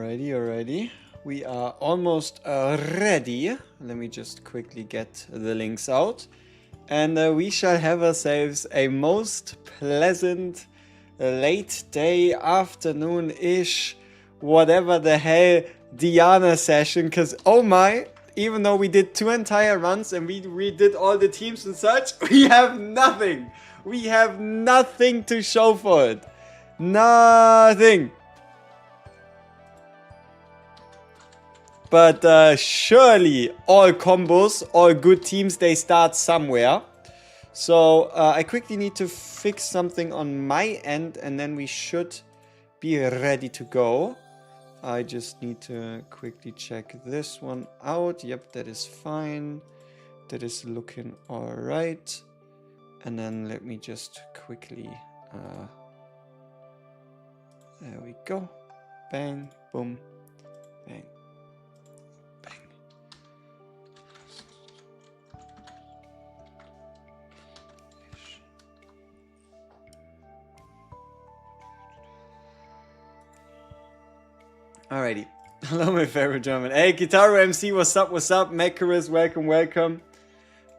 Alrighty. We are almost ready. Let me just quickly get the links out. And we shall have ourselves a most pleasant late day, afternoon-ish, whatever the hell, Diana session. Because, oh my, even though we did 2 entire runs and we redid all the teams and such, we have nothing. We have nothing to show for it. Nothing. But surely all combos, all good teams, they start somewhere. So I quickly need to fix something on my end and then we should be ready to go. I just need to quickly check this one out. Yep, that is fine. That is looking alright. And then let me just quickly... there we go. Bang, boom, bang. Alrighty. Hello, my favorite German. Hey, Guitar MC, what's up? Macaris, welcome.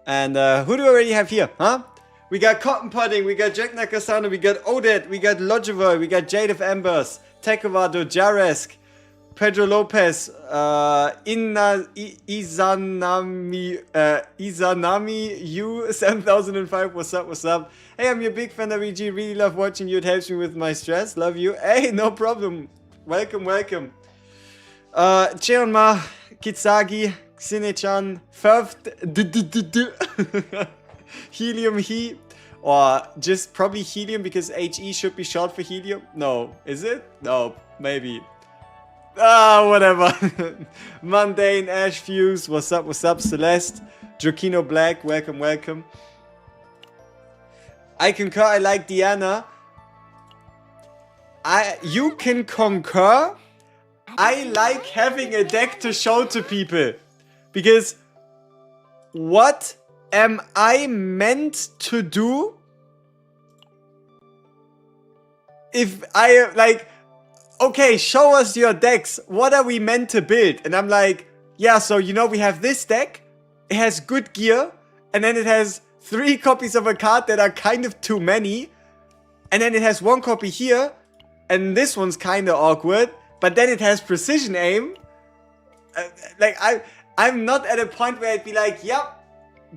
And who do we already have here, huh? We got Cotton Pudding, we got Jack Nakasano, we got Odette, we got Logivoy, we got Jade of Embers, Tekovado, Jaresk, Pedro Lopez, Izanami, you 7005, what's up? Hey, I'm your big fan of EG, really love watching you, it helps me with my stress, love you. Hey, no problem. Welcome. Cheonma, Kitsagi, Xine-chan, Firth, Helium He, or just probably Helium because HE should be short for Helium. No, is it? No, maybe. Whatever. Mundane, Ash Fuse, what's up, Celeste, Jokino Black, welcome. I concur, I like Diana. You can concur. I like having a deck to show to people. Because what am I meant to do if I, like, okay, show us your decks. What are we meant to build? And I'm like, yeah, so, you know, we have this deck. It has good gear. And then it has 3 copies of a card that are kind of too many. And then it has 1 copy here. And this one's kind of awkward, but then it has precision aim. Like, I'm not at a point where I'd be like, yep,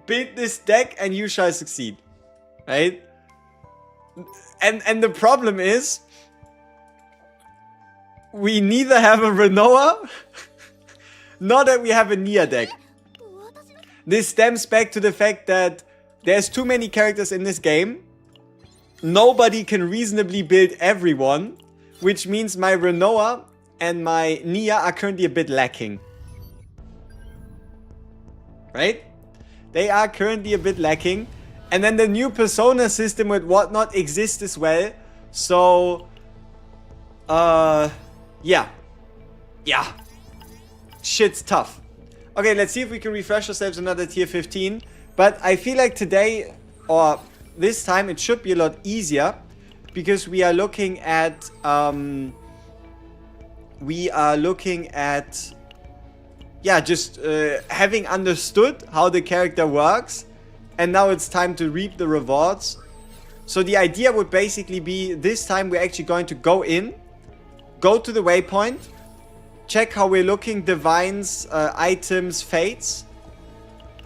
build this deck and you shall succeed. Right? And the problem is, we neither have a Renoa, nor that we have a Nia deck. This stems back to the fact that there's too many characters in this game. Nobody can reasonably build everyone, which means my Renoa and my Nia are currently a bit lacking. Right? They are currently a bit lacking. And then the new Persona system with whatnot exists as well. So, yeah. Shit's tough. Okay, let's see if we can refresh ourselves another tier 15. But I feel like today, or this time, it should be a lot easier because we are looking at just having understood how the character works, and now it's time to reap the rewards. So the idea would basically be this time we're actually going to go to the waypoint, check how we're looking, divines, items, fates,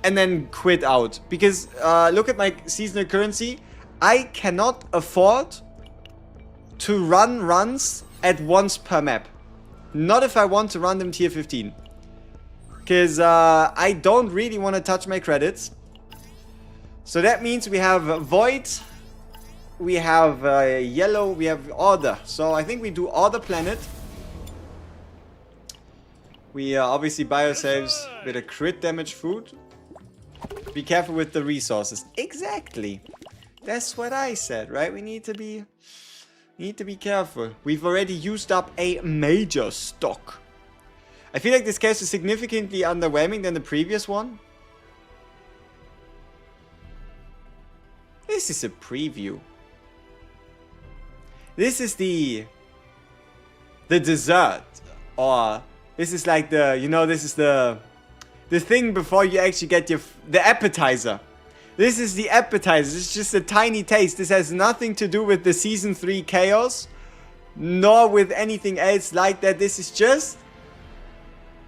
and then quit out. Because look at my seasonal currency. I cannot afford to run runs at once per map. Not if I want to run them tier 15. Because I don't really want to touch my credits. So that means we have Void, we have Yellow, we have Order. So I think we do Order Planet. We obviously buy ourselves with a crit damage food. Be careful with the resources. Exactly. That's what I said, right? We need to be careful. We've already used up a major stock. I feel like this case is significantly underwhelming than the previous one. This is a preview. This is the dessert Or this is like the, you know, this is the thing before you actually get the appetizer. This is the appetizer. It's just a tiny taste. This has nothing to do with the Season 3 chaos, nor with anything else like that. This is just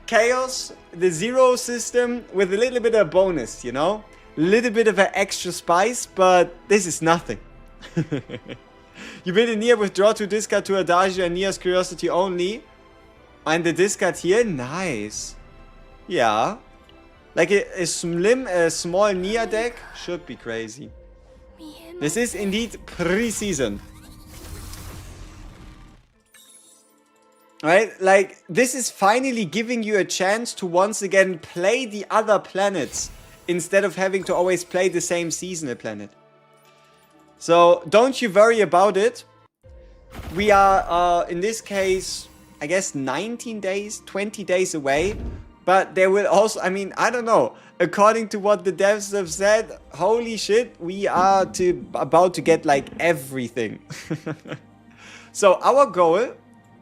chaos, the zero system with a little bit of bonus, you know? A little bit of an extra spice, but this is nothing. You build a Nia with draw to discard to Adagio and Nia's curiosity only. And the discard here, nice. Yeah. Like a small Nia deck should be crazy. This is indeed pre-season. Right? Like, this is finally giving you a chance to once again play the other planets instead of having to always play the same seasonal planet. So, don't you worry about it. We are, in this case, I guess 19 days, 20 days away. But there will also, I mean, I don't know. According to what the devs have said, holy shit, we are about to get like everything. So, our goal,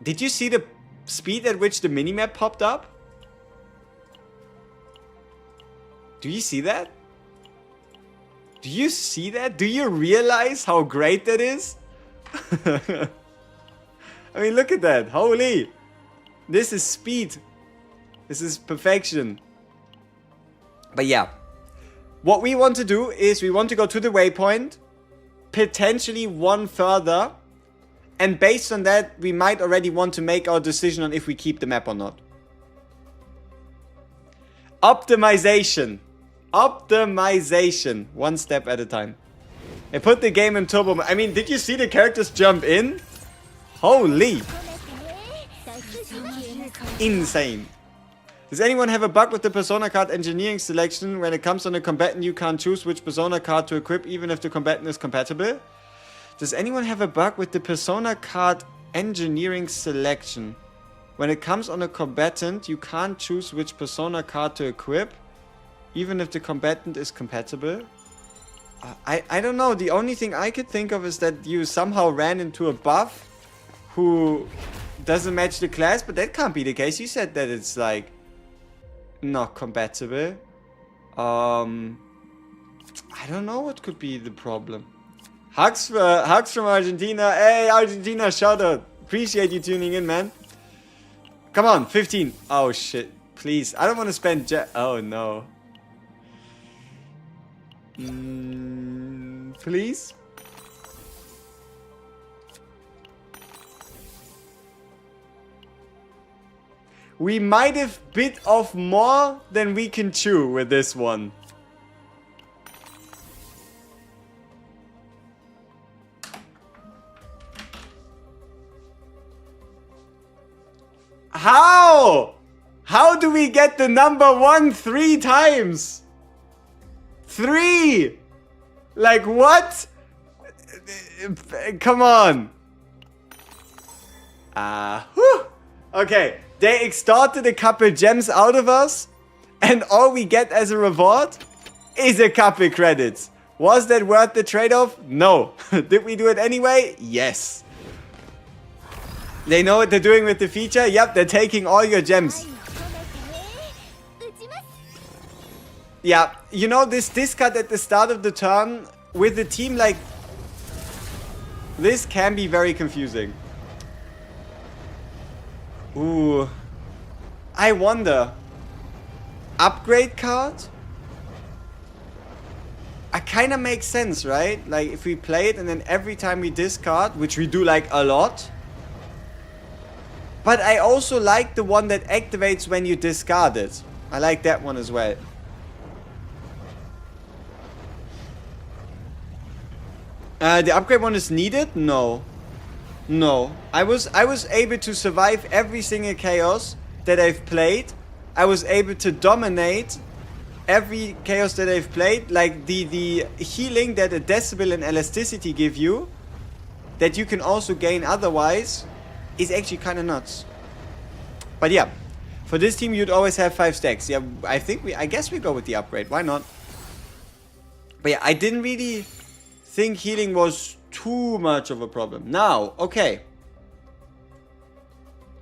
did you see the speed at which the minimap popped up? Do you see that? Do you see that? Do you realize how great that is? I mean, look at that. Holy. This is speed. This is perfection. But yeah. What we want to do is we want to go to the waypoint. Potentially one further. And based on that, we might already want to make our decision on if we keep the map or not. Optimization. Optimization. One step at a time. I put the game in turbo mode. I mean, did you see the characters jump in? Holy. Insane. Does anyone have a bug with the persona card engineering selection? When it comes on a combatant, you can't choose which persona card to equip even if the combatant is compatible? Does anyone have a bug with the persona card engineering selection? When it comes on a combatant, you can't choose which persona card to equip even if the combatant is compatible? I don't know. The only thing I could think of is that you somehow ran into a buff who doesn't match the class, but that can't be the case. You said that it's like not compatible. I don't know what could be the problem. Hugs from Argentina. Hey, Argentina, shout out. Appreciate you tuning in, man. Come on, 15. Oh, shit. Please. I don't want to spend... Oh, no. Please? We might have bit off more than we can chew with this one. How? How do we get the number 1 3 times? 3! Like what? Come on. Okay, they extorted a couple gems out of us, and all we get as a reward is a couple credits. Was that worth the trade-off? No. Did we do it anyway? Yes. They know what they're doing with the feature? Yep, they're taking all your gems. Yeah, you know, this discard at the start of the turn with a team like this can be very confusing. Ooh. I wonder. Upgrade card? It kind of makes sense, right? Like, if we play it and then every time we discard, which we do like a lot. But I also like the one that activates when you discard it. I like that one as well. The upgrade one is needed? No. No. I was able to survive every single chaos that I've played. I was able to dominate every chaos that I've played. Like the healing that a decibel and elasticity give you, that you can also gain otherwise, is actually kind of nuts. But yeah, for this team you'd always have 5 stacks. Yeah, I guess we go with the upgrade. Why not? But yeah, I didn't really think healing was too much of a problem. Now, okay.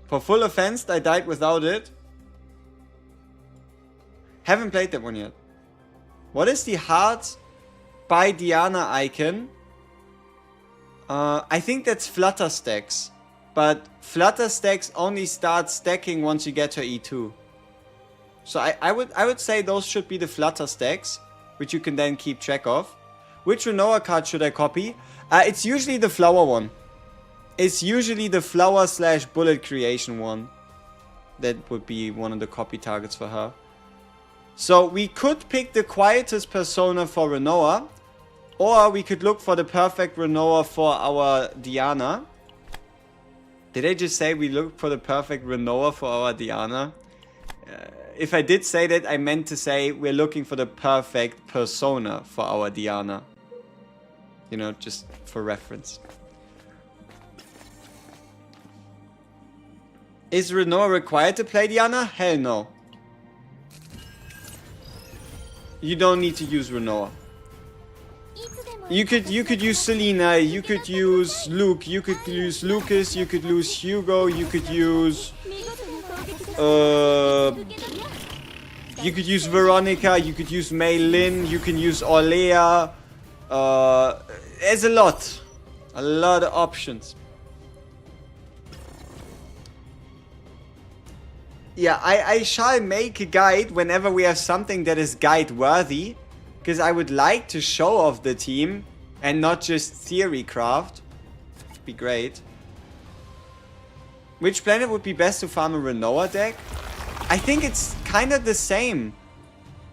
For full offense, I died without it. Haven't played that one yet. What is the heart by Diana icon? I think that's flutter stacks. But flutter stacks only start stacking once you get to E2. So I would say those should be the flutter stacks, which you can then keep track of. Which Renoa card should I copy? It's usually the flower one. It's usually the flower / bullet creation one. That would be one of the copy targets for her. So we could pick the quietest persona for Renoa. Or we could look for the perfect Renoa for our Diana. Did I just say we look for the perfect Renoa for our Diana? If I did say that, I meant to say we're looking for the perfect persona for our Diana. You know, just for reference. Is Renoa required to play Diana? Hell no. You don't need to use Renoa. You could use Selena, you could use Luke, you could use Lucas, you could use Hugo, you could use Veronica, you could use Mei Lin, you can use Orlea. There's a lot of options. Yeah, I shall make a guide whenever we have something that is guide worthy. Because I would like to show off the team and not just Theorycraft. It'd be great. Which planet would be best to farm a Renoa deck? I think it's kind of the same.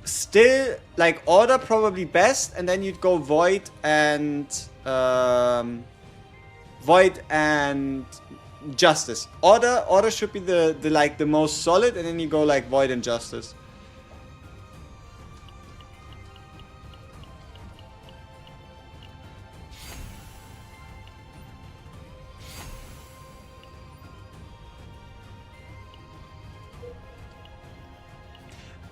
Still, like, Order probably best, and then you'd go Void and Justice. Order should be the most solid, and then you go like Void and Justice.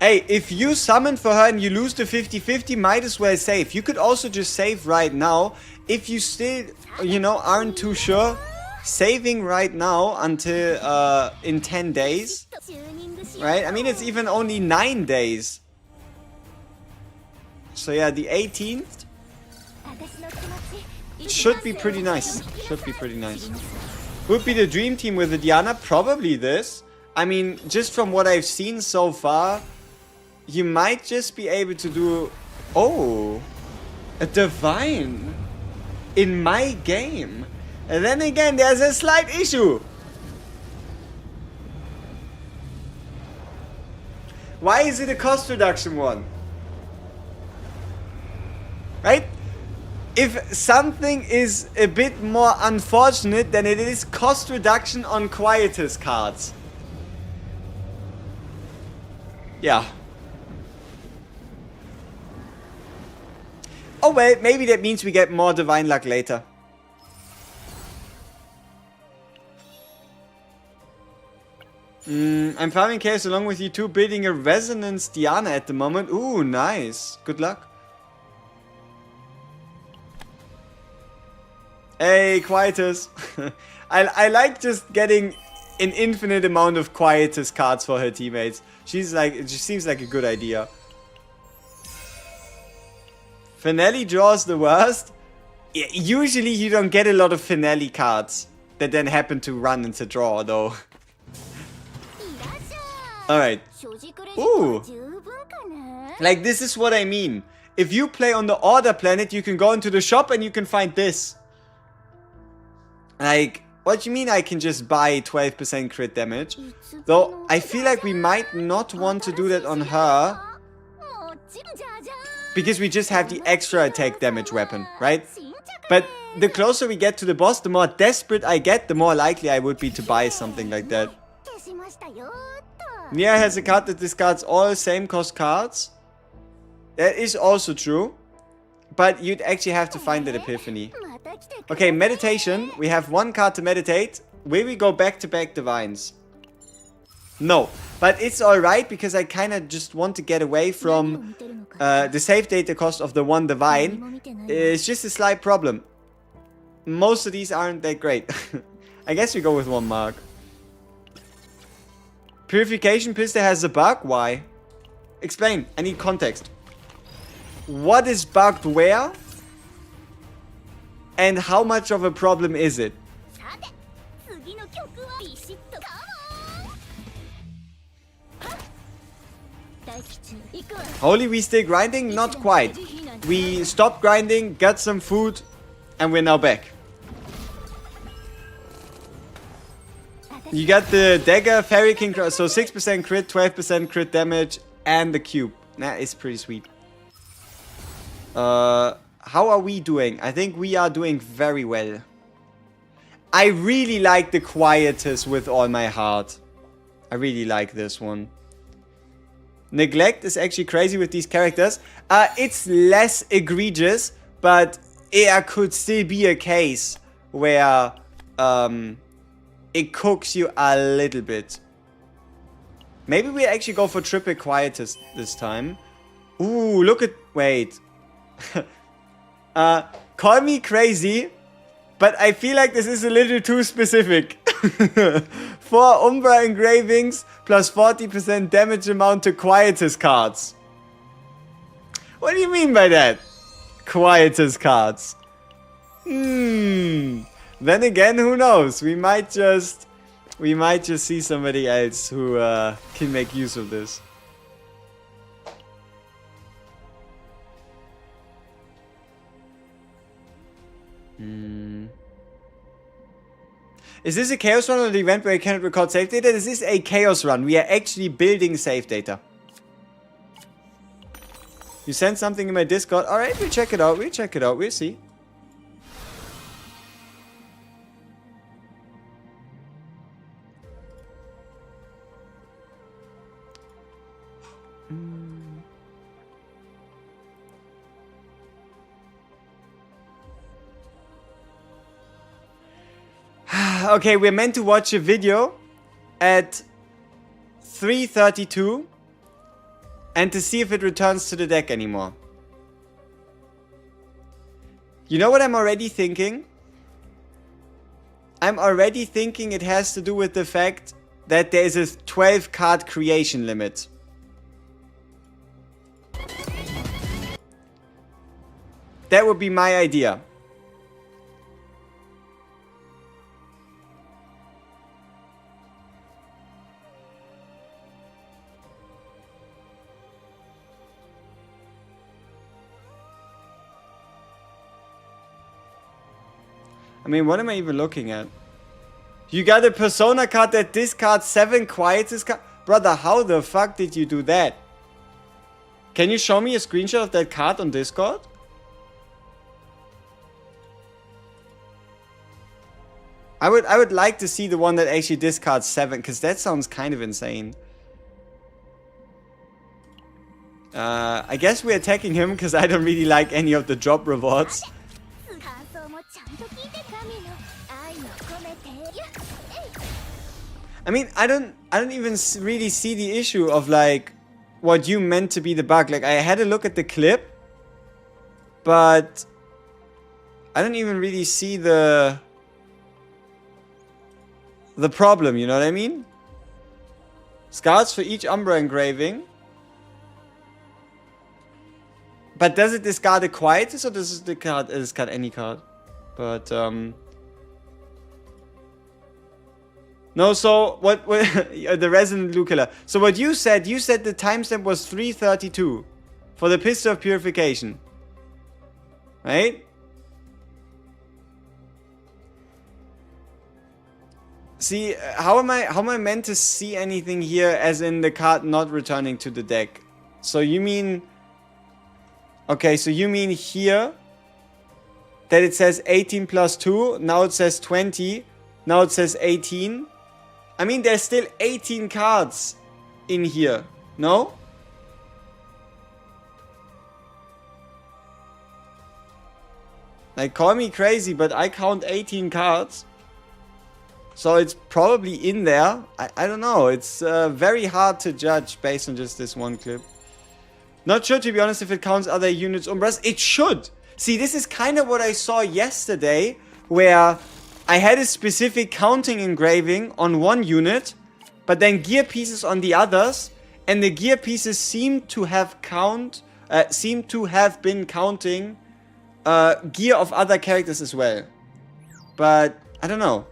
Hey, if you summon for her and you lose the 50-50, might as well save. You could also just save right now. If you still, you know, aren't too sure, saving right now until in 10 days, right? I mean, it's even only 9 days. So yeah, the 18th should be pretty nice. Should be pretty nice. Would be the dream team with the Diana? Probably this. I mean, just from what I've seen so far, you might just be able to do... Oh! A Divine! In my game! And then again, there's a slight issue! Why is it a cost reduction one? Right? If something is a bit more unfortunate, then it is cost reduction on Quietus cards. Yeah. Oh well, maybe that means we get more Divine Luck later. I'm farming chaos along with you two, building a Resonance Diana at the moment. Ooh, nice. Good luck. Hey, Quietus. I like just getting an infinite amount of Quietus cards for her teammates. She's like, it just seems like a good idea. Finale draws the worst. Usually you don't get a lot of finale cards that then happen to run into draw though. Alright. Ooh. Like, this is what I mean. If you play on the Order planet, you can go into the shop and you can find this. Like, what do you mean I can just buy 12% crit damage? Though, I feel like we might not want to do that on her. Because we just have the extra attack damage weapon, right? But the closer we get to the boss, the more desperate I get, the more likely I would be to buy something like that. Nia has a card that discards all same cost cards. That is also true. But you'd actually have to find that epiphany. Okay, meditation. We have one card to meditate. Will we go back-to-back divines? No. But it's alright because I kind of just want to get away from the save data cost of the one divine. It's just a slight problem. Most of these aren't that great. I guess we go with one mark. Purification pistol has a bug? Why? Explain. I need context. What is bugged where? And how much of a problem is it? Holy, we still grinding? Not quite. We stopped grinding, got some food, and we're now back. You got the dagger, fairy king, so 6% crit, 12% crit damage, and the cube. That is pretty sweet. How are we doing? I think we are doing very well. I really like the Quietus with all my heart. I really like this one. Neglect is actually crazy with these characters. It's less egregious, but there could still be a case where it cooks you a little bit. Maybe we actually go for triple Quietus this time. Ooh, look at... Wait. Call me crazy, but I feel like this is a little too specific. 4 Umbra engravings plus 40% damage amount to Quietus cards. What do you mean by that? Quietus cards. Then again, who knows? We might just see somebody else who can make use of this. Is this a chaos run or the event where you cannot record save data? This is a chaos run. We are actually building save data. You sent something in my Discord. Alright, we'll check it out. We'll check it out. We'll see. Okay, we're meant to watch a video at 3:32 and to see if it returns to the deck anymore. You know what I'm already thinking? I'm already thinking it has to do with the fact that there is a 12 card creation limit. That would be my idea. I mean, what am I even looking at? You got a Persona card that discards 7 Quietus cards? Brother, how the fuck did you do that? Can you show me a screenshot of that card on Discord? I would like to see the one that actually discards 7, because that sounds kind of insane. I guess we're attacking him because I don't really like any of the drop rewards. I mean, I don't even really see the issue of like what you meant to be the bug. Like, I had a look at the clip, but I don't even really see the problem, you know what I mean? Scars for each Umbra engraving. But does it discard a Quietus or does it discard any card? But no, so what the Resonant Blue Killer. So what you said the timestamp was 3:32 for the Pistol of Purification. Right? See, how am I meant to see anything here as in the card not returning to the deck? So you mean... Okay, so you mean here that it says 18 plus 2, now it says 20, now it says 18. I mean, there's still 18 cards in here, no? Like, call me crazy, but I count 18 cards. So it's probably in there. I don't know. It's very hard to judge based on just this one clip. Not sure, to be honest, if it counts other units Umbras. It should. See, this is kind of what I saw yesterday, where I had a specific counting engraving on one unit, but then gear pieces on the others, and the gear pieces seem to have been counting gear of other characters as well. But I don't know.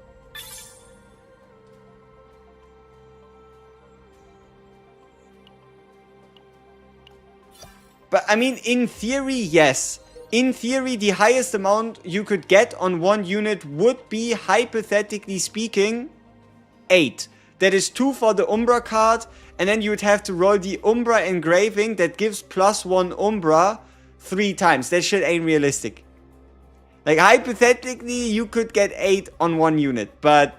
But I mean, in theory, yes. In theory, the highest amount you could get on one unit would be, hypothetically speaking, 8. That is 2 for the Umbra card, and then you would have to roll the Umbra engraving that gives +1 Umbra 3 times. That shit ain't realistic. Like, hypothetically, you could get 8 on one unit, but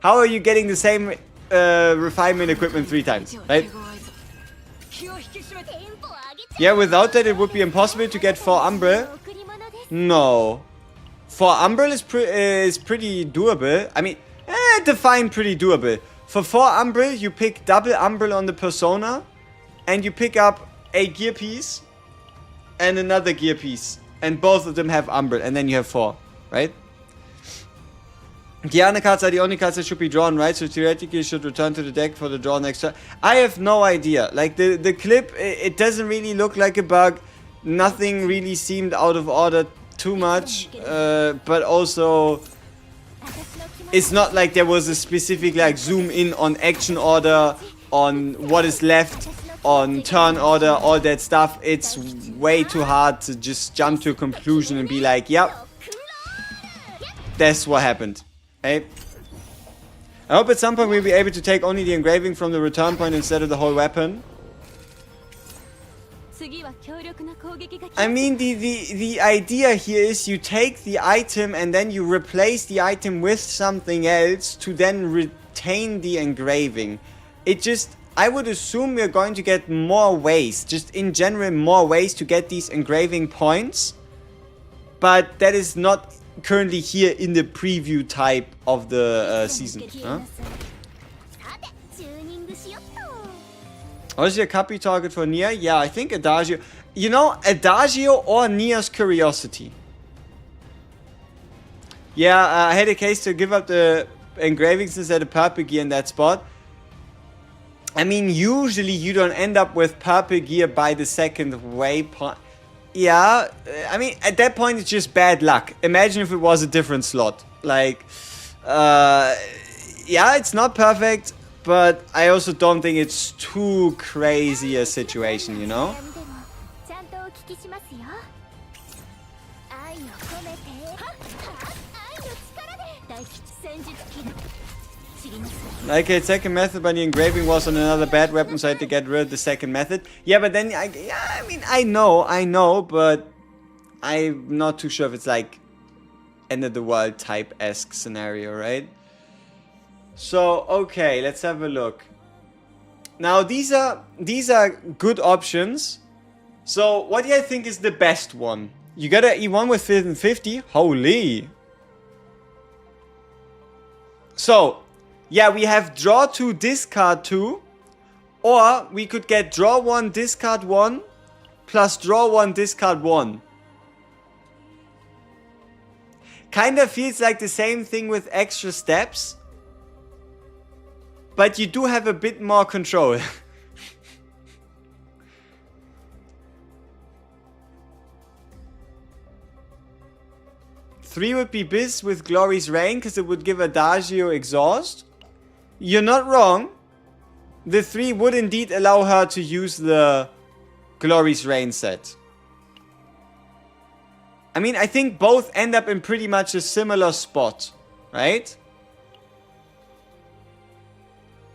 how are you getting the same refinement equipment 3 times, right? Yeah, without that, it would be impossible to get 4 Umbral. No. 4 Umbral is pretty doable. I mean, define pretty doable. For 4 Umbral, you pick double Umbral on the persona, and you pick up a gear piece and another gear piece. And both of them have Umbral, and then you have 4, right? Diana cards are the only cards that should be drawn, right? So theoretically you should return to the deck for the draw next turn. I have no idea. Like, the clip, it doesn't really look like a bug. Nothing really seemed out of order too much. But also, it's not like there was a specific, like, zoom in on action order, on what is left, on turn order, all that stuff. It's way too hard to just jump to a conclusion and be like, yep, that's what happened. Hey. I hope at some point we'll be able to take only the engraving from the return point instead of the whole weapon. I mean, the idea here is you take the item and then you replace the item with something else to then retain the engraving. It just, I would assume we're going to get more ways, just in general more ways to get these engraving points. But that is not currently here in the preview type of the season. Huh? What is your copy target for Nia? Yeah, I think Adagio. You know, Adagio or Nia's Curiosity. Yeah, I had a case to give up the engravings instead of purple gear in that spot. I mean, usually you don't end up with purple gear by the second waypoint. Yeah, I mean, at that point, it's just bad luck. Imagine if it was a different slot. Like, yeah, it's not perfect, but I also don't think it's too crazy a situation, you know? Like, a second method, but the engraving was on another bad weapon, so I had to get rid of the second method. Yeah, but then, I mean, I know, but I'm not too sure if it's like end of the world type-esque scenario, right? So, okay, let's have a look. Now, these are good options. So, what do you think is the best one? You got an E1 with 50? Holy. So, yeah, we have draw 2, discard 2. Or we could get draw 1, discard 1. Plus draw 1, discard 1. Kinda feels like the same thing with extra steps. But you do have a bit more control. Three would be Biz with Glory's Reign, because it would give Adagio exhaust. You're not wrong. The 3 would indeed allow her to use the Glory's Reign set. I mean, I think both end up in pretty much a similar spot, right?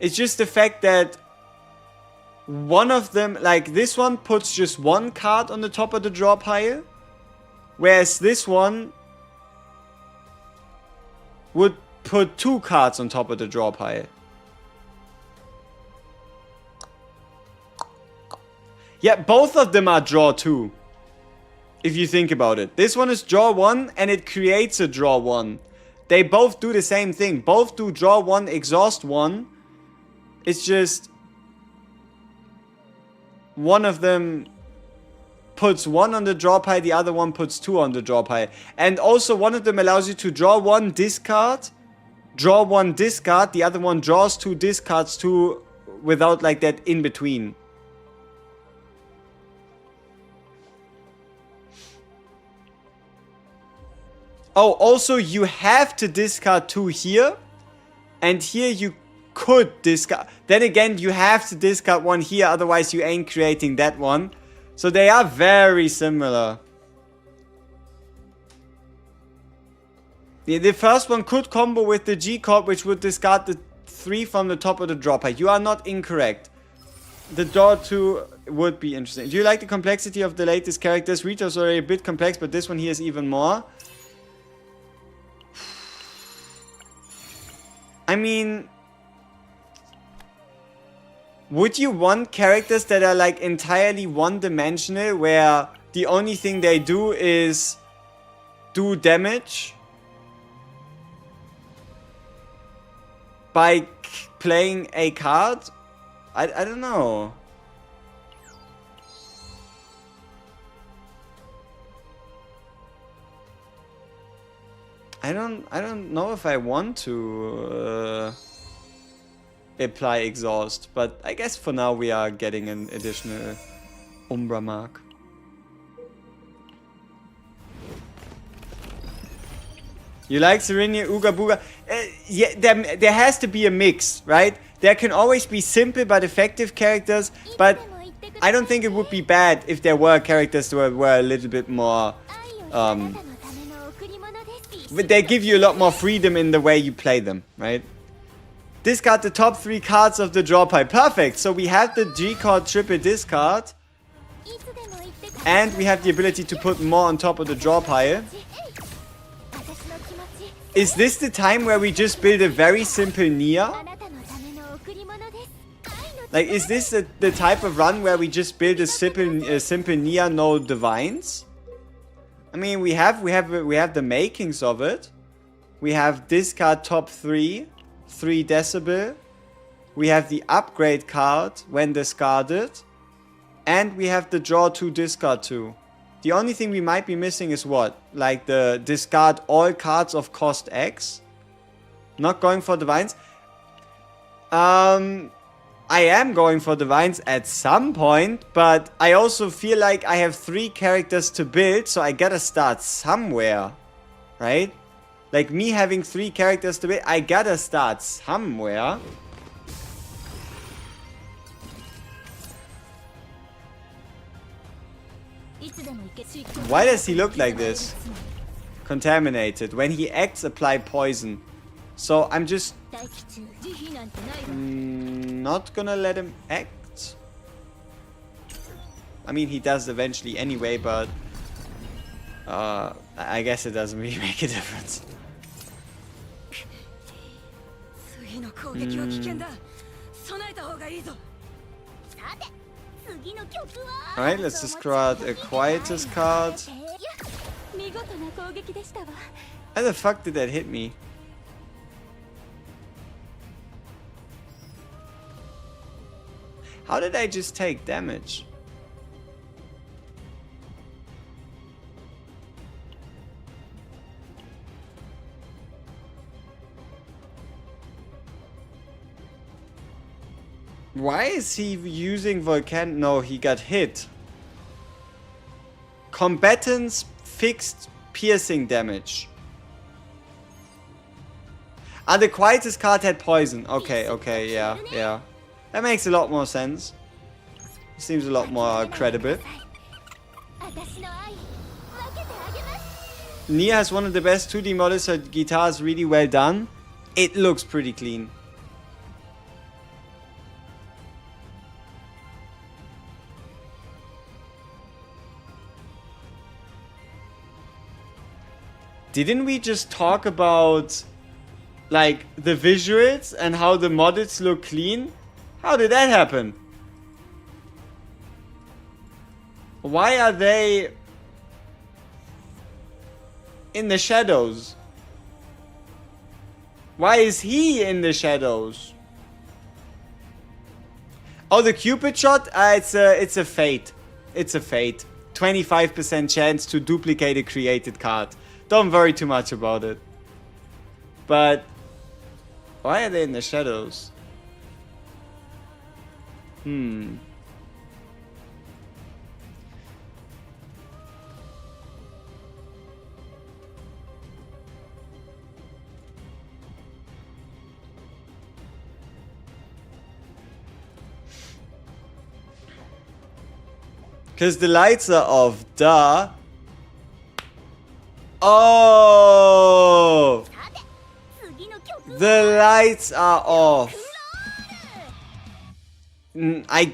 It's just the fact that one of them, like this one puts just 1 card on the top of the draw pile, whereas this one would put 2 cards on top of the draw pile. Yeah, both of them are draw 2. If you think about it. This one is draw 1 and it creates a draw 1. They both do the same thing. Both do draw 1, exhaust 1. It's just one of them puts 1 on the draw pile, the other one puts 2 on the draw pile. And also one of them allows you to draw 1, discard, draw 1, discard. The other one draws 2, discards 2 without like that in between. Oh, also you have to discard 2 here. And here you could discard. Then again, you have to discard 1 here. Otherwise you ain't creating that one. So they are very similar. The first one could combo with the G chord, which would discard the 3 from the top of the draw pile. You are not incorrect. The draw 2 would be interesting. Do you like the complexity of the latest characters? Rito's already a bit complex, but this one here is even more. I mean, would you want characters that are like entirely one-dimensional, where the only thing they do is do damage by playing a card? I don't know. I don't know if I want to apply exhaust, but I guess for now we are getting an additional Umbra mark. You like Serenia, Ooga Booga? Yeah, there has to be a mix, right? There can always be simple but effective characters, but I don't think it would be bad if there were characters that were a little bit more... they give you a lot more freedom in the way you play them, right? Discard the top 3 cards of the draw pile. Perfect! So we have the G chord triple discard. And we have the ability to put more on top of the draw pile. Is this the time where we just build a very simple Nia? Like, is this the type of run where we just build a simple Nia, no divines? I mean, we have the makings of it. We have discard top 3, 3 decibel. We have the upgrade card when discarded. And we have the draw 2, discard 2. The only thing we might be missing is what? Like the discard all cards of cost X. Not going for divines. I am going for divines at some point, but I also feel like I have 3 characters to build, so I gotta start somewhere, right? Like me having 3 characters to build, I gotta start somewhere. Why does he look like this? Contaminated. When he acts, apply poison. So I'm just not gonna let him act. I mean, he does eventually anyway, but I guess it doesn't really make a difference. Alright, let's discard a Quietus card. How the fuck did that hit me? How did I just take damage? Why is he using Volcan? No, he got hit. Combatants fixed piercing damage. Ah, the Quietus card had poison. Okay, okay, yeah. That makes a lot more sense. Seems a lot more credible. Nia has one of the best 2D models. Her guitar is really well done. It looks pretty clean. Didn't we just talk about like the visuals and how the models look clean? How did that happen? Why are they in the shadows? Why is he in the shadows? Oh, the Cupid shot? It's a fate. It's a fate. 25% chance to duplicate a created card. Don't worry too much about it. But Why are they in the shadows? Because the lights are off, duh. Oh! The lights are off. I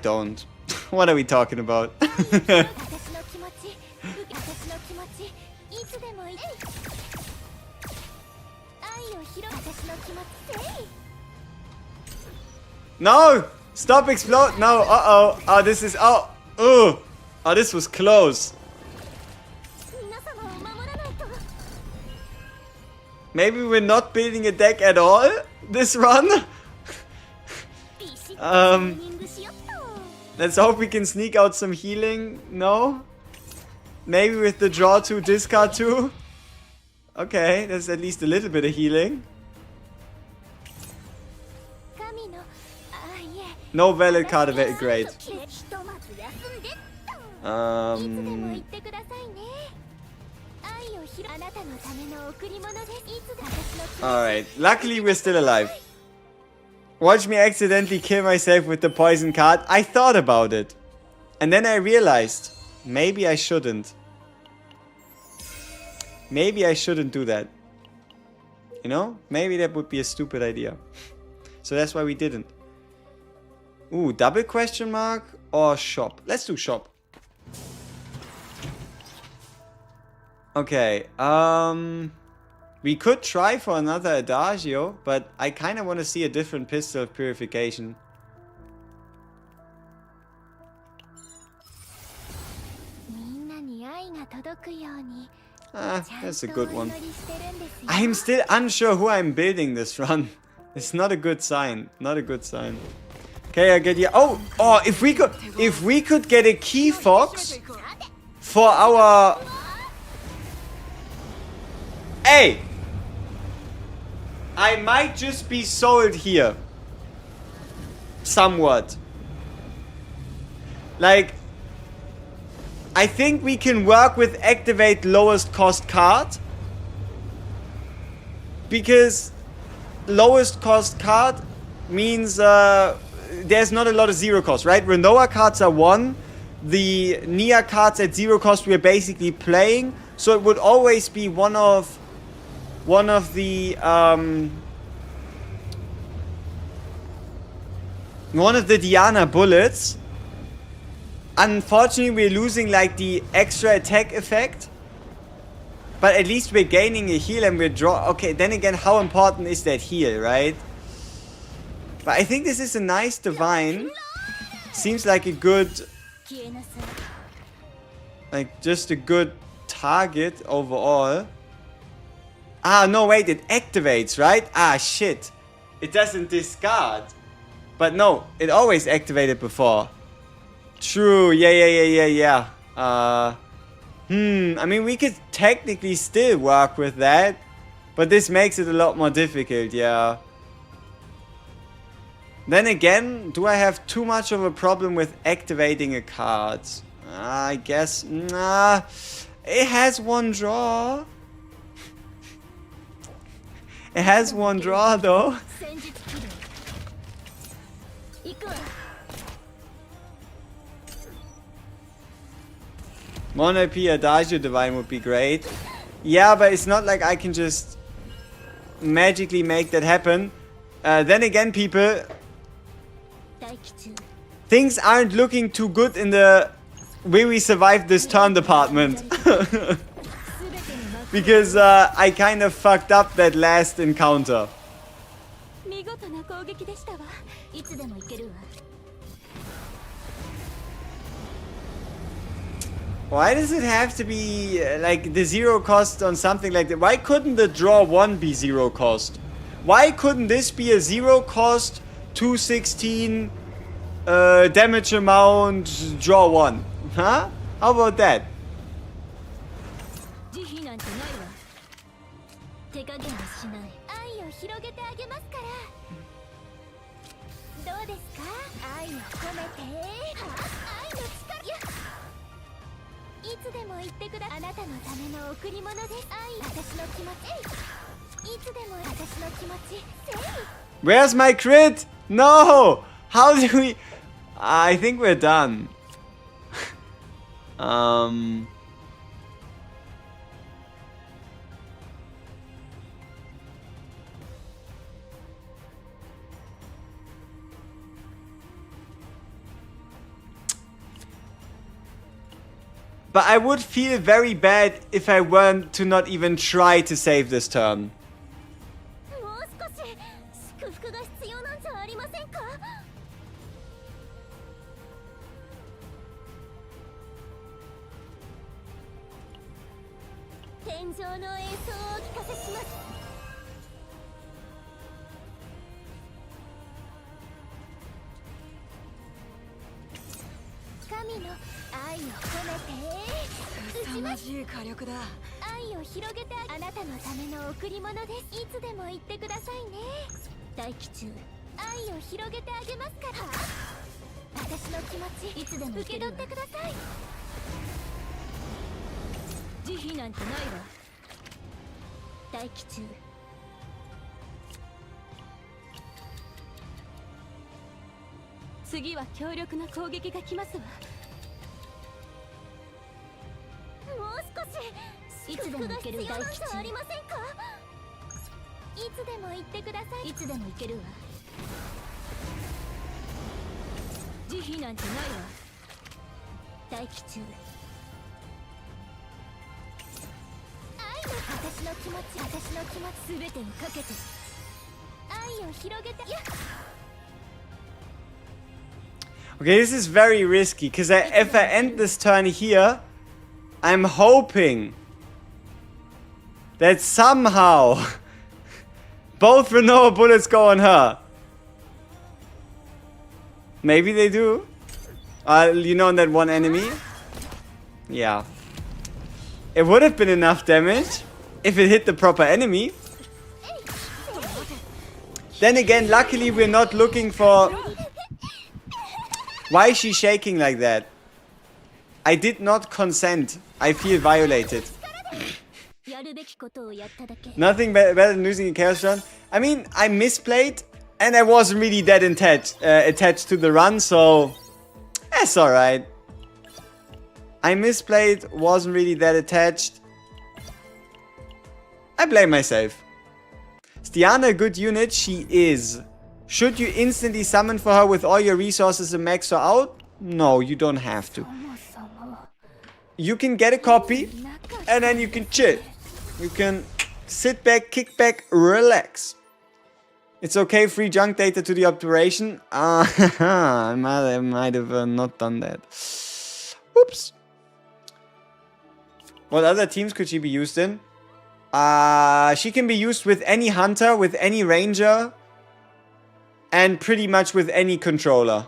don't. What are we talking about? No! Stop explode! No, uh-oh. Oh, this is, oh, ugh. Oh, this was close. Maybe we're not building a deck at all this run. Let's hope we can sneak out some healing. No? Maybe with the draw 2, discard 2. Okay, there's at least a little bit of healing. No valid card, very great. Alright, luckily we're still alive. Watch me accidentally kill myself with the poison card. I thought about it. And then I realized, maybe I shouldn't. Maybe I shouldn't do that. You know? Maybe that would be a stupid idea. So that's why we didn't. Ooh, double question mark or shop? Let's do shop. Okay, we could try for another Adagio, but I kind of want to see a different Pistol of Purification. Ah, that's a good one. I'm still unsure who I'm building this run. It's not a good sign. Not a good sign. Okay, I get you. Oh, if we could get a Key Fox for our. Hey! I might just be sold here. Somewhat. Like, I think we can work with activate lowest cost card. Because lowest cost card means there's not a lot of zero cost, right? Renoa cards are 1. The Nia cards at 0 cost we're basically playing. So it would always be one of the Diana bullets. Unfortunately, we're losing like the extra attack effect, but at least we're gaining a heal and we're draw. Okay, then again, how important is that heal, right? But I think this is a nice divine. Seems like a good, like just a good target overall. Ah, no, wait, it activates, right? Ah, shit. It doesn't discard. But no, it always activated before. True, yeah. I mean, we could technically still work with that. But this makes it a lot more difficult, yeah. Then again, do I have too much of a problem with activating a card? I guess, nah. It has one draw. It has one draw though. Mono P Adagio Divine would be great. Yeah, but it's not like I can just magically make that happen. Then again, people, things aren't looking too good in the will we survive this turn department. Because I kind of fucked up that last encounter. Why does it have to be like the 0 cost on something like that? Why couldn't the draw 1 be 0 cost? Why couldn't this be a 0 cost 216 damage amount draw 1? Huh? How about that? Where's my crit? No! How do we... I think we're done. But I would feel very bad if I weren't to not even try to save this turn. Okay, this is very risky, because if I end this turn here, I'm hoping that somehow both Renoa bullets go on her. Maybe they do. You know, on that one enemy? Yeah. It would have been enough damage if it hit the proper enemy. Then again, luckily we're not looking for... Why is she shaking like that? I did not consent. I feel violated. Nothing better than losing a chaos run. I mean, I misplayed and I wasn't really that attached to the run, so that's alright. I misplayed, wasn't really that attached. I blame myself. Is Diana a good unit? She is. Should you instantly summon for her with all your resources and max her out? No, you don't have to. You can get a copy and then you can chill. You can sit back, kick back, relax. It's okay, free junk data to the operation. I might have not done that. Oops. What other teams could she be used in? She can be used with any hunter, with any ranger, and pretty much with any controller.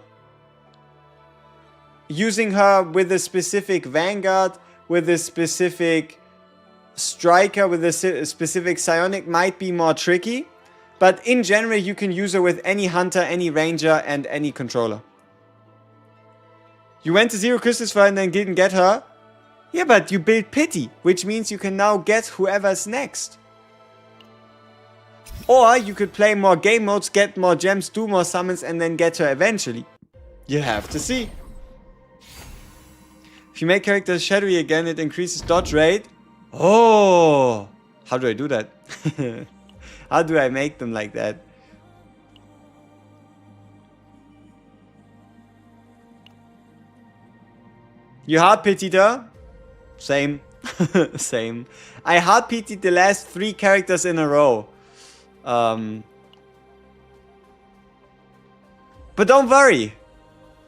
Using her with a specific vanguard, with a specific striker, with a specific psionic might be more tricky. But in general, you can use her with any hunter, any ranger, and any controller. You went to 0 crystals for her and then didn't get her. Yeah, but you built pity, which means you can now get whoever's next. Or you could play more game modes, get more gems, do more summons, and then get her eventually. You have to see. If you make characters shadowy again, it increases dodge rate. Oh! How do I do that? How do I make them like that? You hard pitied her? Same. Same. I hard pitied the last 3 characters in a row. But don't worry.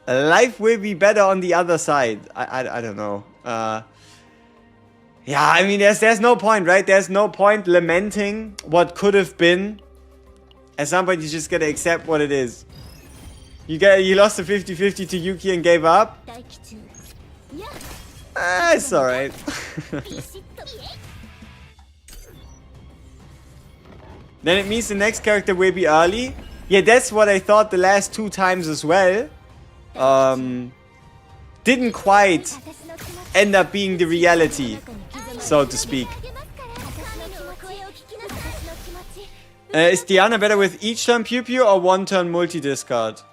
Life will be better on the other side. I don't know. Yeah, I mean, there's no point, right? There's no point lamenting what could have been. At some point, you just gotta accept what it is. You lost a 50-50 to Yuki and gave up. It's alright. Then it means the next character will be early. Yeah, that's what I thought the last 2 times as well. Didn't quite end up being the reality, so to speak. Is Diana better with each turn Pew Pew or 1 turn multi-discard?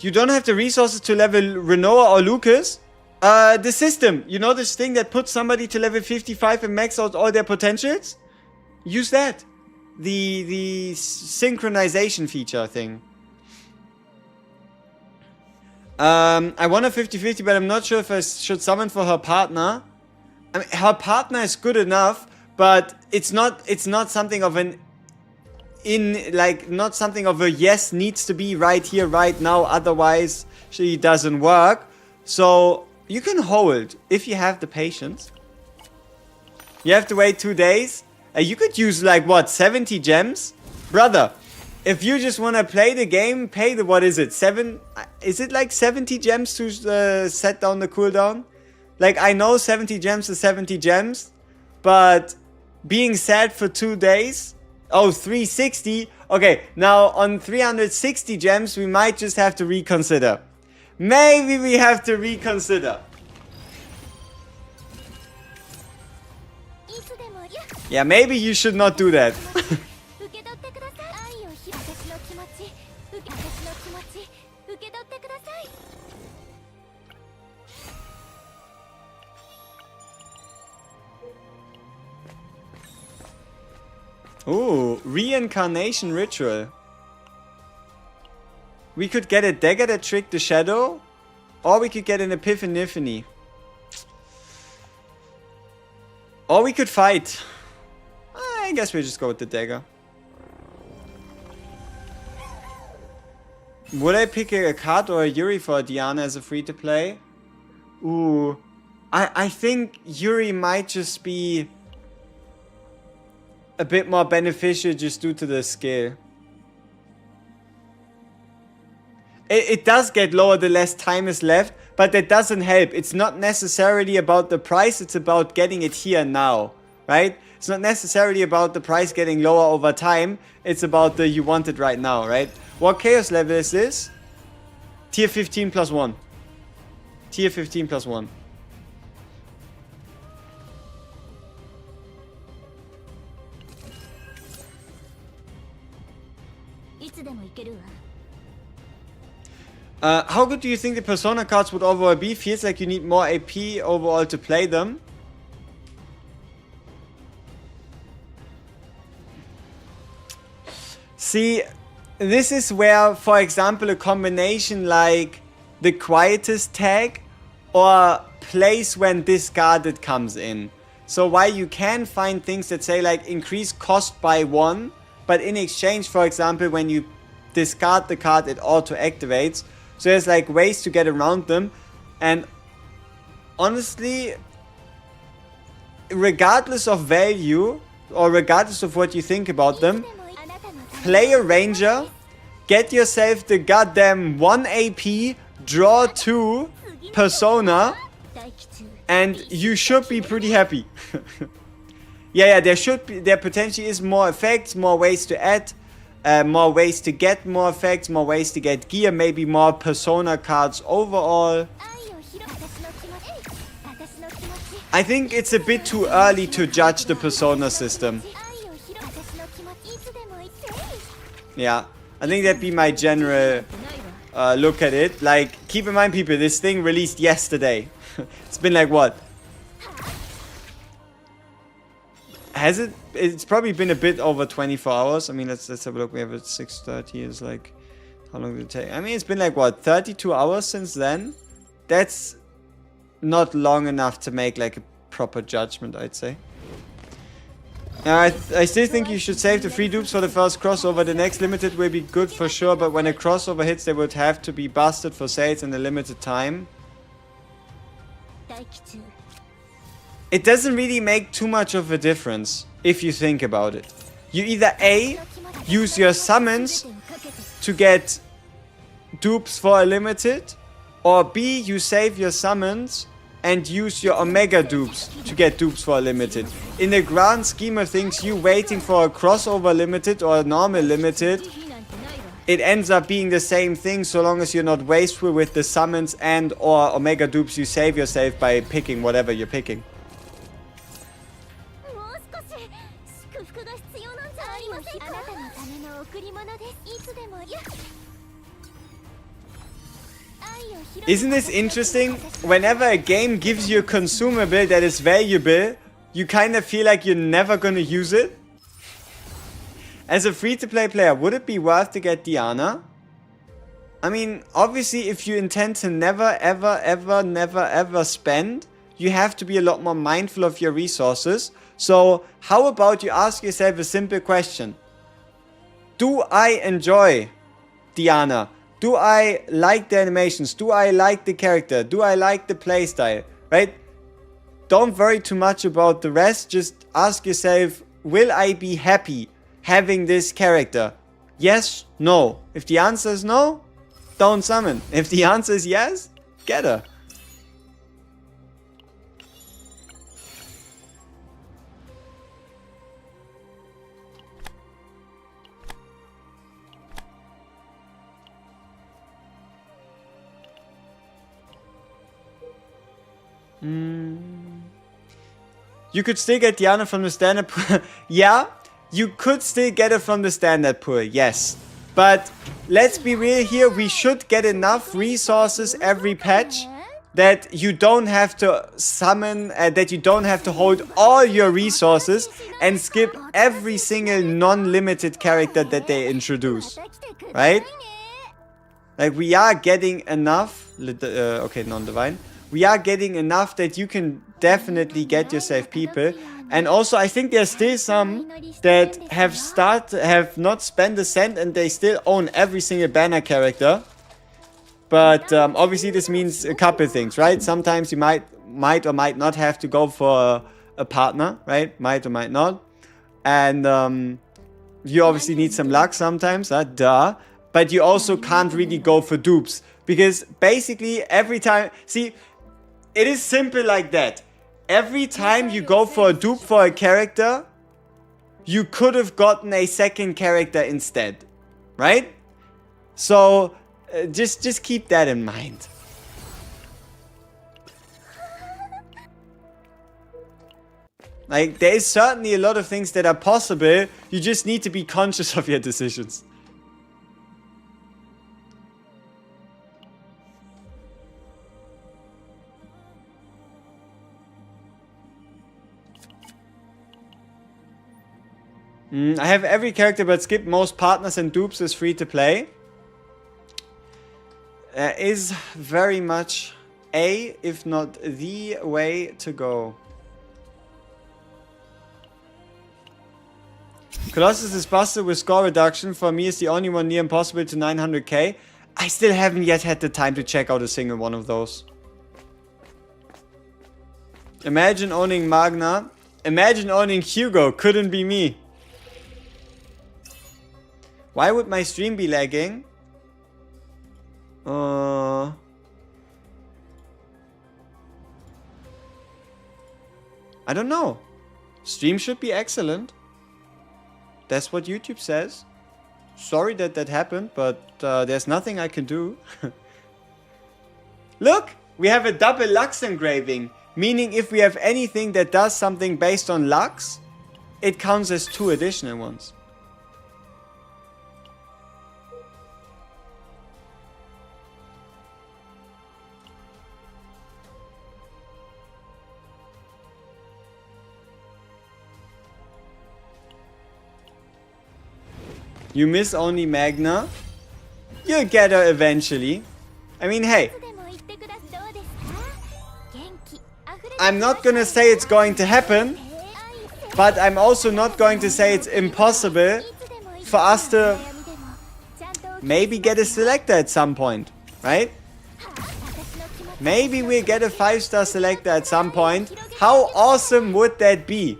You don't have the resources to level Renoa or Lucas. The system, you know, this thing that puts somebody to level 55 and max out all their potentials? Use that. The synchronization feature thing. I want a 50-50, but I'm not sure if I should summon for her partner. I mean, her partner is good enough, but it's not something of an not something of a yes, needs to be right here, right now, otherwise she doesn't work. So you can hold if you have the patience. You have to wait 2 days. You could use like what, 70 gems? Brother, if you just want to play the game, pay the, what is it, is it like 70 gems to set down the cooldown? Like, I know 70 gems is 70 gems, but being sad for 2 days, oh, 360. Okay, now on 360 gems, we might just have to reconsider. Maybe we have to reconsider. Yeah, maybe you should not do that. Ooh, reincarnation ritual. We could get a dagger that tricked the shadow, or we could get an epiphany. Or we could fight. I guess we'll just go with the dagger. Would I pick a card or a Yuri for Diana as a free-to-play? Ooh, I think Yuri might just be a bit more beneficial just due to the skill. It does get lower the less time is left, but that doesn't help. It's not necessarily about the price, it's about getting it here now, right? It's not necessarily about the price getting lower over time, it's about the you want it right now, right? What chaos level is this? Tier 15 plus 1. Tier 15 plus 1. How good do you think the Persona cards would overall be? Feels like you need more AP overall to play them. See, this is where, for example, a combination like the Quietest tag or Place When Discarded comes in. So while you can find things that say like increase cost by 1, but in exchange, for example, when you discard the card, it auto-activates. So there's like ways to get around them. And honestly, regardless of value, or regardless of what you think about them, play a ranger, get yourself the goddamn 1 AP, draw 2 persona, and you should be pretty happy. Yeah, there potentially is more effects, more ways to add, more ways to get more effects, more ways to get gear, maybe more persona cards overall. I think it's a bit too early to judge the persona system. Yeah, I think that'd be my general look at it. Like, keep in mind, people, this thing released yesterday. It's been like, what? Has it? It's probably been a bit over 24 hours. I mean, let's have a look. We have it 6:30. It's like, how long did it take? I mean, it's been like, what, 32 hours since then? That's not long enough to make like a proper judgment, I'd say. I still think you should save the free dupes for the first crossover. The next limited will be good for sure, but when a crossover hits, they would have to be busted for sales in a limited time. It doesn't really make too much of a difference if you think about it. You either A, use your summons to get dupes for a limited, or B, you save your summons and use your Omega dupes to get dupes for a limited. In the grand scheme of things, you waiting for a crossover limited or a normal limited, it ends up being the same thing so long as you're not wasteful with the summons and or Omega dupes you save yourself by picking whatever you're picking. Isn't this interesting? Whenever a game gives you a consumable that is valuable, you kind of feel like you're never gonna use it. As a free-to-play player, would it be worth to get Diana? I mean, obviously, if you intend to never, ever spend, you have to be a lot more mindful of your resources. So, how about you ask yourself a simple question? Do I enjoy Diana? Do I like the animations? Do I like the character? Do I like the playstyle? Right? Don't worry too much about the rest. Just ask yourself, will I be happy having this character? Yes, no. If the answer is no, don't summon. If the answer is yes, get her. You could still get Diana from the standard pool. Yeah, you could still get it from the standard pool, yes. But let's be real here, we should get enough resources every patch that you don't have to summon, that you don't have to hold all your resources and skip every single non-limited character that they introduce. Right? Like, we are getting enough, okay, non-divine. We are getting enough that you can definitely get yourself people. And also, I think there's still some that have not spent a cent and they still own every single banner character. But obviously this means a couple things, right? Sometimes you might or might not have to go for a partner, right? Might or might not. And you obviously need some luck sometimes, duh. But you also can't really go for dupes. Because basically every time... See, it is simple like that. Every time you go for a dupe for a character, you could have gotten a second character instead. Right? So, just keep that in mind. Like, there is certainly a lot of things that are possible. You just need to be conscious of your decisions. I have every character but skip most partners and dupes is free to play. Is very much a, if not the way to go. Colossus is busted with score reduction. For me, it's the only one near impossible to 900k. I still haven't yet had the time to check out a single one of those. Imagine owning Magna. Imagine owning Hugo. Couldn't be me. Why would my stream be lagging? I don't know. Stream should be excellent. That's what YouTube says. Sorry that that happened, but there's nothing I can do. Look! We have a double Lux engraving. Meaning if we have anything that does something based on Lux, it counts as 2 additional ones. You miss only Magna. You'll get her eventually. I mean, hey. I'm not gonna say it's going to happen. But I'm also not going to say it's impossible for us to maybe get a selector at some point. Right? Maybe we'll get a 5-star selector at some point. How awesome would that be?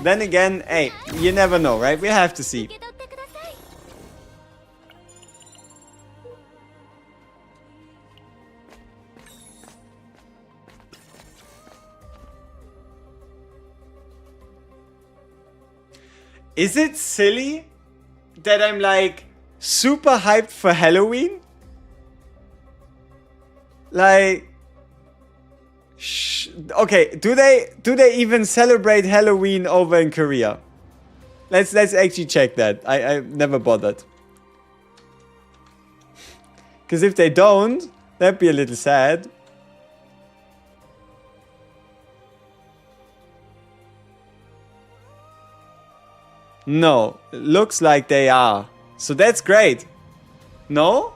Then again, hey, you never know, right? We'll have to see. Is it silly that I'm like super hyped for Halloween? Like, okay, do they even celebrate Halloween over in Korea? Let's actually check that. I never bothered. Because if they don't, that'd be a little sad. No, looks like they are. So that's great. No?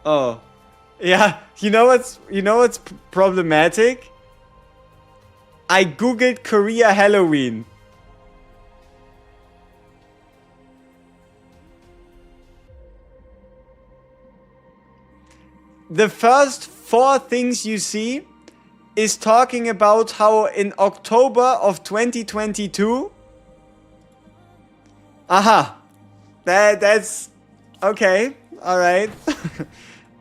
Oh. Yeah, you know what's problematic? I googled Korea Halloween. The first 4 things you see is talking about how in October of 2022. Aha. That's okay. All right.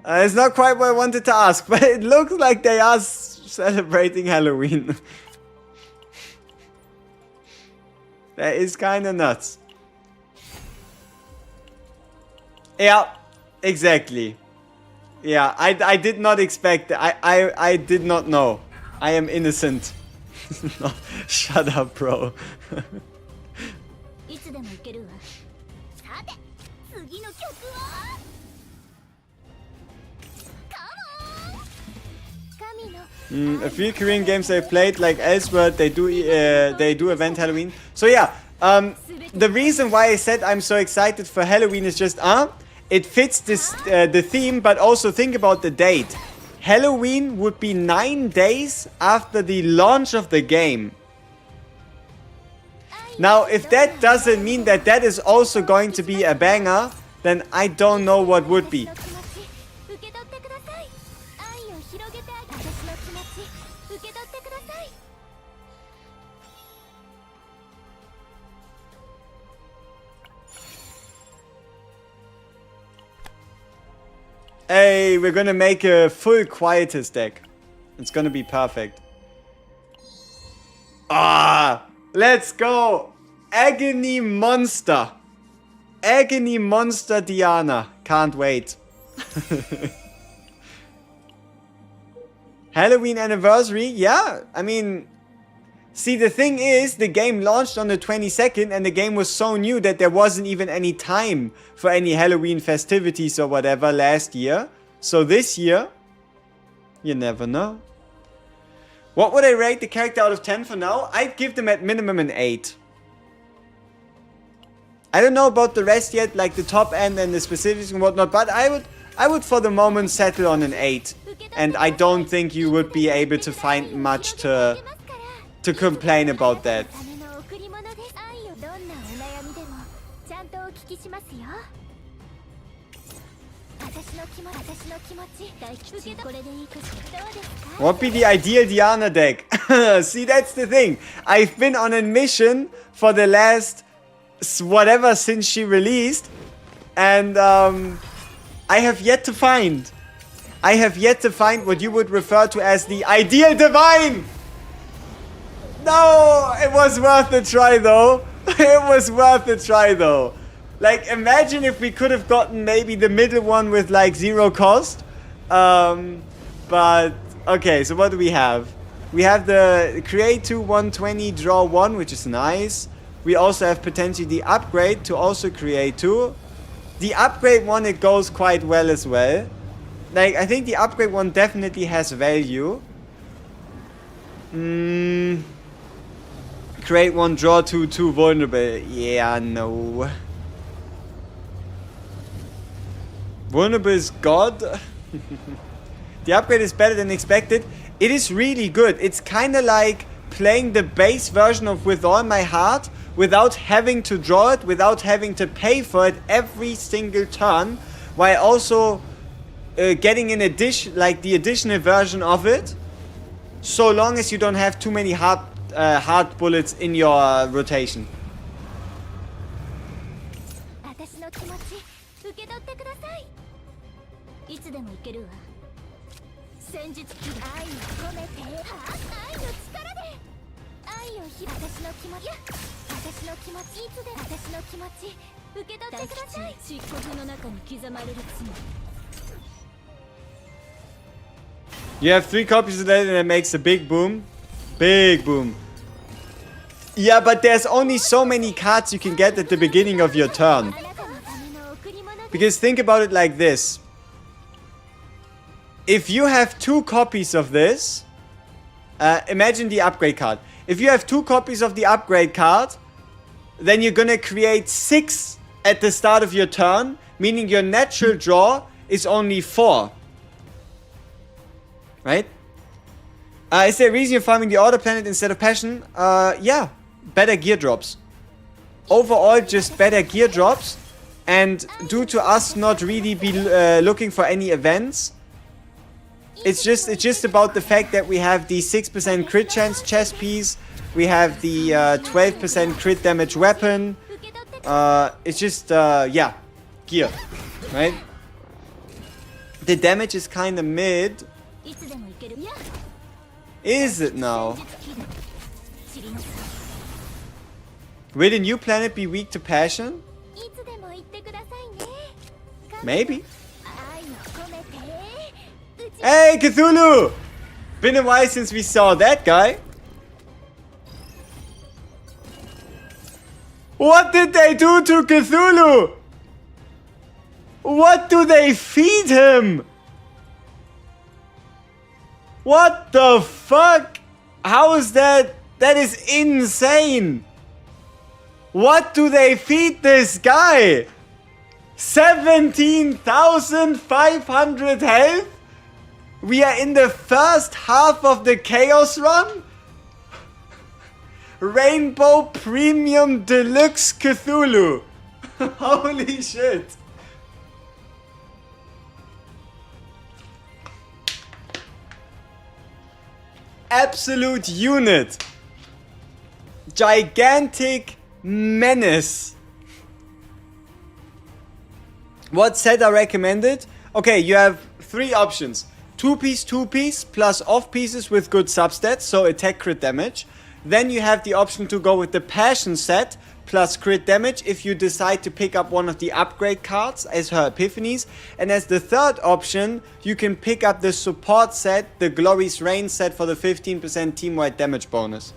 It's not quite what I wanted to ask, but it looks like they are celebrating Halloween. That is kind of nuts. Yeah, exactly. Yeah, I did not expect that. I did not know. I am innocent. No, shut up, bro. A few Korean games I've played, like Elsewhere, they do event Halloween. So yeah, the reason why I said I'm so excited for Halloween is just it fits this the theme, but also think about the date. Halloween would be 9 days after the launch of the game. Now, if that doesn't mean that that is also going to be a banger, then I don't know what would be. Hey, we're gonna make a full Quietus deck. It's gonna be perfect. Let's go! Agony Monster. Agony Monster Diana. Can't wait. Halloween anniversary? Yeah, I mean... See, the thing is, the game launched on the 22nd and the game was so new that there wasn't even any time for any Halloween festivities or whatever last year. So this year, you never know. What would I rate the character out of 10 for now? I'd give them at minimum an 8. I don't know about the rest yet, like the top end and the specifics and whatnot, but I would for the moment settle on an 8. And I don't think you would be able to find much to complain about that. What be the ideal Diana deck? See, that's the thing. I've been on a mission for the last whatever since she released, and I have yet to find what you would refer to as the ideal divine. No, it was worth a try though. It was worth a try though. Like, imagine if we could have gotten maybe the middle one with like 0 cost. But okay, so what do we have? We have the create 2 120 draw 1, which is nice. We also have potentially the upgrade to also create 2. The upgrade one, it goes quite well as well. Like, I think the upgrade one definitely has value. Create 1, draw 2, 2 vulnerable. Yeah, no. Vulnerable is God. The upgrade is better than expected. It is really good. It's kind of like playing the base version of With All My Heart without having to draw it, without having to pay for it every single turn, while also getting an addition, like the additional version of it, so long as you don't have too many hard bullets in your rotation. 私の気持ち受け取ってください。いつでもいけるわ。戦術切り愛を込めて、愛の力で愛を私の気持ち、私の気持ち、いつで私の気持ち受け取ってください。漆黒の中に刻まれる罪。 You have 3 copies of that and it makes a big boom. Big boom. Yeah, but there's only so many cards you can get at the beginning of your turn. Because think about it like this. If you have 2 copies of this, imagine the upgrade card. If you have 2 copies of the upgrade card, then you're gonna create 6 at the start of your turn, meaning your natural draw is only 4. Right? Is there a reason you're farming the Order Planet instead of Passion? Yeah, better gear drops. Overall, just better gear drops. And due to us not really be looking for any events, it's just about the fact that we have the 6% crit chance chest piece, we have the 12% crit damage weapon. It's just yeah, gear, right? The damage is kind of mid. Is it now? Will the new planet be weak to passion? Maybe. Hey, Cthulhu! Been a while since we saw that guy. What did they do to Cthulhu? What do they feed him? What the fuck? How is that? That is insane. What do they feed this guy? 17,500 health? We are in the first half of the Chaos Run? Rainbow Premium Deluxe Cthulhu. Holy shit. Absolute unit. Gigantic menace. What set are recommended? Okay, you have 3 options. 2-piece plus off pieces with good substats, so attack crit damage. Then you have the option to go with the passion set plus crit damage if you decide to pick up one of the upgrade cards as her epiphanies. And as the third option, you can pick up the support set, the Glory's Reign set for the 15% team-wide damage bonus.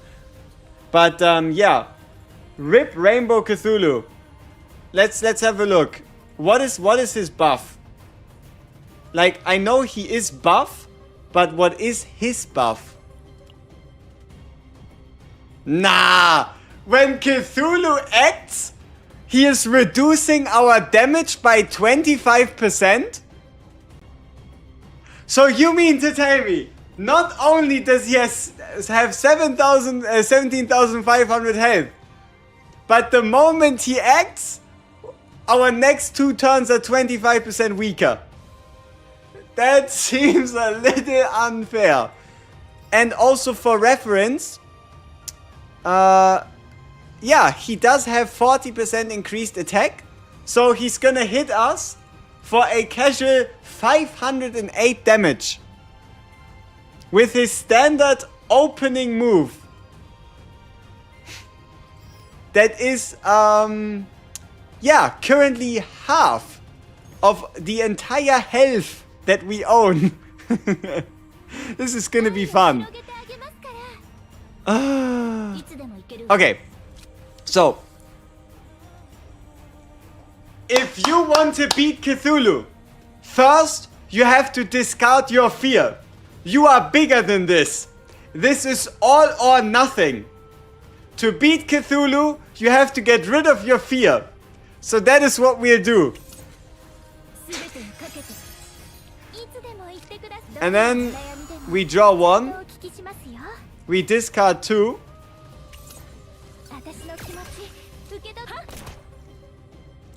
But yeah, rip Rainbow Cthulhu. Let's have a look. What is his buff? Like, I know he is buff, but what is his buff? Nah! When Cthulhu acts, he is reducing our damage by 25%? So you mean to tell me, not only does he have 17,500 health, but the moment he acts, our next 2 turns are 25% weaker. That seems a little unfair. And also for reference, yeah, he does have 40% increased attack. So he's gonna hit us for a casual 508 damage. With his standard opening move. That is, yeah, currently half of the entire health that we own. This is gonna be fun. Okay, so if you want to beat Cthulhu, first you have to discard your fear. You are bigger than this. This is all or nothing. To beat Cthulhu, you have to get rid of your fear. So that is what we'll do. And then we draw 1. We discard 2.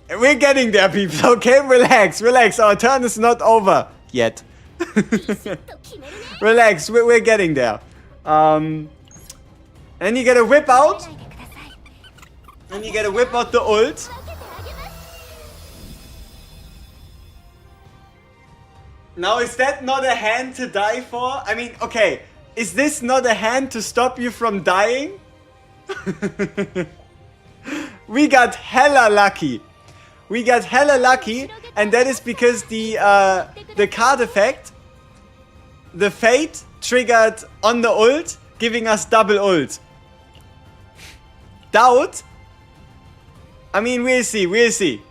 And we're getting there, people. Okay, relax, relax. Our turn is not over yet. Relax, we're getting there. And you get a whip out. And you get a whip out the ult. Now, is that not a hand to die for? I mean, okay. Is this not a hand to stop you from dying? We got hella lucky. We got hella lucky. And that is because the card effect, the fate, triggered on the ult, giving us double ult. Doubt? I mean, we'll see, we'll see.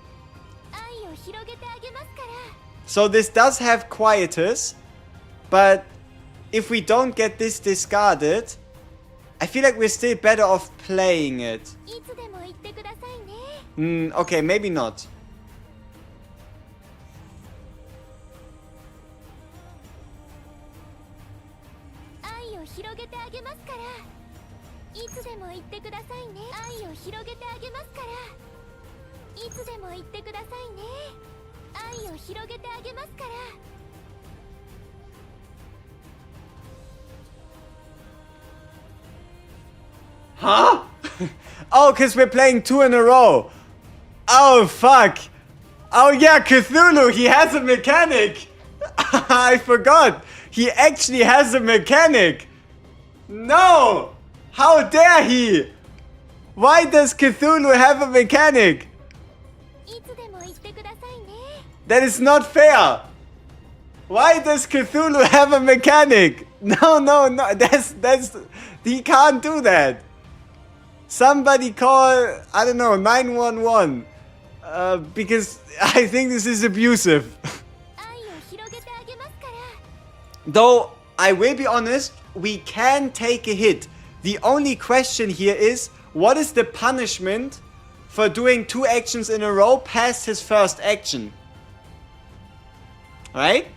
So this does have Quietus, but if we don't get this discarded, I feel like we're still better off playing it. Okay, maybe not. Huh? Oh, because we're playing 2 in a row. Oh, fuck. Oh, yeah, Cthulhu, he has a mechanic. I forgot. He actually has a mechanic. No! How dare he? Why does Cthulhu have a mechanic? That is not fair. Why does Cthulhu have a mechanic? No, no, no. That's he can't do that. Somebody call, I don't know, 911. Because I think this is abusive. Though, I will be honest, we can take a hit. The only question here is, what is the punishment for doing 2 actions in a row past his first action? Right?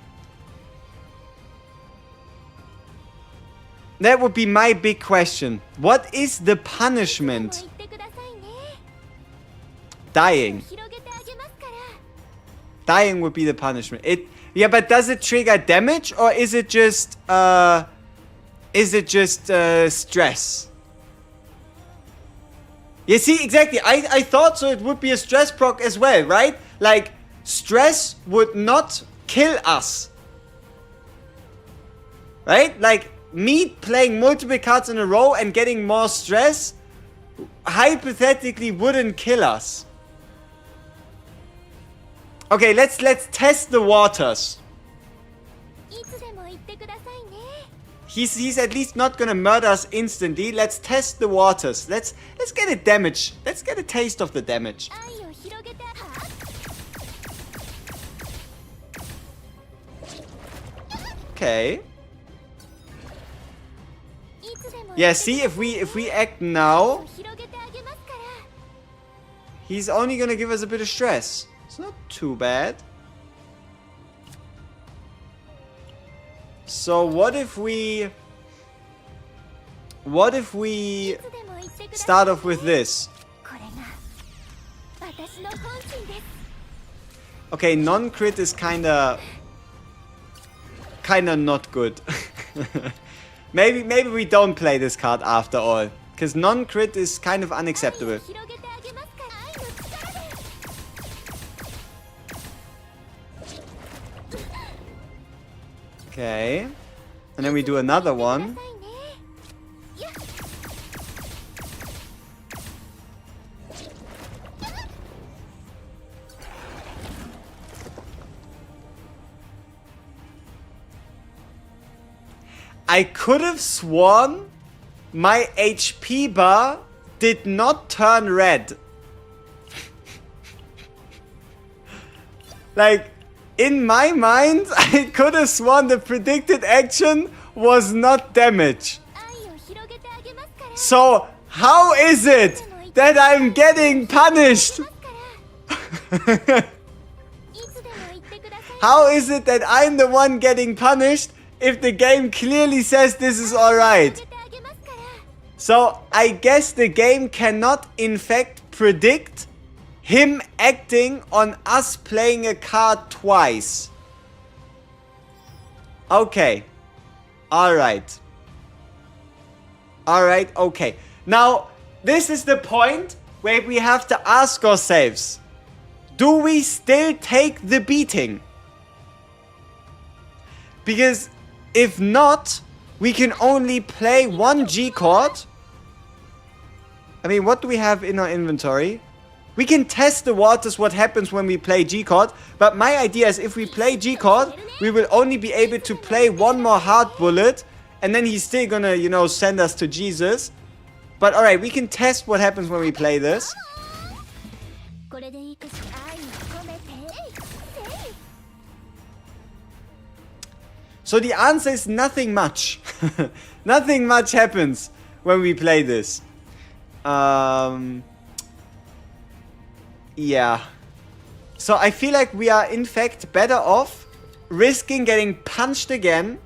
That would be my big question. What is the punishment? Dying. Dying would be the punishment. Yeah, but does it trigger damage or is it just stress? You see, exactly. I thought so. It would be a stress proc as well, right? Like, stress would not kill us. Right? Like, me playing multiple cards in a row and getting more stress hypothetically wouldn't kill us. Okay, let's test the waters. He's at least not gonna murder us instantly. Let's test the waters. Let's get a damage. Let's get a taste of the damage. Okay. Yeah, see, if we act now, he's only gonna give us a bit of stress. It's not too bad. So what if we start off with this? Okay, non-crit is kinda not good. Maybe we don't play this card after all, because non-crit is kind of unacceptable. Okay, and then we do another one. I could have sworn my HP bar did not turn red. Like, in my mind, I could have sworn the predicted action was not damage. So, how is it that I'm getting punished? How is it that I'm the one getting punished if the game clearly says this is alright? So, I guess the game cannot in fact predict him acting on us playing a card twice. Okay. Alright. Alright, okay. Now, this is the point where we have to ask ourselves, do we still take the beating? Because if not, we can only play one G chord. I mean, what do we have in our inventory? We can test the waters what happens when we play G chord. But my idea is if we play G chord, we will only be able to play one more hard bullet. And then he's still gonna, you know, send us to Jesus. But alright, we can test what happens when we play this. So the answer is nothing much. Nothing much happens when we play this. Yeah. So I feel like we are in fact better off risking getting punched again.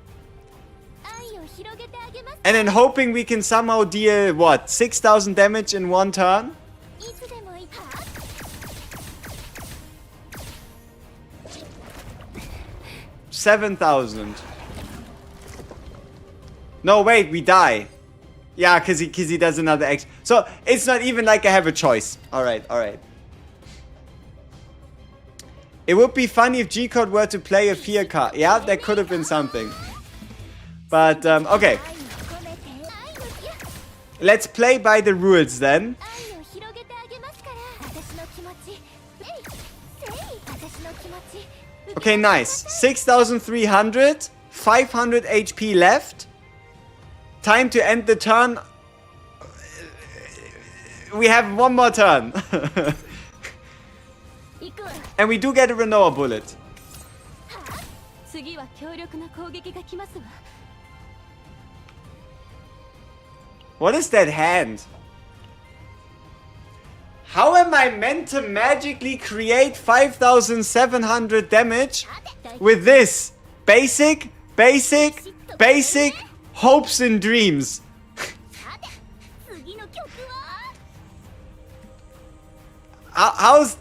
And then hoping we can somehow deal, what, 6,000 damage in one turn? 7,000. No, wait, we die. Yeah, because he does another action. So, it's not even like I have a choice. Alright, alright. It would be funny if G-Code were to play a fear card. Yeah, that could have been something. But, okay. Let's play by the rules then. Okay, nice. 6,300. 500 HP left. Time to end the turn. We have one more turn. And we do get a Renoa bullet. What is that hand? How am I meant to magically create 5,700 damage with this? Basic, basic, basic hopes and dreams. How's...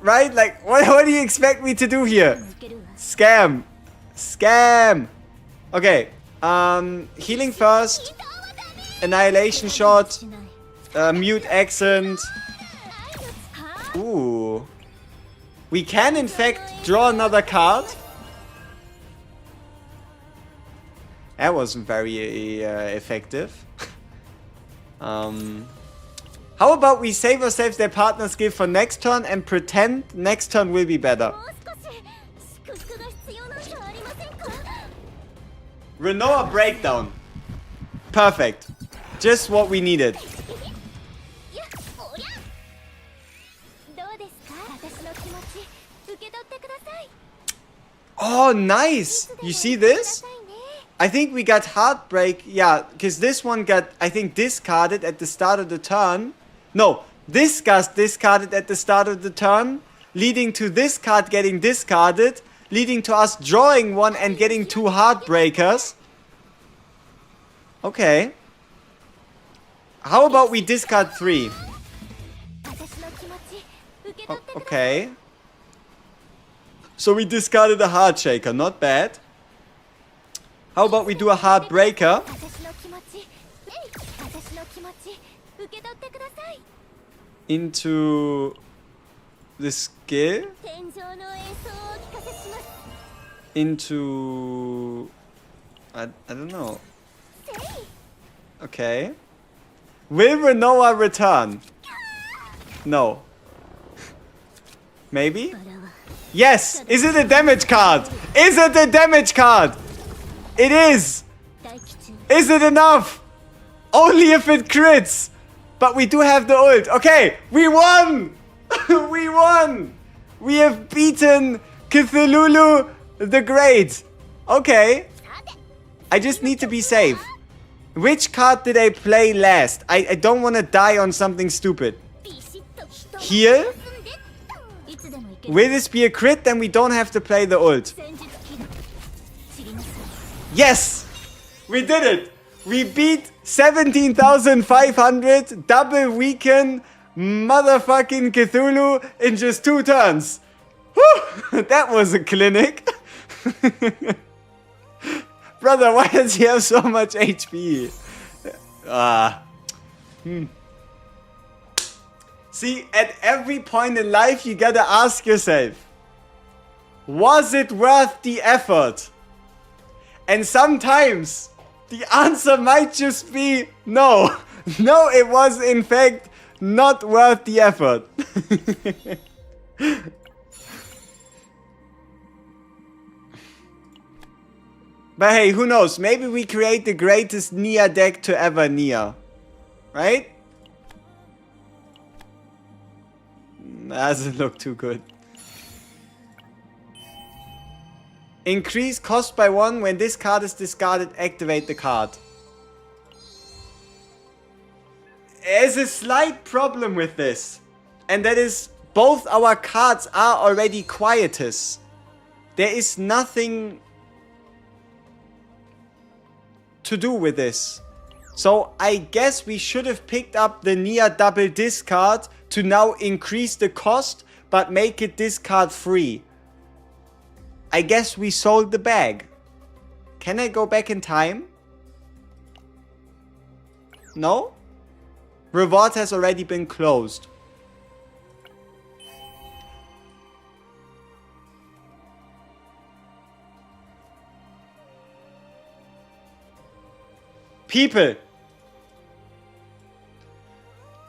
Right? Like, what do you expect me to do here? Scam. Scam. Okay. Healing first. Annihilation shot. Mute accent. Ooh. We can, in fact, draw another card. That wasn't very effective. How about we save ourselves their partner skill for next turn and pretend next turn will be better. Renoa breakdown. Perfect. Just what we needed. Oh, nice. You see this? I think we got Heartbreak. Yeah, because this one got, I think, discarded at the start of the turn. No, this got discarded at the start of the turn, leading to this card getting discarded, leading to us drawing one and getting two Heartbreakers. Okay. How about we discard 3? Okay. So we discarded a Heartshaker, not bad. How about we do a Heartbreaker? Into the skill? Into... I don't know. Okay. Will Renoa return? No. Maybe? Yes! Is it a damage card? Is it a damage card? It is! Is it enough? Only if it crits! But we do have the ult. Okay, we won! We won! We have beaten Cthulhu the Great. Okay. I just need to be safe. Which card did I play last? I don't want to die on something stupid. Here? Will this be a crit? Then we don't have to play the ult. Yes! We did it! We beat 17,500 double weaken motherfucking Cthulhu in just 2 turns. Whew, that was a clinic. Brother, why does he have so much HP? See, at every point in life, you gotta ask yourself, was it worth the effort? And sometimes the answer might just be no. No, it was in fact not worth the effort. But hey, who knows? Maybe we create the greatest Nia deck to ever Nia. Right? Doesn't look too good. Increase cost by 1 when this card is discarded. Activate the card. There's a slight problem with this. And that is both our cards are already Quietus. There is nothing to do with this. So I guess we should have picked up the Nia double discard to now increase the cost but make it discard free. I guess we sold the bag. Can I go back in time? No? Reward has already been closed. People,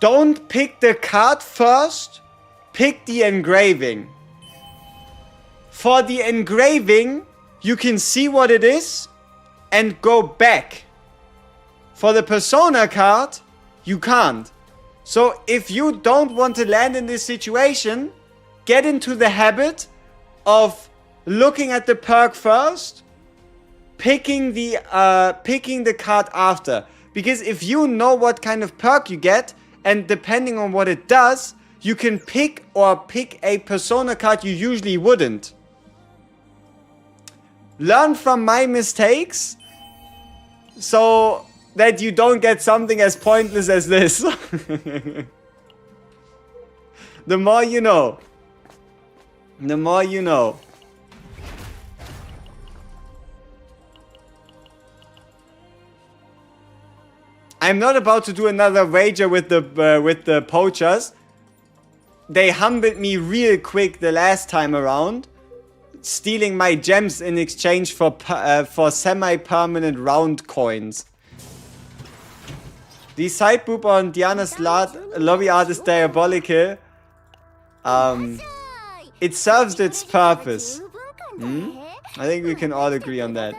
don't pick the card first, pick the engraving. For the engraving, you can see what it is and go back. For the persona card, you can't. So if you don't want to land in this situation, get into the habit of looking at the perk first, picking the card after. Because if you know what kind of perk you get, and depending on what it does, you can pick a persona card you usually wouldn't. Learn from my mistakes so that you don't get something as pointless as this. The more you know. The more you know. I'm not about to do another wager with the poachers. They humbled me real quick the last time around, stealing my gems in exchange for semi-permanent round coins. The side boob on Diana's lobby art is diabolical. It serves its purpose. I think we can all agree on that.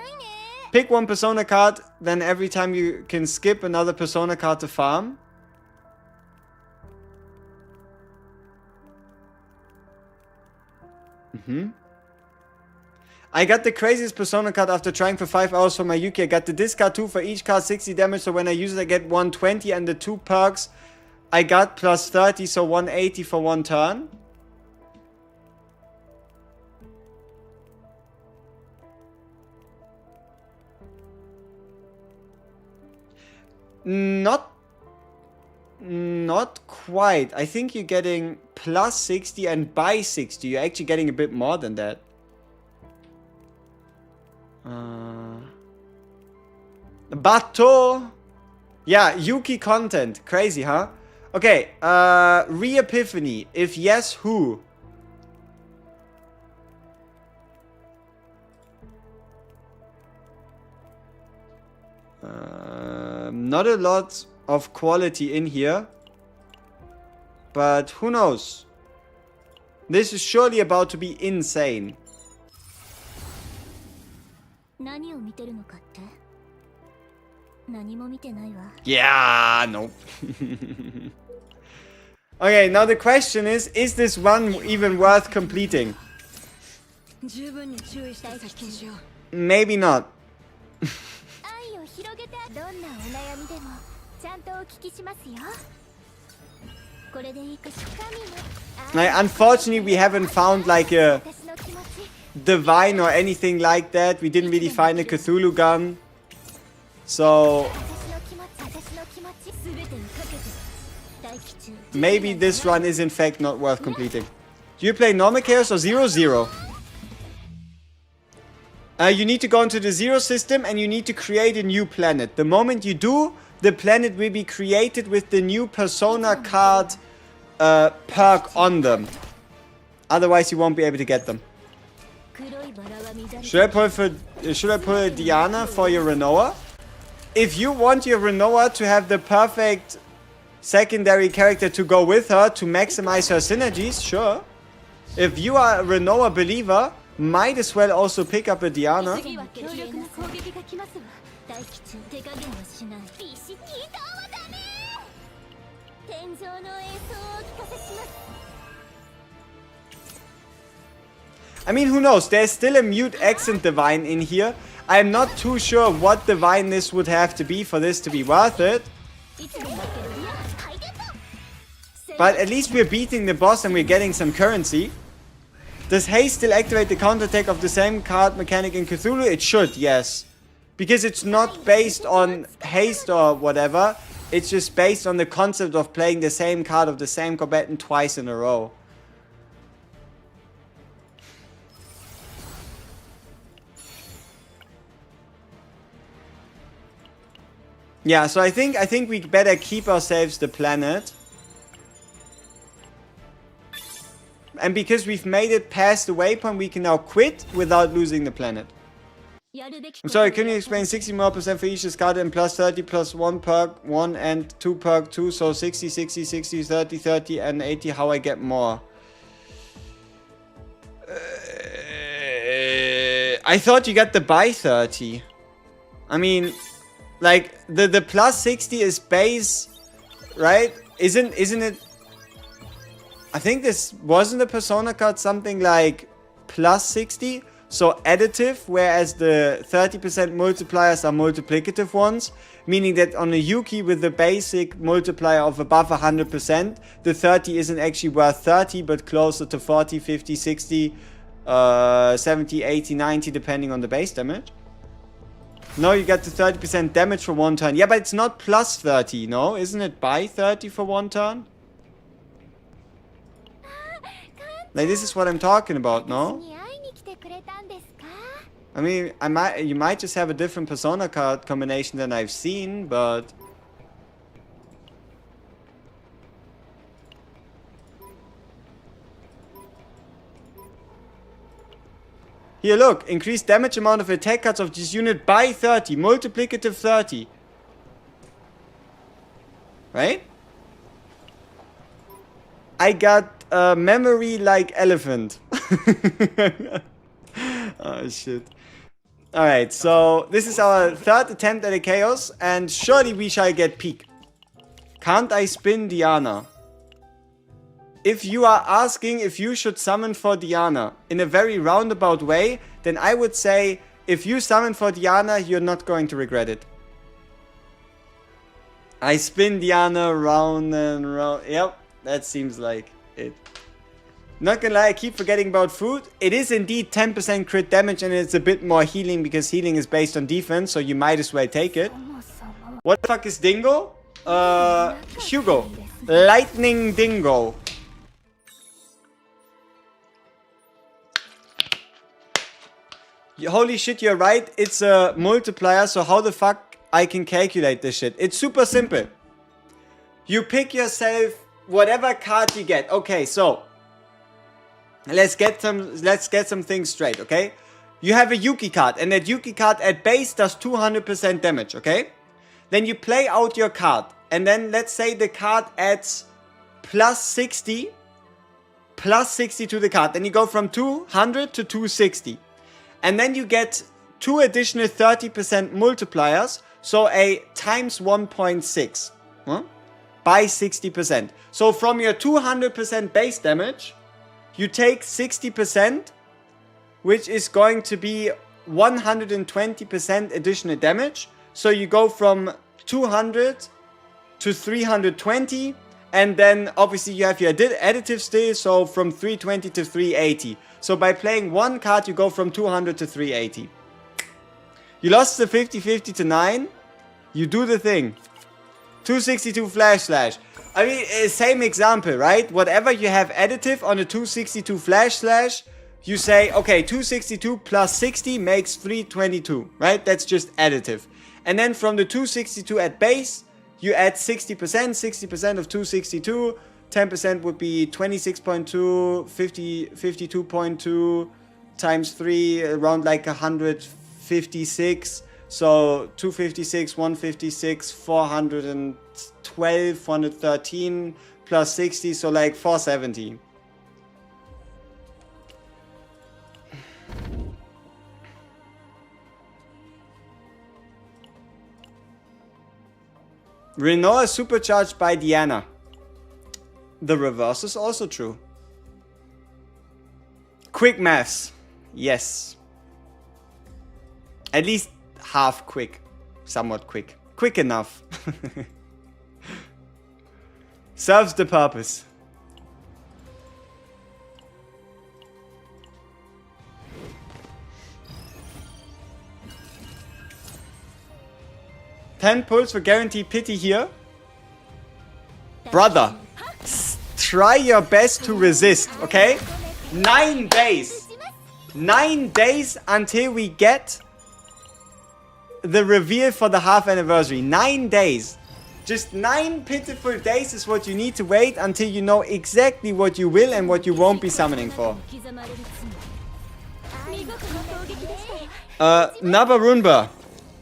Pick one persona card, then every time you can skip another persona card to farm. I got the craziest persona card after trying for 5 hours for my Yuki. I got the discard 2 for each card, 60 damage, so when I use it I get 120, and the 2 perks I got plus 30, so 180 for 1 turn. Not quite. I think you're getting plus 60 and by 60. You're actually getting a bit more than that. Bato. Yeah, Yuki content. Crazy, huh? Okay, Re-Epiphany. If yes, who? Not a lot of quality in here. But who knows? This is surely about to be insane. Yeah, nope. Okay, now the question is this one even worth completing? Maybe not. Unfortunately, we haven't found like a divine or anything like that. We didn't really find a Cthulhu gun. So maybe this run is in fact not worth completing. Do you play normal chaos or 0-0? You need to go into the 0 system and you need to create a new planet. The moment you do, the planet will be created with the new persona card perk on them. Otherwise, you won't be able to get them. Should I pull a Diana for your Renoa? If you want your Renoa to have the perfect secondary character to go with her to maximize her synergies, sure. If you are a Renoa believer, might as well also pick up a Diana. I mean, who knows? There's still a mute accent divine in here. I'm not too sure what divine this would have to be for this to be worth it. But at least we're beating the boss and we're getting some currency. Does haste still activate the counterattack of the same card mechanic in Cthulhu? It should, yes. Because it's not based on haste or whatever. It's just based on the concept of playing the same card of the same combatant twice in a row. Yeah, so I think we better keep ourselves the planet. And because we've made it past the waypoint, we can now quit without losing the planet. I'm sorry, can you explain 60% more for each discard and plus 30 plus 1 perk 1 and 2 perk 2, so 60, 60, 60, 30, 30 and 80, how I get more? I thought you got the buy 30. I mean, like, the plus 60 is base, right? Isn't it... I think this wasn't a persona card something like plus 60, so additive, whereas the 30% multipliers are multiplicative ones, meaning that on a Yuki with the basic multiplier of above 100%, the 30 isn't actually worth 30, but closer to 40, 50, 60, 70, 80, 90, depending on the base damage. No, you get the 30% damage for 1 turn. Yeah, but it's not plus 30, no? Isn't it by 30 for 1 turn? Like, this is what I'm talking about, no? I mean, you might just have a different persona card combination than I've seen, but... Here, look. Increase damage amount of attack cards of this unit by 30. Multiplicative 30. Right? I got a memory like elephant. Oh, shit. Alright, so this is our third attempt at a chaos, and surely we shall get peak. Can't I spin Diana? If you are asking if you should summon for Diana in a very roundabout way, then I would say if you summon for Diana, you're not going to regret it. I spin Diana round and round. Yep, that seems like it. Not gonna lie, I keep forgetting about food. It is indeed 10% crit damage and it's a bit more healing because healing is based on defense, so you might as well take it. What the fuck is Dingo? Hugo. Lightning Dingo. Holy shit, you're right. It's a multiplier, so how the fuck I can calculate this shit? It's super simple. You pick yourself whatever card you get. Okay, so let's get some things straight, okay? You have a Yuki card, and that Yuki card at base does 200% damage, okay? Then you play out your card, and then let's say the card adds plus 60 to the card. Then you go from 200 to 260. And then you get 2 additional 30% multipliers, so a times 1.6 by 60%. So from your 200% base damage, you take 60%, which is going to be 120% additional damage. So you go from 200 to 320, and then obviously you have your additive still, so from 320 to 380. So by playing one card, you go from 200 to 380. You lost the 50-50 to 9. You do the thing. 262 flash slash. I mean, same example, right? Whatever you have additive on a 262 flash slash, you say, okay, 262 plus 60 makes 322, right? That's just additive. And then from the 262 at base, you add 60%, 60% of 262, 10% would be 26.2, 52.2 times 3, around like 156. So 256, 156, 412, 413 plus 60, so like 470. Renault is supercharged by Diana. The reverse is also true. Quick maths. Yes. At least half quick. Somewhat quick. Quick enough. Serves the purpose. Ten pulls for guaranteed pity here. Brother, try your best to resist, okay? 9 days. 9 days until we get the reveal for the half anniversary. 9 days. Just 9 pitiful days is what you need to wait until you know exactly what you will and what you won't be summoning for. Nabarunba.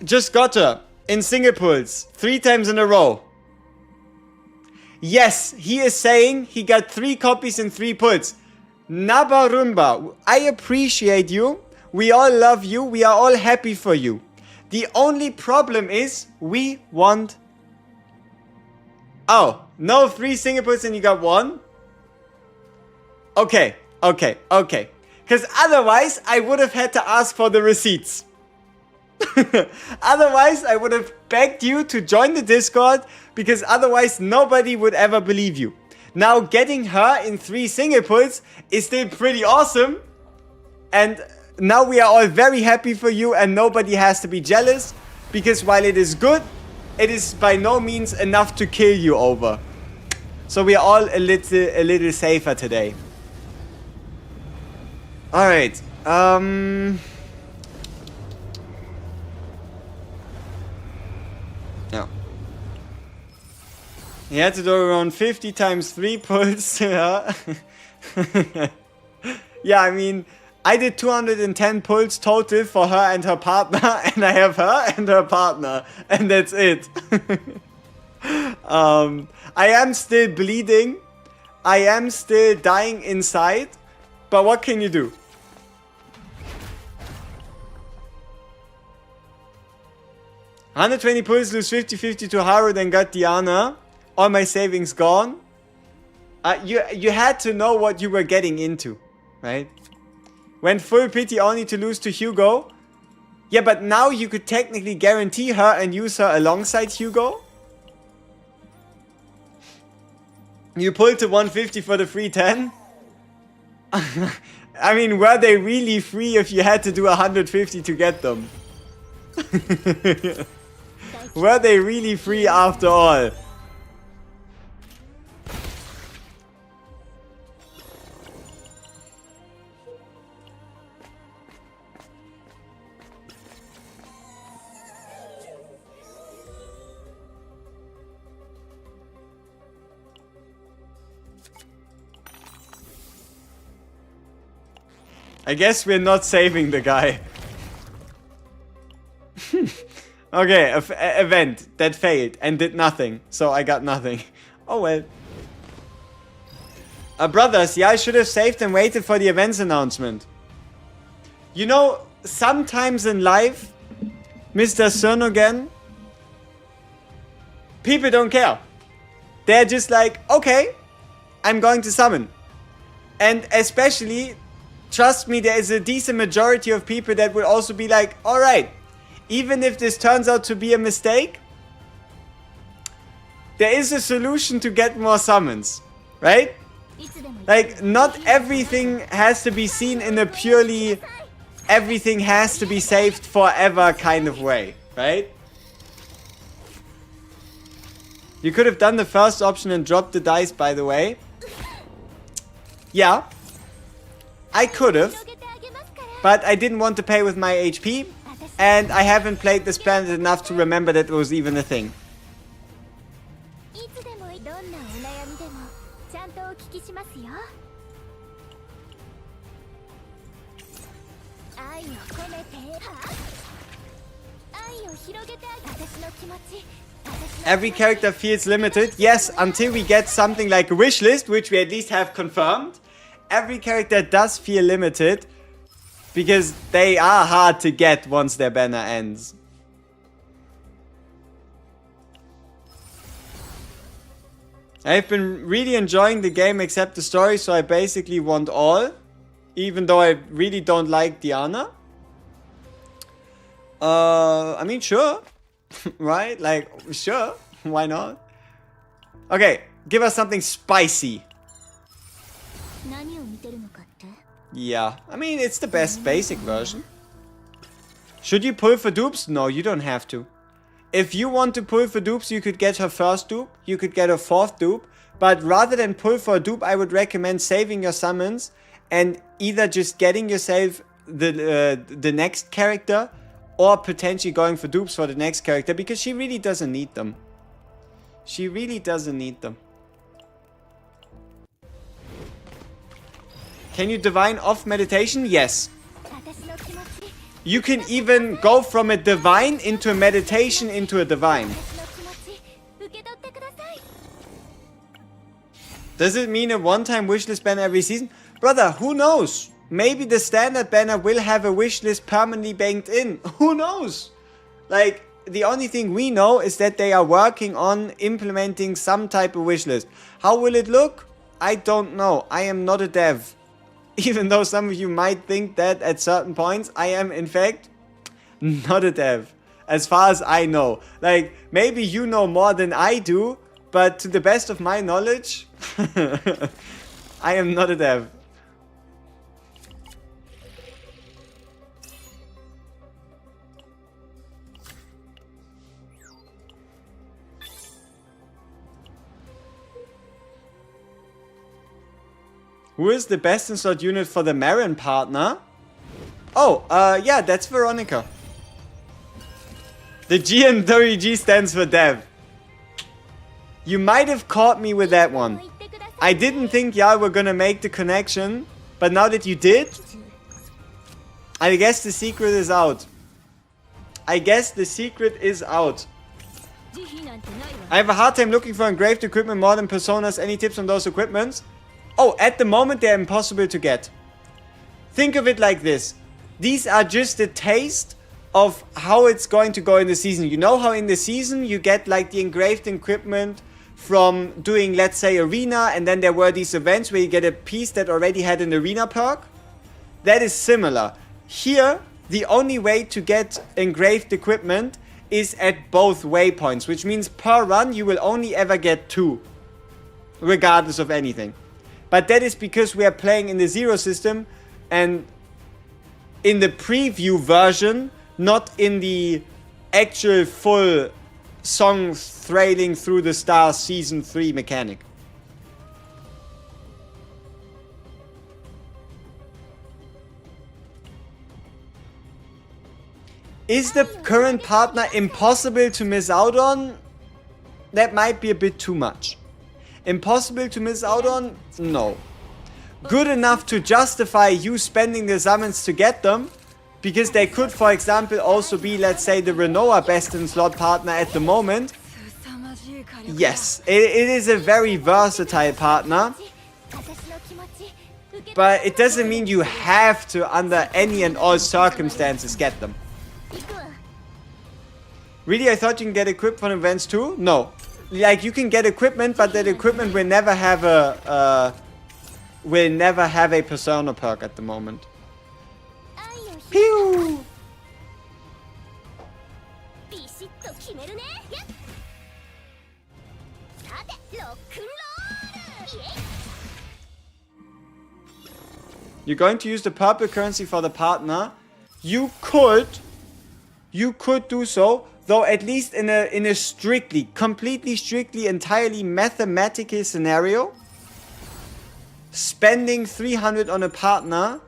Just got her. In single pulls. 3 times in a row. Yes, he is saying he got 3 copies in 3 pulls. Nabarunba, I appreciate you. We all love you. We are all happy for you. The only problem is we want... Oh, no 3 single pulls and you got 1? Okay. Because otherwise I would have had to ask for the receipts. Otherwise, I would have begged you to join the Discord, because otherwise nobody would ever believe you. Now, getting her in 3 single pulls is still pretty awesome. And now we are all very happy for you and nobody has to be jealous. Because while it is good, it is by no means enough to kill you over. So we are all a little safer today. Alright. Yeah. He had to do around 50 times 3 pulls. Yeah. Yeah, I mean, I did 210 pulls total for her and her partner, and I have her and her partner, and that's it. I am still bleeding. I am still dying inside, but what can you do? $120 pulls, lose 50-50 to Haru, then got Diana. All my savings gone. You had to know what you were getting into, right? Went full pity only to lose to Hugo. Yeah, but now you could technically guarantee her and use her alongside Hugo. You pulled to 150 for the free 10. I mean, were they really free if you had to do 150 to get them? Were they really free after all? I guess we're not saving the guy. Okay, event that failed and did nothing. So I got nothing. Oh well. Brothers, yeah, I should have saved and waited for the events announcement. You know, sometimes in life, Mr. Cernogan, people don't care. They're just like, okay, I'm going to summon. And especially, trust me, there is a decent majority of people that will also be like, alright, even if this turns out to be a mistake, there is a solution to get more summons, right? Like, not everything has to be seen in a purely everything has to be saved forever kind of way, right? You could have done the first option and dropped the dice, by the way. Yeah. I could have. But I didn't want to pay with my HP. And I haven't played this planet enough to remember that it was even a thing. 撃しますよ。愛を込めて、愛を広げてあげる。私の気持ち。Every character feels limited. Yes, until we get something like a wish list, which we at least have confirmed. Every character does feel limited because they are hard to get once their banner ends. I've been really enjoying the game except the story, so I basically want all. Even though I really don't like Diana. I mean, sure. Right? Like, sure. Why not? Okay, give us something spicy. Yeah, I mean, it's the best basic version. Should you pull for dupes? No, you don't have to. If you want to pull for dupes, you could get her first dupe. You could get a fourth dupe. But rather than pull for a dupe, I would recommend saving your summons and either just getting yourself the next character or potentially going for dupes for the next character because she really doesn't need them. She really doesn't need them. Can you divine off meditation? Yes. You can even go from a divine into a meditation into a divine. Does it mean a one-time wishlist banner every season? Brother, who knows? Maybe the standard banner will have a wishlist permanently banked in. Who knows? Like, the only thing we know is that they are working on implementing some type of wishlist. How will it look? I don't know. I am not a dev. Even though some of you might think that at certain points, I am in fact not a dev. As far as I know. Like, maybe you know more than I do, but to the best of my knowledge, I am not a dev. Who is the best in slot unit for the Marin partner? Oh, yeah, that's Veronica. The G in WG stands for Dev. You might have caught me with that one. I didn't think y'all were gonna make the connection, but now that you did, I guess the secret is out. I guess the secret is out. I have a hard time looking for engraved equipment more than personas. Any tips on those equipments? Oh, at the moment they're impossible to get. Think of it like this. These are just a taste of how it's going to go in the season. You know how in the season you get like the engraved equipment from doing, let's say, arena, and then there were these events where you get a piece that already had an arena perk? That is similar. Here, the only way to get engraved equipment is at both waypoints, which means per run you will only ever get 2, regardless of anything. But that is because we are playing in the zero system and in the preview version, not in the actual full song trailing through the stars season 3 mechanic. Is the current partner impossible to miss out on? That might be a bit too much. Impossible to miss out on? No. Good enough to justify you spending the summons to get them, because they could, for example, also be, let's say, the Renoa best in slot partner at the moment. Yes, it is a very versatile partner, but it doesn't mean you have to, under any and all circumstances, get them. Really, I thought you can get equipped for events too? No. Like, you can get equipment, but that equipment will never have a persona perk at the moment. Pew! You're going to use the purple currency for the partner. You could do so. Though at least in a strictly, completely strictly, entirely mathematical scenario, spending 300 on a partner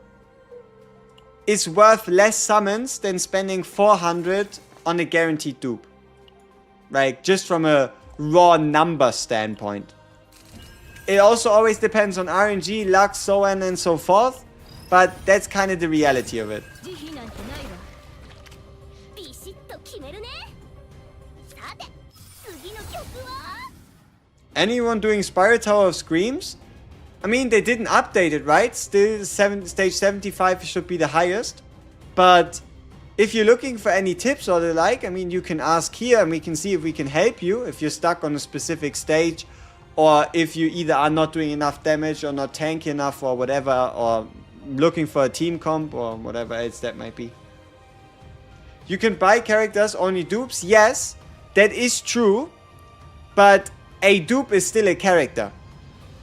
is worth less summons than spending 400 on a guaranteed dupe. Like, just from a raw number standpoint. It also always depends on RNG, luck, so on and so forth. But that's kind of the reality of it. 慈悲なんてないわビシッと決めるねさて次の曲は Anyone doing Spiral Tower of Screams? I mean, they didn't update it, right? Still, stage 75 should be the highest. But if you're looking for any tips or the like, I mean, you can ask here and we can see if we can help you. If you're stuck on a specific stage, or if you either are not doing enough damage or not tanky enough or whatever, or looking for a team comp or whatever else that might be. You can buy characters, only dupes. Yes, that is true. But a dupe is still a character,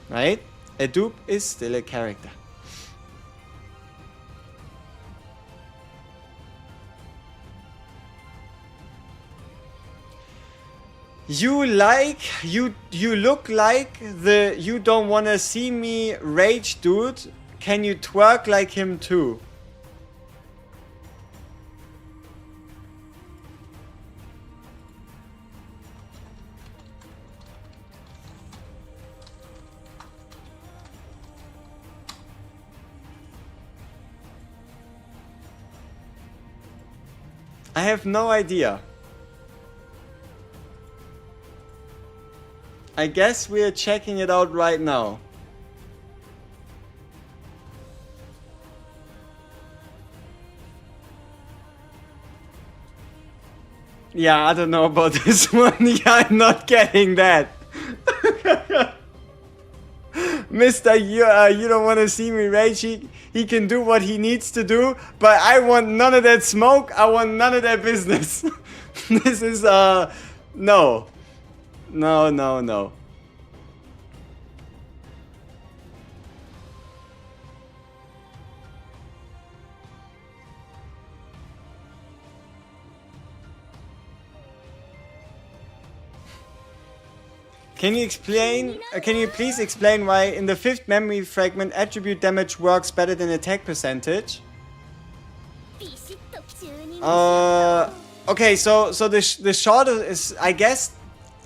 right? A dupe is still a character. You look like the you don't wanna see me rage dude. Can you twerk like him too? I have no idea. I guess we're checking it out right now. Yeah, I don't know about this one. Yeah, I'm not getting that. Mister, you don't want to see me rage. He can do what he needs to do, but I want none of that smoke. I want none of that business. This is, no. No, no, no. Can you please explain why in the 5th memory fragment attribute damage works better than attack percentage? Okay, so the short is, I guess,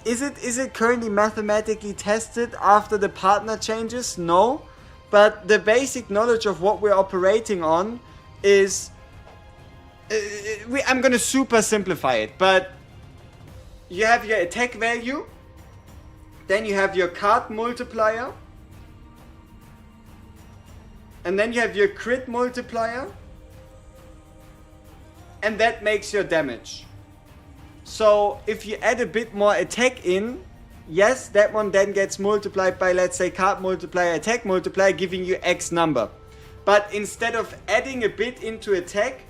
is it currently mathematically tested after the partner changes? No, but the basic knowledge of what we're operating on is, I'm gonna super simplify it, but you have your attack value. Then you have your card multiplier. And then you have your crit multiplier. And that makes your damage. So if you add a bit more attack in, yes, that one then gets multiplied by, let's say, card multiplier, attack multiplier, giving you X number. But instead of adding a bit into attack,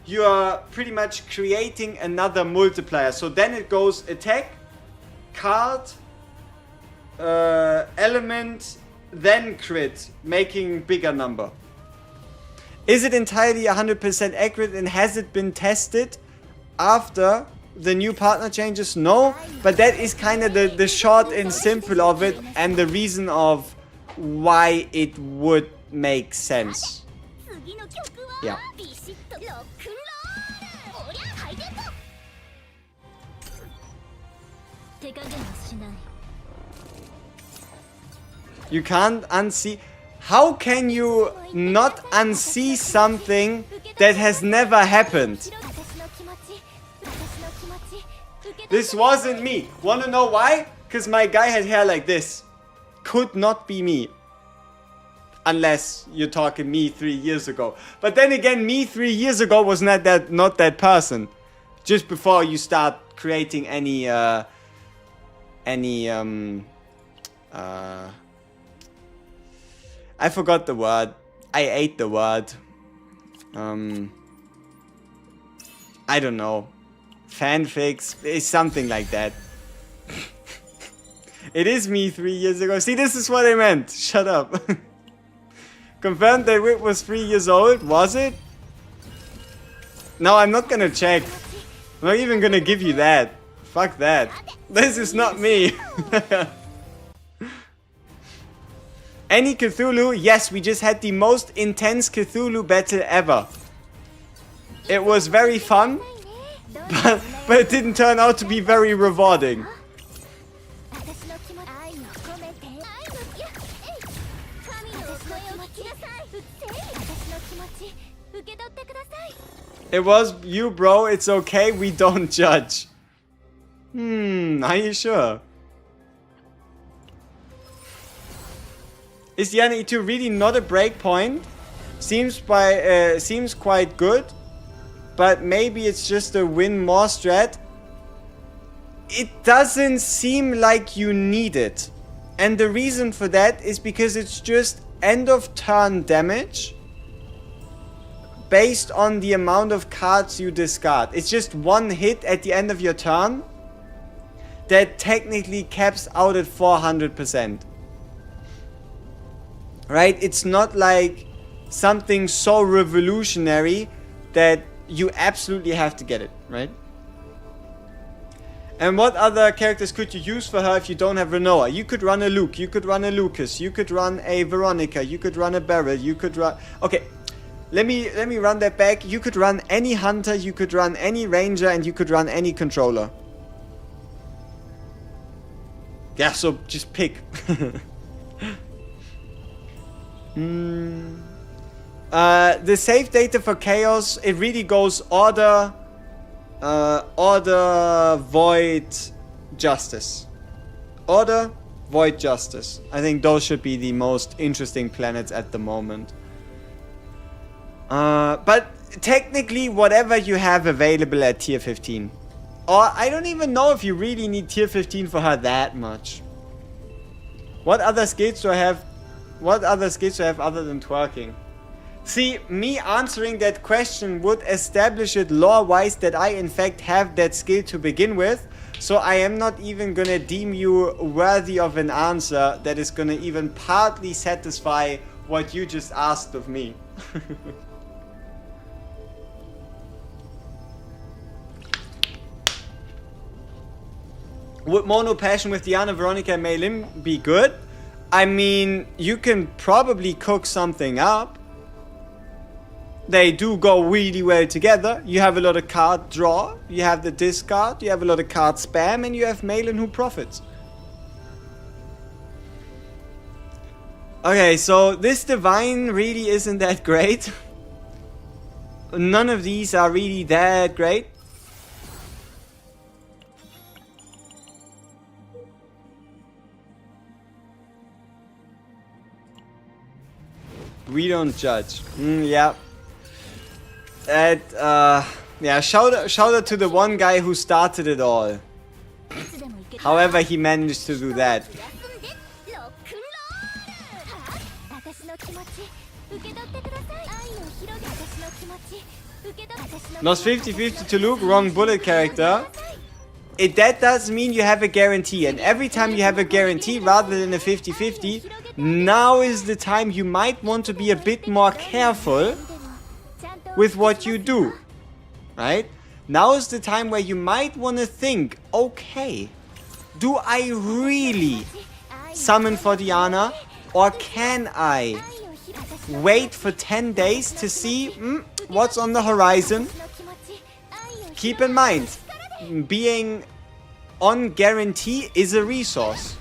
you are pretty much creating another multiplier. So then it goes attack, card, element, then crit, making bigger number. Is it entirely 100% accurate and has it been tested after the new partner changes? No, but that is kind of the short and simple of it and the reason of why it would make sense. Yeah. You can't unsee. How can you not unsee something that has never happened? This wasn't me. Wanna know why? Because my guy had hair like this. Could not be me. Unless you're talking me 3 years ago. But then again, me 3 years ago was not that person. Just before you start creating any I forgot the word. I ate the word. I don't know. Fanfics. It's something like that. It is me 3 years ago. See, this is what I meant. Shut up. Confirmed that Whip was 3 years old. Was it? No, I'm not gonna check. I'm not even gonna give you that. Fuck that. This is not me. Any Cthulhu? Yes, we just had the most intense Cthulhu battle ever. It was very fun, but it didn't turn out to be very rewarding. It was you, bro. It's okay. We don't judge. Are you sure? Is Diana E2 really not a breakpoint? Seems quite good, but maybe it's just a win more strat. It doesn't seem like you need it. And the reason for that is because it's just end of turn damage based on the amount of cards you discard. It's just one hit at the end of your turn that technically caps out at 400%. Right? It's not like something so revolutionary that you absolutely have to get it, right? And what other characters could you use for her if you don't have Renoa? You could run a Luke, you could run a Lucas, you could run a Veronica, you could run a Beryl, you could run... Okay, let me run that back. You could run any Hunter, you could run any Ranger, and you could run any Controller. Yeah, so just pick. The save data for Chaos, it really goes Order, Void, Justice. Order, Void, Justice. I think those should be the most interesting planets at the moment. But technically, whatever you have available at tier 15. Or I don't even know if you really need tier 15 for her that much. What other skills do I have? What other skills do I have other than twerking? See, me answering that question would establish it lore-wise that I in fact have that skill to begin with. So I am not even gonna deem you worthy of an answer that is gonna even partly satisfy what you just asked of me. Would Mono Passion with Diana, Veronica, and Mei Lim be good? I mean, you can probably cook something up. They do go really well together. You have a lot of card draw, you have the discard, you have a lot of card spam, and you have Malin who profits. Okay, so this Divine really isn't that great. None of these are really that great. We don't judge. Yeah. Yeah, shout out to the one guy who started it all. However he managed to do that. Lost 50-50 to Luke, wrong bullet character. That does mean you have a guarantee, and every time you have a guarantee rather than a 50-50, now is the time you might want to be a bit more careful with what you do, right? Now is the time where you might want to think, okay, do I really summon for Diana, or can I wait for 10 days to see what's on the horizon? Keep in mind, being on guarantee is a resource.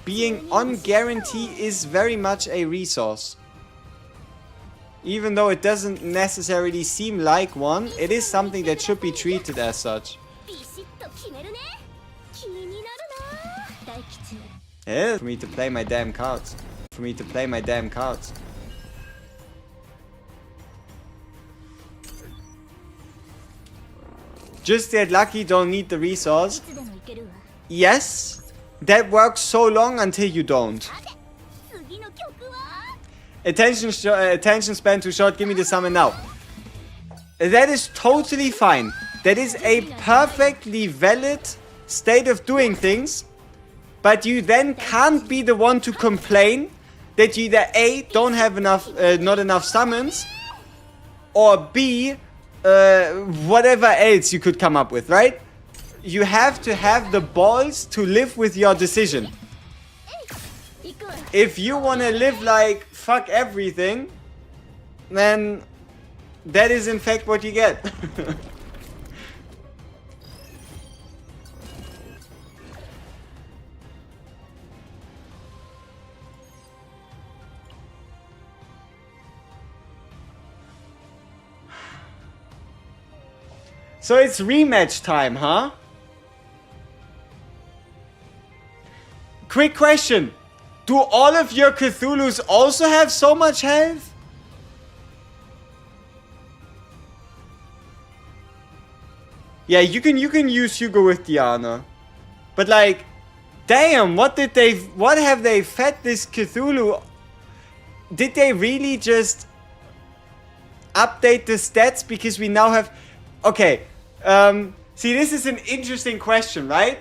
Being on guarantee is very much a resource. Even though it doesn't necessarily seem like one, it is something that should be treated as such. Yeah, for me to play my damn cards. For me to play my damn cards. Just get lucky, don't need the resource. Yes, that works so long until you don't. Attention span too short, give me the summon now. That is totally fine. That is a perfectly valid state of doing things. But you then can't be the one to complain that you either A, don't have enough, not enough summons, or B, whatever else you could come up with, right? You have to have the balls to live with your decision. If you want to live like fuck everything, then that is in fact what you get. So it's rematch time, huh? Quick question. Do all of your Cthulhus also have so much health? Yeah, you can use Hugo with Diana. But like, damn, what have they fed this Cthulhu? Did they really just update the stats because we now have... Okay, see, this is an interesting question, right?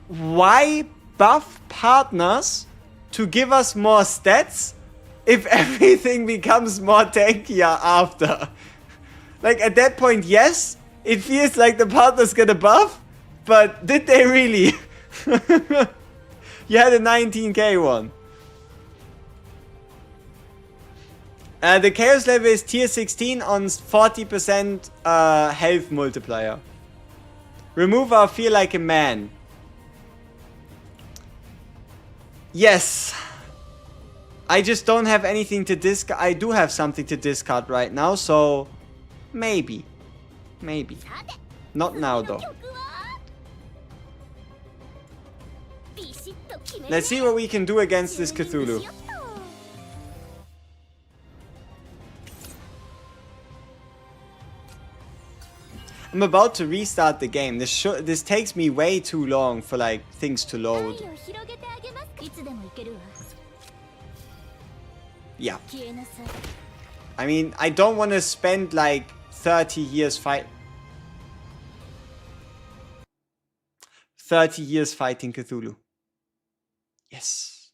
Why buff partners to give us more stats if everything becomes more tankier after? Like, at that point, yes, it feels like the partner's gonna buff, but did they really? You had a 19k one. The chaos level is tier 16 on 40% health multiplier. Remove our feel like a man. Yes. I just don't have anything to discard. I do have something to discard right now, so maybe. Maybe. Not now though. Let's see what we can do against this Cthulhu. I'm about to restart the game. This takes me way too long for like things to load. Yeah. I mean, I don't want to spend like 30 years fighting Cthulhu. Yes.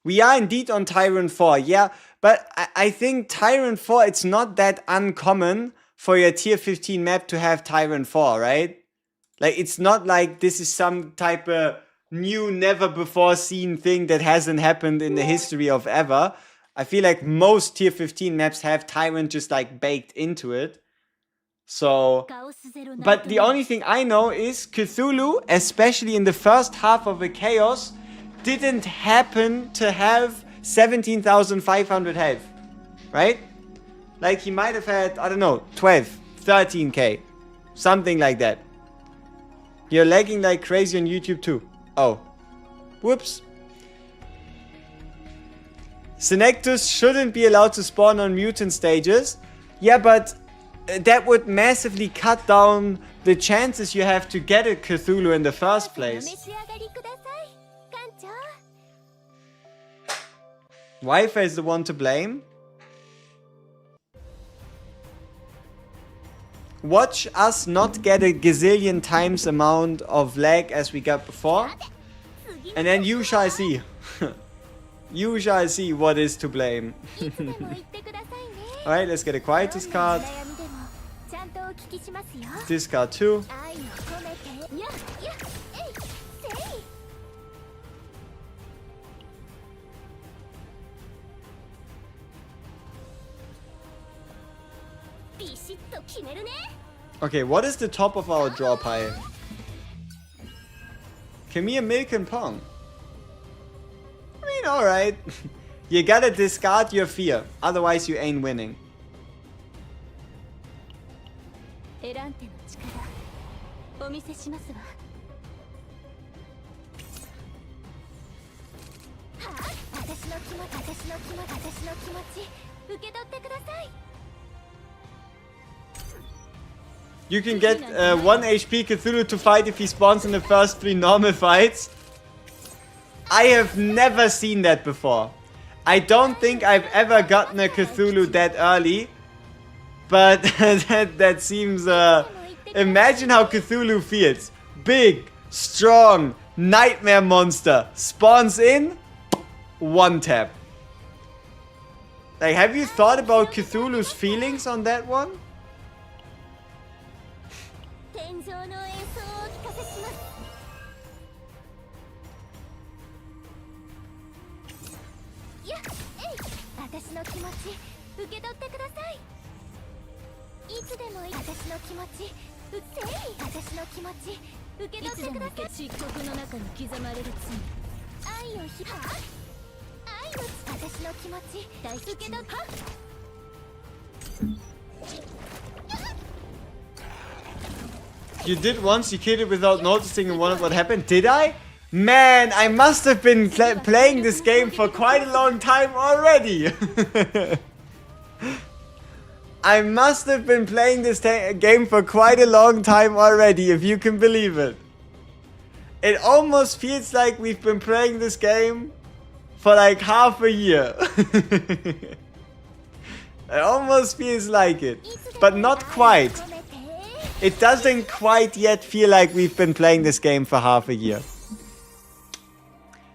We are indeed on Tyrant 4, yeah, but I think Tyrant 4, it's not that uncommon for your tier 15 map to have Tyrant 4, right? Like, it's not like this is some type of new, never before seen thing that hasn't happened in the history of ever. I feel like most tier 15 maps have Tyrant just like baked into it. So, but the only thing I know is Cthulhu, especially in the first half of a Chaos, didn't happen to have 17,500 health, right? Like, he might have had, I don't know, 12, 13k. Something like that. You're lagging like crazy on YouTube too. Oh. Whoops. Senectus shouldn't be allowed to spawn on mutant stages. Yeah, but that would massively cut down the chances you have to get a Cthulhu in the first place. Wi-Fi is the one to blame. Watch us not get a gazillion times amount of lag as we got before. And then you shall see. You shall see what is to blame. Alright, let's get a Quietus card. Discard 2. Okay, what is the top of our draw pile? Camille, Milk and Pong. I mean, alright. You gotta discard your fear, otherwise you ain't winning. You can get 1 HP Cthulhu to fight if he spawns in the first 3 normal fights. I have never seen that before. I don't think I've ever gotten a Cthulhu that early. But that seems... imagine how Cthulhu feels. Big, strong, nightmare monster. Spawns in, 1 tap. Like, have you thought about Cthulhu's feelings on that one? You did once, you killed it without noticing and wondered what happened. Did I? Man, I must have been playing this game for quite a long time already. I must have been playing this game for quite a long time already, if you can believe it. It almost feels like we've been playing this game for like half a year. It almost feels like it, but not quite. It doesn't quite yet feel like we've been playing this game for half a year.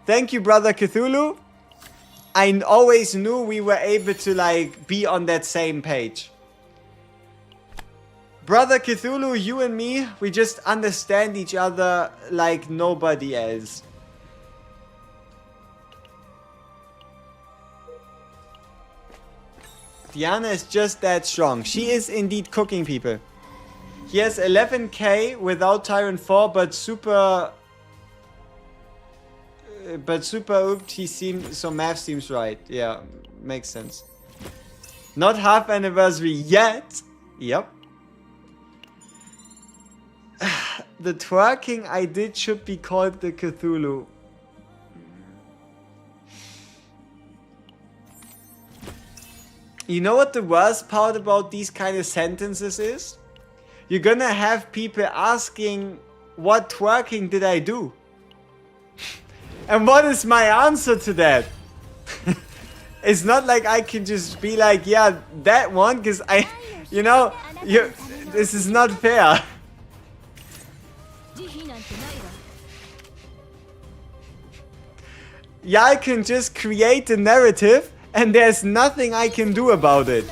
Thank you, Brother Cthulhu. I always knew we were able to like be on that same page. Brother Cthulhu, you and me, we just understand each other like nobody else. Diana is just that strong. She is indeed cooking people. He has 11k without Tyrant 4, but super ooped, he seems, so math seems right. Yeah, makes sense. Not half anniversary yet. Yep. The twerking I did should be called the Cthulhu. You know what the worst part about these kind of sentences is? You're gonna have people asking, what twerking did I do? And what is my answer to that? It's not like I can just be like, yeah, that one, because you know, this is not fair. Yeah, I can just create a narrative and there's nothing I can do about it.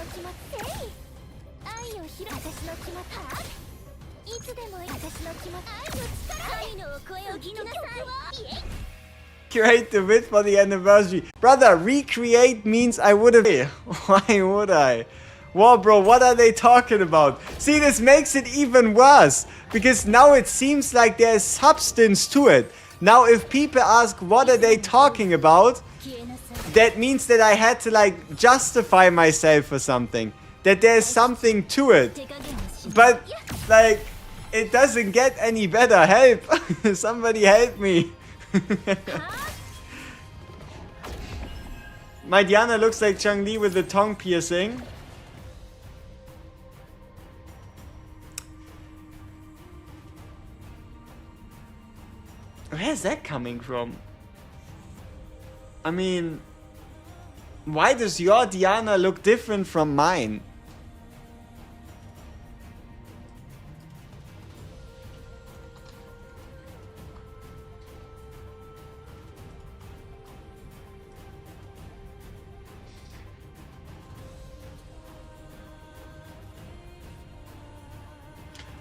Create the wit for the anniversary. Brother, recreate means I would have... Why would I? Whoa, bro, what are they talking about? See, this makes it even worse. Because now it seems like there's substance to it. Now, if people ask what are they talking about, that means that I had to like justify myself for something. That there's something to it. But like, it doesn't get any better. Help! Somebody help me. My Diana looks like Chang-Li with the tongue piercing. Where's that coming from? I mean, why does your Diana look different from mine?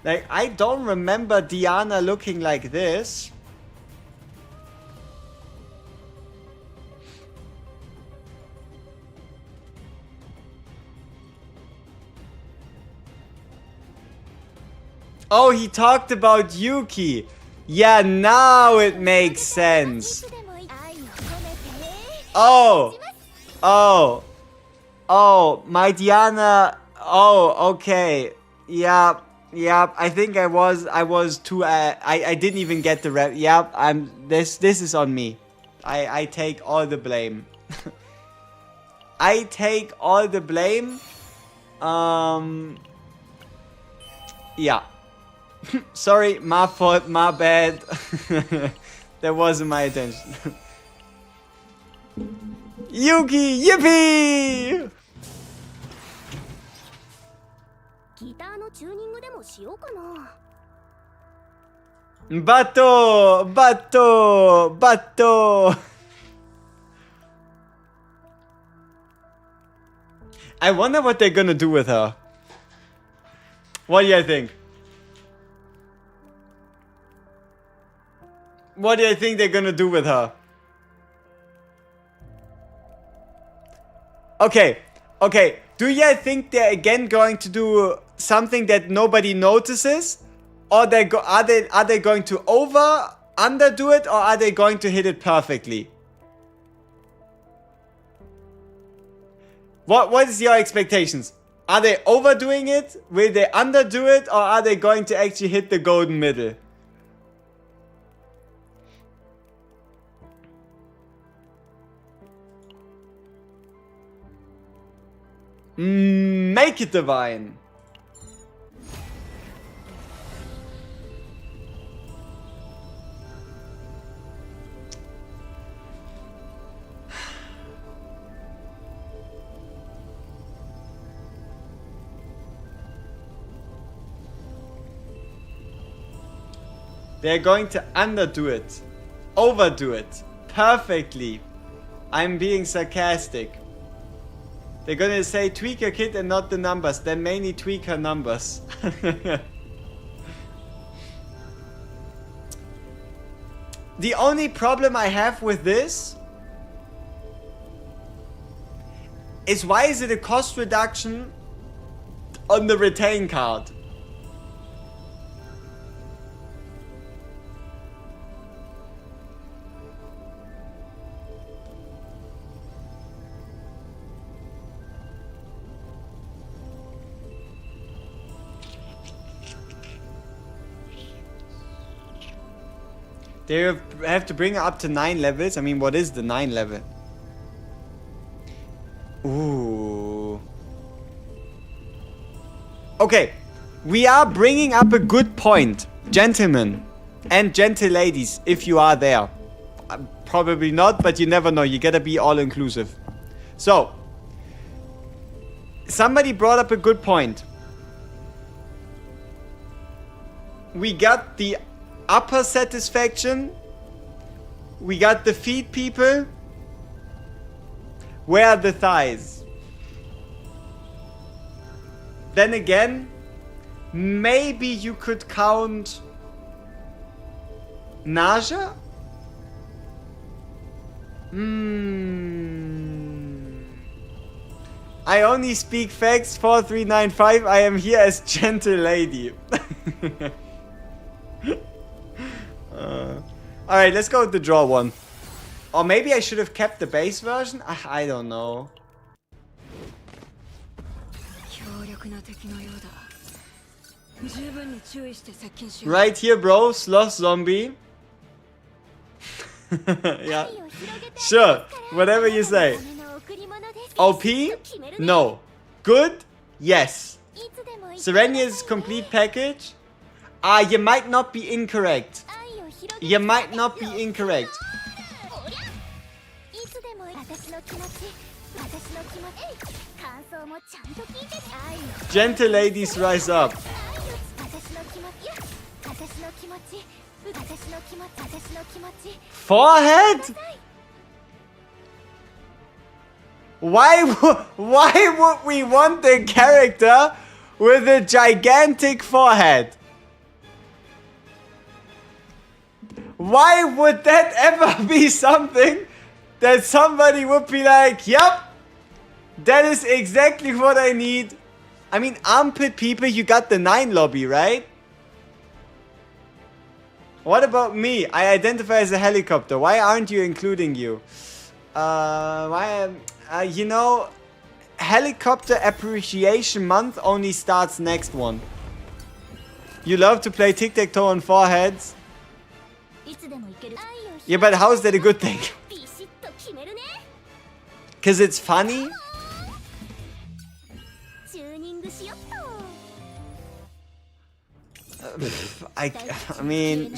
Like, I don't remember Diana looking like this. Oh, he talked about Yuki. Yeah, now it makes sense. Oh. Oh, my Diana. Oh, okay. Yeah. I think I was too, I didn't even get the rep. Yeah, this is on me. I take all the blame. I take all the blame. Yeah. Sorry, my fault, my bad. That wasn't my intention. Yuki, yippee! Bato! I wonder what they're gonna do with her. What do you think? What do you think they're gonna do with her? Okay. Do you think they're again going to do something that nobody notices? Or are they going to underdo it, or are they going to hit it perfectly? What is your expectations? Are they overdoing it? Will they underdo it? Or are they going to actually hit the golden middle? Make it divine. They're going to underdo it. Overdo it. Perfectly. I'm being sarcastic. They're gonna say tweak her kit and not the numbers. Then mainly tweak her numbers. The only problem I have with this is why is it a cost reduction on the retain card? They have to bring her up to 9 levels. I mean, what is the 9 level? Ooh. Okay. We are bringing up a good point. Gentlemen. And gentle ladies, if you are there. Probably not, but you never know. You gotta be all-inclusive. So. Somebody brought up a good point. We got the upper satisfaction. We got the feet people. Where are the thighs? Then again, maybe you could count nausea? I only speak facts. 4395. I am here as gentle lady. Alright, let's go with the draw one. Or maybe I should have kept the base version? I don't know. Right here, bro. Sloth zombie. Yeah. Sure. Whatever you say. OP? No. Good? Yes. Serenia's complete package? You might not be incorrect. You might not be incorrect. Gentle ladies, rise up. Forehead? Why would we want the character with a gigantic forehead? Why would that ever be something that somebody would be like, yep, that is exactly what I need? I mean, armpit people, you got the 9 lobby, right? What about me? I identify as a helicopter. Why aren't you including you? You know, Helicopter Appreciation Month only starts next one. You love to play tic-tac-toe on foreheads. Yeah, but how is that a good thing? Cause it's funny? I mean,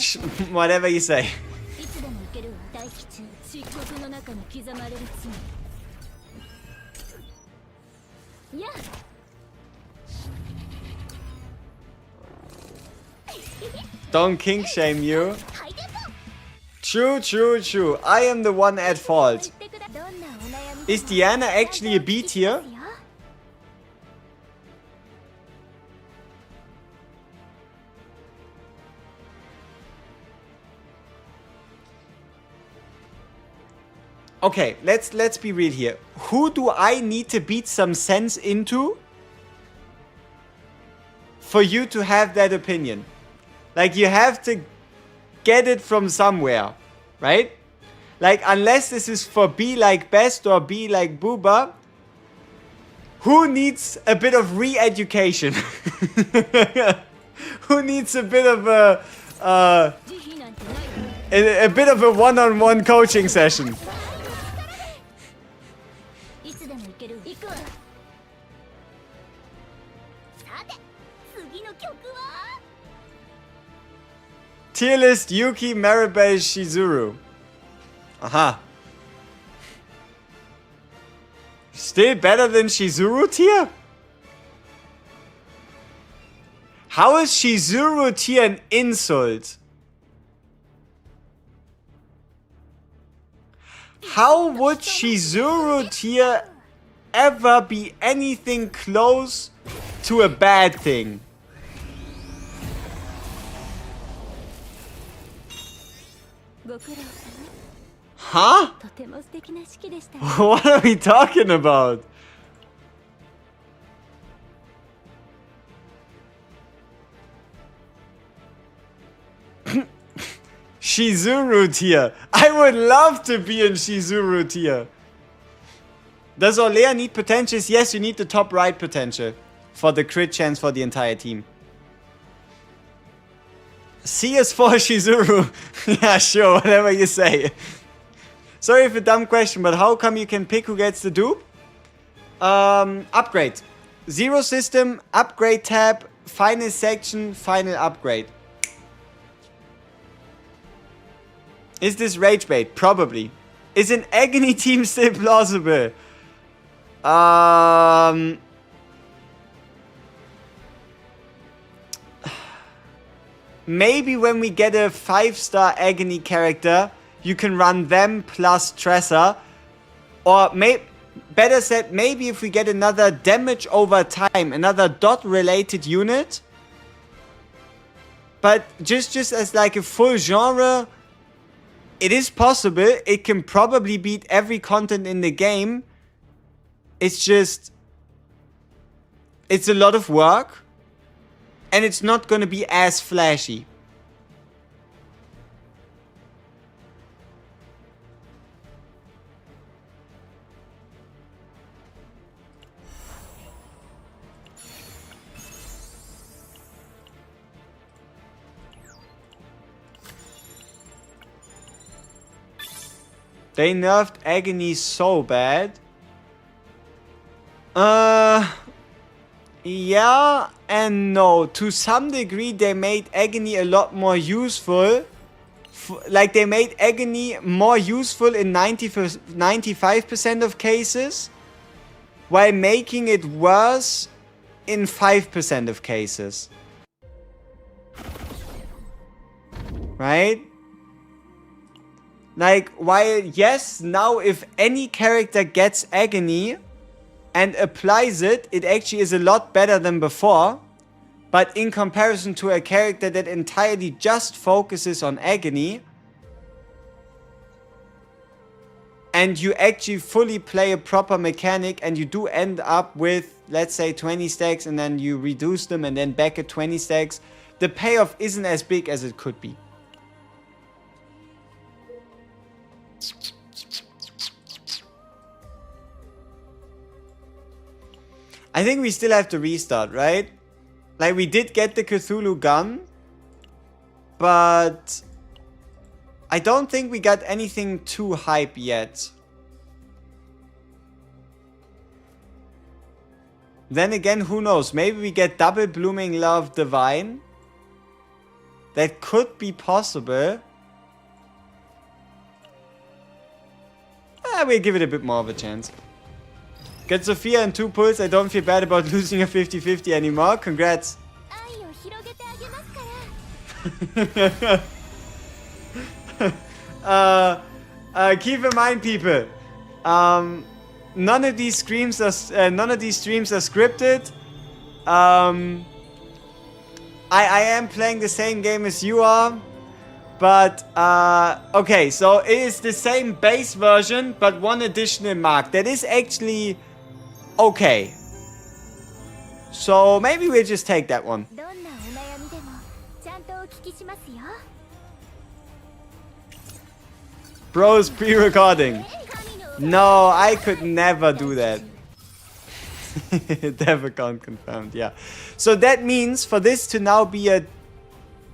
whatever you say. Don't kink shame you. True, true, true. I am the one at fault. Is Diana actually a B tier? Okay, let's be real here. Who do I need to beat some sense into for you to have that opinion? Like, you have to get it from somewhere, right? Like, unless this is for B like Best or B like Booba, Who needs a bit of re-education? Who needs a bit of a bit of a one-on-one coaching session? Tier list Yuki, Maribel, Shizuru. Aha. Still better than Shizuru tier? How is Shizuru tier an insult? How would Shizuru tier ever be anything close to a bad thing? Huh? What are we talking about? Shizuru tier. I would love to be in Shizuru tier. Does Olea need potentials? Yes, you need the top right potential for the crit chance for the entire team. CS4 Shizuru. Yeah, sure, whatever you say. Sorry for a dumb question, but how come you can pick who gets the dupe? Upgrade. Zero system, upgrade tab, final section, final upgrade. Is this rage bait? Probably. Is an agony team still plausible? Maybe when we get a 5-star agony character, you can run them plus Tressa. Or better said, maybe if we get another damage over time, another dot related unit. But just as like a full genre, it is possible. It can probably beat every content in the game. It's just, it's a lot of work. And it's not going to be as flashy. They nerfed Agony so bad. Yeah and no. To some degree, they made Agony a lot more useful. Like, they made Agony more useful in 95% of cases, while making it worse in 5% of cases. Right? Like, while, yes, now if any character gets Agony and applies it, it actually is a lot better than before. But in comparison to a character that entirely just focuses on Agony, and you actually fully play a proper mechanic, and you do end up with, let's say, 20 stacks, and then you reduce them, and then back at 20 stacks, the payoff isn't as big as it could be. I think we still have to restart, right? Like, we did get the Cthulhu gun, but I don't think we got anything too hype yet. Then again, who knows? Maybe we get double Blooming Love Divine. That could be possible. We'll give it a bit more of a chance. Get Sophia and 2 pulls. I don't feel bad about losing a 50-50 anymore. Congrats. Keep in mind, people. None of these streams are scripted. I am playing the same game as you are. But, okay, so it is the same base version, but one additional mark. That is actually okay. So, maybe we'll just take that one. Bro's pre-recording. No, I could never do that. Dev account confirmed, yeah. So that means for this to now be a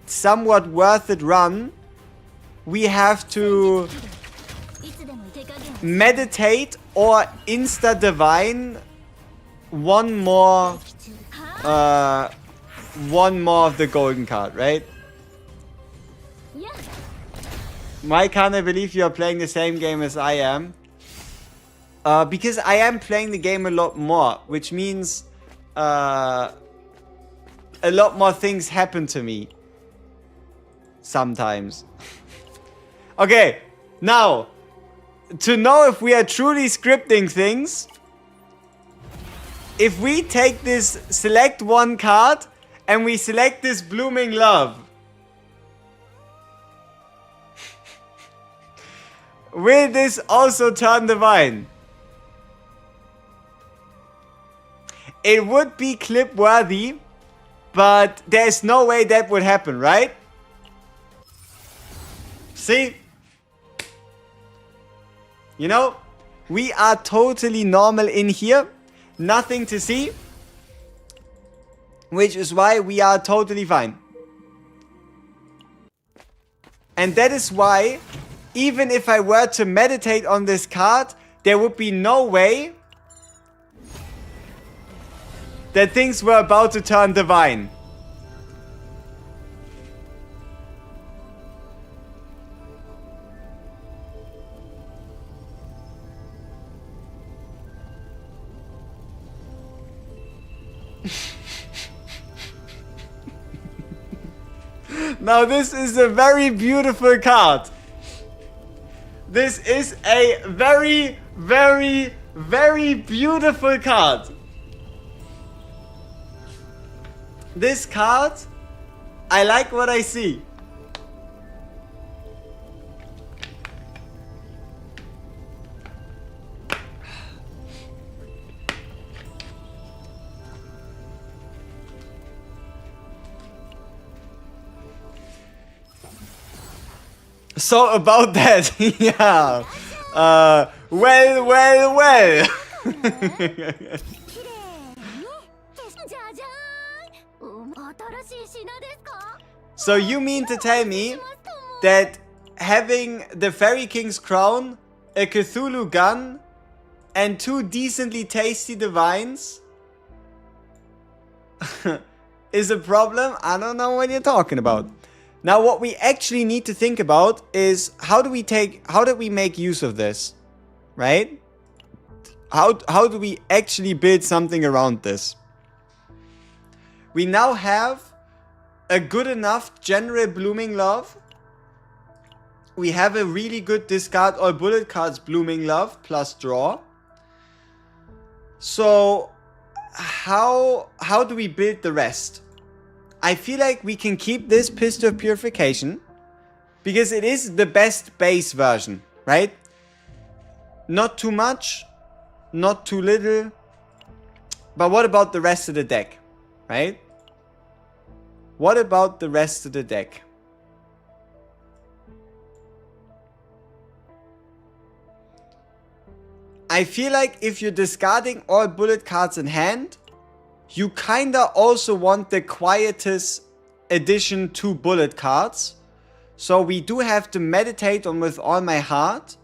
somewhat worth it run, we have to meditate or insta divine one more of the golden card, right? Why can't I believe you are playing the same game as I am? Because I am playing the game a lot more, which means a lot more things happen to me. Sometimes. Okay, now, to know if we are truly scripting things, if we take this select one card and we select this Blooming Love, will this also turn divine? It would be clip worthy, but there's no way that would happen, right? See? You know, we are totally normal in here. Nothing to see. Which is why we are totally fine. And that is why, even if I were to meditate on this card, there would be no way that things were about to turn divine. Now this is a very beautiful card. This is a very, very, very beautiful card. This card, I like what I see. So about that, yeah. Well. So you mean to tell me that having the Fairy King's crown, a Cthulhu gun, and 2 decently tasty divines is a problem? I don't know what you're talking about. Now what we actually need to think about is how do we make use of this? Right? How do we actually build something around this? We now have a good enough general Blooming Love. We have a really good discard all bullet cards Blooming Love plus draw. So how do we build the rest? I feel like we can keep this Pistol of Purification because it is the best base version, right? Not too much, not too little. But what about the rest of the deck, right? What about the rest of the deck? I feel like if you're discarding all bullet cards in hand, you kinda also want the Quietus edition 2 bullet cards. So we do have to meditate on With All My Heart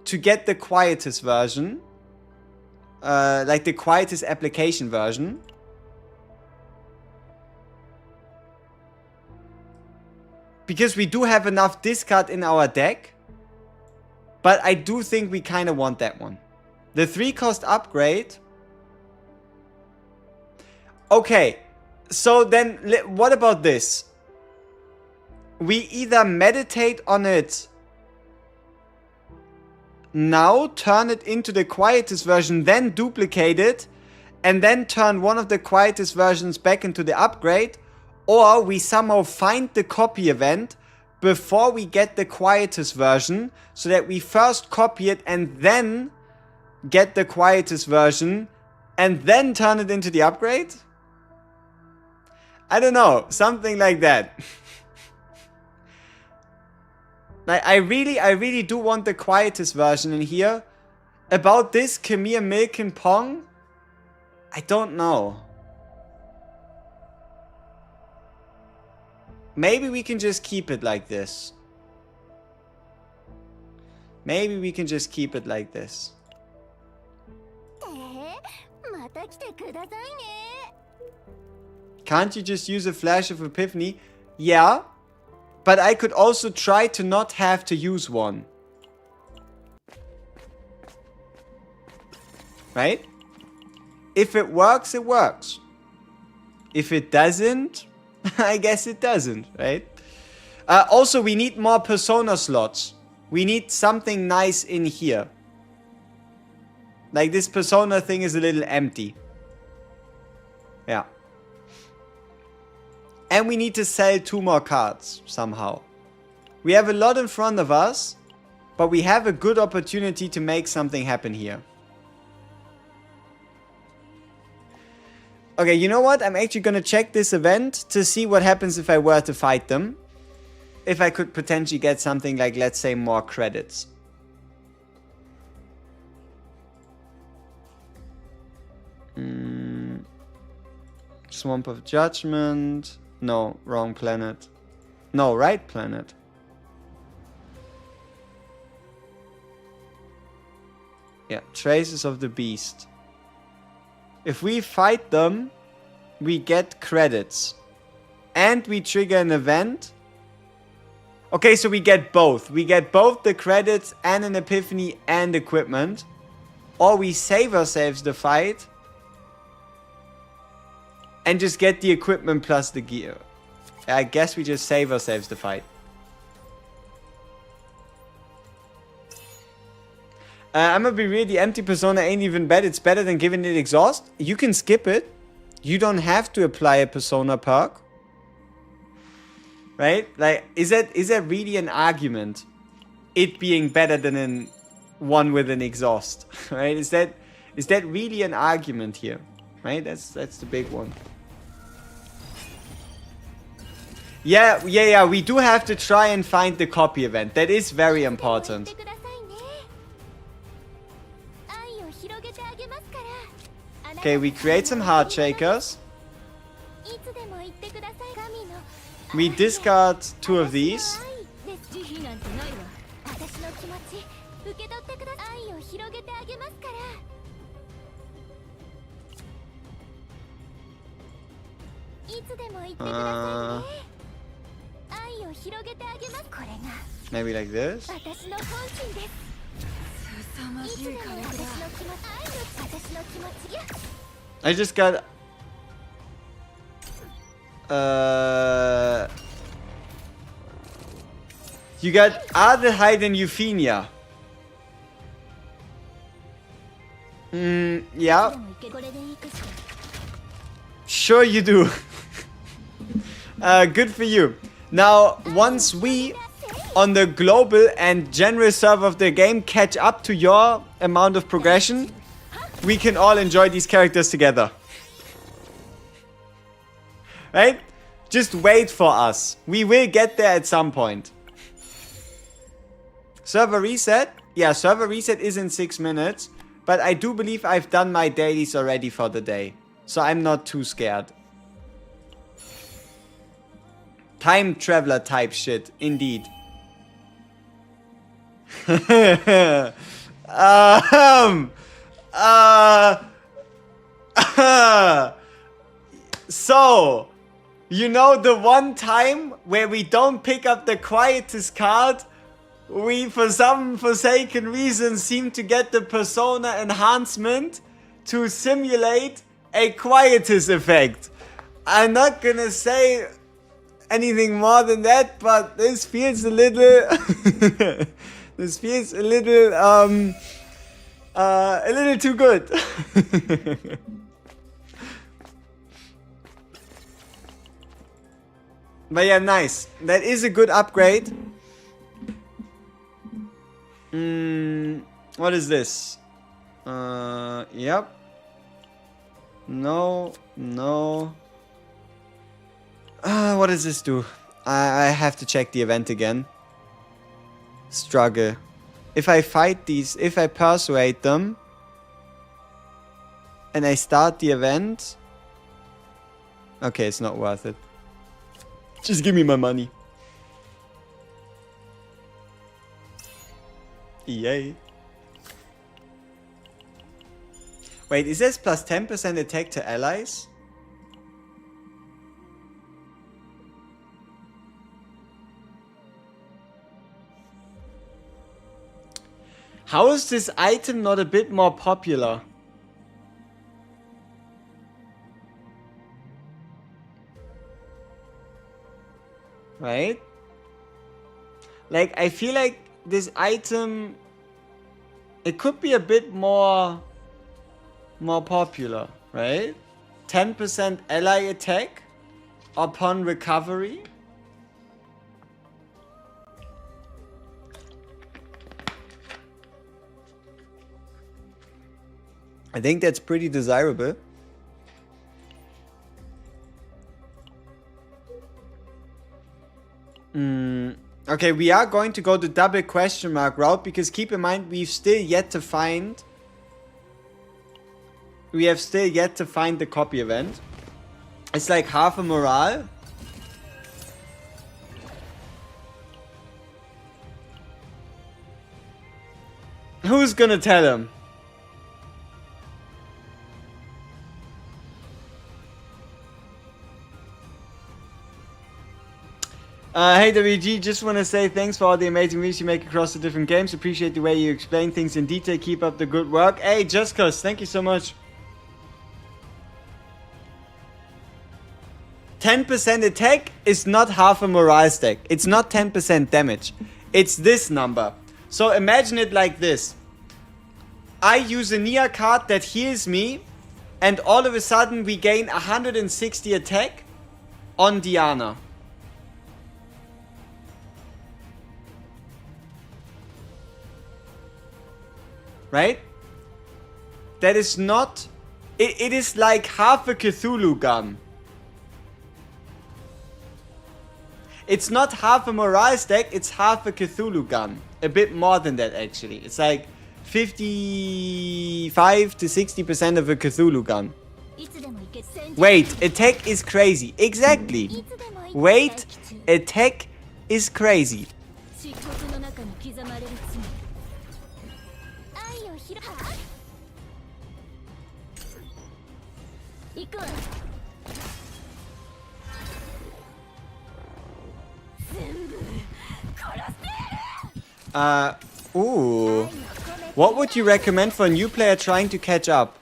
to get the Quietus version. Like the Quietus application version. Because we do have enough discard in our deck. But I do think we kinda want that one. The 3-cost upgrade. Okay, so then what about this? We either meditate on it now, turn it into the Quietus version, then duplicate it, and then turn one of the Quietus versions back into the upgrade, or we somehow find the copy event before we get the Quietus version, so that we first copy it and then get the Quietus version, and then turn it into the upgrade? I don't know, something like that. Like, I really do want the Quietus version in here. About this, Khmer Milk and Pong, I don't know. Maybe we can just keep it like this. Maybe we can just keep it like this. Can't you just use a flash of epiphany? Yeah, but I could also try to not have to use one. Right? If it works, it works. If it doesn't, I guess it doesn't, right? Also, we need more persona slots. We need something nice in here. Like this persona thing is a little empty. Yeah. And we need to sell 2 more cards somehow. We have a lot in front of us, but we have a good opportunity to make something happen here. Okay, you know what? I'm actually gonna check this event to see what happens if I were to fight them. If I could potentially get something like, let's say, more credits. Swamp of Judgment. No, wrong planet. No, right planet. Yeah, Traces of the Beast. If we fight them, we get credits. And we trigger an event. Okay, so we get both. We get both the credits and an epiphany and equipment. Or we save ourselves the fight. And just get the equipment plus the gear. I guess we just save ourselves the fight. I'm gonna be real, the empty persona ain't even bad. It's better than giving it exhaust. You can skip it. You don't have to apply a persona perk. Right? Like, is that really an argument? It being better than one with an exhaust. Right? Is that really an argument here? Right? That's the big one. Yeah, we do have to try and find the copy event. That is very important. Okay, we create some heart shakers. We discard 2 of these. Maybe like this. I just got you got Adelheid and Euphemia. Yeah. Sure you do. Good for you. Now, once we, on the global and general server of the game, catch up to your amount of progression, we can all enjoy these characters together. Right? Just wait for us. We will get there at some point. Server reset? Yeah, server reset is in 6 minutes. But I do believe I've done my dailies already for the day. So I'm not too scared. Time traveler type shit, indeed. So, you know the one time where we don't pick up the quietest card, we for some forsaken reason seem to get the persona enhancement to simulate a quietus effect. I'm not gonna say anything more than that, but this feels a little this feels a little too good. But yeah, nice. That is a good upgrade. What is this? Yep. No. What does this do? I have to check the event again. Struggle. If I fight these, if I persuade them, and I start the event. Okay, it's not worth it. Just give me my money. Yay. Wait, is this plus 10% attack to allies? How is this item not a bit more popular? Right? Like, I feel like this item, it could be a bit more popular, right? 10% ally attack upon recovery. I think that's pretty desirable. Okay, we are going to go the double question mark route because keep in mind we've still yet to find. We have still yet to find the copy event. It's like half a morale. Who's gonna tell him? Hey WG, just want to say thanks for all the amazing videos you make across the different games. Appreciate the way you explain things in detail. Keep up the good work. Hey, just cause, thank you so much. 10% attack is not half a morale stack. It's not 10% damage. It's this number. So imagine it like this. I use a Nia card that heals me, and all of a sudden we gain 160 attack on Diana. Right? That is not... It is like half a Cthulhu gun. It's not half a morale stack, it's half a Cthulhu gun. A bit more than that actually. It's like 55 to 60% of a Cthulhu gun. Wait, attack is crazy. Exactly. Wait, attack is crazy. Ooh. What would you recommend for a new player trying to catch up?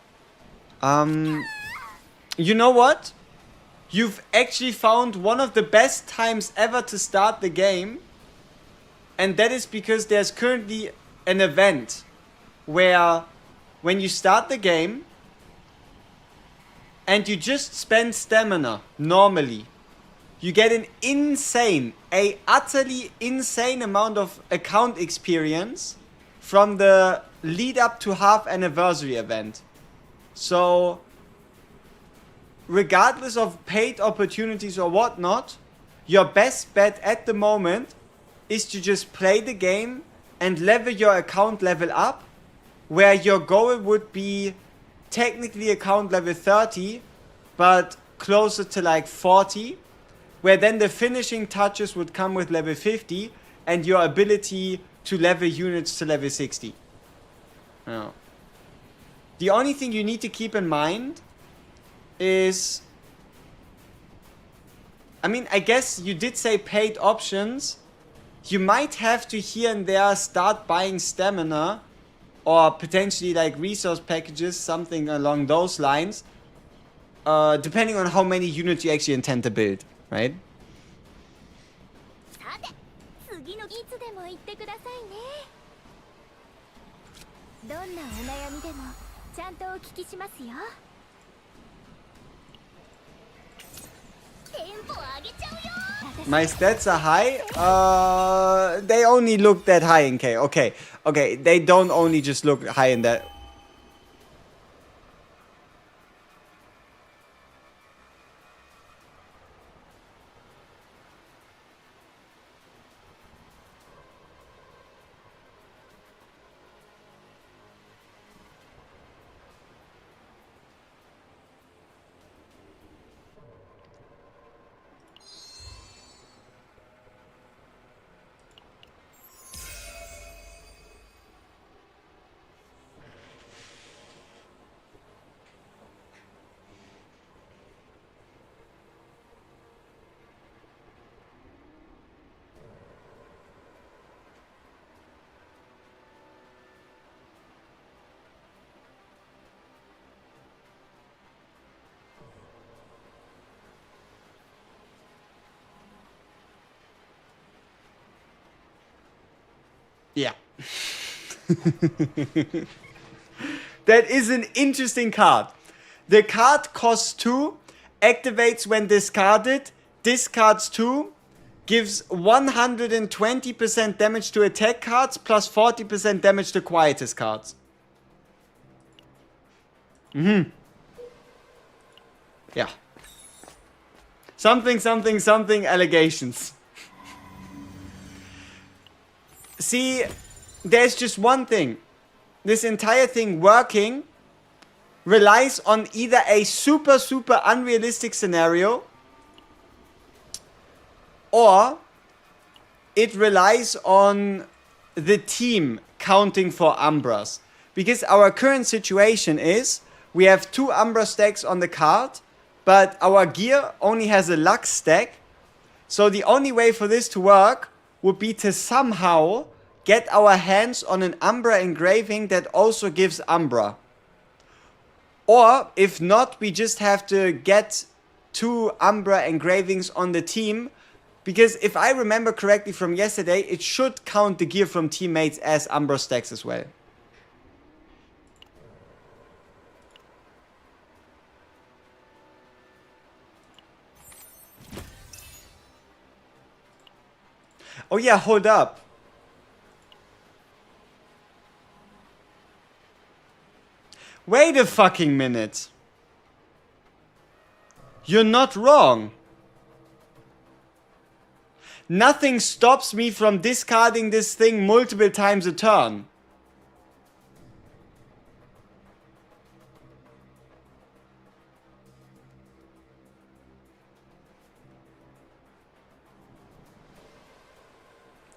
You know what? You've actually found one of the best times ever to start the game. And that is because there's currently an event where when you start the game and you just spend stamina normally, you get an utterly insane amount of account experience from the lead up to half anniversary event. So, regardless of paid opportunities or whatnot, your best bet at the moment is to just play the game and level your account level up, where your goal would be technically account level 30, but closer to like 40. Where then the finishing touches would come with level 50 and your ability to level units to level 60. Oh. The only thing you need to keep in mind is... I mean, I guess you did say paid options. You might have to here and there start buying stamina or potentially like resource packages, something along those lines. Depending on how many units you actually intend to build. Right? My stats are high. They only look that high in K. Okay. Okay, they don't only just look high in that. Yeah. That is an interesting card. The card costs 2, activates when discarded, discards 2, gives 120% damage to attack cards plus 40% damage to Quietus cards. Yeah. Something, something, something, allegations. See, there's just one thing. This entire thing working relies on either a super, super unrealistic scenario, or it relies on the team counting for Umbras. Because our current situation is, we have 2 Umbra stacks on the card, but our gear only has a Lux stack. So the only way for this to work would be to somehow get our hands on an Umbra engraving that also gives Umbra. Or, if not, we just have to get 2 Umbra engravings on the team. Because if I remember correctly from yesterday, it should count the gear from teammates as Umbra stacks as well. Oh yeah, hold up. Wait a fucking minute. You're not wrong. Nothing stops me from discarding this thing multiple times a turn.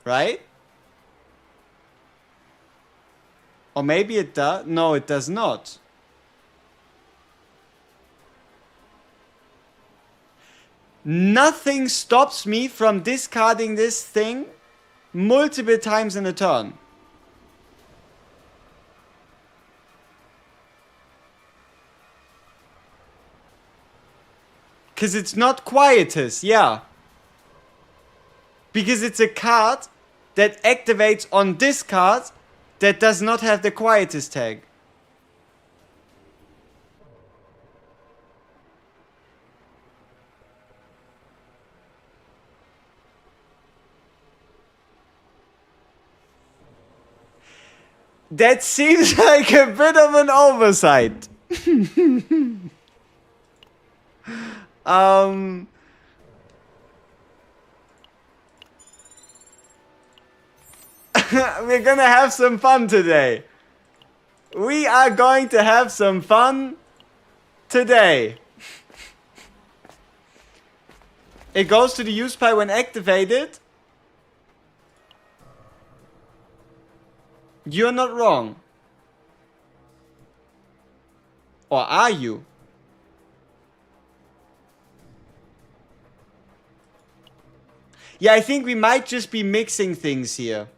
Right? Or maybe it does. No, it does not. Nothing stops me from discarding this thing multiple times in a turn. Because it's not Quietus, yeah. Because it's a card that activates on discard that does not have the Quietus tag. That seems like a bit of an oversight. We're gonna have some fun today. We are going to have some fun today. It goes to the use pile when activated. You're not wrong. Or are you? Yeah, I think we might just be mixing things here.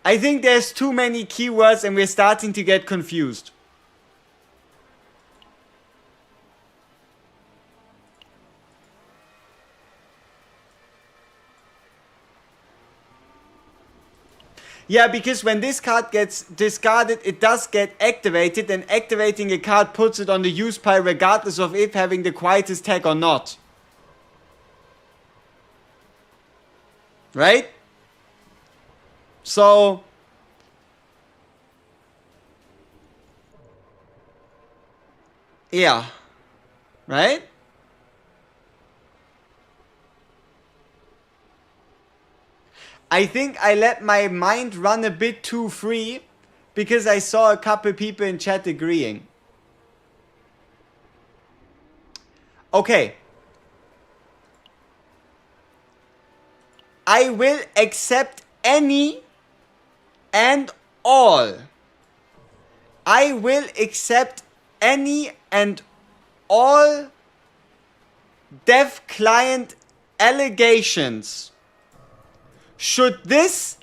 I think there's too many keywords and we're starting to get confused. Yeah, because when this card gets discarded, it does get activated, and activating a card puts it on the use pile regardless of if having the Quietus tag or not. Right? So... yeah. Right? I think I let my mind run a bit too free because I saw a couple people in chat agreeing. Okay. I will accept any and all. I will accept any and all dev client allegations. Should this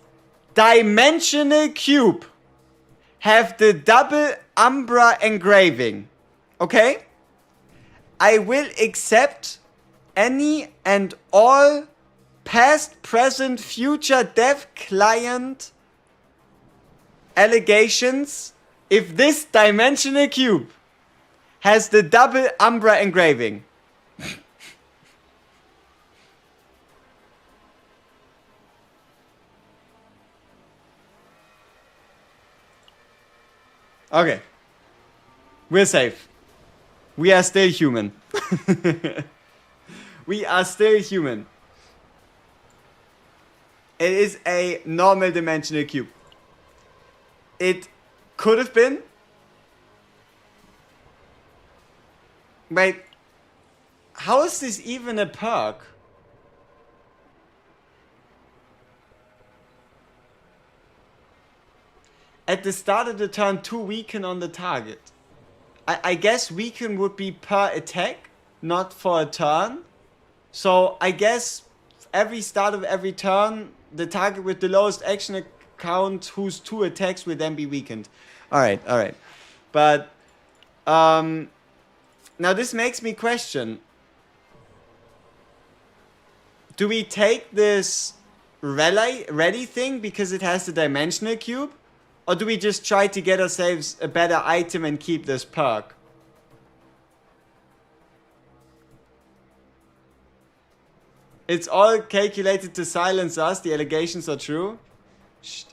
dimensional cube have the double Umbra engraving? Okay? I will accept any and all past, present, future dev client allegations if this dimensional cube has the double Umbra engraving. Okay. We're safe. We are still human. We are still human. It is a normal dimensional cube. It could have been. Wait. How is this even a perk? At the start of the turn, 2 weaken on the target. I guess weaken would be per attack, not for a turn. So I guess every start of every turn, the target with the lowest action count whose 2 attacks will then be weakened. Alright. But now this makes me question. Do we take this ready thing because it has the dimensional cube? Or do we just try to get ourselves a better item and keep this perk? It's all calculated to silence us. The allegations are true. Shh.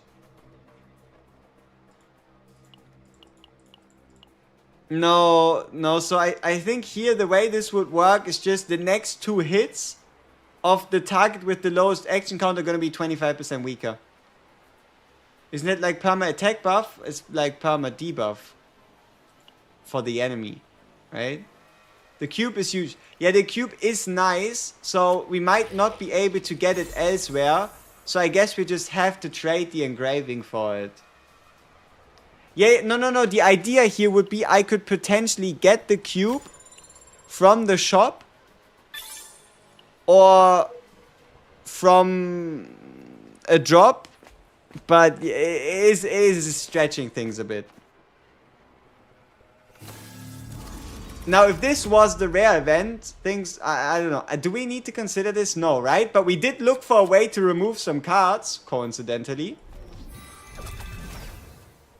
No. So I think here the way this would work is just the next 2 hits of the target with the lowest action count are going to be 25% weaker. Isn't it like perma attack buff? It's like perma debuff for the enemy, right? The cube is huge. Yeah, the cube is nice, so we might not be able to get it elsewhere. So I guess we just have to trade the engraving for it. Yeah, no. The idea here would be I could potentially get the cube from the shop or from a drop. But it is stretching things a bit. Now, if this was the rare event, things, I don't know. Do we need to consider this? No, right? But we did look for a way to remove some cards, coincidentally.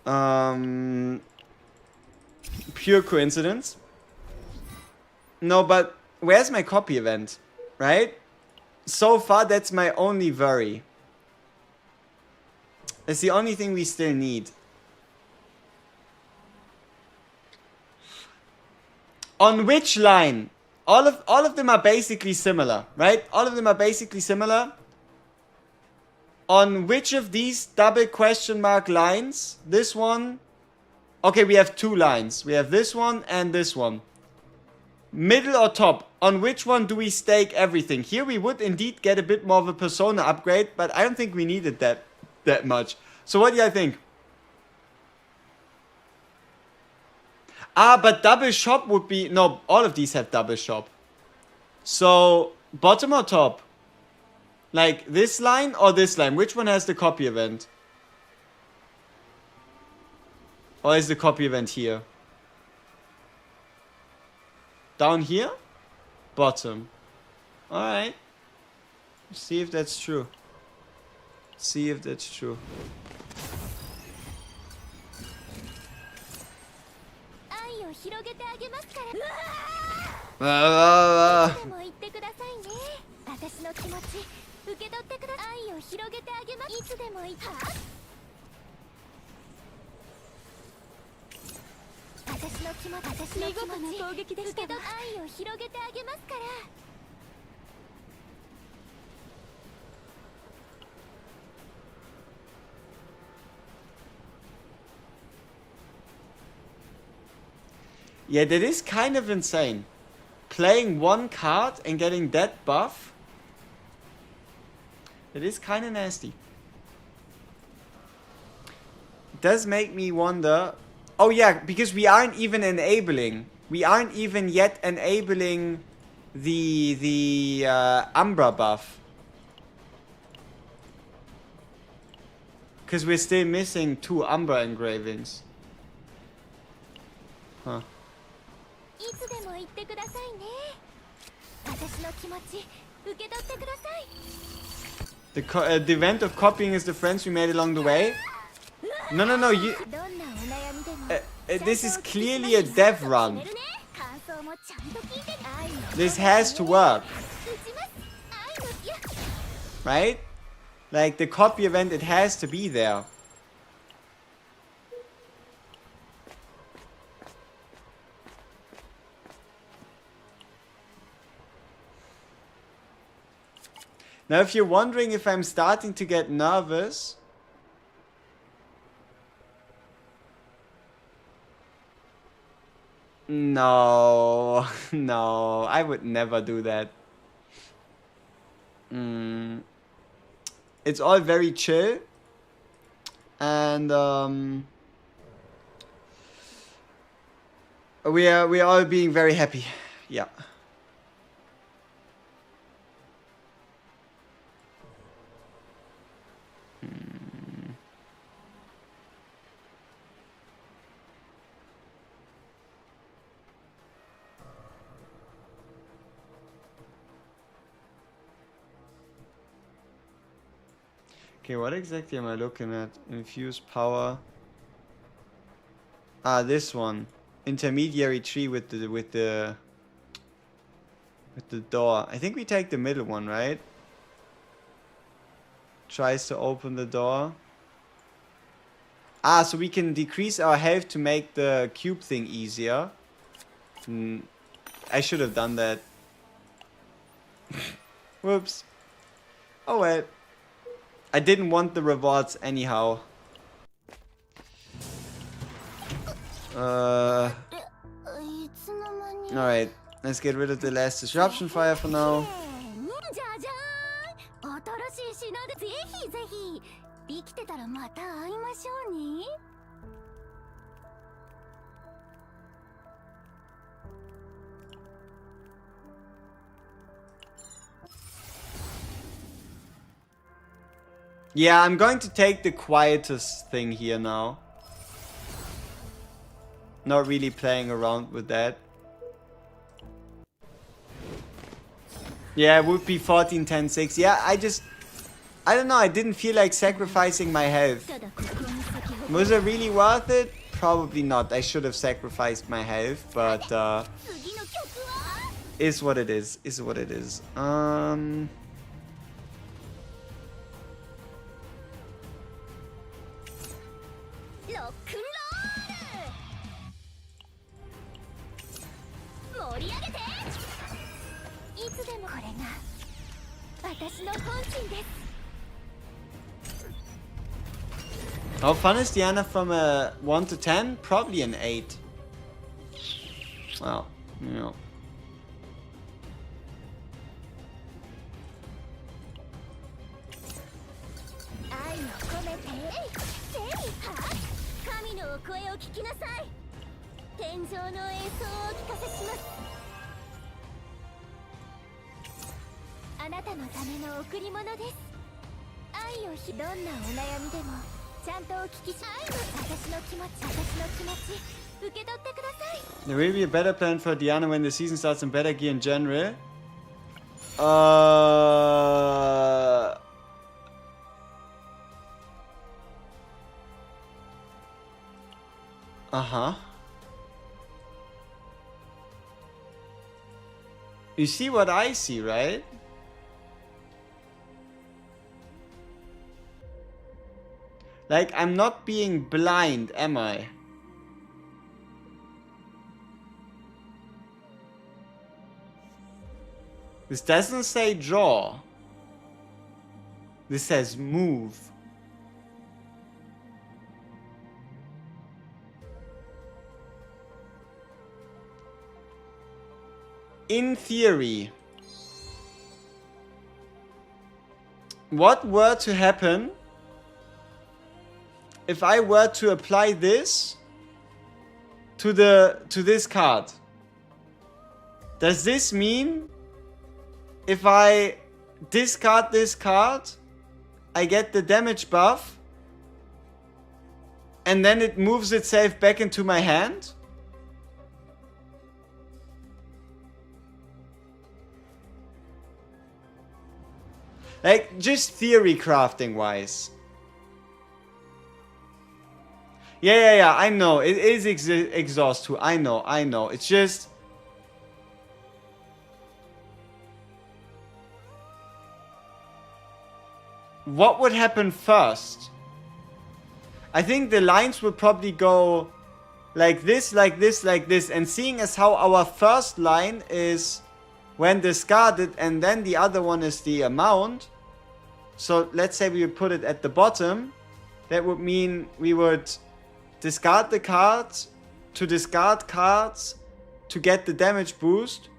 Pure coincidence. No, but where's my copy event? Right? So far, that's my only worry. That's the only thing we still need. On which line? All of them are basically similar, right? All of them are basically similar. On which of these double question mark lines? This one. Okay, we have 2 lines. We have this one and this one. Middle or top? On which one do we stake everything? Here we would indeed get a bit more of a persona upgrade, but I don't think we needed that much. So what do you think? But double shop would be... No, all of these have double shop. So, bottom or top? Like this line or this line? Which one has the copy event? Or is the copy event here? Down here? Bottom. Alright. See if that's true. See if that's true. Yeah, that is kind of insane. Playing 1 card and getting that buff. It is kind of nasty. It does make me wonder. Oh yeah, because we aren't even enabling. We aren't even yet enabling the Umbra buff. Because we're still missing 2 Umbra engravings. Huh. いつでも言ってくださいね。私の気持ち受け取ってください。The event of copying is the friends we made along the way. No, no, no. You. どんなお悩みでも This is clearly a dev run. 感想もちゃんと聞いて。 This has to work, 打ちます。愛の矢。 right? Like the copy event, it has to be there. Now, if you're wondering if I'm starting to get nervous, no, no, I would never do that. It's all very chill, and we are all being very happy. Yeah. Okay, what exactly am I looking at? Infuse power. Ah, this one. Intermediary tree with the door. I think we take the middle one, right? Tries to open the door. Ah, so we can decrease our health to make the cube thing easier. I should have done that. Whoops. Oh well. I didn't want the rewards anyhow. Alright, let's get rid of the last disruption fire for now. Yeah, I'm going to take the quietest thing here now. Not really playing around with that. Yeah, it would be 14, 10, 6. Yeah, I don't know, I didn't feel like sacrificing my health. Was it really worth it? Probably not. I should have sacrificed my health, but is what it is. Is what it is. How fun is Diana from a 1 to 10? Probably an 8. Well, you know. There will be a better plan for Diana when the season starts and better gear in general. Uh-huh. You see what I see, right? Like, I'm not being blind, am I? This doesn't say draw. This says move. In theory, what were to happen if I were to apply this to this card? Does this mean if I discard this card, I get the damage buff and then it moves itself back into my hand? Like, just theory crafting wise. Yeah, I know. It is exhaust too. I know. It's just... what would happen first? I think the lines would probably go like this, like this, like this. And seeing as how our first line is when discarded and then the other one is the amount. So let's say we would put it at the bottom. That would mean we would discard the cards to discard cards to get the damage boost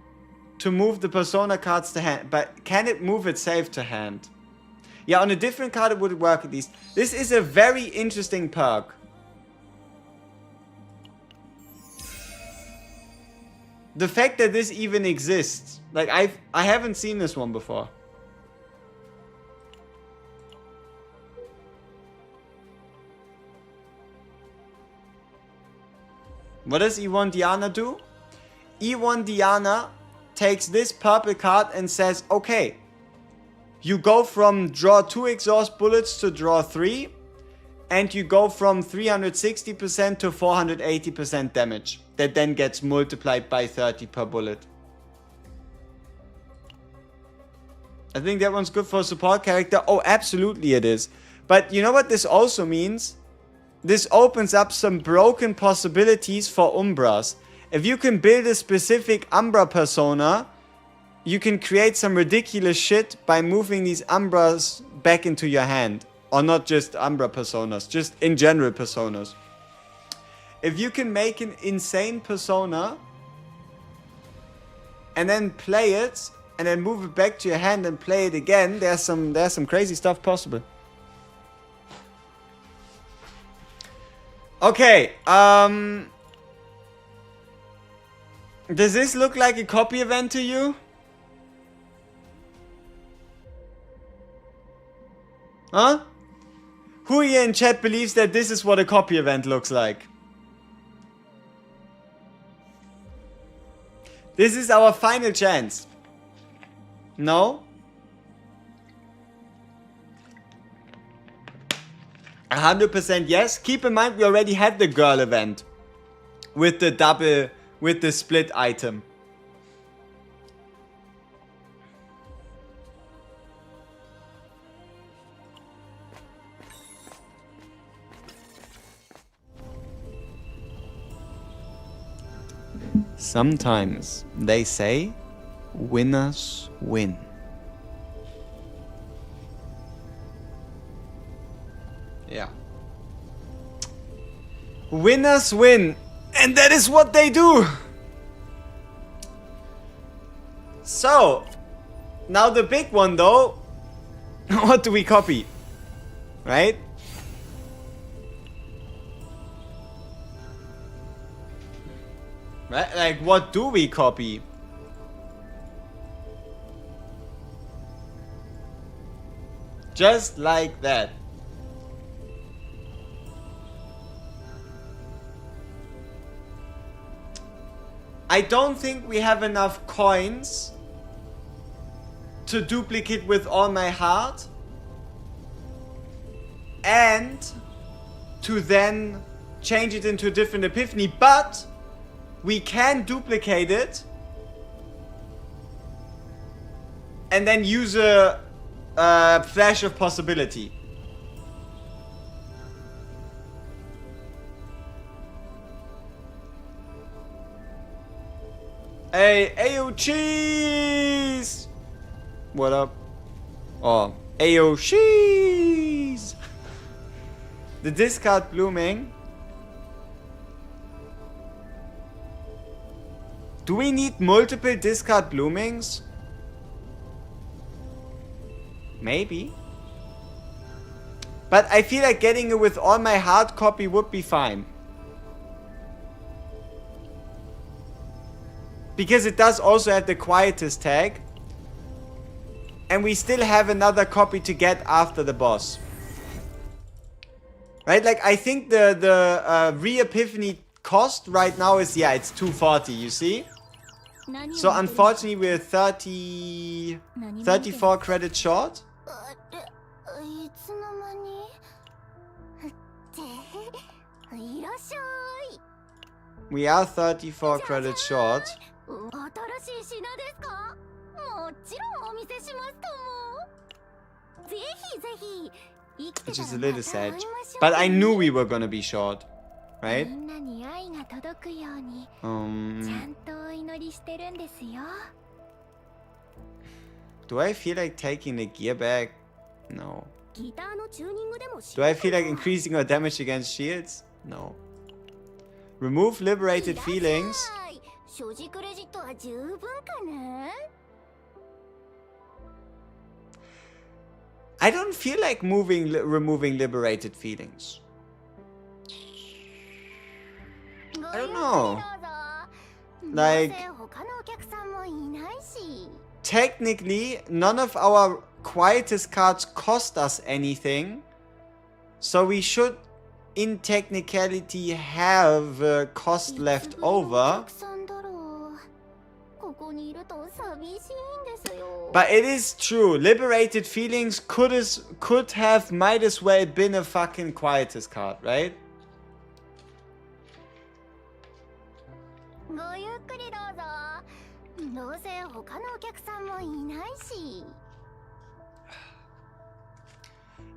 to move the persona cards to hand. But can it move itself to hand? Yeah, on a different card it would work at least. This is a very interesting perk. The fact that this even exists. Like, I haven't seen this one before. What does E1 Diana do? E1 Diana takes this purple card and says, okay, you go from draw 2 exhaust bullets to draw 3. And you go from 360% to 480% damage. That then gets multiplied by 30 per bullet. I think that one's good for a support character. Oh, absolutely it is. But you know what this also means? This opens up some broken possibilities for Umbras. If you can build a specific Umbra persona, you can create some ridiculous shit by moving these Umbras back into your hand. Or not just Umbra personas, just in general personas. If you can make an insane persona and then play it and then move it back to your hand and play it again, there's some crazy stuff possible. Okay, does this look like a copy event to you? Huh? Who here in chat believes that this is what a copy event looks like? This is our final chance. No? 100% yes. Keep in mind we already had the girl event. With the split item. Sometimes they say winners win. Yeah. Winners win. And that is what they do. So, now the big one though. What do we copy? Right? Right? Like, what do we copy? Just like that. I don't think we have enough coins to duplicate with all my heart and to then change it into a different epiphany, but we can duplicate it and then use a flash of possibility. Hey, Ayo Cheese! What up? Oh, Ayo Cheese! The discard blooming. Do we need multiple discard bloomings? Maybe. But I feel like getting it with all my hard copy would be fine. Because it does also have the quietest tag. And we still have another copy to get after the boss. Right? Like, I think the re-epiphany cost right now is, yeah, it's 240, you see? So unfortunately we're 34 credits short. あれ、いつの間にっていらっしゃい。 We are 34 credits short. 新しい品ですか？もちろんお見せしますとも。ぜひぜひ。 Which is a little sad. But I knew we were gonna be short, right? Do I feel like taking the gear back? No. Do I feel like increasing our damage against shields? No. Remove liberated feelings. I don't feel like removing liberated feelings. I don't know. Like, technically, none of our quietest cards cost us anything. So we should, in technicality, have cost left over. But it is true, liberated feelings might as well been a fucking quietest card, right?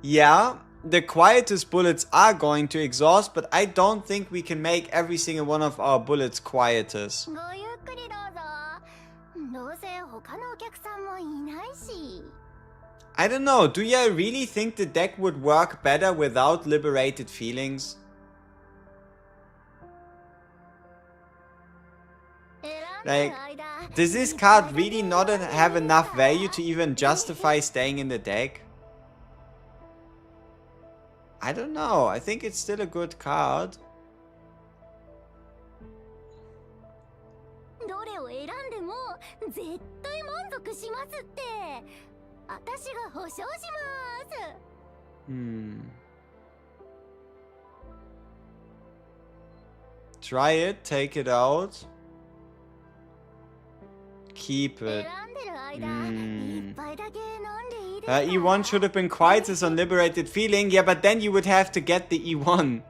Yeah, the quietest bullets are going to exhaust, but I don't think we can make every single one of our bullets quietest. I don't know, do you really think the deck would work better without liberated feelings? Like, does this card really not have enough value to even justify staying in the deck? I don't know, I think it's still a good card. Try it, take it out. Keep it. E1 should have been quietest on liberated feeling. Yeah, but then you would have to get the E1.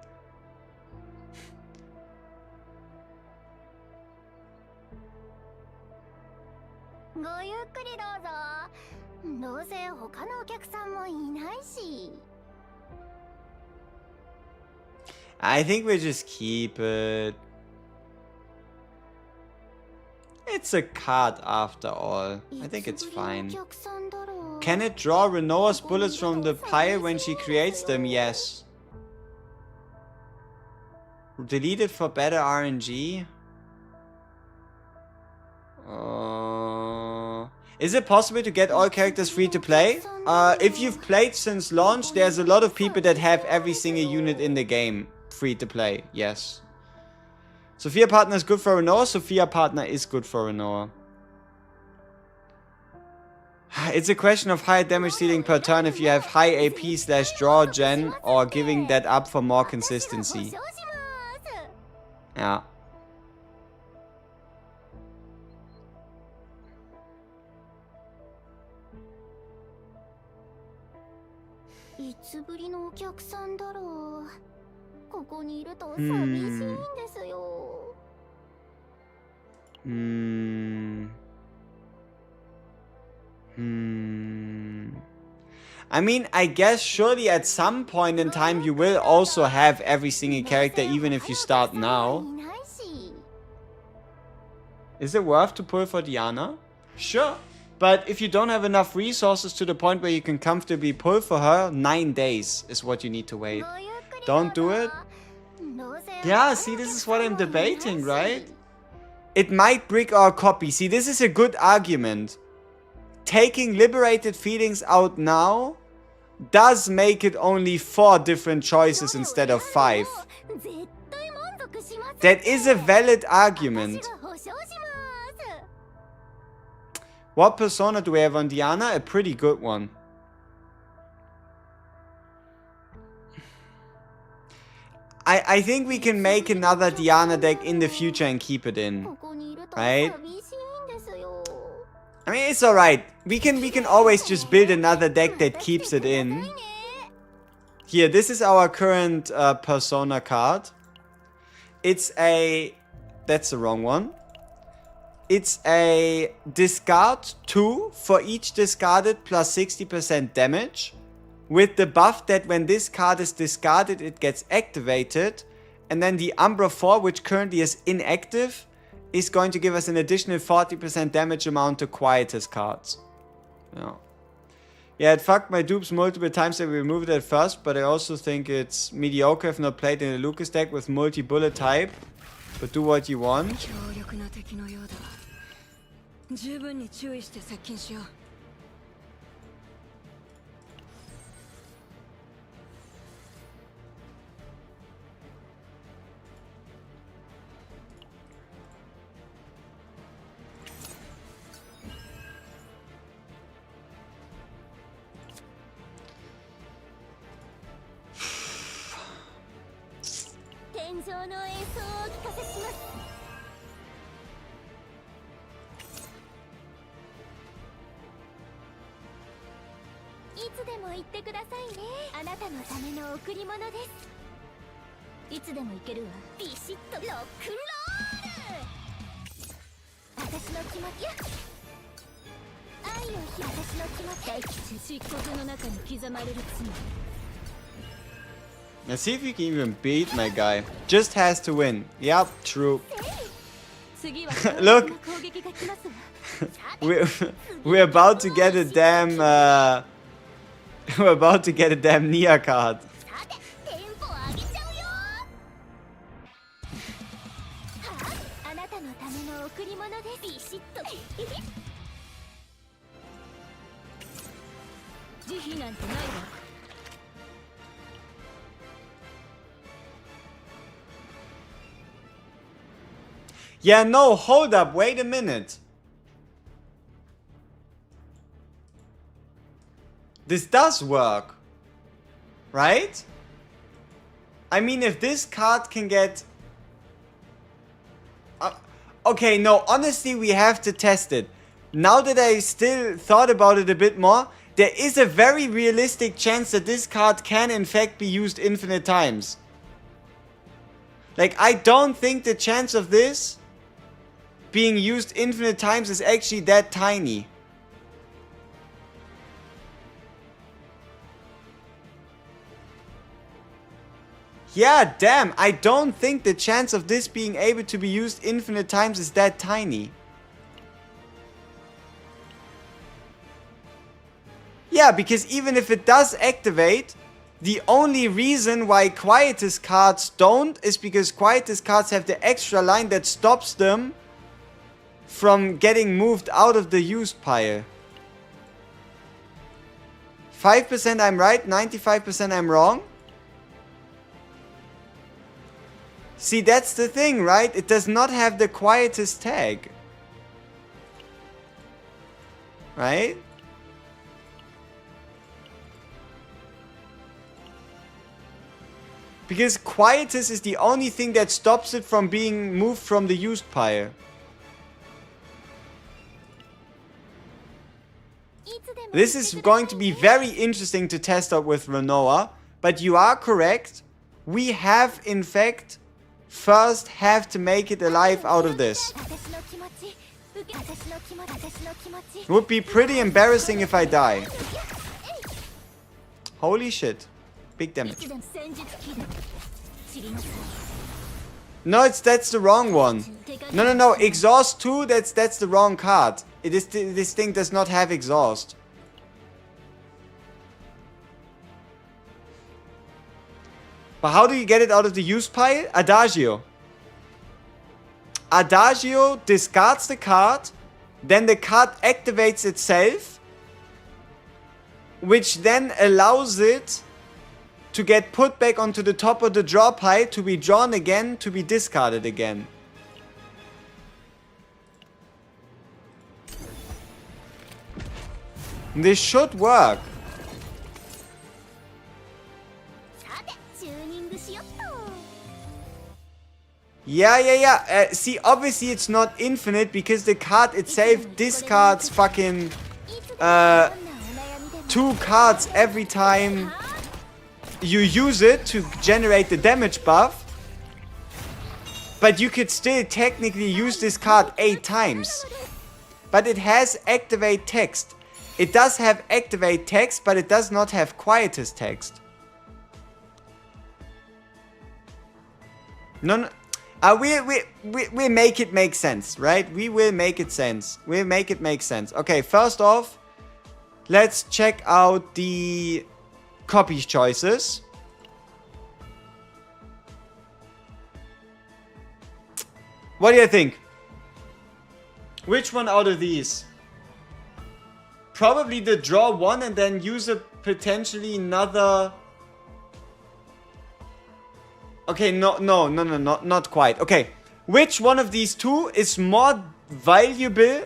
I think we just keep it. It's a card after all. I think it's fine. Can it draw Renoa's bullets from the pile when she creates them? Yes. Delete it for better RNG. Is it possible to get all characters free to play? If you've played since launch, there's a lot of people that have every single unit in the game free to play. Yes. Sophia partner is good for Renoa. Sophia partner is good for Renoa. It's a question of higher damage dealing per turn if you have high AP / draw gen, or giving that up for more consistency. Yeah. I mean, I guess surely at some point in time you will also have every single character, even if you start now. Is it worth to pull for Diana? Sure. But if you don't have enough resources to the point where you can comfortably pull for her, 9 days is what you need to wait. Don't do it. Yeah, see, this is what I'm debating, right? It might brick our copy. See, this is a good argument. Taking liberated feelings out now does make it only 4 different choices instead of 5. That is a valid argument. What persona do we have on Diana? A pretty good one. I think we can make another Diana deck in the future and keep it in. Right? I mean, it's alright. We can always just build another deck that keeps it in. Here, this is our current Persona card. It's a... That's the wrong one. It's a discard 2 for each discarded plus 60% damage. With the buff that when this card is discarded, it gets activated. And then the Umbra 4, which currently is inactive, is going to give us an additional 40% damage amount to Quietus cards. Yeah, it fucked my dupes multiple times that we removed it at first, but I also think it's mediocre if not played in a Lucas deck with multi-bullet type. But do what you want. Let's see if you can even beat my guy. Just has to win. Yep, true. Look. we're about to get a damn we're about to get a damn Nia card. Yeah, no, hold up, wait a minute. This does work, right? I mean, if this card can get... okay, no, honestly, we have to test it. Now that I still thought about it a bit more, there is a very realistic chance that this card can in fact be used infinite times. Like, I don't think the chance of this being used infinite times is actually that tiny. Yeah, damn, I don't think the chance of this being able to be used infinite times is that tiny. Yeah, because even if it does activate, the only reason why Quietus cards don't is because Quietus cards have the extra line that stops them from getting moved out of the used pile. 5% I'm right, 95% I'm wrong. See, that's the thing, right? It does not have the Quietus tag. Right? Because Quietus is the only thing that stops it from being moved from the used pile. This is going to be very interesting to test out with Renoa, but you are correct. We have, in fact, first have to make it alive out of this. It would be pretty embarrassing if I die. Holy shit. Big damage. No, that's the wrong one. No. Exhaust 2, that's the wrong card. This thing does not have exhaust. But how do you get it out of the use pile? Adagio. Adagio discards the card. Then the card activates itself, which then allows it to get put back onto the top of the draw pile, to be drawn again, to be discarded again. This should work. Yeah. See, obviously it's not infinite because the card itself discards fucking 2 cards every time you use it to generate the damage buff. But you could still technically use this card 8 times. But it has activate text. It does have activate text, but it does not have quietus text. No. We'll make it make sense, right? We will make it sense. We'll make it make sense. Okay, first off, let's check out the copy choices. What do you think? Which one out of these? Probably the draw 1 and then use a potentially another... Okay, no, not quite. Okay, which one of these two is more valuable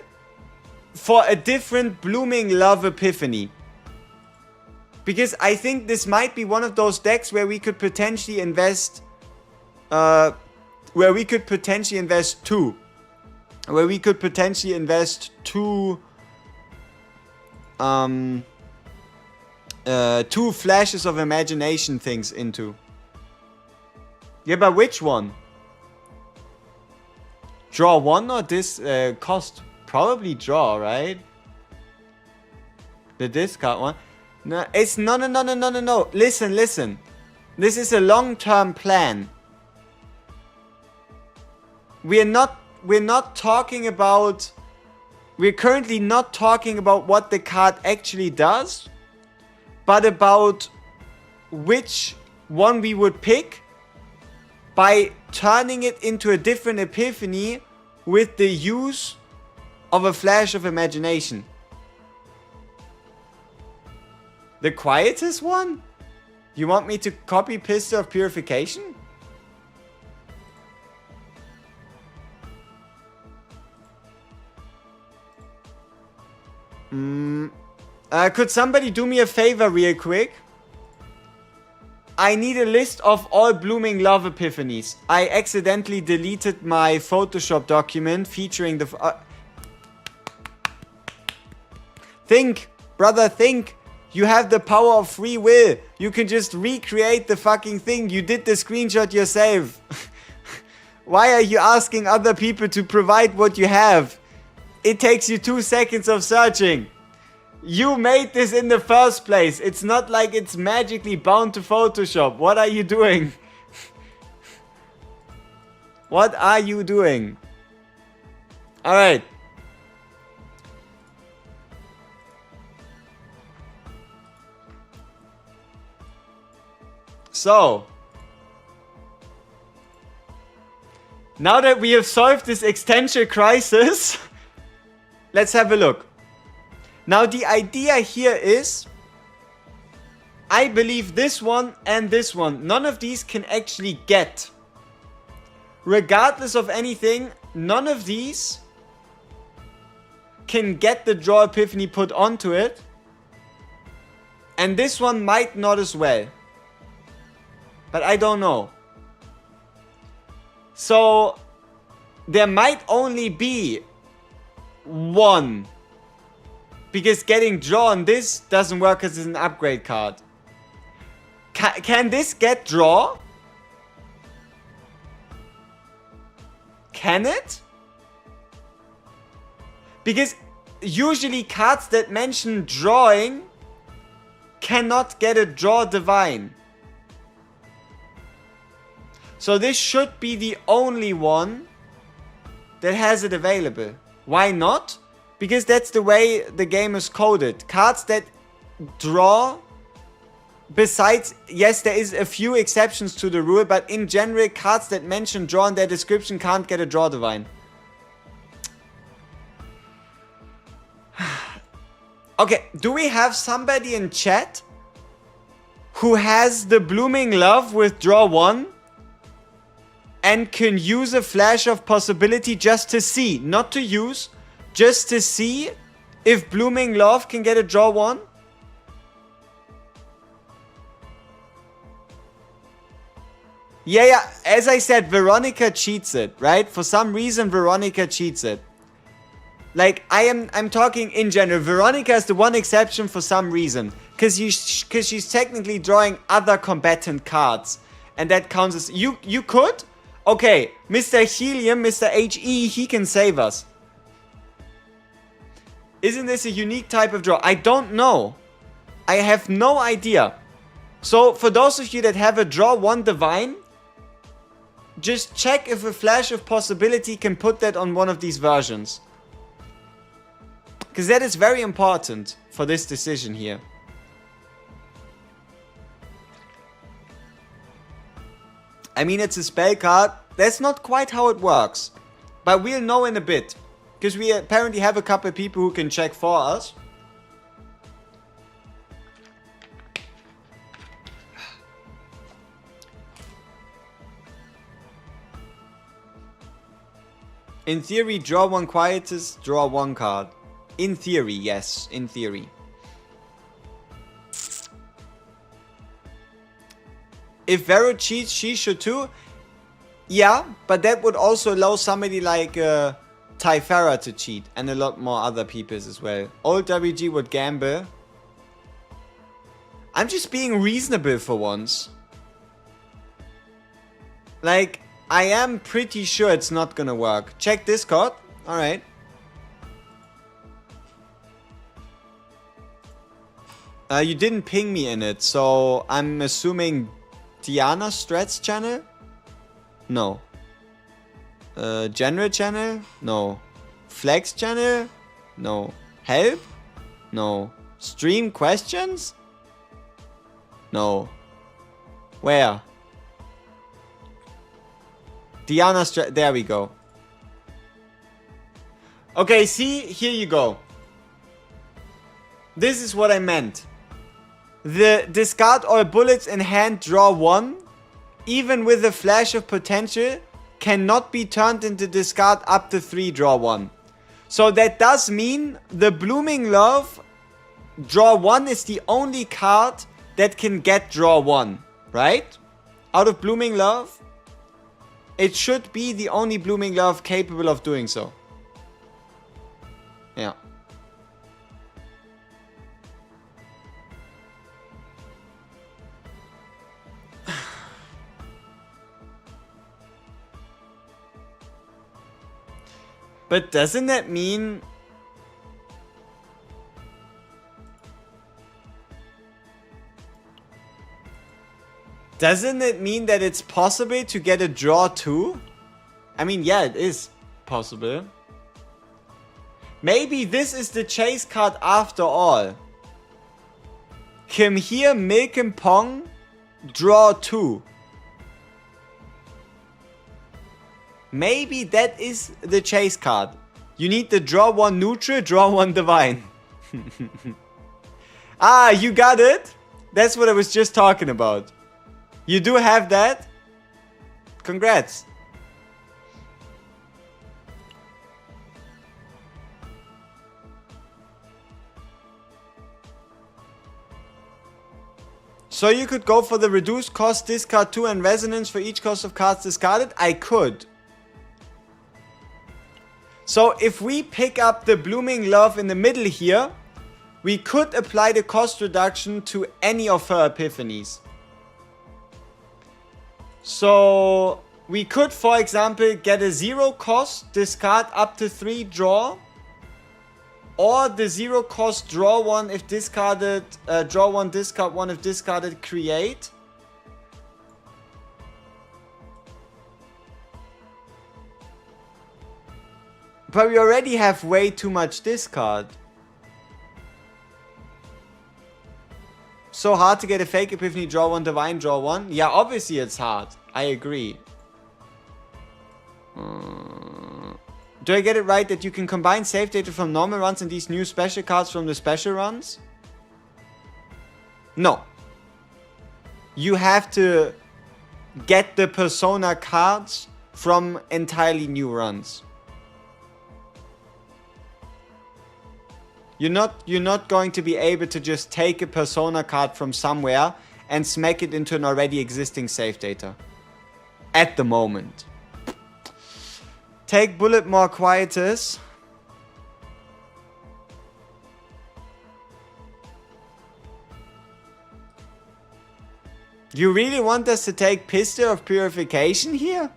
for a different Blooming Love Epiphany? Because I think this might be one of those decks where we could potentially invest... Where we could potentially invest 2. Where we could potentially invest 2... 2 flashes of imagination things into. Yeah, but which one? Draw 1 or this cost? Probably draw, right? The discard one? No, it's no. Listen. This is a long-term plan. We're not talking about... We're currently not talking about what the card actually does, but about which one we would pick by turning it into a different epiphany with the use of a flash of imagination. The quietest one? You want me to copy Pistol of Purification? Could somebody do me a favor real quick? I need a list of all Blooming Love Epiphanies. I accidentally deleted my Photoshop document featuring the... Think, brother, think. You have the power of free will. You can just recreate the fucking thing. You did the screenshot yourself. Why are you asking other people to provide what you have? It takes you 2 seconds of searching. You made this in the first place. It's not like it's magically bound to Photoshop. What are you doing? What are you doing? Alright. So, now that we have solved this existential crisis, let's have a look. Now the idea here is, I believe this one and this one, none of these can actually get. Regardless of anything, none of these can get the Draw Epiphany put onto it. And this one might not as well. But I don't know. So, there might only be one. Because getting draw on this doesn't work because it's an upgrade card. Can this get draw? Can it? Because usually cards that mention drawing cannot get a draw divine. So this should be the only one that has it available. Why not? Because that's the way the game is coded. Cards that draw, besides, yes, there is a few exceptions to the rule, but in general, cards that mention draw in their description can't get a draw divine. Okay, do we have somebody in chat who has the Blooming Love with draw 1 and can use a flash of possibility just to see, not to use, just to see if Blooming Love can get a draw 1? Yeah. As I said, Veronica cheats it, right? For some reason, Veronica cheats it. Like, I'm talking in general. Veronica is the one exception for some reason. Because she's technically drawing other combatant cards. And that counts as... You could? Okay, Mr. Helium, Mr. HE, he can save us. Isn't this a unique type of draw? I don't know. I have no idea. So, for those of you that have a draw 1 divine, just check if a Flash of Possibility can put that on one of these versions. Because that is very important for this decision here. I mean, it's a spell card. That's not quite how it works. But we'll know in a bit. Because we apparently have a couple of people who can check for us. In theory, draw 1 Quietus, draw 1 card. In theory, yes. In theory. If Vero cheats, she should too. Yeah, but that would also allow somebody like Typhara to cheat. And a lot more other people as well. Old WG would gamble. I'm just being reasonable for once. Like, I am pretty sure it's not gonna work. Check Discord. Alright. You didn't ping me in it, so I'm assuming Diana Strats channel? No. General channel? No. Flex channel? No. Help? No. Stream questions? No. Where? Diana Strats, there we go. Okay, see, here you go. This is what I meant. The discard all bullets in hand, draw 1, even with a flash of potential, cannot be turned into discard up to 3, draw 1. So that does mean the Blooming Love, draw 1 is the only card that can get draw 1, right? Out of Blooming Love, it should be the only Blooming Love capable of doing so. Yeah. But doesn't that mean... Doesn't it mean that it's possible to get a draw 2? I mean, yeah, it is possible. Maybe this is the chase card after all. Come here, Milk and Pong, draw 2. Maybe that is the chase card. You need the draw 1 neutral, draw 1 divine. Ah, you got it? That's what I was just talking about. You do have that? Congrats. So you could go for the reduced cost, discard 2 and resonance for each cost of cards discarded? I could. So if we pick up the Blooming Love in the middle here, we could apply the cost reduction to any of her epiphanies. So we could, for example, get a 0 cost, discard up to 3, draw. Or the 0 cost, draw 1 if discarded, draw 1, discard 1 if discarded, create. But we already have way too much discard. So hard to get a fake epiphany, draw 1, divine, draw 1. Yeah, obviously it's hard. I agree. Do I get it right that you can combine save data from normal runs and these new special cards from the special runs? No. You have to get the persona cards from entirely new runs. You're not going to be able to just take a persona card from somewhere and smack it into an already existing save data. At the moment. Take bullet more quietus. You really want us to take Pistol of Purification here?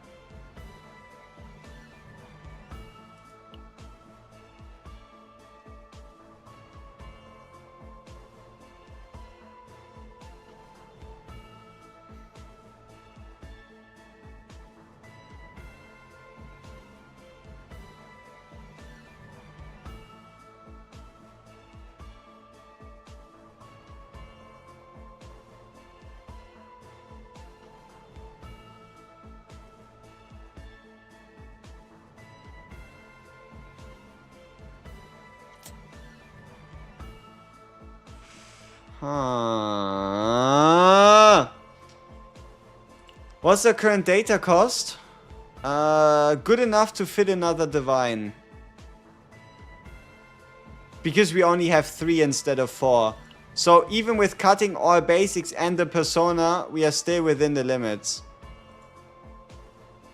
What's the current data cost? Good enough to fit another divine. Because we only have 3 instead of 4. So even with cutting all basics and the persona, we are still within the limits.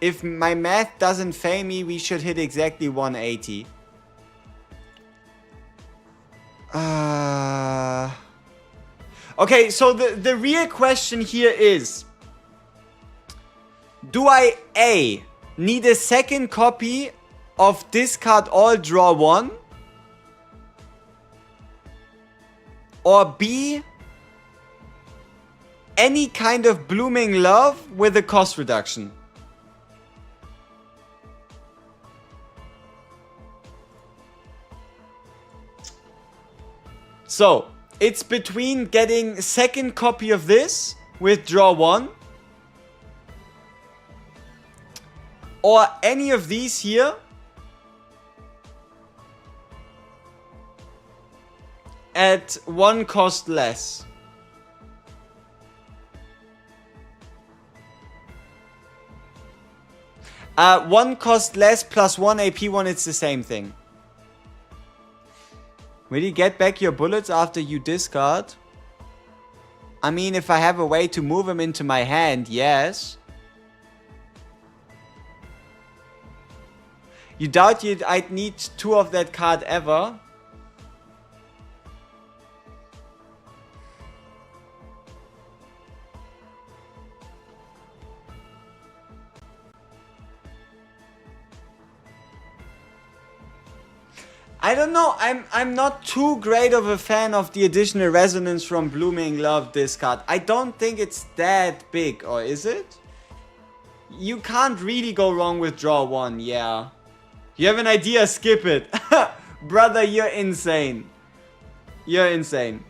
If my math doesn't fail me, we should hit exactly 180. Okay, so the real question here is, do I A, need a second copy of discard all, draw 1? Or B, any kind of blooming love with a cost reduction? So, it's between getting a second copy of this with draw 1 or any of these here at 1 cost less. One cost less plus 1 AP 1, it's the same thing. Will you get back your bullets after you discard? I mean, if I have a way to move them into my hand, yes. You doubt I'd need 2 of that card ever? I don't know, I'm not too great of a fan of the additional resonance from Blooming Love discard. I don't think it's that big, or is it? You can't really go wrong with draw 1, yeah. You have an idea, skip it. Brother, you're insane. You're insane.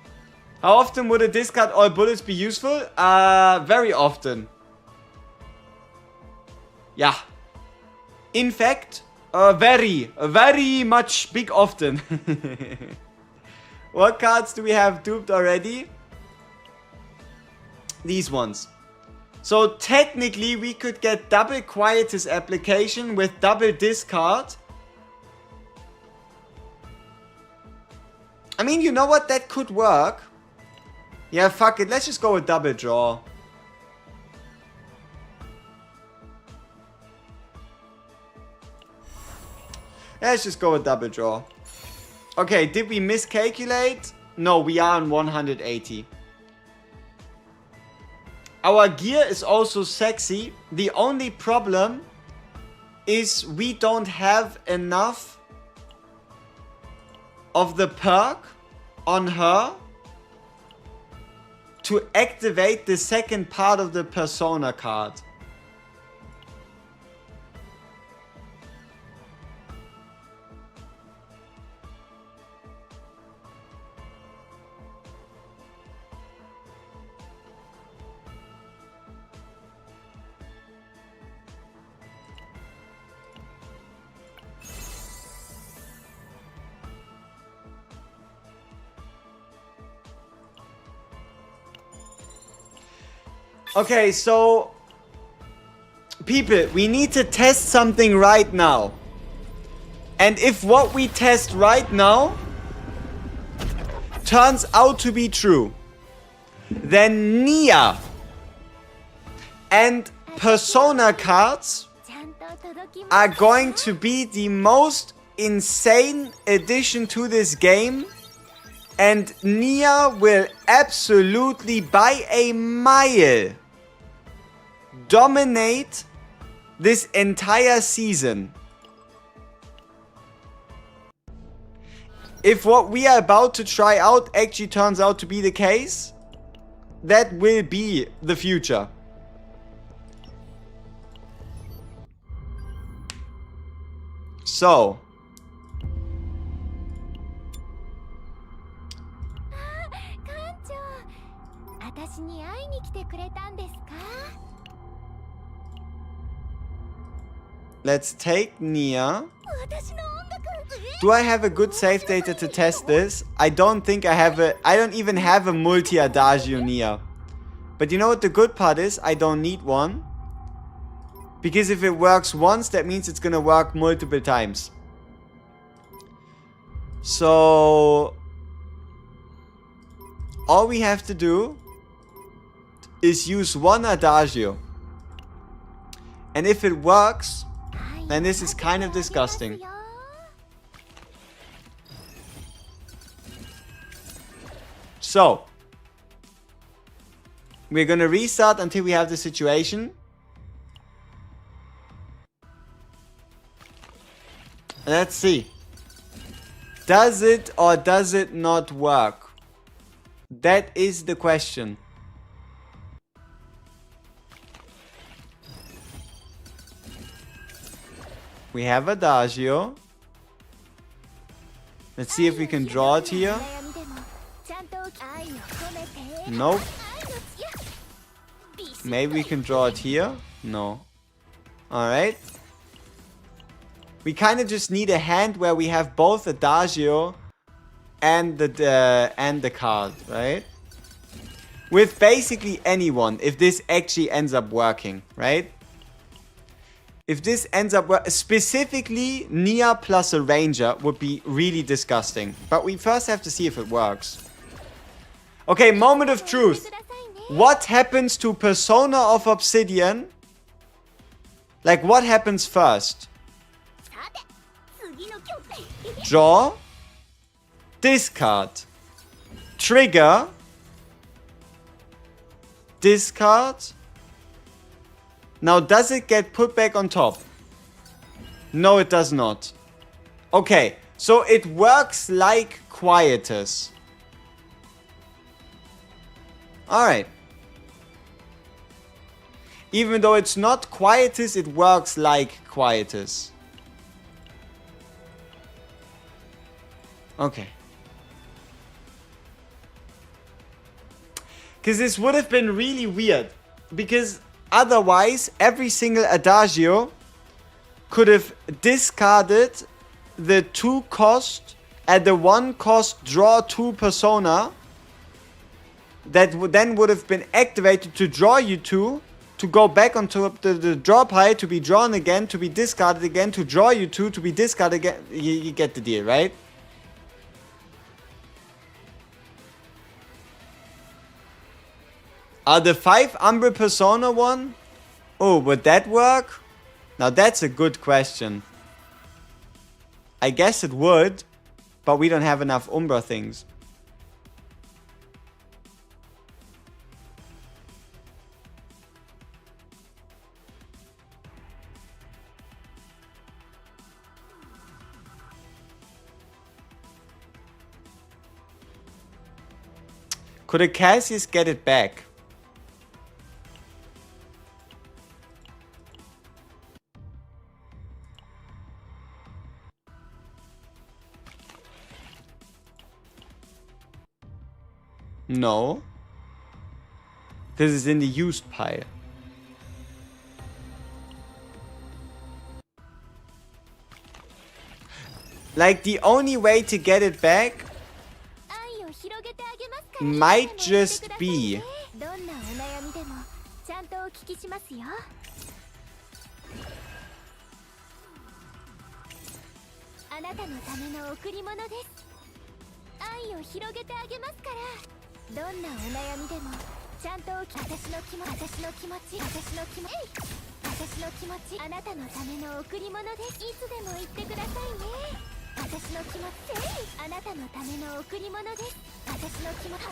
How often would a discard all bullets be useful? Very often. Yeah. In fact, very much big often. What cards do we have duped already? These ones. So technically we could get double Quietus application with double discard. I mean, you know what? That could work. Yeah, fuck it. Let's just go with double draw. Let's just go with double draw. Okay, did we miscalculate? No, we are on 180. Our gear is also sexy. The only problem is we don't have enough of the perk on her to activate the second part of the persona card. Okay, so people, we need to test something right now. And if what we test right now turns out to be true, then Nia and Persona cards are going to be the most insane addition to this game, and Nia will absolutely by a mile dominate this entire season. If what we are about to try out actually turns out to be the case, that will be the future. So. Let's take Nia. Do I have a good save data to test this? I don't think I have I don't even have a multi-adagio Nia. But you know what the good part is? I don't need one. Because if it works once, that means it's gonna work multiple times. So all we have to do is use one adagio. And if it works, then this is kind of disgusting. So, we're gonna restart until we have the situation. Let's see. Does it or does it not work? That is the question. We have Adagio. Let's see if we can draw it here. Nope. Maybe we can draw it here. No. Alright. We kind of just need a hand where we have both Adagio and the card, right? With basically anyone, if this actually ends up working, right? If this ends up specifically Nia plus a Ranger would be really disgusting. But we first have to see if it works. Okay, moment of truth. What happens to Persona of Obsidian? Like, what happens first? Draw. Discard. Trigger. Discard. Now, does it get put back on top? No, it does not. Okay, so it works like Quietus. Alright. Even though it's not Quietus, it works like Quietus. Okay. Because this would have been really weird. Because otherwise, every single Adagio could have discarded the 2 cost and the 1 cost draw 2 Persona. That then would have been activated to draw you 2. To go back onto the draw pile, to be drawn again, to be discarded again, to draw you 2, to be discarded again. You get the deal, right? Are the 5 Umbra Persona one? Oh, would that work? Now that's a good question. I guess it would, but we don't have enough Umbra things. Could a Cassius get it back? No. This is in the used pile. Like, the only way to get it back might just be ちゃんと私の気持ち私の気持ちあなたのための贈り物です。いつでも言ってくださいね。私の気持ちあなたのための贈り物です。私の気持ち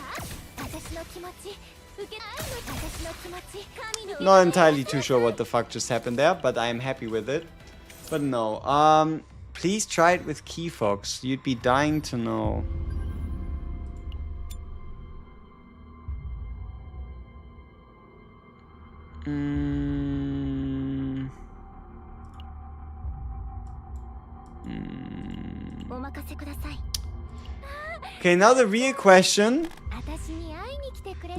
私の気持ち受け愛の私の気持ち神の Not entirely too sure what the fuck just happened there, but I am happy with it. But no, please try it with Keyfox. You'd be dying to know. Okay, now the real question.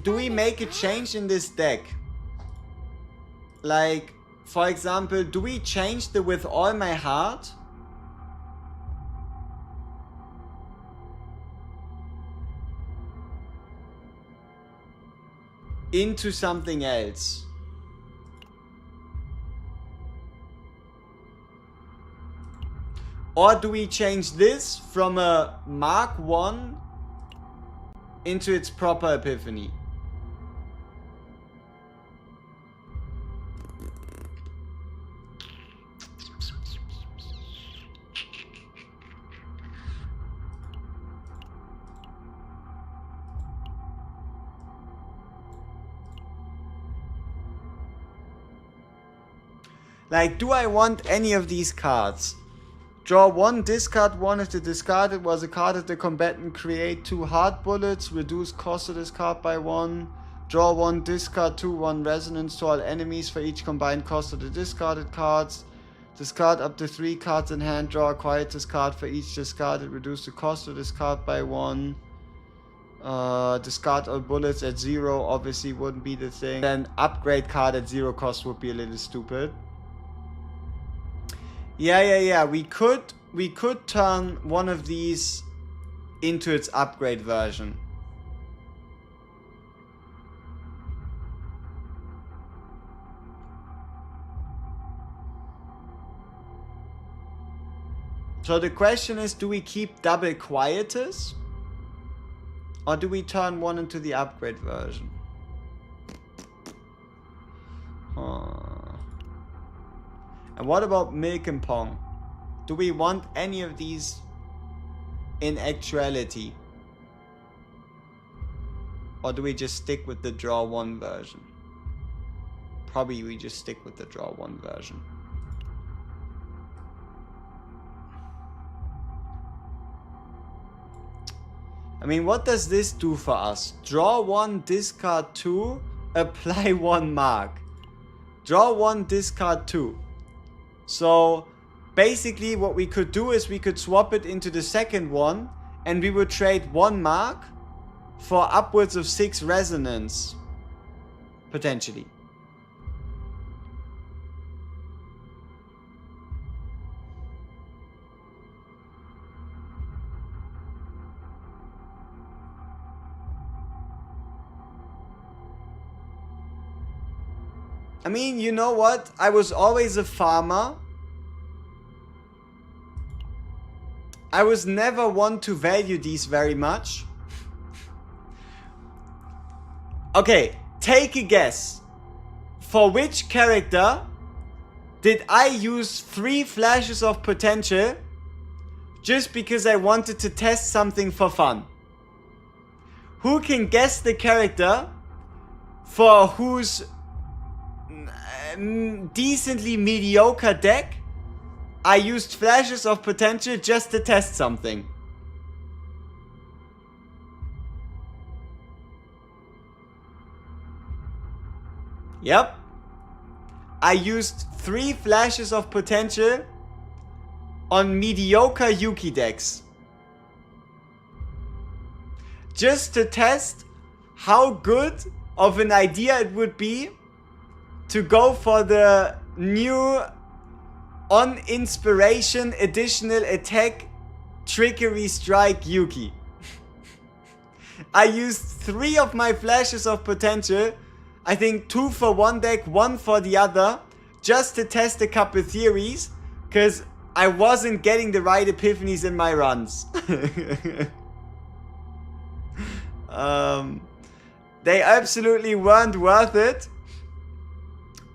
Do we make a change in this deck? Like, for example, do we change the with all my heart? Into something else? Or do we change this from a Mark 1 into its proper epiphany? Like, do I want any of these cards? Draw 1, discard 1 if the discarded was a card of the combatant. Create 2 heart bullets, reduce cost of this card by 1. Draw 1, discard 2, 1 resonance to all enemies for each combined cost of the discarded cards. Discard up to 3 cards in hand, draw a quiet discard for each discarded, reduce the cost of this card by 1. Discard all bullets at 0 obviously wouldn't be the thing. Then upgrade card at 0 cost would be a little stupid. Yeah. We could turn one of these into its upgrade version. So the question is, do we keep double quietus? Or do we turn one into the upgrade version? And what about Milk and Pong? Do we want any of these in actuality? Or do we just stick with the draw 1 version? Probably we just stick with the draw 1 version. I mean, what does this do for us? Draw 1, discard 2, apply 1 mark. Draw 1, discard 2. So basically what we could do is we could swap it into the second one and we would trade 1 mark for upwards of 6 resonance. Potentially. I mean, you know what? I was always a farmer. I was never one to value these very much. Okay, take a guess. For which character did I use 3 flashes of potential just because I wanted to test something for fun? Who can guess the character for whose decently mediocre deck I used flashes of potential just to test something? Yep. I used 3 flashes of potential on mediocre Yuki decks. Just to test how good of an idea it would be to go for the new on inspiration additional attack trickery strike Yuki. I used 3 of my flashes of potential, I think 2 for one deck, 1 for the other, just to test a couple theories, because I wasn't getting the right epiphanies in my They absolutely weren't worth it.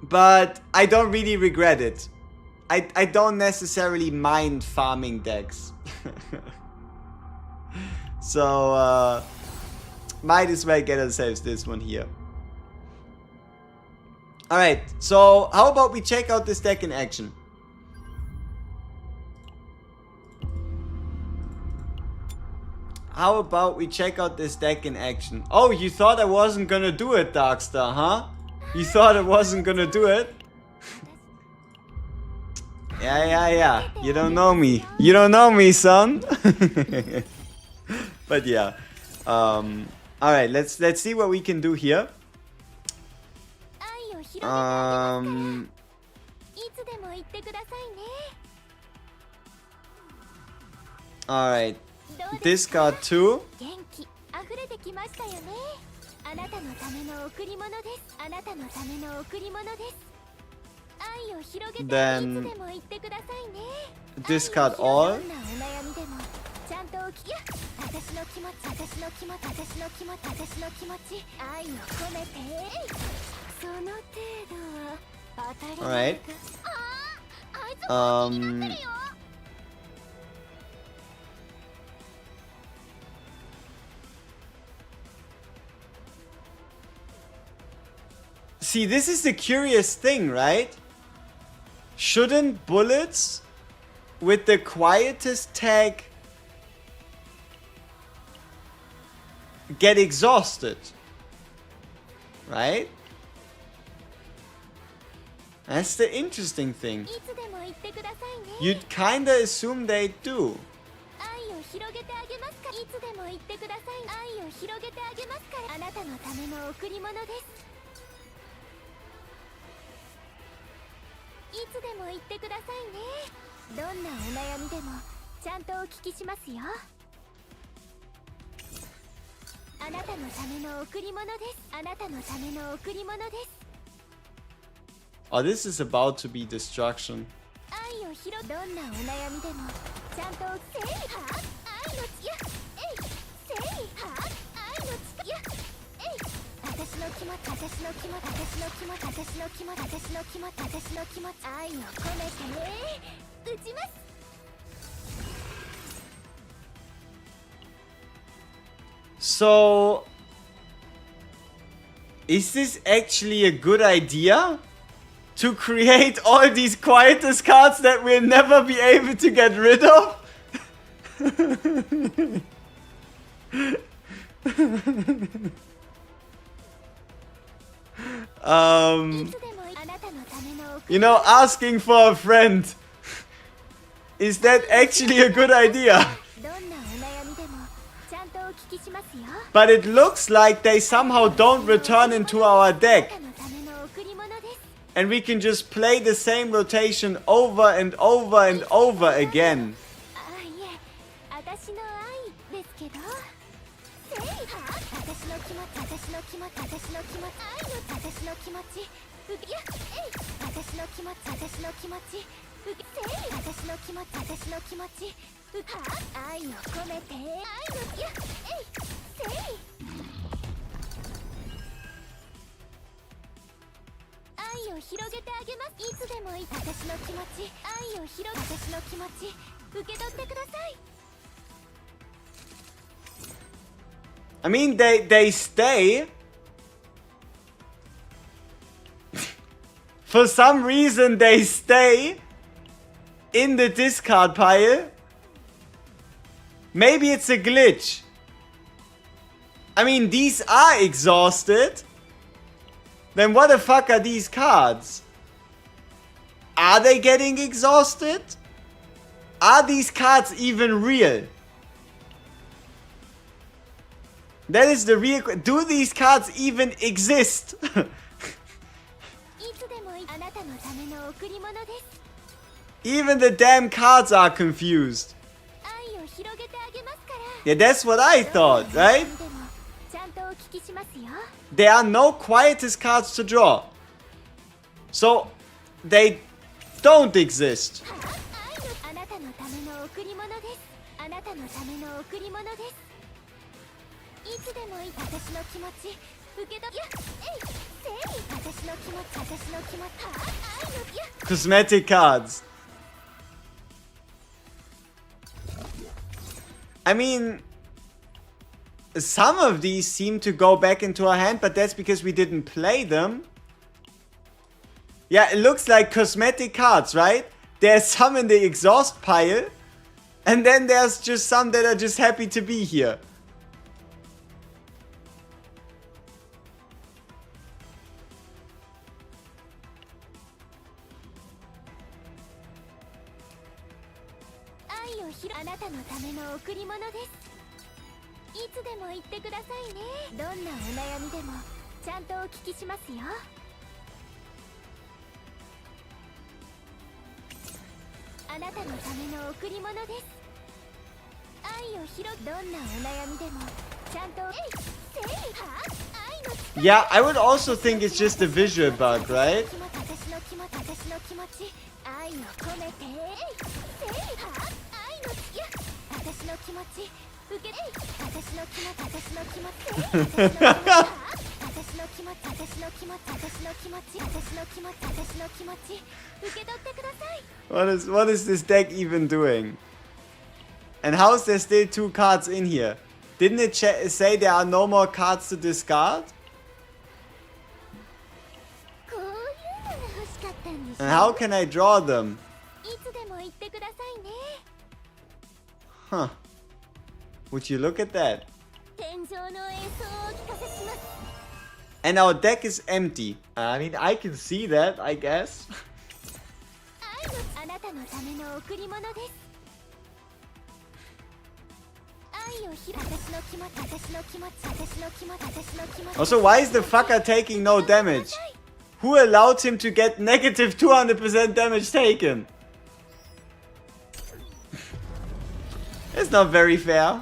But I don't really regret it. I don't necessarily mind farming decks. So, might as well get ourselves this one here. Alright, so how about we check out this deck in action? How about we check out this deck in action? Oh, you thought I wasn't gonna do it, Darkstar, huh? You thought I wasn't gonna do it? Yeah. You don't know me. You don't know me, son. But yeah. Alright, let's see what we can do here. Alright. Discard 2. Then discard all. Alright. See, this is the curious thing, right? Shouldn't bullets with the quietest tag get exhausted? Right? That's the interesting thing. You'd kinda assume they do. Oh, this is about to be destruction. So, is this actually a good idea? To create all these quietest cards that we'll never be able to get rid of? You know, asking for a friend. Is that actually a good idea? But it looks like they somehow don't return into our deck. And we can just play the same rotation over and over and over again. I mean, they stay. For some reason, they stay in the discard pile. Maybe it's a glitch. I mean, these are exhausted. Then what the fuck are these cards? Are they getting exhausted? Are these cards even real? That is the real... Do these cards even exist? Even the damn cards are confused. Yeah, that's what I thought, right? There are no quietest cards to draw. So, they don't exist. Cosmetic cards. I mean, some of these seem to go back into our hand, but that's because we didn't play them. Yeah, it looks like cosmetic cards, right? There's some in the exhaust pile, and then there's just some that are just happy to be here. Yeah, I would also think it's just a visual bug, right? What is this deck even doing? And how is there still 2 cards in here? Didn't it say there are no more cards to discard? And how can I draw them? Huh. Would you look at that? And our deck is empty. I mean, I can see that, I guess. Also, why is the fucker taking no damage? Who allowed him to get negative 200% damage taken? It's not very fair.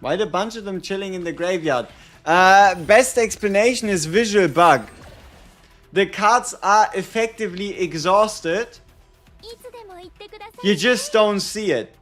Why a bunch of them chilling in the graveyard? Best explanation is visual bug. The cards are effectively exhausted. You just don't see it.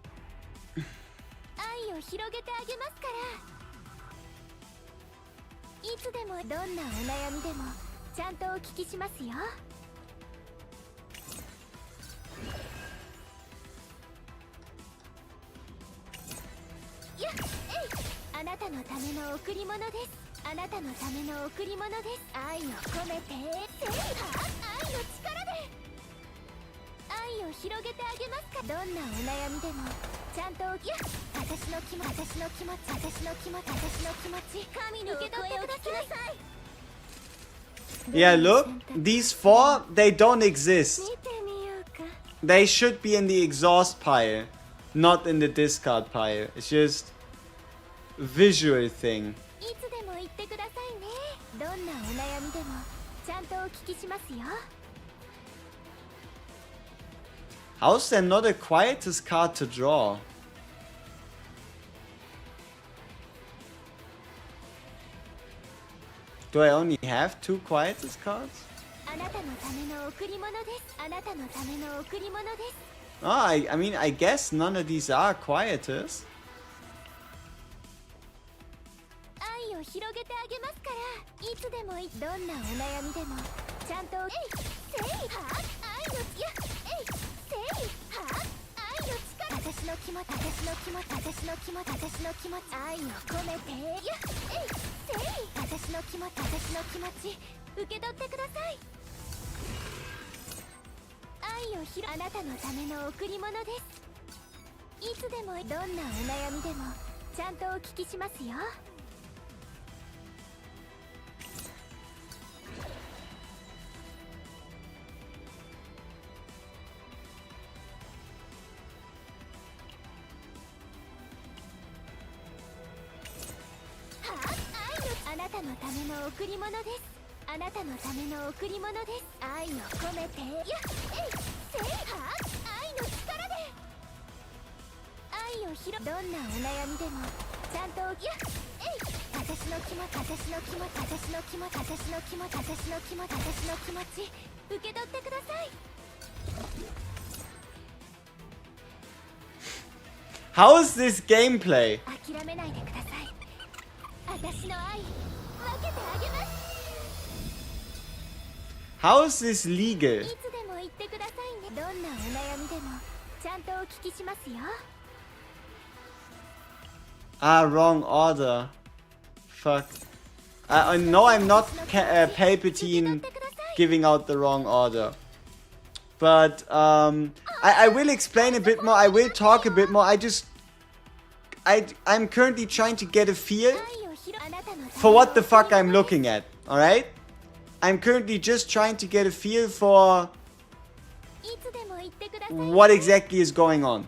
Yeah, look, these 4, they don't exist. They should be in the exhaust pile, not in the discard pile. It's just a visual thing. How's there not a quietest card to draw? Do I only have 2 quietest cards? Oh, I mean, I guess none of these are quietest. 私の気持ち私の気持ち私の気持ち私の気持ち愛を込めてやっえいせい私の気持ち私の気持ち受け取ってください。愛をあなたのための贈り物です。いつでもどんなお悩みでもちゃんとお聞きしますよ。あなたのための贈り物です。あなたのための贈り物です。愛を込めてやっえいせいは愛の力で愛をどんなお悩みでもちゃんとやっえい私の気持ち私の気持ち私の気持ち私の気持ち私の気持ち私の気持ち受け取ってください。 How is this gameplay? 諦めないでください。私の愛分けてあげます。 How is this legal? いつでも言ってくださいね。どんなお悩みでもちゃんとお聞きしますよ。 Ah, wrong order. Fuck. No, I'm not Palpatine giving out the wrong order. But I will explain a bit more. I will talk a bit more. I'm currently trying to get a feel for what the fuck I'm looking at. All right? I'm currently just trying to get a feel for what exactly is going on.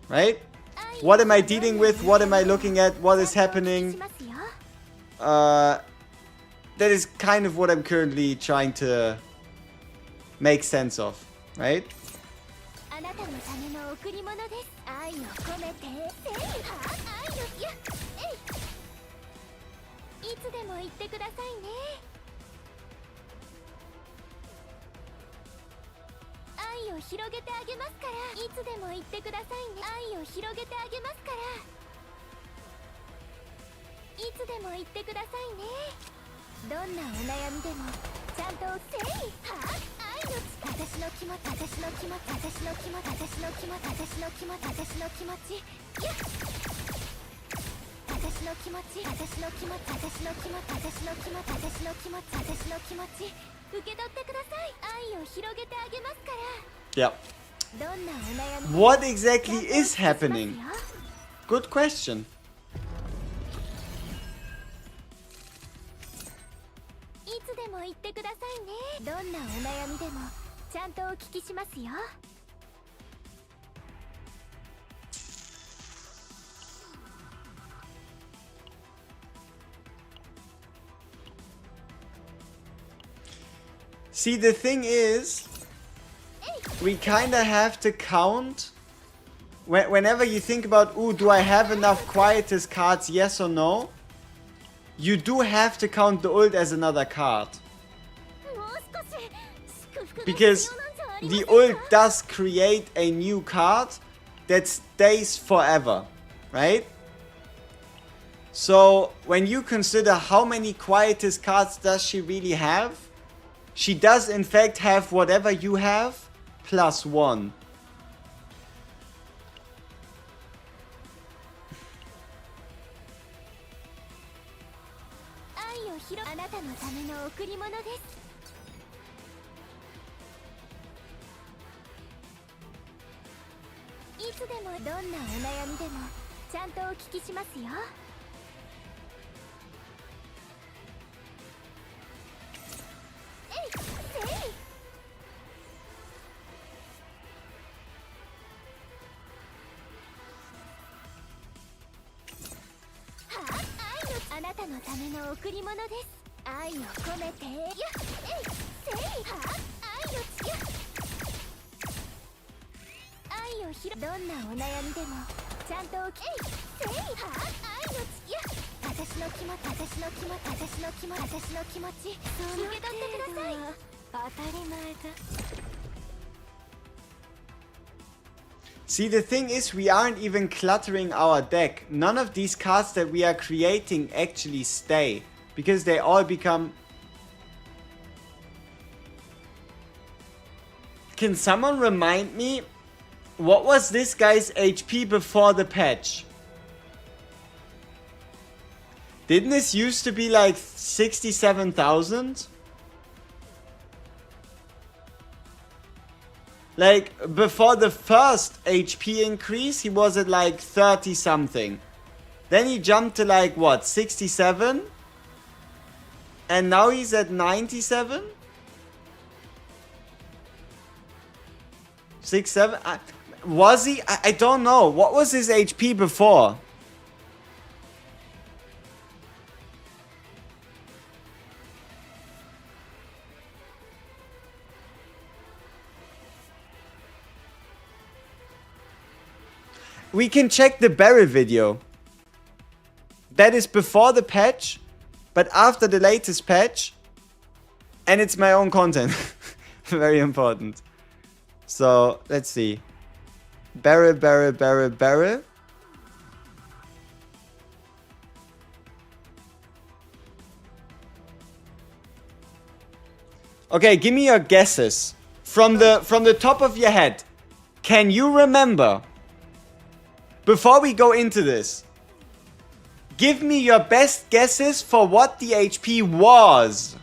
Right? What am I dealing with? What am I looking at? What is happening? That is kind of what I'm currently trying to make sense of. Right? あなたのための贈り物です。愛を込めてせいは愛のやえいいつでも言ってくださいね。愛を広げてあげますから。いつでも言ってくださいね。愛を広げてあげますから。いつでも言ってくださいね。どんなお悩みでもちゃんとせいは愛の私の気持ち私の気持ち私の気持ち私の気持ち私の気持ち私の気持ちやっ私の気持ち私の気持ち私の気持ち私の気持ち私の気持ち私の気持ち受け取ってください。愛を広げてあげますから。 Yeah. どんなお悩み What exactly is happening? Good question. いつでも言ってくださいね。どんなお悩みでもちゃんとお聞きしますよ。 See, the thing is, we kinda have to count. Whenever you think about, ooh, do I have enough Quietus cards, yes or no? You do have to count the ult as another card. Because the ult does create a new card that stays forever, right? So, when you consider how many Quietus cards does she really have, she does in fact have whatever you have, plus 1. See, the thing is, we aren't even cluttering our deck. None of these cards that we are creating actually stay, because they all become... Can someone remind me What was this guy's HP before the patch? Didn't this used to be like 67,000? Like, before the first HP increase, he was at like 30 something. Then he jumped to like, what, 67? And now he's at 97? 6, 7? Was he? I don't know. What was his HP before? We can check the barrel video. That is before the patch, but after the latest patch. And it's my own content. Very important. So, let's see. Barrel, barrel, barrel, barrel. Okay, give me your guesses. From the top of your head. Can you remember? Before we go into this, give me your best guesses for what the HP was.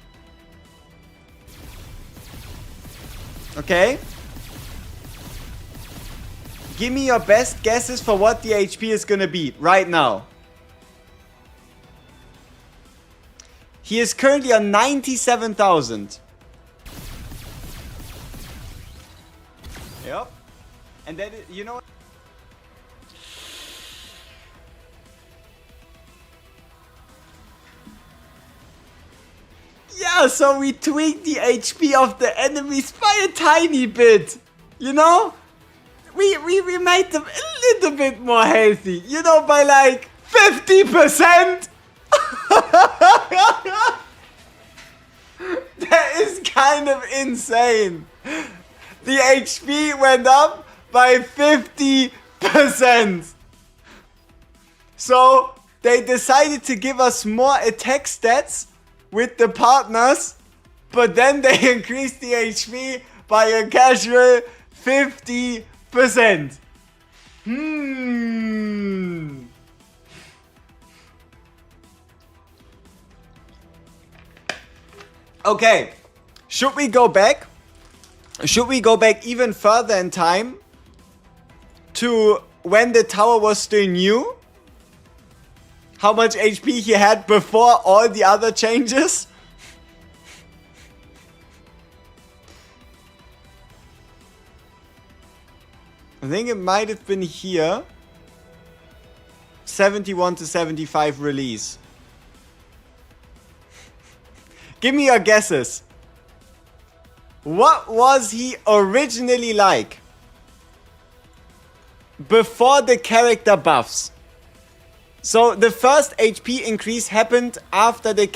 Okay? Give me your best guesses for what the HP is gonna be right now. He is currently on 97,000. Yep. And that is, you know what? Yeah, so we tweaked the HP of the enemies by a tiny bit. You know? We made them a little bit more healthy. You know, by like 50%. That is kind of insane. The HP went up by 50%. So they decided to give us more attack stats with the partners, but then they increased the HP by a casual 50%. Okay, should we go back? Should we go back even further in time to when the tower was still new? How much HP he had before all the other changes? I think it might have been here. 71 to 75 release. Give me your guesses. What was he originally like? Before the character buffs. So the first HP increase happened after the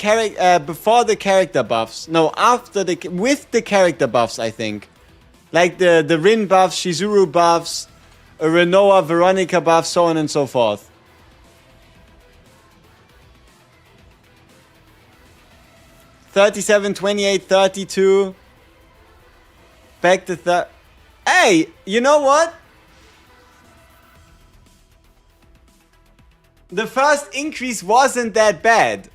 before the character buffs. No, after with the character buffs, I think. Like the Rin buffs, Shizuru buffs, Renoa, Veronica buffs, so on and so forth. $37, $28, $32. Back to Hey, you know what? The first increase wasn't that bad.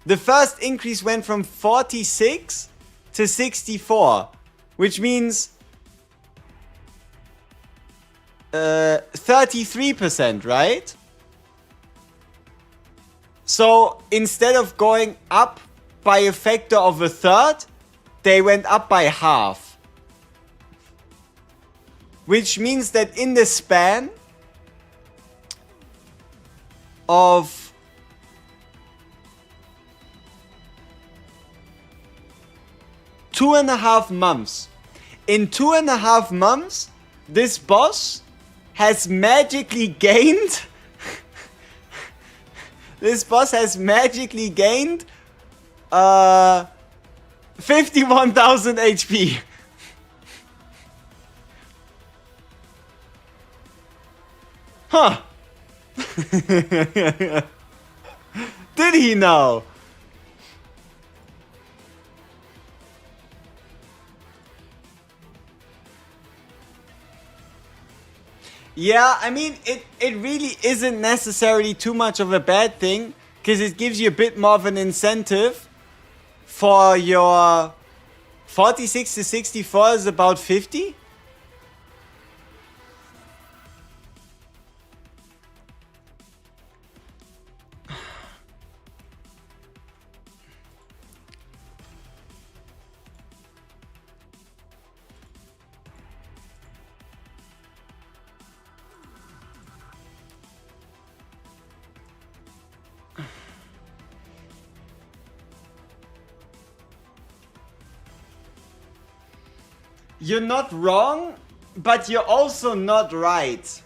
The first increase went from 46 to 64, which means 33%, right? So instead of going up by a factor of a third, they went up by half. Which means that in the span of two and a half months. In 2.5 months, this boss has magically gained 51,000 HP. Huh. Did he know? Yeah, I mean, it really isn't necessarily too much of a bad thing, because it gives you a bit more of an incentive for your 46 to 64 is about 50. You're not wrong, but you're also not right.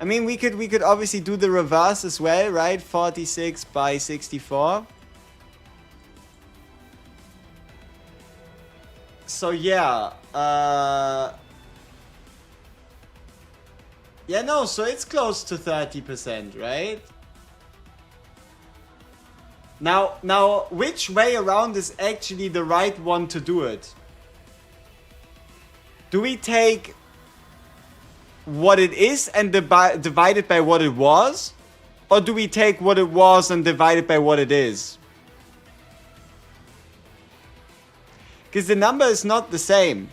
I mean, we could obviously do the reverse as well, right? 46 by 64. So yeah, yeah, no, so it's close to 30%, right? Now, which way around is actually the right one to do it? Do we take what it is and divide it by what it was? Or do we take what it was and divide it by what it is? Because the number is not the same.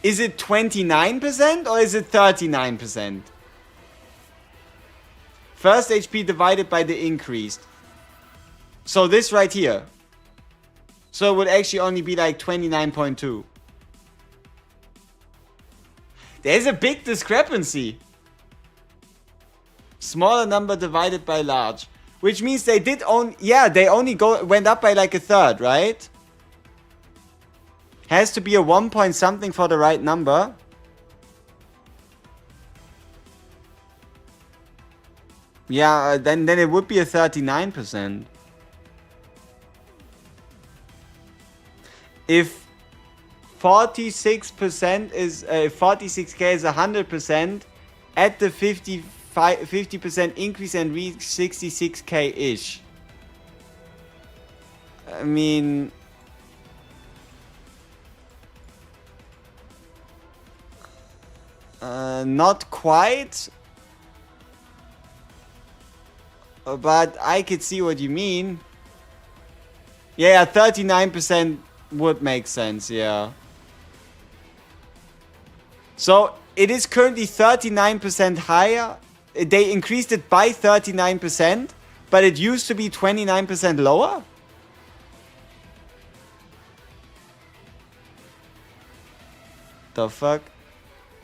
Is it 29% or is it 39%? First HP divided by the increased. So this right here. So it would actually only be like 29.2. There's a big discrepancy. Smaller number divided by large. Which means they did only... Yeah, they only went up by like a third, right? Has to be a 1 point something for the right number. Yeah, then it would be a 39%. If 46% is 46k is 100%, at the 50% increase and reach 66k ish. I mean, not quite. But I could see what you mean. Yeah, 39% would make sense, yeah. So, it is currently 39% higher. They increased it by 39%, but it used to be 29% lower? The fuck?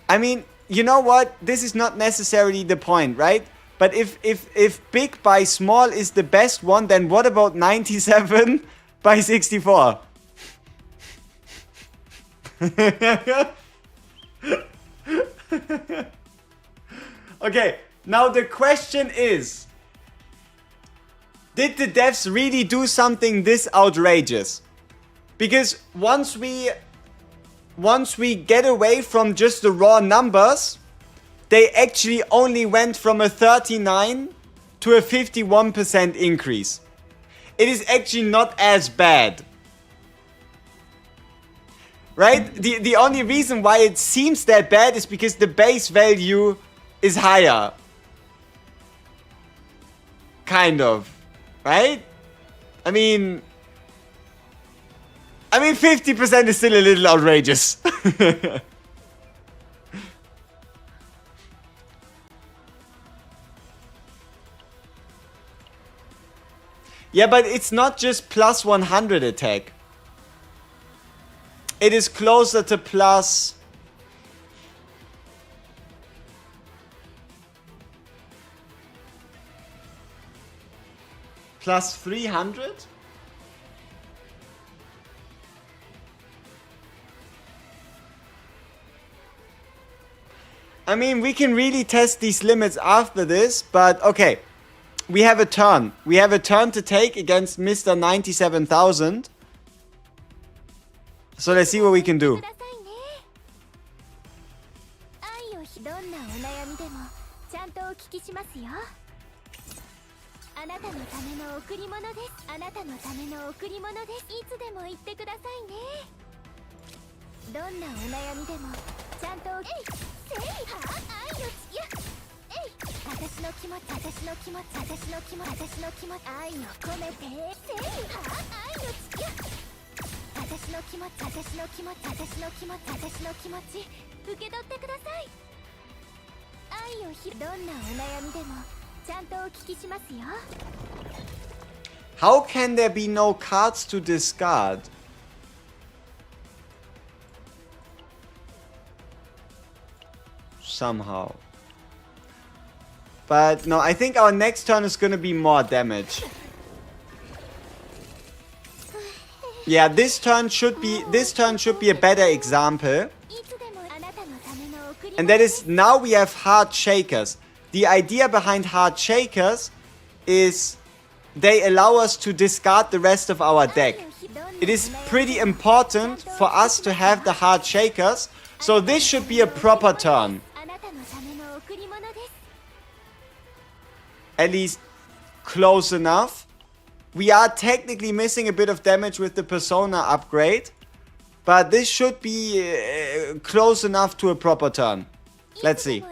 I mean, you know what? This is not necessarily the point, right? But if big by small is the best one, then what about 97 by 64? Okay, now the question is, did the devs really do something this outrageous? Because once we get away from just the raw numbers, they actually only went from a 39 to a 51% increase. It is actually not as bad. Right? The only reason why it seems that bad is because the base value is higher. Kind of. Right? I mean 50% is still a little outrageous. Yeah, but it's not just plus 100 attack. It is closer to plus... plus 300? I mean, we can really test these limits after this, but okay. We have a turn. We have a turn to take against Mr. 97,000. So let's see what we can do. あなたのための贈り物です。あなたのための贈り物です。いつでも言ってくださいね。どんなお悩みでもちゃんとせいは愛のつや私の気持ち私の気持ち私の気持ち私の気持ち愛を込めてせいは愛のつや私の気持ち私の気持ち私の気持ち私の気持ち受け取ってください。愛をどんなお悩みでもちゃんとお聞きしますよ。 How can there be no cards to discard? Somehow. But no, I think our next turn is gonna be more damage. Yeah, this turn should be a better example. And that is, now we have hard shakers. The idea behind hard shakers is they allow us to discard the rest of our deck. It is pretty important for us to have the hard shakers, so this should be a proper turn. At least close enough. We are technically missing a bit of damage with the Persona upgrade, but this should be close enough to a proper turn. Let's see.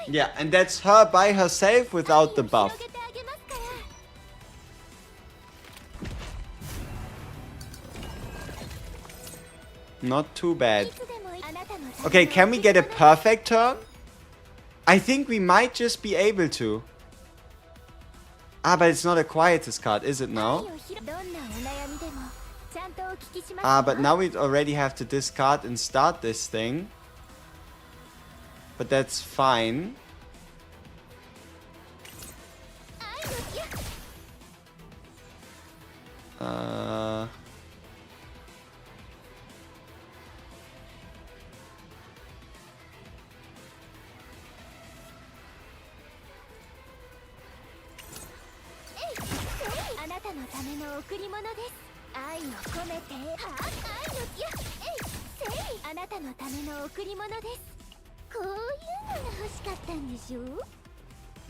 Yeah, and that's her by herself without the buff. Not too bad. Okay, can we get a perfect turn? I think we might just be able to. Ah, but it's not a Quietus card, is it now? Ah, but now we already have to discard and start this thing. But that's fine.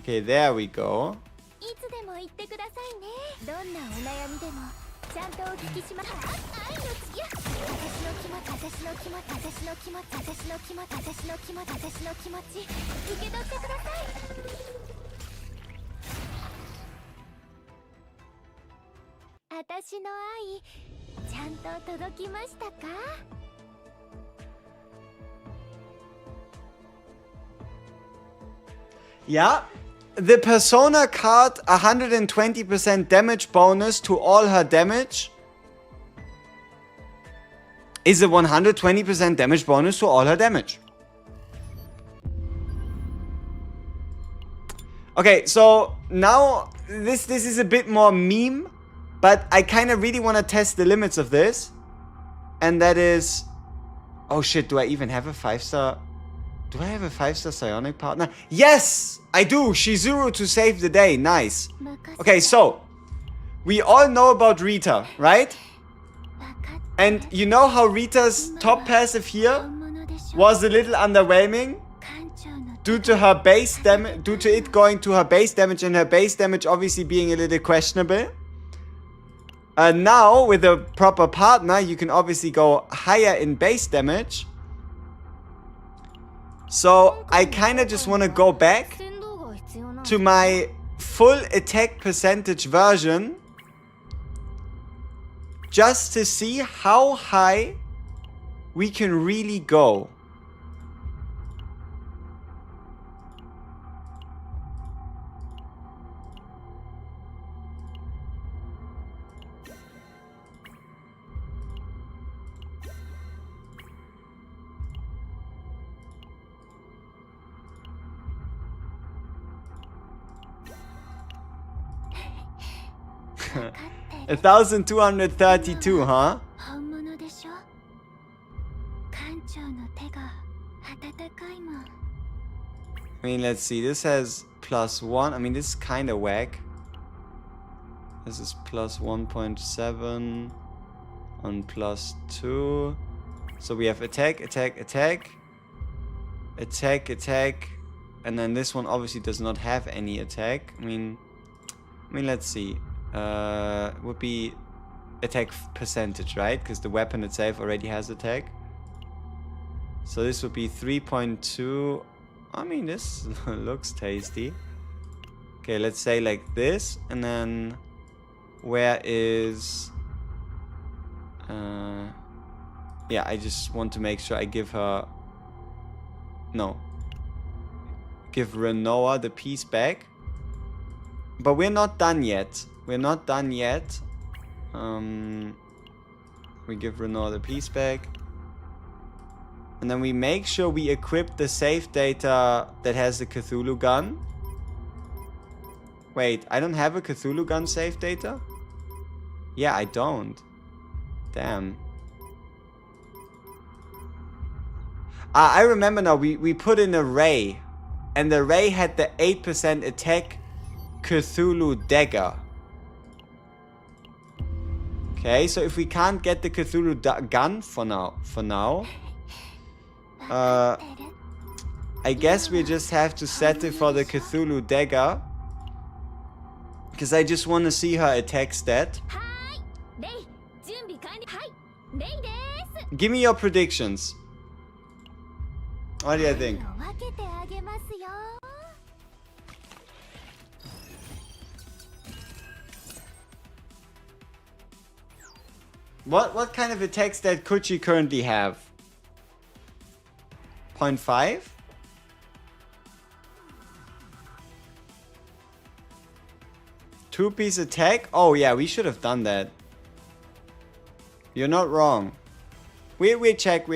Okay, there we go. Yeah, the Persona card 120% damage bonus to all her damage is a 120% damage bonus to all her damage. Okay, so now this is a bit more meme, but I kind of really want to test the limits of this. And that is... Oh shit, do I even have a 5-star... Do I have a 5-star psionic partner? Yes, I do. Shizuru to save the day. Nice. Okay, so we all know about Rita, right? And you know how Rita's top passive here was a little underwhelming due to her base damage, due to it going to her base damage and her base damage obviously being a little questionable. Now with a proper partner, you can obviously go higher in base damage. So I kind of just want to go back to my full attack percentage version just to see how high we can really go. $1,232, huh? I mean, let's see. This has +1. I mean, this is kind of whack. This is plus 1.7 on +2. So we have attack, attack, attack. Attack, attack. And then this one obviously does not have any attack. I mean, let's see. Would be attack percentage, right? Because the weapon itself already has attack. So this would be 3.2. I mean, this looks tasty. Okay, let's say like this. And then where is... yeah, I just want to make sure I give her... No. Give Renoa the piece back. But we're not done yet. We're not done yet. We give Renoa the piece back. And then we make sure we equip the save data that has the Cthulhu gun. Wait, I don't have a Cthulhu gun save data? Yeah, I don't. Damn. I remember now, we put in a ray. And the ray had the 8% attack Cthulhu dagger. Okay, so if we can't get the Cthulhu gun for now, I guess we just have to settle for the Cthulhu dagger. Because I just want to see her attack stat. Give me your predictions. What do you think? What kind of attack stat could she currently have? 0.5? Two-piece attack? Oh yeah, we should have done that. You're not wrong. We check.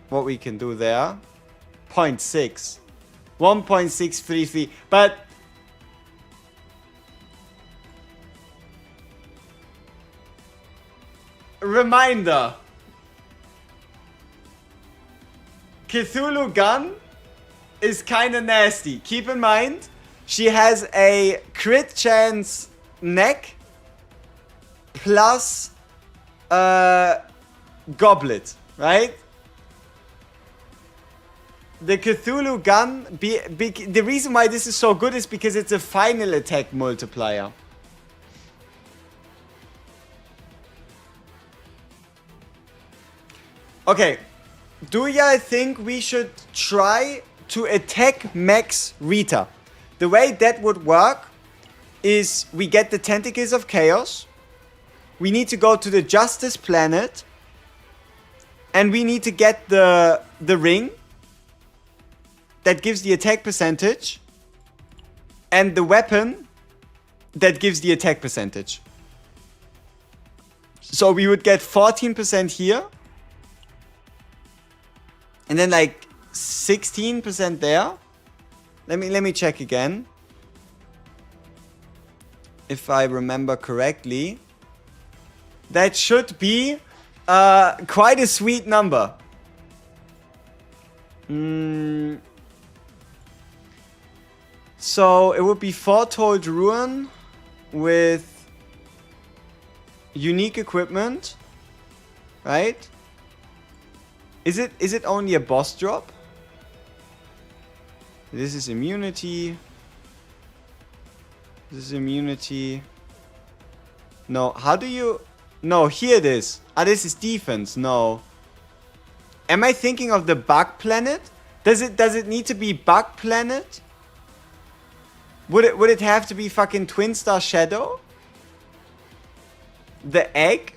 What we can do there. 0.6. 1.633. But... Reminder. Cthulhu gun is kinda nasty. Keep in mind, she has a crit chance neck plus goblet, right? The Cthulhu gun, the reason why this is so good is because it's a final attack multiplier. Okay, do ya think we should try to attack Max Rita? The way that would work is we get the Tentacles of Chaos. We need to go to the Justice Planet. And we need to get the ring that gives the attack percentage. And the weapon that gives the attack percentage. So we would get 14% here. And then like 16% there. Let me check again. If I remember correctly. That should be quite a sweet number. So it would be Foretold Ruin with unique equipment. Right? Is it only a boss drop? This is immunity. This is immunity. No, how do you... No, here it is. Ah, this is defense. No. Am I thinking of the Bug Planet? Does it need to be Bug Planet? Would it have to be fucking Twin Star Shadow? The egg?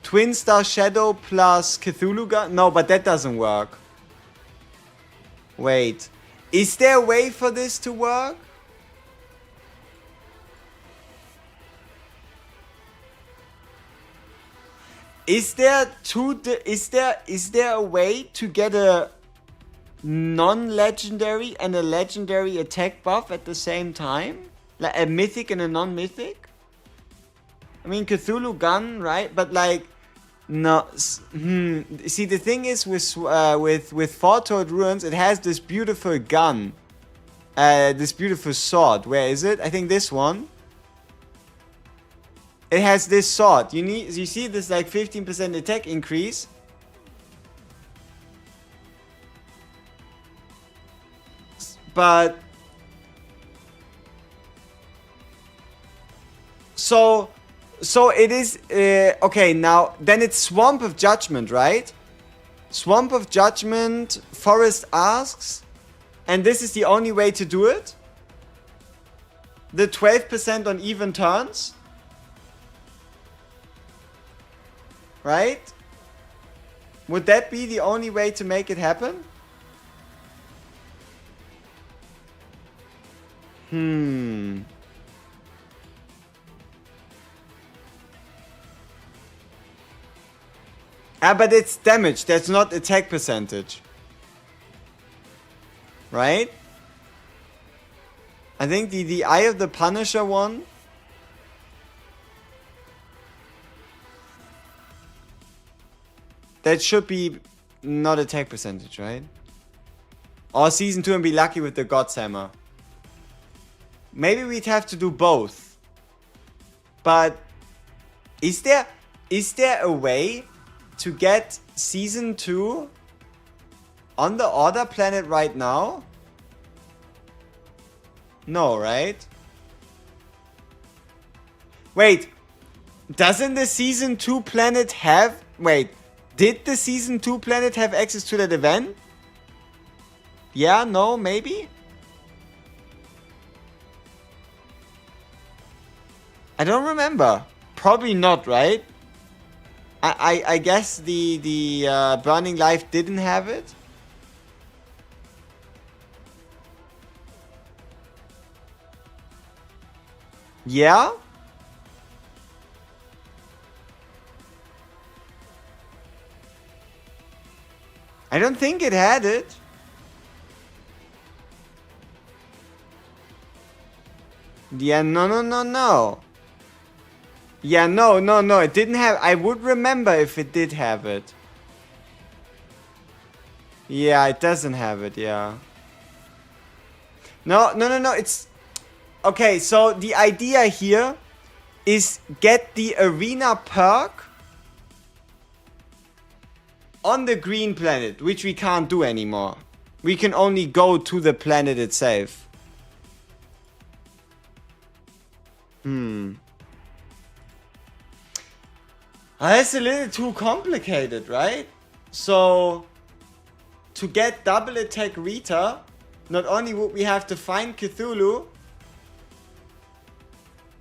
Twin Star Shadow plus Cthulhu gun? No, but that doesn't work. Wait. Is there a way for this to work? Is there a way to get a non-legendary and a legendary attack buff at the same time? Like a mythic and a non-mythic? I mean, Cthulhu gun, right? But like, No, see, the thing is with Four-Toed Ruins, it has this beautiful gun. This beautiful sword. Where is it? I think this one. It has this sword. You see this like 15% attack increase. But so it is okay, now then it's Swamp of Judgment, right? Swamp of Judgment, Forest Asks, and this is the only way to do it? The 12% on even turns? Right? Would that be the only way to make it happen? Ah, but it's damage, that's not attack percentage. Right? I think the Eye of the Punisher one. That should be not attack percentage, right? Or Season 2 and be lucky with the God's Hammer. Maybe we'd have to do both. But is there a way to get Season 2 on the Order planet right now? No, right? Wait, doesn't the Season 2 planet have... Wait, did the Season 2 planet have access to that event? Yeah, no, maybe? I don't remember. Probably not, right? I guess the Burning Life didn't have it. Yeah? I don't think it had it. Yeah, no. Yeah, no, it didn't have... I would remember if it did have it. Yeah, it doesn't have it, yeah. No, it's... Okay, so the idea here is get the arena perk on the green planet, which we can't do anymore. We can only go to the planet itself. That's a little too complicated, right? So, to get double attack Rita, not only would we have to find Cthulhu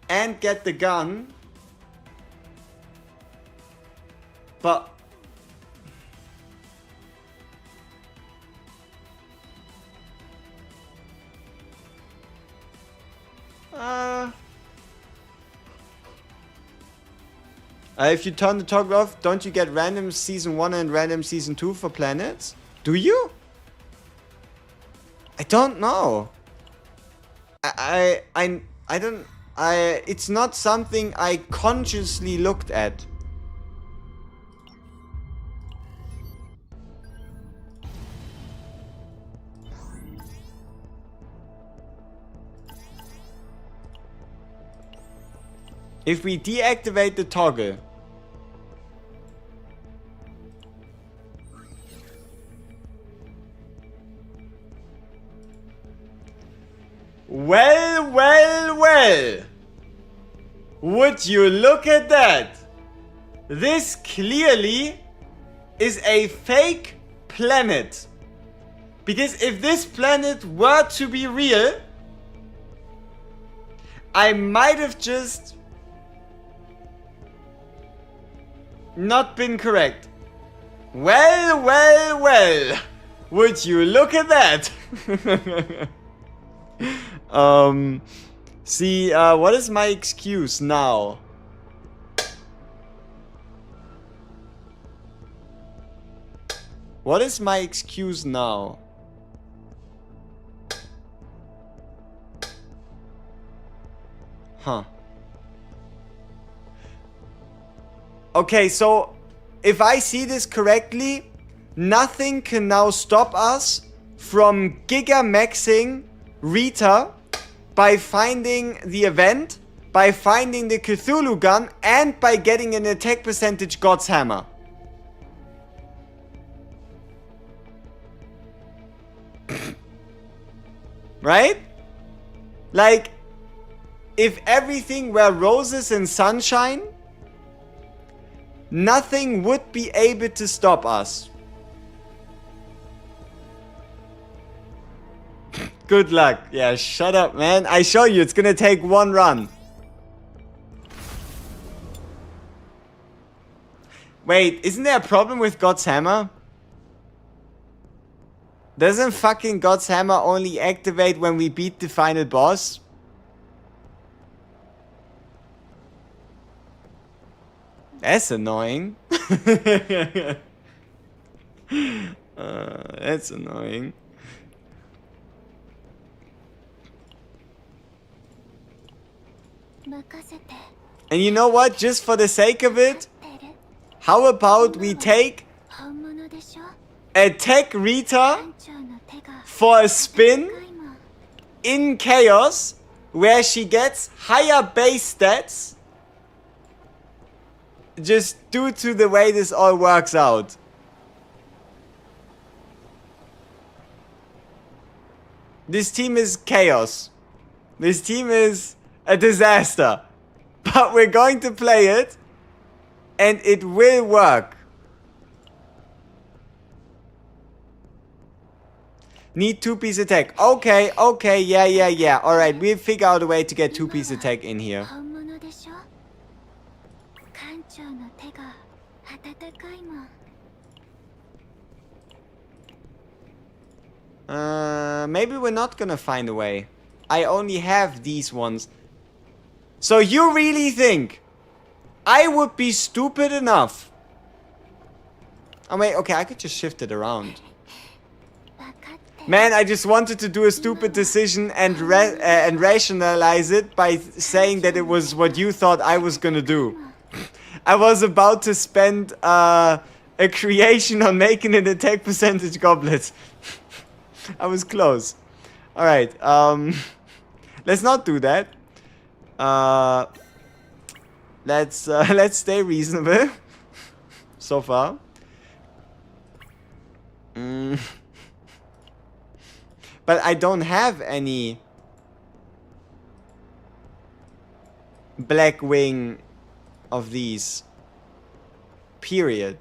and get the gun, but if you turn the toggle off, don't you get random Season 1 and random Season 2 for planets? Do you? I don't know. I don't... it's not something I consciously looked at. If we deactivate the toggle, well, would you look at that? This clearly is a fake planet. Because if this planet were to be real, I might have just not been correct. Well, would you look at that? See, what is my excuse now? What is my excuse now? Huh. Okay, so if I see this correctly, nothing can now stop us from gigamaxing Rita by finding the event, by finding the Cthulhu gun, and by getting an attack percentage God's Hammer. Right? Like, if everything were roses and sunshine, nothing would be able to stop us. Good luck. Yeah, shut up, man. I show you, it's gonna take one run. Wait, isn't there a problem with God's Hammer? Doesn't fucking God's Hammer only activate when we beat the final boss? That's annoying. That's annoying. And you know what? Just for the sake of it, how about we take Attack Rita for a spin in Chaos, where she gets higher base stats just due to the way this all works out. This team is chaos. This team is a disaster. But we're going to play it, and it will work. Need 2-piece attack. Okay, yeah. Alright, we'll figure out a way to get 2-piece attack in here. Maybe we're not gonna find a way. I only have these ones. So you really think I would be stupid enough? Oh wait, okay, I could just shift it around. Man, I just wanted to do a stupid decision and rationalize it by saying that it was what you thought I was gonna do. I was about to spend a creation on making an attack percentage goblet. I was close. Alright, let's not do that. Let's stay reasonable. So far. But I don't have any black wing of these. Period.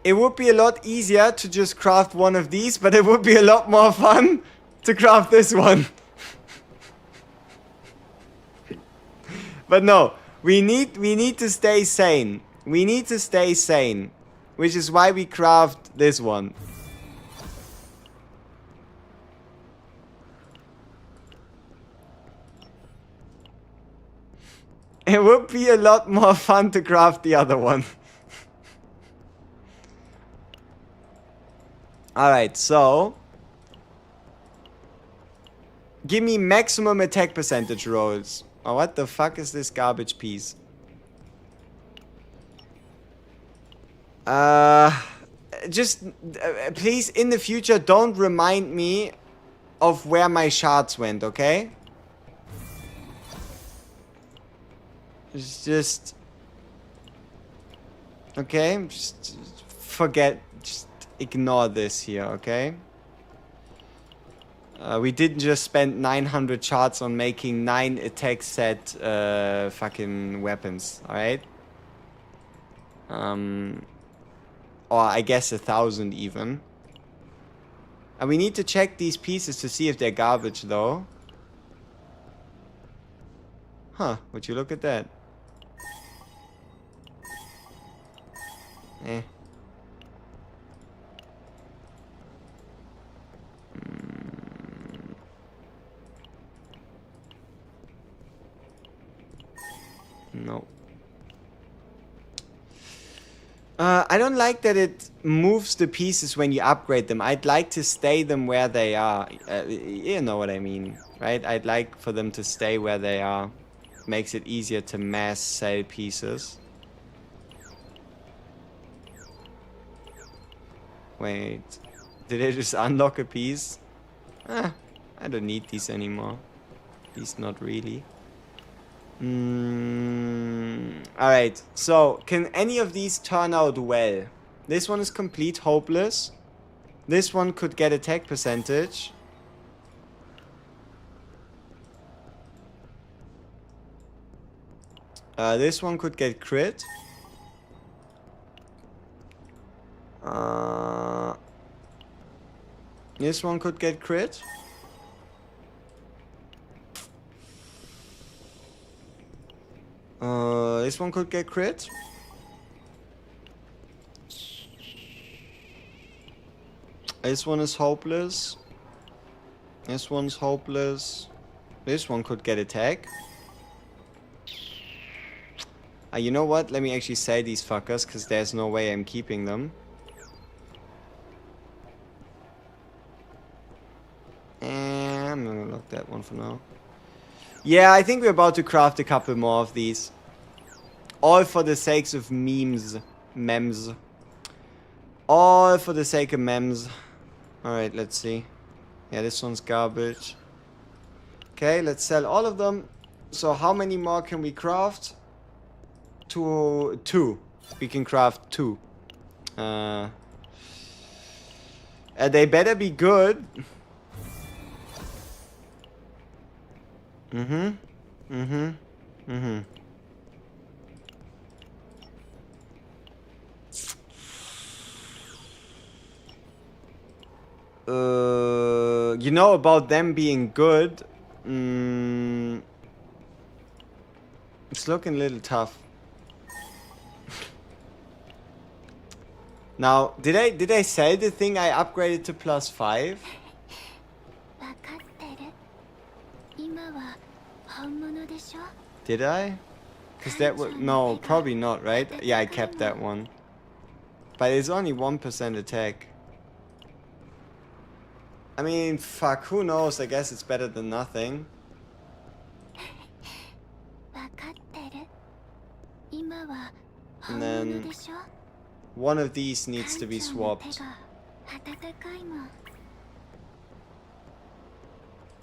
It would be a lot easier to just craft one of these, but it would be a lot more fun to craft this one. But no, we need to stay sane. We need to stay sane, which is why we craft this one. It would be a lot more fun to craft the other one. Alright, so give me maximum attack percentage rolls. Oh, what the fuck is this garbage piece? Just please in the future don't remind me of where my shards went, okay? Just okay, just forget, just ignore this here, okay? We didn't just spend 900 shards on making 9 attack set fucking weapons, alright? Or I guess 1,000 even. And we need to check these pieces to see if they're garbage though. Huh, would you look at that? Eh. No. I don't like that it moves the pieces when you upgrade them. I'd like to stay them where they are. You know what I mean, right? I'd like for them to stay where they are. Makes it easier to mass sell pieces. Wait. Did I just unlock a piece? I don't need these anymore. At least not really. Alright, so can any of these turn out well? This one is complete hopeless. This one could get attack percentage. This one could get crit. This one could get crit. This one could get crit. This one is hopeless. This one's hopeless. This one could get attack. You know what? Let me actually sell these fuckers, because there's no way I'm keeping them. I'm gonna lock that one for now. Yeah, I think we're about to craft a couple more of these. All for the sakes of memes. Memes. All for the sake of memes. Alright, let's see. Yeah, this one's garbage. Okay, let's sell all of them. So how many more can we craft? Two. We can craft 2. They better be good. You know about them being good. It's looking a little tough. Now, did I sell the thing I upgraded to +5? Did I? Because that would... No, probably not, right? Yeah, I kept that one. But it's only 1% attack. I mean, fuck, who knows? I guess it's better than nothing. And then... one of these needs to be swapped.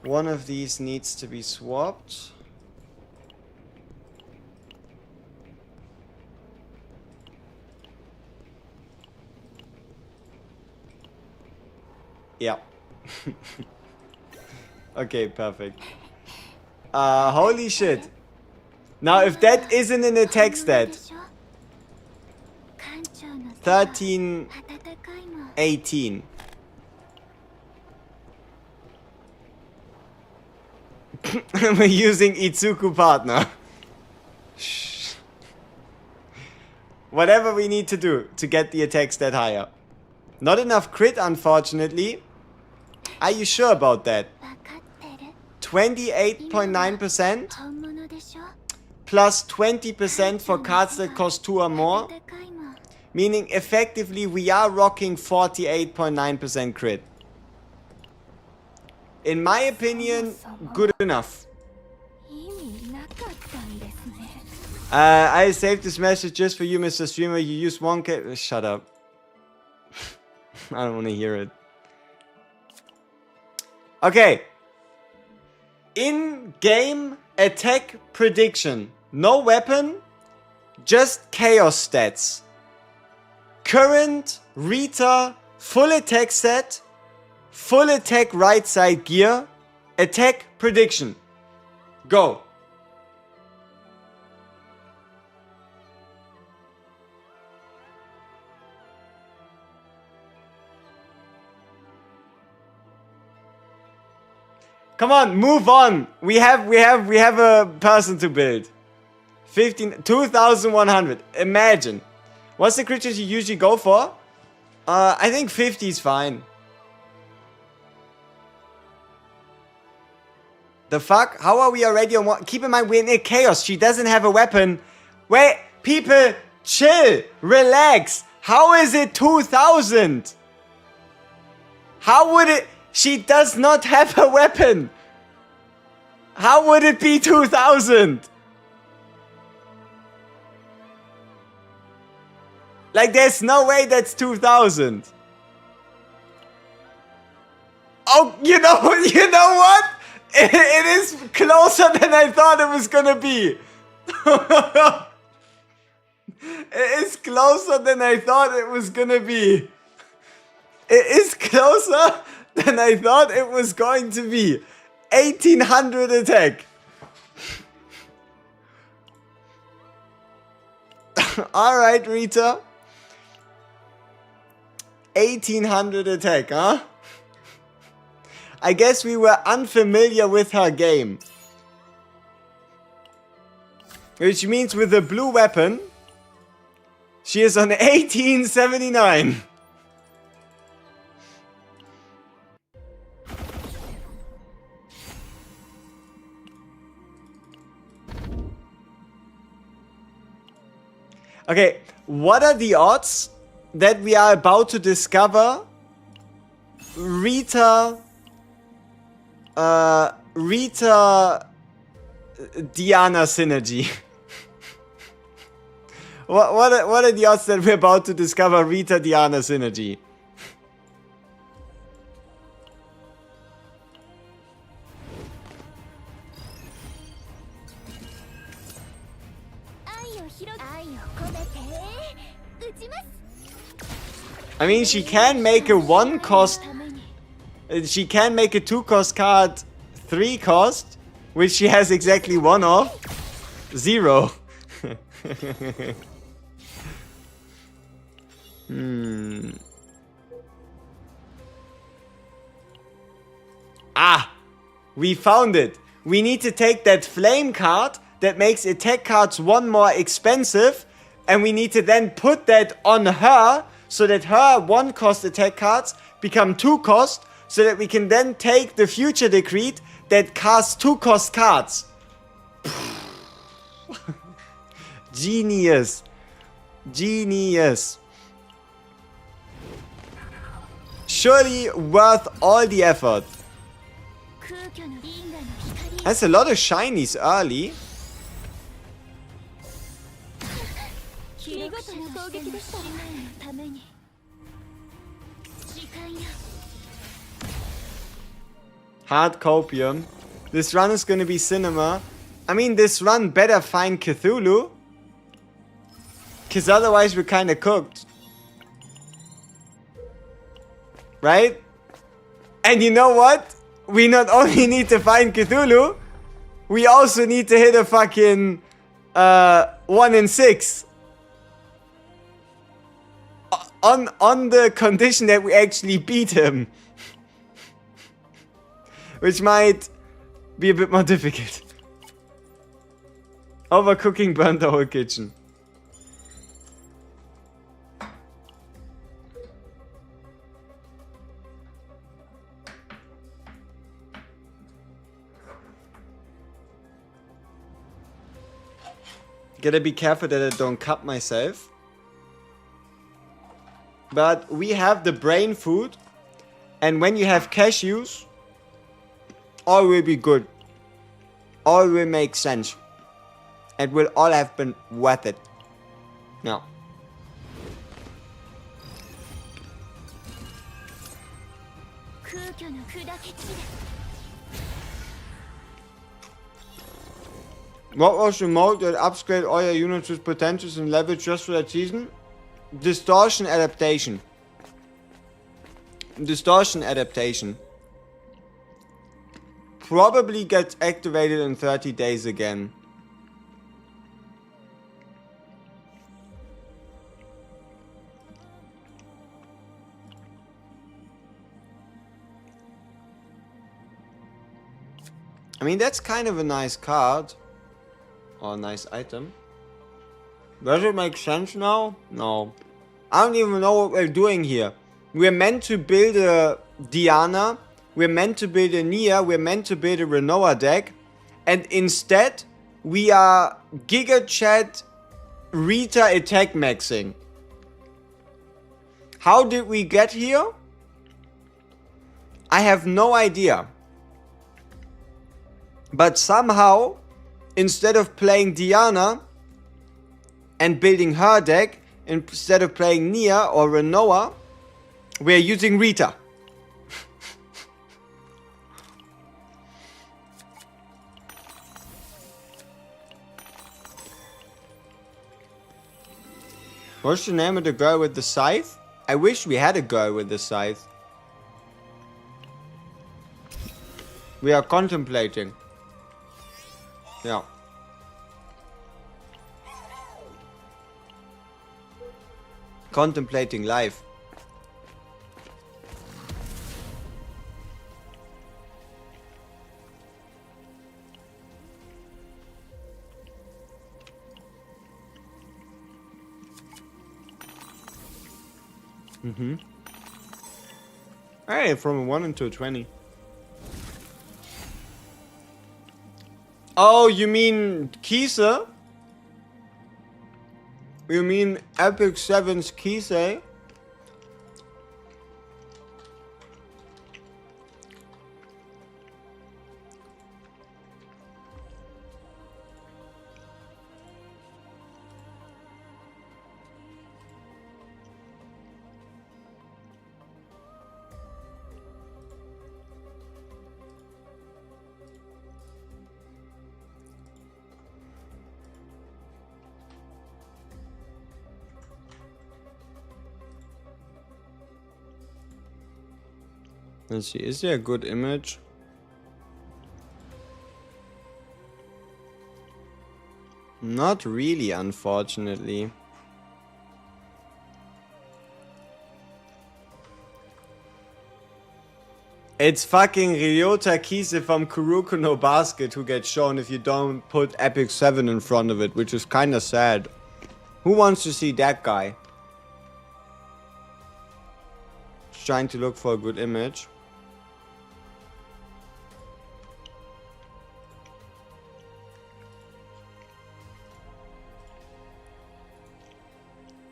One of these needs to be swapped. Yeah. Okay, perfect. Holy shit. Now, if that isn't an attack stat. 13, 18. We're using Itsuku partner. Shh. Whatever we need to do to get the attack stat higher. Not enough crit, unfortunately. Are you sure about that? 28.9% plus 20% for cards that cost 2 or more. Meaning, effectively, we are rocking 48.9% crit. In my opinion, good enough. I saved this message just for you, Mr. Streamer. You use 1K... Shut up. I don't want to hear it. Okay. In-game attack prediction. No weapon. Just chaos stats. Current, Rita, full attack set, full attack right side gear, attack prediction. Go. Come on, move on. We have a person to build. 2,100. Imagine. What's the creatures you usually go for? I think 50 is fine. The fuck? How are we already on one? Keep in mind, we're in chaos. She doesn't have a weapon. Wait, people, chill, relax. How is it 2000? How would it? She does not have a weapon. How would it be 2000? Like, there's no way that's 2000. Oh, you know what? It is closer than I thought it was gonna be. It is closer than I thought it was gonna be. It is closer than I thought it was going to be. 1800 attack. Alright, Rita. 1800 attack, huh? I guess we were unfamiliar with her game. Which means with the blue weapon, she is on 1879. Okay, what are the odds that we are about to discover Rita Diana synergy? what are the odds that we're about to discover Rita Diana synergy? I mean, she can make a 1 cost. She can make a 2 cost card 3 cost, which she has exactly 1 of. 0. Ah! We found it. We need to take that flame card that makes attack cards 1 more expensive, and we need to then put that on her so that her 1 cost attack cards become 2 cost, so that we can then take the future decreed that casts 2 cost cards. Genius. Genius. Surely worth all the effort. That's a lot of shinies early. Hard copium. This run is gonna be cinema. I mean, this run better find Cthulhu, cause otherwise we're kinda cooked. Right? And you know what? We not only need to find Cthulhu, we also need to hit a fucking 1 in 6. On the condition that we actually beat him. Which might be a bit more difficult. Overcooking burned the whole kitchen. Gotta be careful that I don't cut myself. But we have the brain food. And when you have cashews, all will be good. All will make sense. It will all have been worth it. No. What was the mode that upgrade all your units with potentials and levels just for that season? Distortion adaptation. Distortion adaptation. Probably gets activated in 30 days again. I mean, that's kind of a nice card. Or a nice item. Does it make sense now? No. I don't even know what we're doing here. We're meant to build a Diana we're meant to build a Nia, we're meant to build a Renoa deck, and instead we are Giga Chat Rita attack maxing. How did we get here? I have no idea. But somehow, instead of playing Diana and building her deck, instead of playing Nia or Renoa, we're using Rita. What's the name of the girl with the scythe? I wish we had a girl with the scythe. We are contemplating. Yeah. Contemplating life. Hey, from a 1 into a 20. Oh, you mean Kise? You mean Epic 7's Kise? Let's see, is there a good image? Not really, unfortunately. It's fucking Ryota Kise from Kuroko no Basket who gets shown if you don't put Epic 7 in front of it, which is kinda sad. Who wants to see that guy? Just trying to look for a good image.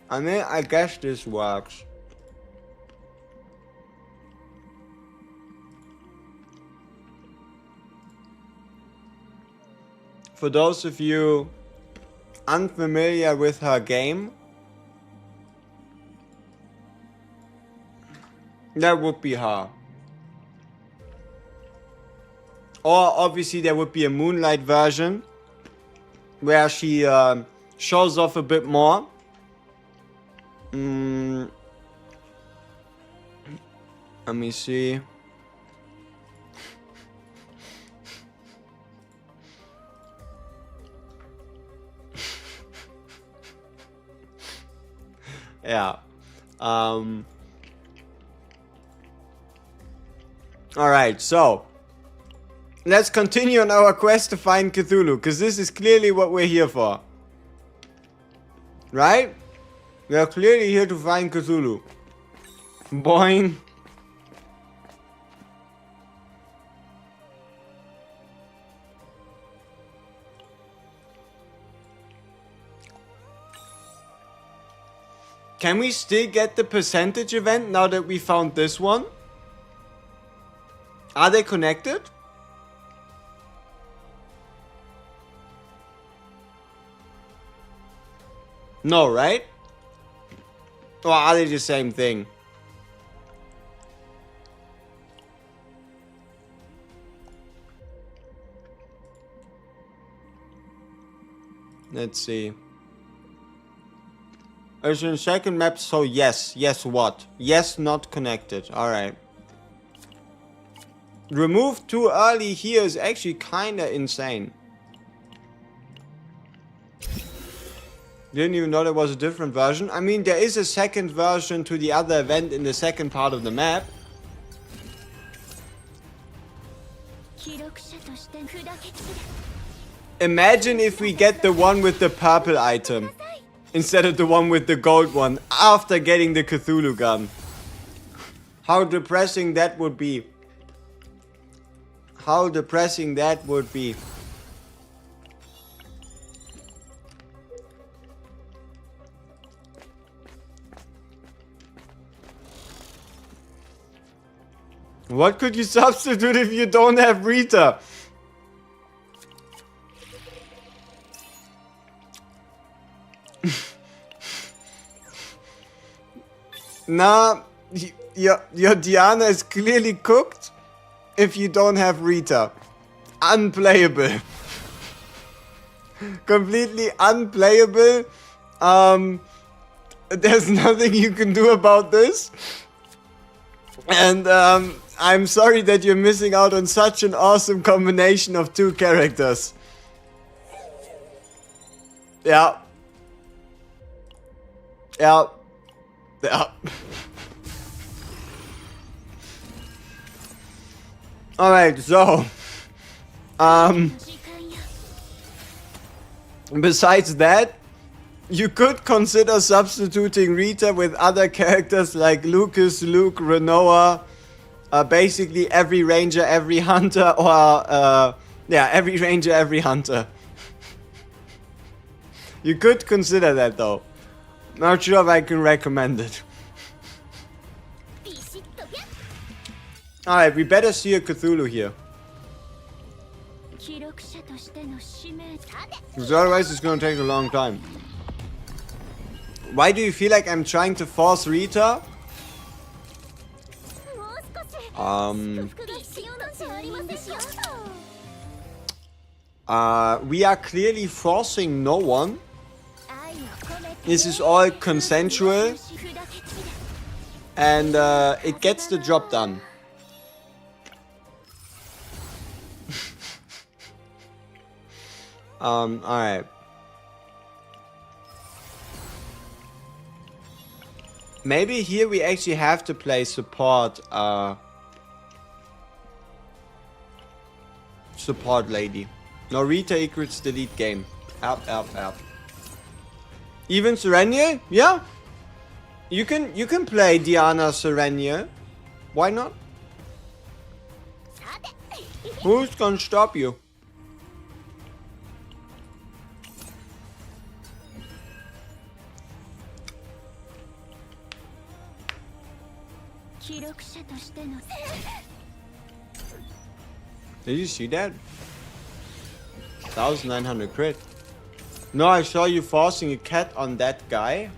I mean, I guess this works. For those of you unfamiliar with her game, that would be her. Or obviously there would be a Moonlight version where she shows off a bit more. Let me see. Yeah. Alright, so let's continue on our quest to find Cthulhu, because this is clearly what we're here for. Right? We are clearly here to find Cthulhu. Boing. Can we still get the percentage event now that we found this one? Are they connected? No, right? Or are they the same thing? Let's see. It's in second map, so yes. Yes, what? Yes, not connected. Alright. Remove too early here is actually kinda insane. Didn't even know there was a different version. I mean, there is a second version to the other event in the second part of the map. Imagine if we get the one with the purple item instead of the one with the gold one after getting the Cthulhu gun. How depressing that would be. how depressing that would be. What could you substitute if you don't have Rita? Nah, your Diana is clearly cooked if you don't have Rita. Unplayable. Completely unplayable. There's nothing you can do about this. And I'm sorry that you're missing out on such an awesome combination of two characters. Yeah. Yeah. Yeah. Alright, so besides that, you could consider substituting Rita with other characters like Lucas, Luke, Renoa, basically every ranger, every hunter, or yeah, every ranger, every hunter. You could consider that though. Not sure if I can recommend it. Alright, we better see a Cthulhu here. Because otherwise it's gonna take a long time. Why do you feel like I'm trying to force Rita? We are clearly forcing no one. This is all consensual. And it gets the job done. Alright. Maybe here we actually have to play support, support lady. No, Rita equals delete game. Up. Even Serenia? Yeah. You can play Diana Serenia. Why not? Who's gonna stop you? Did you see that? 1900 crit. No, I saw you forcing a cat on that guy.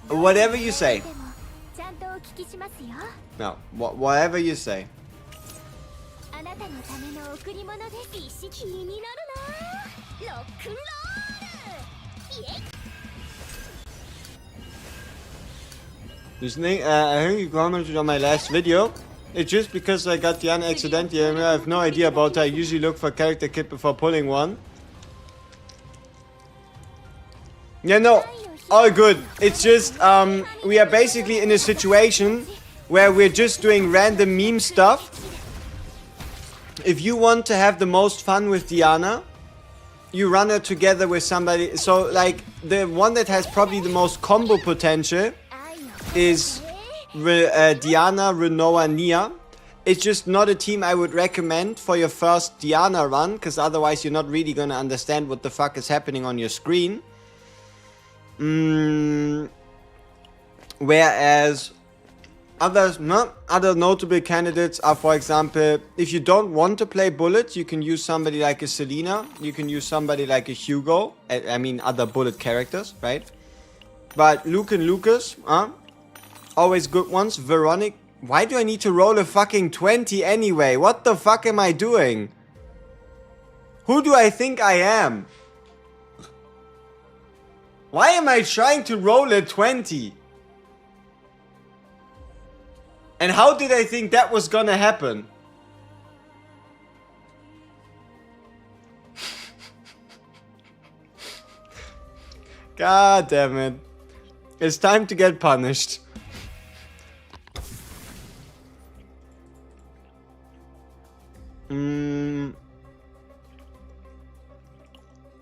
Whatever you say. No, whatever you say. This thing, I think you commented on my last video. It's just because I got Diana accidentally. I have no idea about it. I usually look for character kit before pulling one. Yeah, no, all good. It's just, we are basically in a situation where we're just doing random meme stuff. If you want to have the most fun with Diana, you run her together with somebody. So, like, the one that has probably the most combo potential is Diana, Renoa, Nia. It's just not a team I would recommend for your first Diana run, because otherwise you're not really gonna understand what the fuck is happening on your screen. Whereas other notable candidates are, for example, if you don't want to play bullets, you can use somebody like a Selena, you can use somebody like a Hugo, I mean other bullet characters, right? But Luke and Lucas, always good ones. Veronic, why do I need to roll a fucking 20 anyway? What the fuck am I doing? Who do I think I am? Why am I trying to roll a 20? And how did I think that was gonna happen? God damn it. It's time to get punished.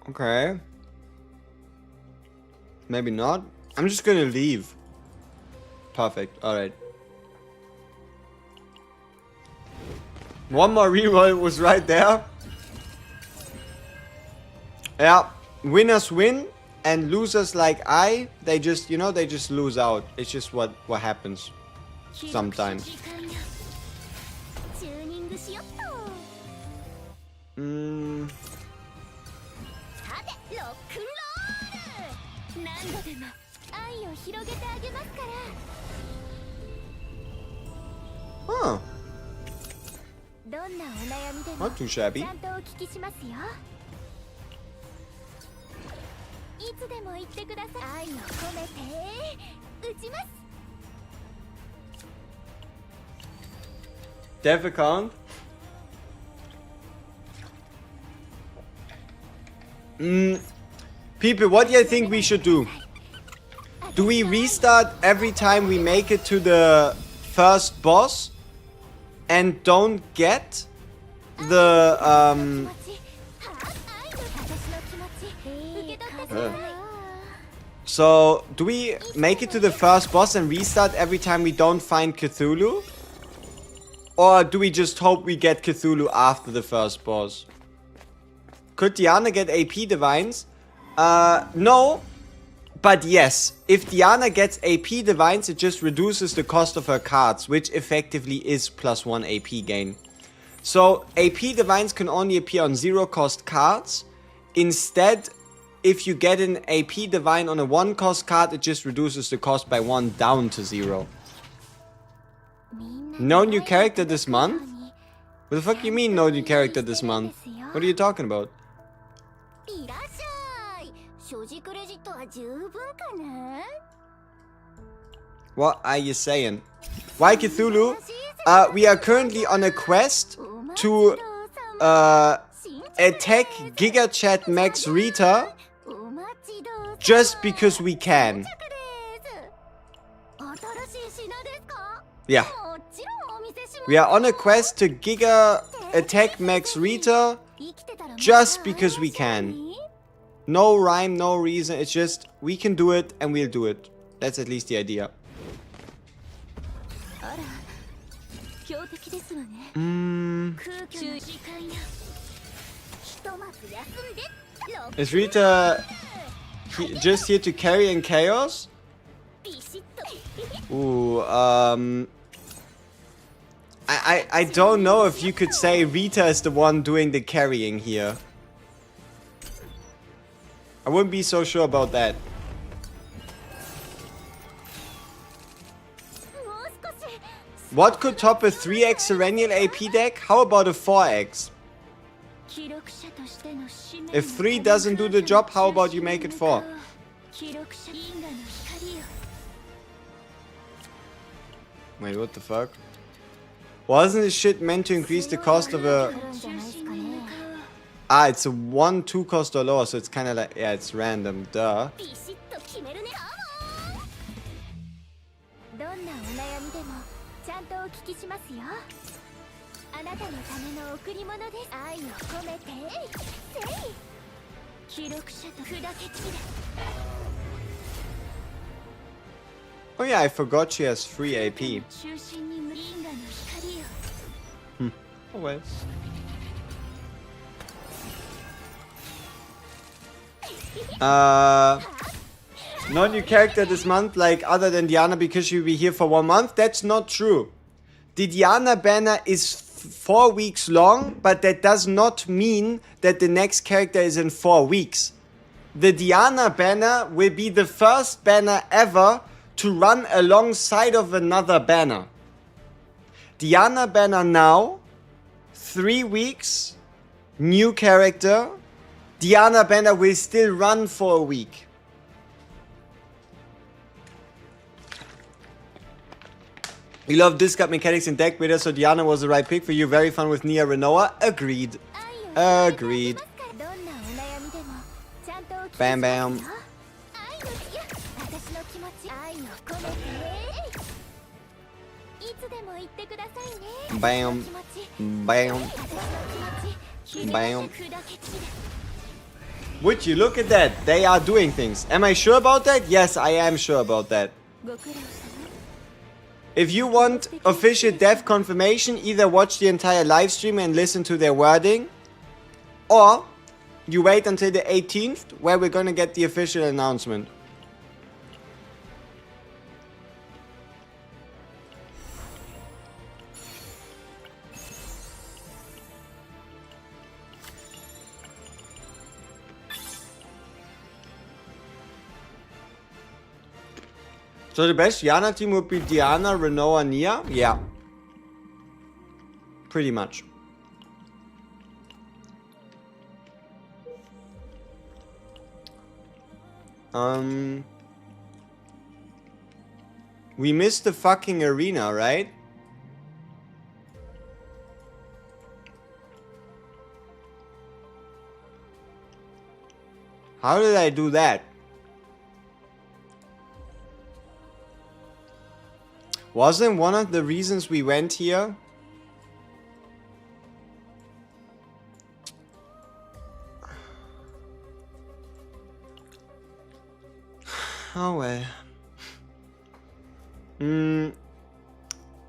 Okay. Maybe not. I'm just gonna leave. Perfect. Alright. One more reroll was right there. Yeah. Winners win. And losers like they just, they just lose out. It's just what happens sometimes. Huh. Not too shabby. Dev account? People, what do you think we should do? Do we restart every time we make it to the first boss and don't get the So, do we make it to the first boss and restart every time we don't find Cthulhu? Or do we just hope we get Cthulhu after the first boss? Could Diana get AP Divines? No. But yes, if Diana gets AP Divines, it just reduces the cost of her cards, which effectively is +1 AP gain. So, AP Divines can only appear on 0-cost cards. Instead, if you get an AP Divine on a 1-cost card, it just reduces the cost by 1 down to 0. No new character this month? What the fuck you mean no new character this month? What are you talking about? What are you saying? Why Cthulhu? We are currently on a quest to attack GigaChat Max Rita just because we can. Yeah. We are on a quest to Giga attack Max Rita just because we can. No rhyme, no reason. It's just we can do it and we'll do it. That's at least the idea. Is Rita just here to carry in chaos? Ooh, I don't know if you could say Rita is the one doing the carrying here. I wouldn't be so sure about that. What could top a 3x Serenial AP deck? How about a 4x? If 3 doesn't do the job, how about you make it 4? Wait, what the fuck? Wasn't this shit meant to increase the cost of a... Ah, it's a 1-2 cost or lower, so it's kind of like... Yeah, it's random, duh. Oh yeah, I forgot she has free AP. Oh well. No new character this month, like other than Diana, because she'll be here for 1 month. That's not true. The Diana banner is 4 weeks long, but that does not mean that the next character is in 4 weeks. The Diana banner will be the first banner ever to run alongside of another banner. Diana banner now, 3 weeks, new character. Diana banner will still run for a week. You love discard mechanics in deck builder, so Diana was the right pick for you. Very fun with Nia Renoa. Agreed. Agreed. Bam bam. Bam. Bam. Bam. Would you look at that? They are doing things. Am I sure about that? Yes, I am sure about that. If you want official dev confirmation, either watch the entire live stream and listen to their wording, or you wait until the 18th, where we're gonna get the official announcement. So the best Yana team would be Diana, Renoa, Nia? Yeah. Pretty much. We missed the fucking arena, right? How did I do that? Wasn't one of the reasons we went here? Oh well.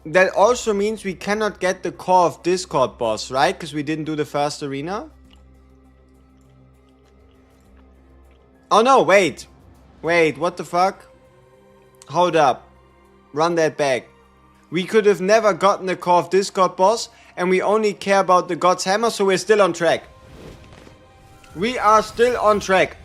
That also means we cannot get the core of Discord boss, right? Because we didn't do the first arena? Oh no, wait. Wait, what the fuck? Hold up. Run that back. We could have never gotten the core of Discord boss, and we only care about the God's Hammer, so we're still on track. We are still on track.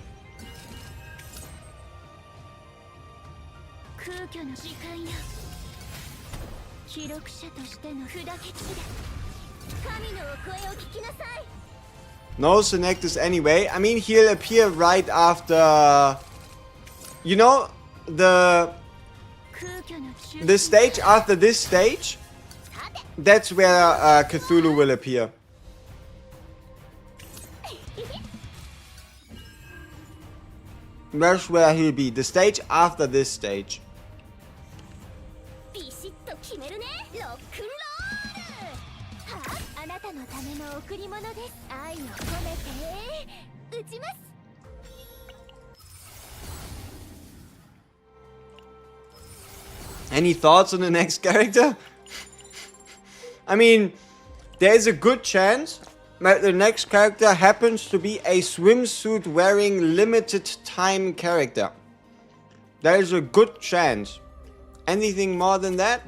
No Synectus anyway. I mean, he'll appear right after... You know, the stage after this stage, that's where Cthulhu will appear. That's where he'll be. The stage after this stage. Any thoughts on the next character? I mean, there's a good chance that the next character happens to be a swimsuit wearing limited time character. There is a good chance. Anything more than that?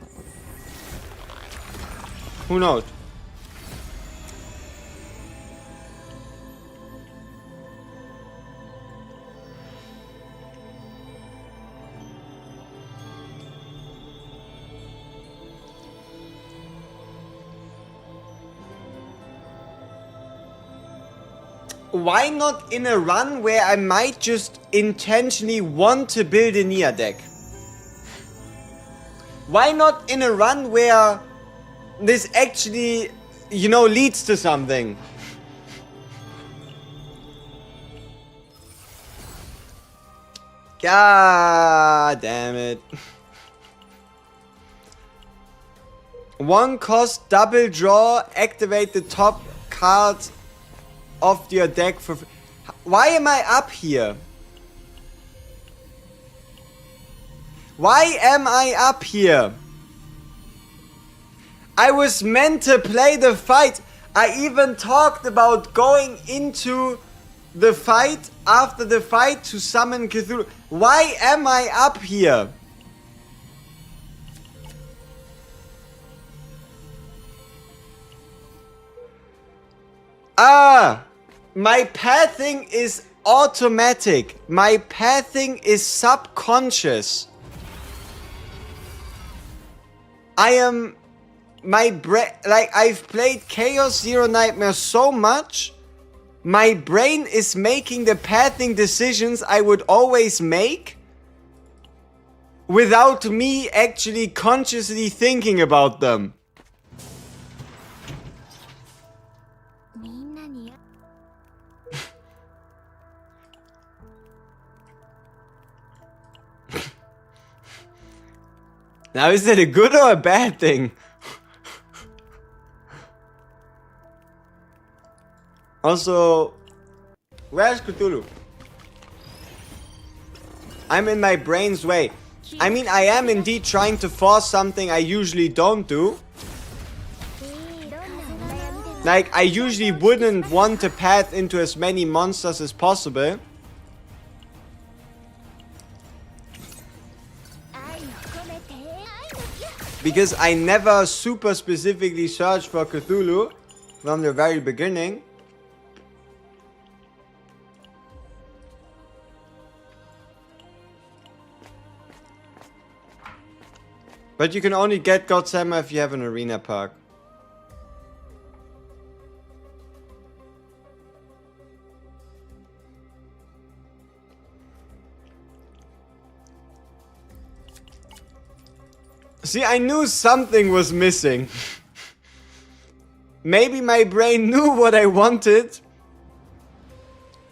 Who knows? Why not in a run where I might just intentionally want to build a Nia deck? Why not in a run where this actually, you know, leads to something? God damn it. One cost, double draw, activate the top card of your deck for... Why am I up here? Why am I up here? I was meant to play the fight. I even talked about going into the fight after the fight to summon Cthulhu. Why am I up here? My pathing is automatic. My pathing is subconscious. I am... My brain... Like, I've played Chaos Zero Nightmare so much, my brain is making the pathing decisions I would always make without me actually consciously thinking about them. Now, is that a good or a bad thing? Also, Where's Cthulhu? I'm in my brain's way. I mean, I am indeed trying to force something I usually don't do. Like, I usually wouldn't want to path into as many monsters as possible. Because I never super specifically searched for Cthulhu from the very beginning. But you can only get Godshammer if you have an arena perk. See, I knew something was missing. Maybe my brain knew what I wanted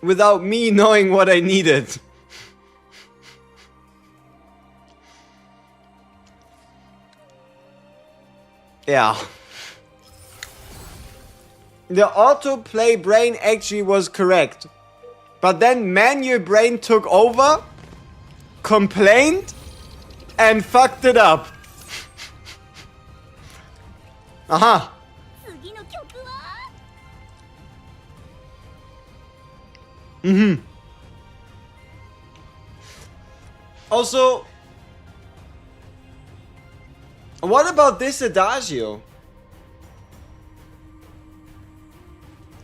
without me knowing what I needed. Yeah. The autoplay brain actually was correct. But then manual brain took over, complained, and fucked it up. Aha. Also, what about this adagio?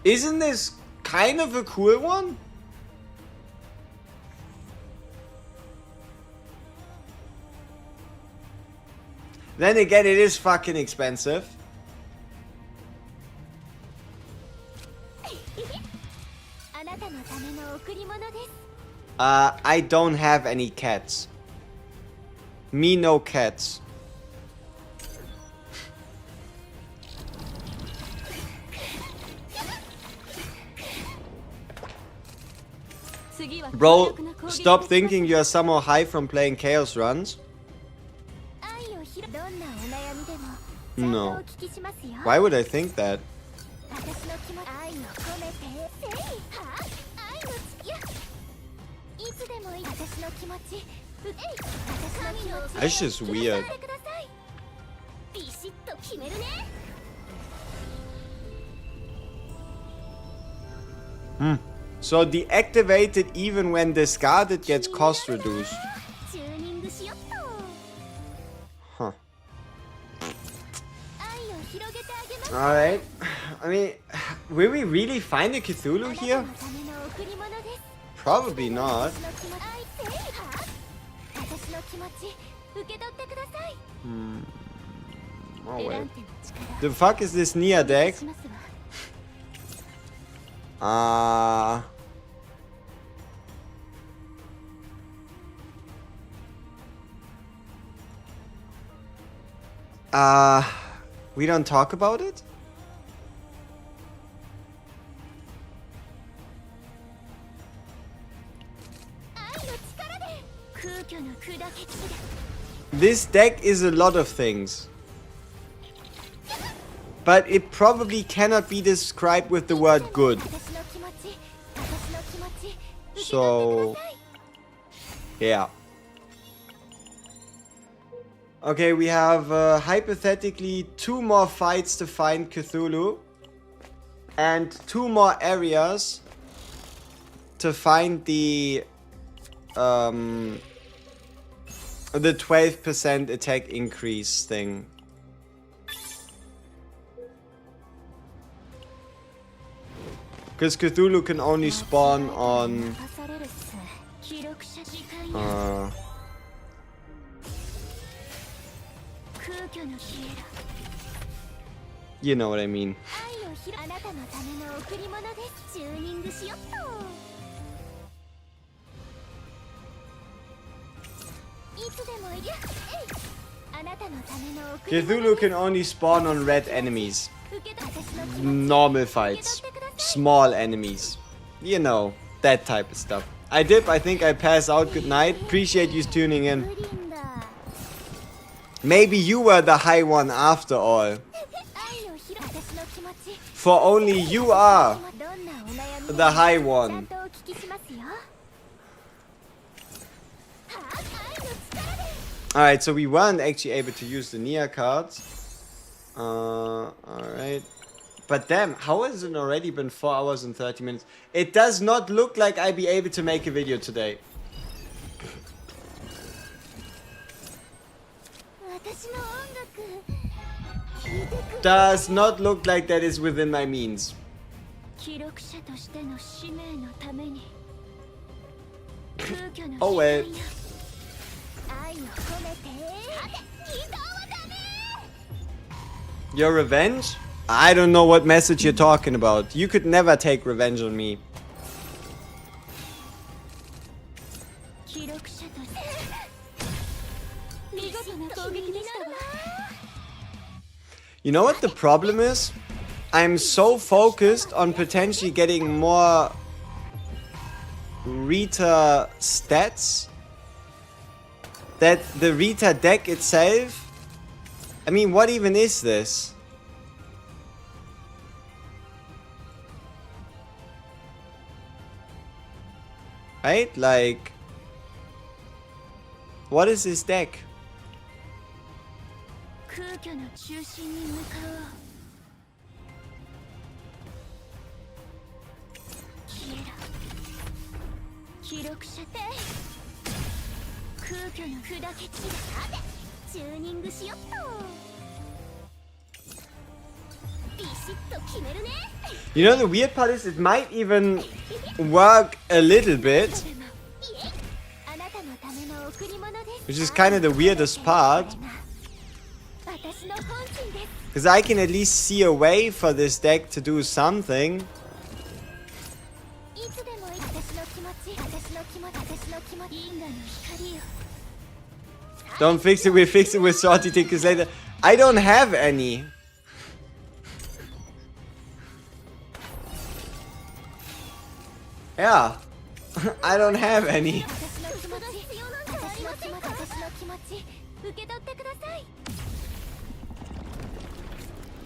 Isn't this kind of a cool one? Then again, it is fucking expensive. I don't have any cats. Me no cats. Bro, stop thinking you are somehow high from playing Chaos runs. No. Why would I think that? That's just weird. So deactivated even when discarded gets cost reduced. Huh. Alright. I mean, will we really find a Cthulhu here? Probably not. Oh wait. The fuck is this Nia deck? We don't talk about it? This deck is a lot of things. But it probably cannot be described with the word good. So, yeah. Okay, we have hypothetically 2 more fights to find Cthulhu. And 2 more areas to find the 12% attack increase thing. Because Cthulhu can only spawn on... you know what I mean. Cthulhu can only spawn on red enemies. Normal fights. Small enemies. You know, that type of stuff. I dip, I think I pass out. Good night. Appreciate you tuning in. Maybe you were the high one after all. For only you are the high one. Alright, so we weren't actually able to use the Nia cards. Alright. But damn, how has it already been 4 hours and 30 minutes? It does not look like I'll be able to make a video today. Does not look like that is within my means. Oh well. Your revenge? I don't know what message you're talking about. You could never take revenge on me. You know what the problem is? I'm so focused on potentially getting more Rita stats that the Rita deck itself... I mean, what even is this? Right? Like... What is this deck? You know, the weird part is it might even work a little bit, which is kind of the weirdest part, because I can at least see a way for this deck to do something. Don't fix it, we fix it with salty tickets later. I don't have any. Yeah, I don't have any.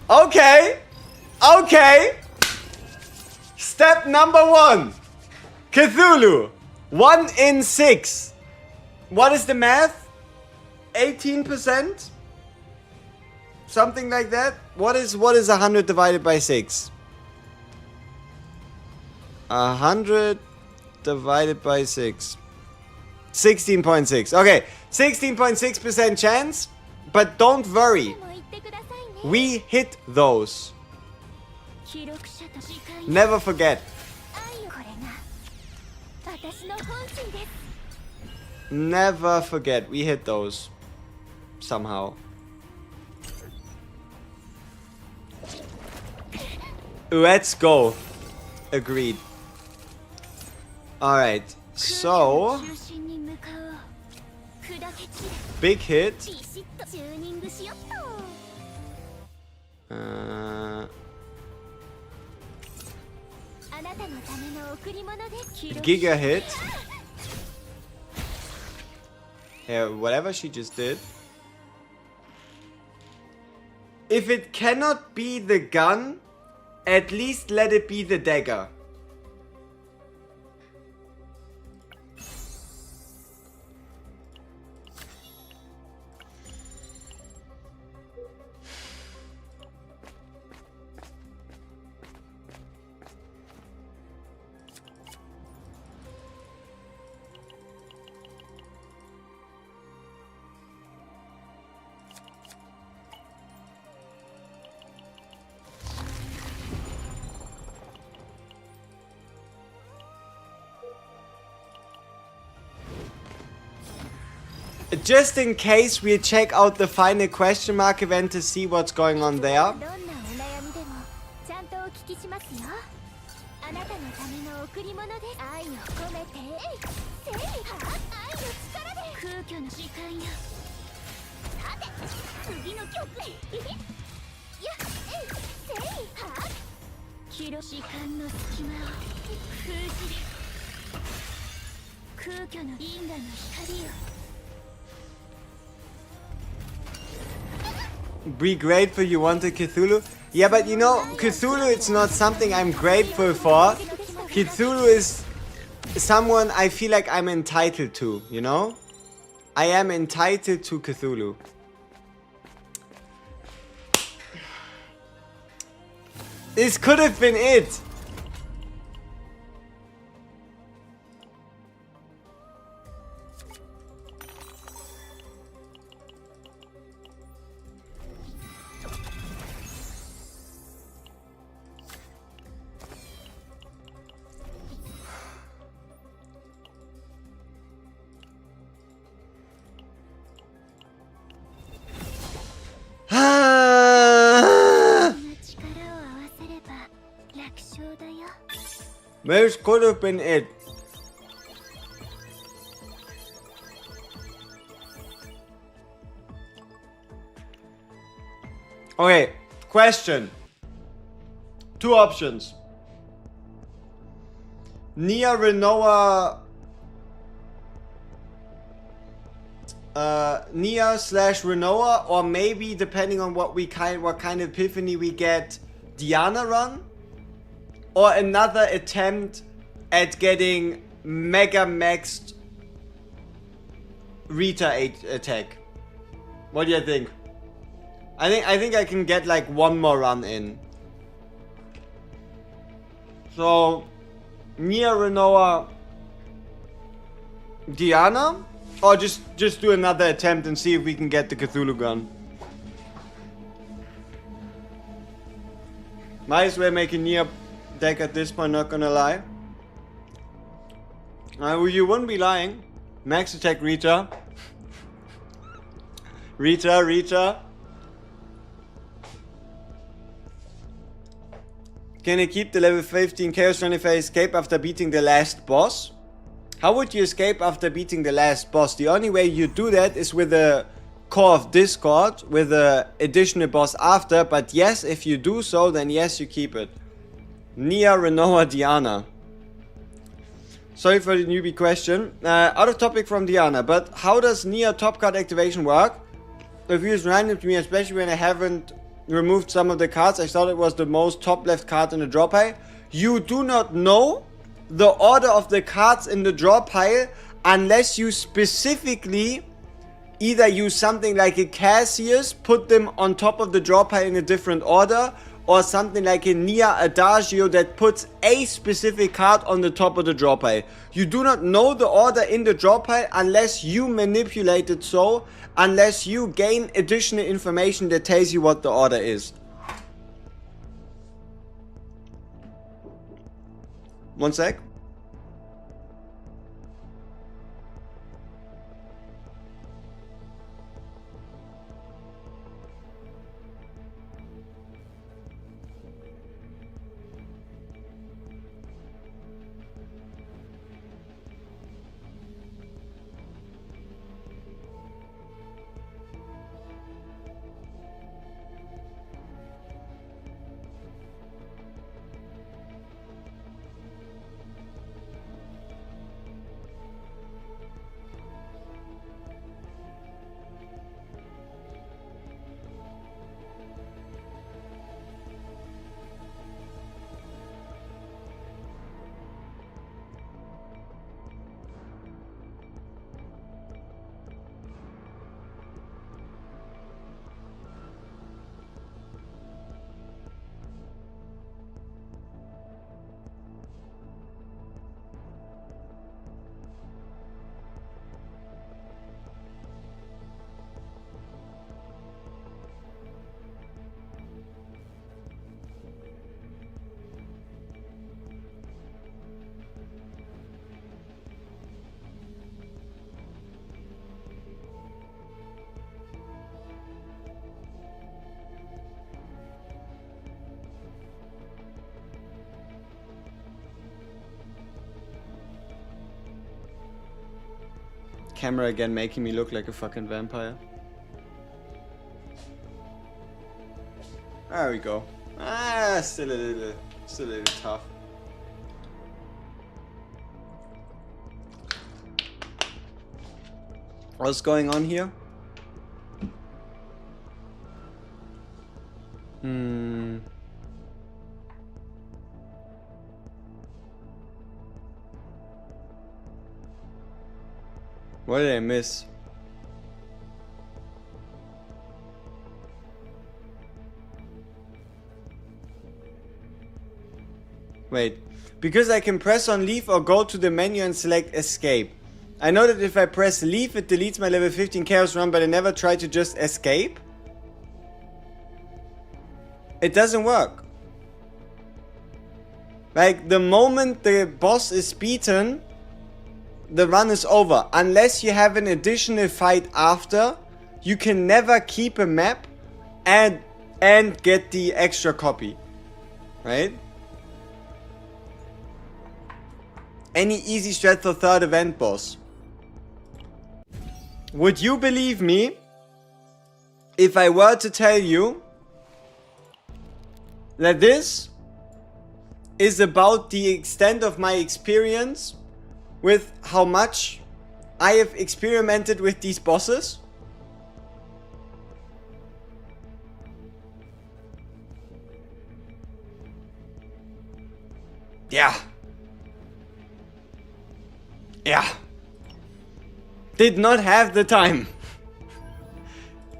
Okay, okay. Step number 1. Cthulhu. 1 in 6. What is the math? 18%? Something like that? What is 100 divided by 6? 100 divided by 6. 16.6. Okay, 16.6% chance. But don't worry. We hit those. Never forget. Never forget. We hit those. Somehow. Let's go. Agreed. Alright. So... Big hit. Giga hit. Yeah, whatever she just did. If it cannot be the gun, at least let it be the dagger. Just in case, we check out the final question mark event to see what's going on there. Be grateful you wanted Cthulhu. Yeah, but you know, Cthulhu, it's not something I'm grateful for. Cthulhu is someone I feel like I'm entitled to, you know? I am entitled to Cthulhu. This could have been it. This could have been it. Okay, question. Two options. Nia Renoa. Nia slash Renoa, or maybe depending on what kind of epiphany we get, Diana run, or another attempt at getting mega maxed Rita attack. What do you think? I think I can get like one more run in. So Nia Renoa, Diana, or just do another attempt and see if we can get the Cthulhu gun. Might as well make a Nia deck at this point, not gonna lie. You wouldn't be lying. Max attack Rita. Rita. Can I keep the level 15 Chaos 25 escape after beating the last boss? How would you escape after beating the last boss? The only way you do that is with a Core of Discord, with a additional boss after, but yes, if you do so, then yes, you keep it. Nia, Renoa, Diana. Sorry for the newbie question. Out of topic from Diana, but how does Nia top card activation work? It feels random to me, especially when I haven't removed some of the cards. I thought it was the most top left card in the draw pile. You do not know the order of the cards in the draw pile unless you specifically either use something like a Cassius, put them on top of the draw pile in a different order, or something like a Nia Adagio that puts a specific card on the top of the draw pile. You do not know the order in the draw pile unless you manipulate it so, unless you gain additional information that tells you what the order is. One sec. Camera again making me look like a fucking vampire. There we go. Still a little tough. What's going on here? What did I miss? Wait. Because I can press on leave or go to the menu and select escape. I know that if I press leave, it deletes my level 15 chaos run, but I never try to just escape. It doesn't work. Like, the moment the boss is beaten, the run is over. Unless you have an additional fight after, you can never keep a map and get the extra copy. Right? Any easy strat for third event boss? Would you believe me if I were to tell you that this is about the extent of my experience with how much I have experimented with these bosses? Yeah. Yeah. Did not have the time.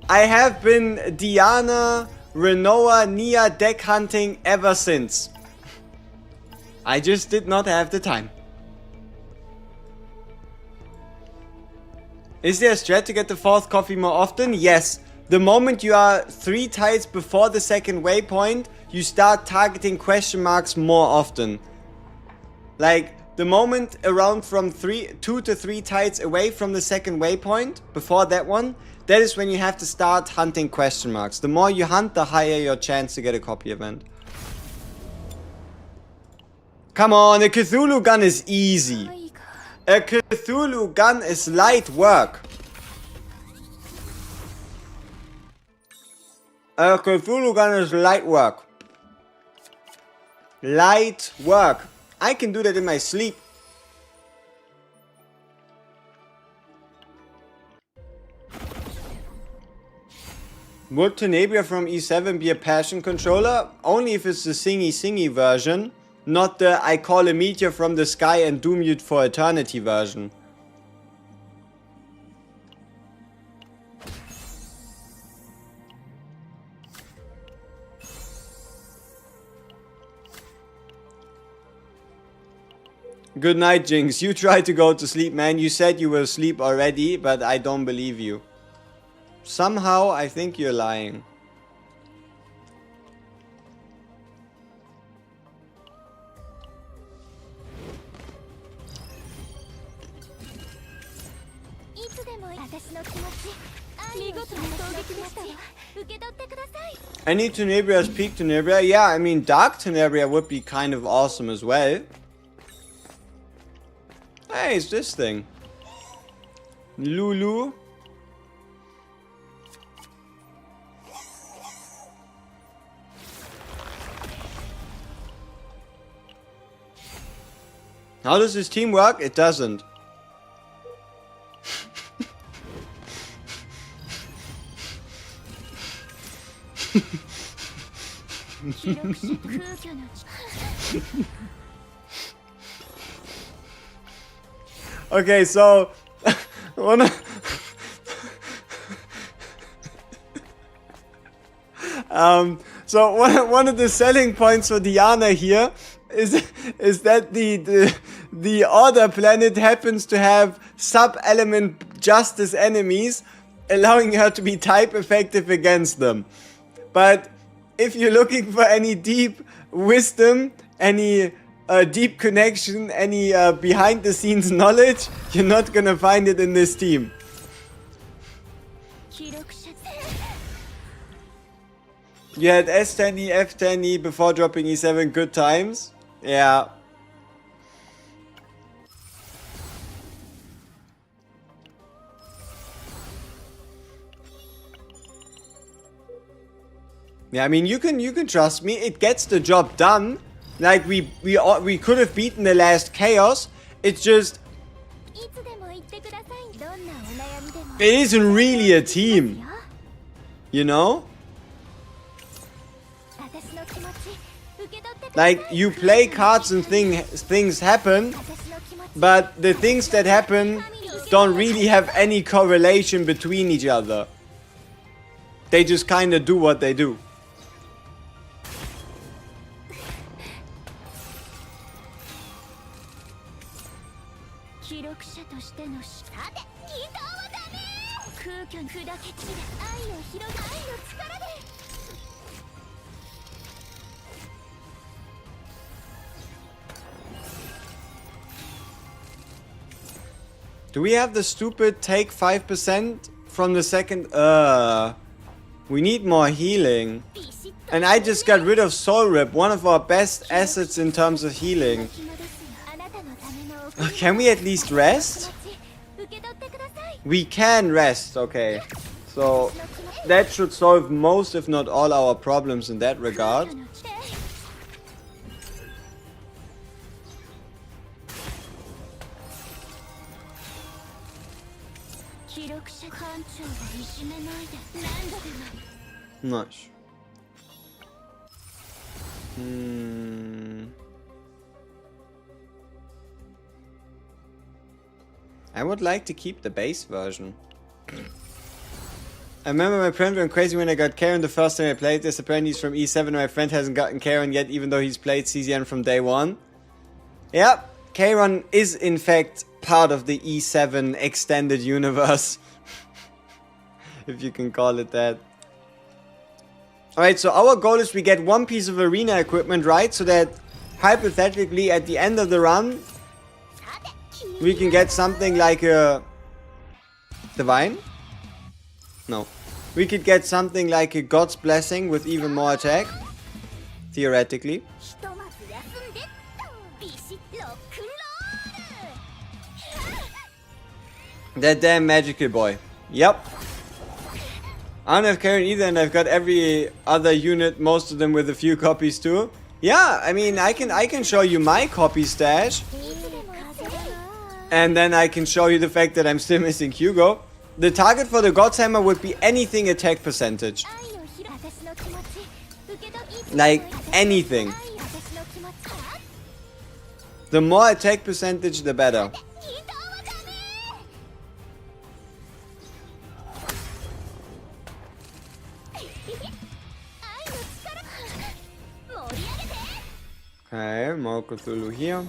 I have been Diana, Renoa, Nia deck hunting ever since. I just did not have the time. Is there a strat to get the fourth coffee more often? Yes. The moment you are 3 tiles before the second waypoint, you start targeting question marks more often. Like, the moment around from 2 to 3 tiles away from the second waypoint, before that one, that is when you have to start hunting question marks. The more you hunt, the higher your chance to get a copy event. Come on, a Cthulhu gun is easy. A Cthulhu gun is light work. A Cthulhu gun is light work. Light work. I can do that in my sleep. Would Tenebria from E7 be a passion controller? Only if it's the singy version, not the I call a meteor from the sky and doom you for eternity version. Good night, Jinx. You tried to go to sleep, man. You said you were asleep already, but I don't believe you. Somehow, I think you're lying. Any Tenebria's peak Tenebria? Yeah, I mean, Dark Tenebria would be kind of awesome as well. Hey, it's this thing. Lulu. How does this team work? It doesn't. Okay, so one of the selling points for Diana here is that the Order planet happens to have sub-element justice enemies, allowing her to be type effective against them. But if you're looking for any deep wisdom, any deep connection, any behind the scenes knowledge, you're not gonna find it in this team. You had S10E, F10E before dropping E7, good times. Yeah. Yeah, I mean, you can trust me. It gets the job done. Like we could have beaten the last chaos. It's just it isn't really a team, you know. Like you play cards and things happen, but the things that happen don't really have any correlation between each other. They just kind of do what they do. 記録者としてのさてギターはダメ空虚に砕け散れ愛を広げ愛の力で Do we have the stupid take 5% from the second? We need more healing. And I just got rid of Soul Rip, one of our best assets in terms of healing. Can we at least rest? We can rest, okay. So that should solve most, if not all, our problems in that regard. Nice. I would like to keep the base version. I remember my friend went crazy when I got Karen the first time I played this. Apparently he's from E7 and my friend hasn't gotten Karen yet, even though he's played CZN from day one. Yep, Karen is in fact part of the E7 extended universe. If you can call it that. Alright, so our goal is we get one piece of arena equipment, right? So that hypothetically at the end of the run we can get something like a Divine? No. We could get something like a God's Blessing with even more attack. Theoretically. That damn magical boy. Yep. I don't have Karen either, and I've got every other unit, most of them with a few copies too. Yeah, I mean, I can show you my copy stash. And then I can show you the fact that I'm still missing Hugo. The target for the God's Hammer would be anything attack percentage. Like, anything. The more attack percentage, the better. Okay, more Cthulhu here.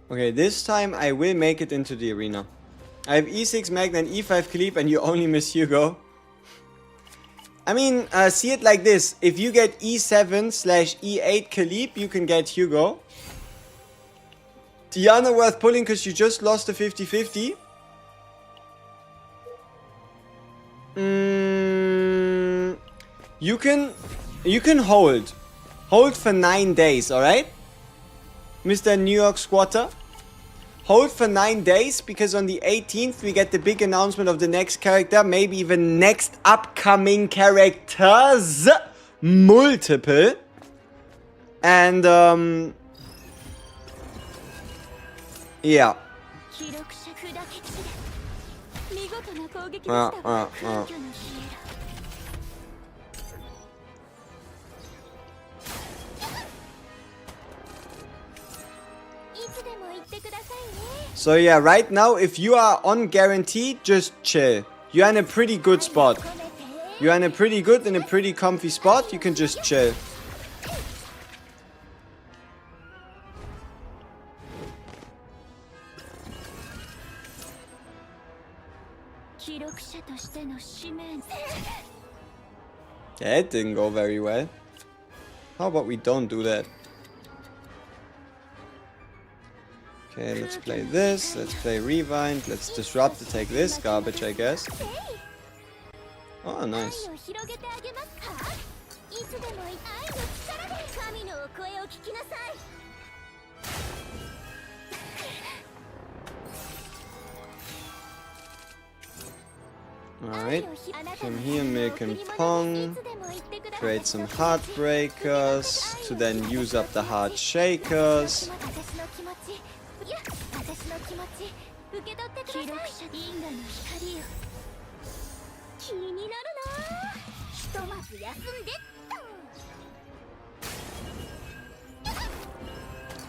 Okay, this time I will make it into the arena. I have E6 Magna and E5 Khalib and you only miss Hugo. I mean, see it like this. If you get E7/E8 Khalib, you can get Hugo. Diana worth pulling because you just lost a 50-50. You can hold. Hold for 9 days, alright? Mr. New York Squatter. Hold for 9 days because on the 18th we get the big announcement of the next character, maybe even next upcoming characters. Multiple. And yeah. So yeah, right now, if you are on guarantee, just chill. You're in a pretty good spot. You're in a pretty good and a pretty comfy spot. You can just chill. Yeah, it didn't go very well. How about we don't do that? Okay, let's play this. Let's play Rewind. Let's disrupt to take this garbage, I guess. Oh, nice. Alright, come here, milk and pong. Create some heartbreakers to then use up the heart shakers.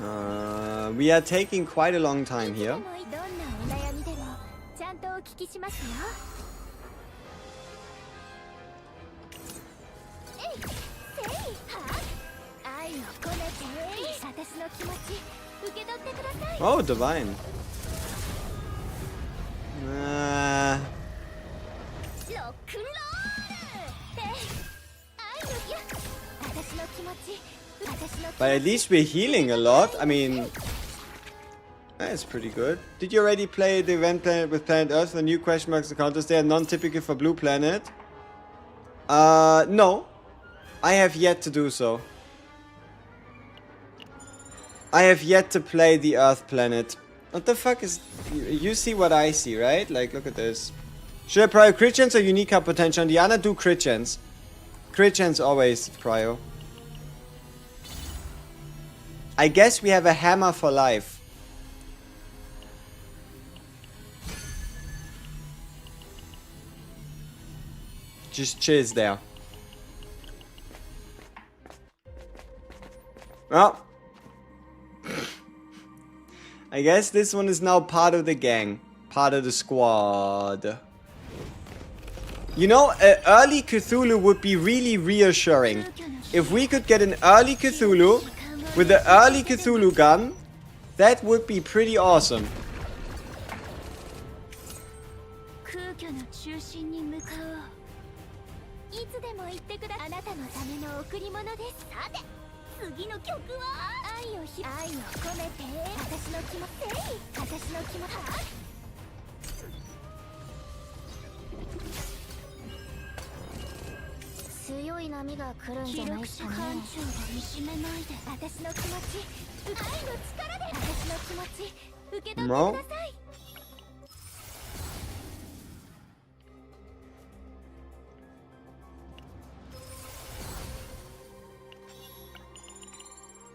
We are taking quite a long time here. どんなお悩みでもちゃんとお聞きしますよ。えい、せい、は愛を込めて私の気持ち受け取ってください。 Oh, divine. ロックンロールって愛のいや私の気持ち私の But at least we're healing a lot. I mean, that's pretty good. Did you already play the event planet with Planet Earth? The new question marks encounters they are non-typical for Blue Planet. No. I have yet to do so. I have yet to play the Earth planet. What the fuck is... You see what I see, right? Like, look at this. Should I prio crit chance or unique card potential? Diana, do crit chance. Crit chance always prio. I guess we have a hammer for life. Just chills there. Well, I guess this one is now part of the gang. Part of the squad. You know, an early Cthulhu would be really reassuring. If we could get an early Cthulhu with the early Cthulhu gun, that would be pretty awesome. 空虚の中心に向かおう。いつでも言ってください。あなたのための贈り物です。さて、次の曲は愛を込めて私の気持ち私の気持ち強い波が来るんじゃないですかね。艦長が見しめないで私の気持ち愛の力で私の気持ち受け取ってください。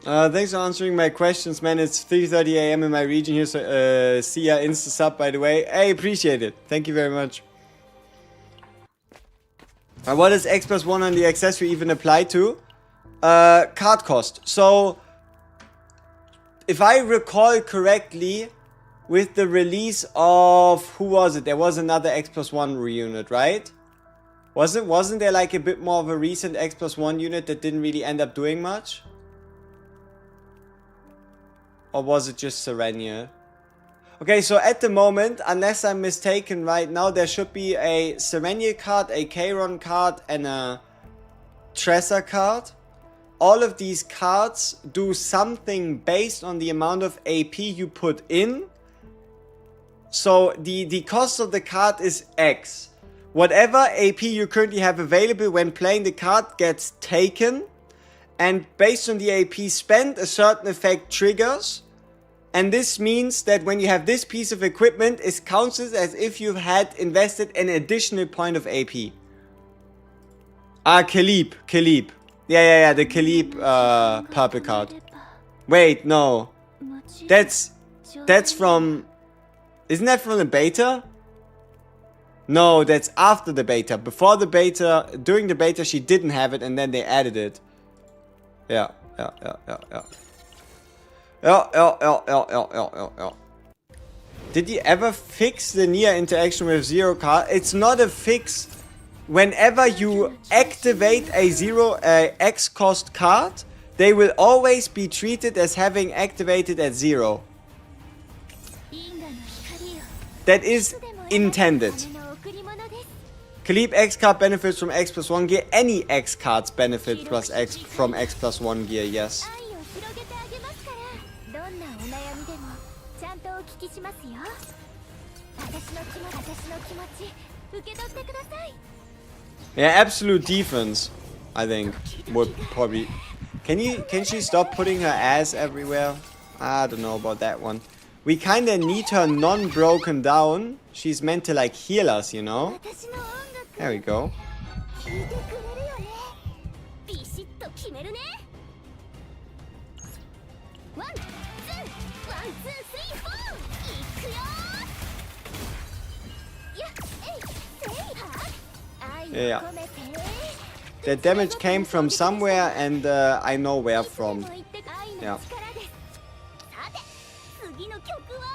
Thanks for answering my questions, man. It's 3:30 a.m. in my region here, so see ya, insta sub, by the way. I appreciate it. Thank you very much. What does X plus 1 on the accessory even apply to? Card cost. So, if I recall correctly, with the release of, who was it? There was another X plus 1 reunit, right? Wasn't there like a bit more of a recent X plus 1 unit that didn't really end up doing much? Or was it just Serenia? Okay, so at the moment, unless I'm mistaken right now, there should be a Serenia card, a Kairon card, and a Tressa card. All of these cards do something based on the amount of AP you put in. So the cost of the card is X. Whatever AP you currently have available when playing the card gets taken. And based on the AP spent, a certain effect triggers. And this means that when you have this piece of equipment, it counts as if you had invested an additional point of AP. Khalib. Yeah, the Khalib purple card. Wait, no. That's from... Isn't that from the beta? No, that's after the beta. Before the beta, during the beta, she didn't have it and then they added it. Yeah. Did he ever fix the Nia interaction with zero card? It's not a fix. Whenever you activate a zero X cost card, they will always be treated as having activated at 0. That is intended. Khalib X card benefits from X plus 1 gear. Any X cards benefit plus X from X plus 1 gear, yes. Yeah, absolute defense, I think, would probably... Can she stop putting her ass everywhere? I don't know about that one. We kinda need her non-broken down. She's meant to like heal us, you know? There we go. Yeah. The damage came from somewhere and I know where from. Yeah.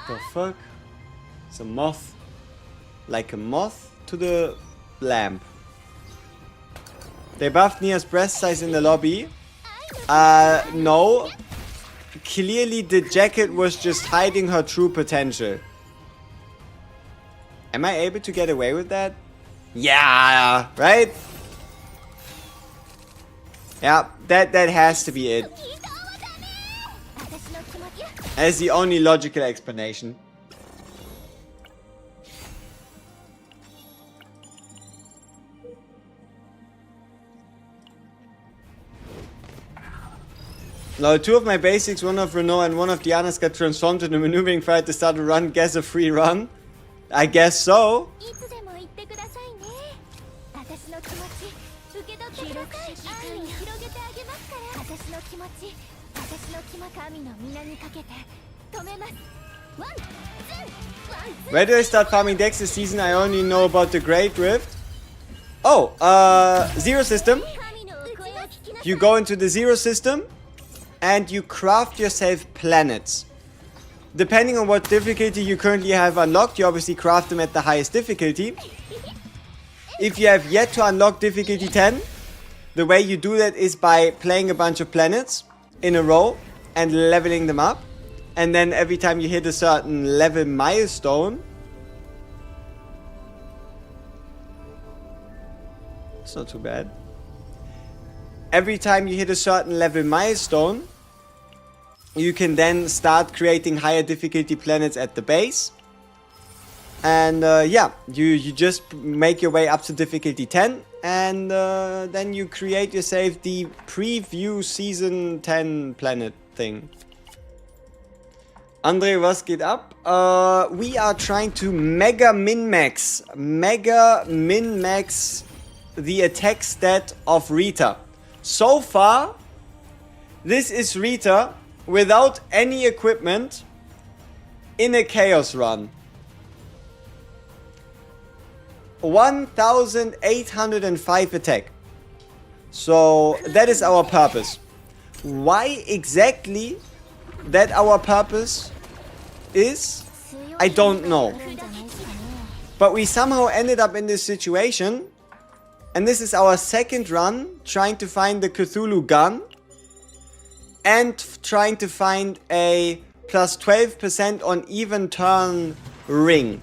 The fuck? It's a moth. Like a moth to the lamp. They buffed Nia's breast size in the lobby. No. Clearly the jacket was just hiding her true potential. Am I able to get away with that? Yeah, right? Yeah, that has to be it. That's the only logical explanation. Now, two of my basics, one of Renault and one of Diana's, got transformed into a maneuvering fight to start a run. Guess a free run? I guess so. Where do I start farming decks this season? I only know about the Great Rift. Oh, Zero System. You go into the Zero System and you craft yourself planets. Depending on what difficulty you currently have unlocked, you obviously craft them at the highest difficulty. If you have yet to unlock difficulty 10, the way you do that is by playing a bunch of planets in a row and leveling them up. And then every time you hit a certain level milestone, it's not too bad. Every time you hit a certain level milestone, you can then start creating higher difficulty planets at the base. And yeah, you just make your way up to difficulty 10. And then you create yourself the preview season 10 planet thing. Andre, was geht ab? We are trying to mega min-max the attack stat of Rita. So far, this is Rita without any equipment in a chaos run. 1805 attack. So that is our purpose. Why exactly that our purpose is, I don't know. But we somehow ended up in this situation. And this is our second run trying to find the Cthulhu gun. And trying to find a plus 12% on even turn ring.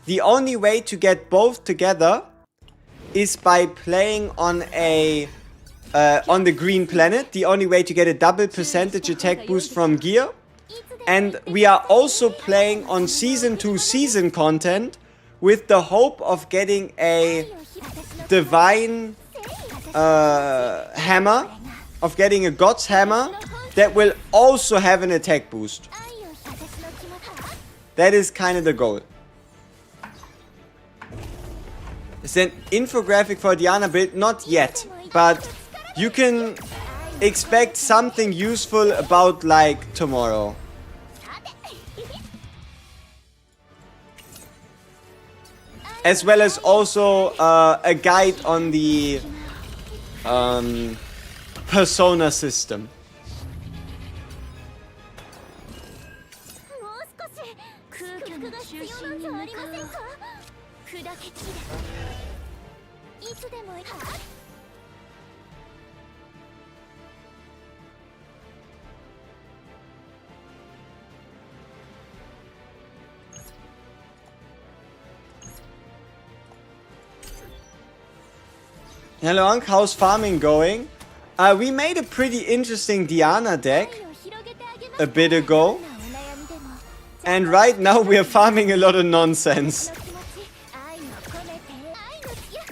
The only way to get both together is by playing on a on the green planet. The only way to get a double percentage attack boost from gear. And we are also playing on season 2 season content with the hope of getting a divine hammer, of getting a god's hammer that will also have an attack boost. That is kind of the goal. Is an infographic for Diana build? Not yet, but you can expect something useful about like tomorrow. As well as also a guide on the persona system. Hello Unc, how's farming going? We made a pretty interesting Diana deck a bit ago. And right now we are farming a lot of nonsense.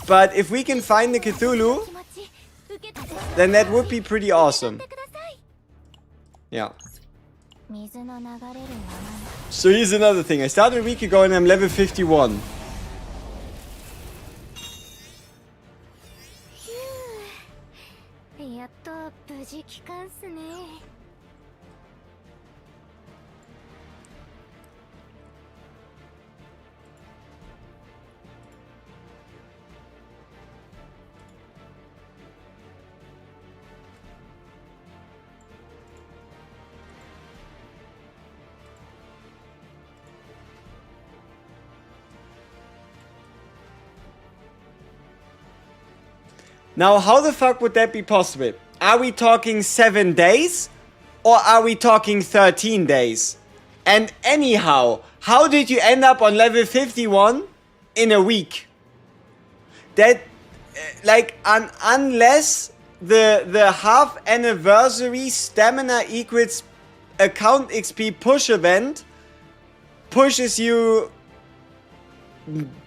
But if we can find the Cthulhu, then that would be pretty awesome. Yeah. So here's another thing. I started a week ago and I'm level 51. Now, how the fuck would that be possible? Are we talking 7 days? Or are we talking 13 days? And anyhow, how did you end up on level 51 in a week? That, like, unless the half anniversary stamina equals account XP push event pushes you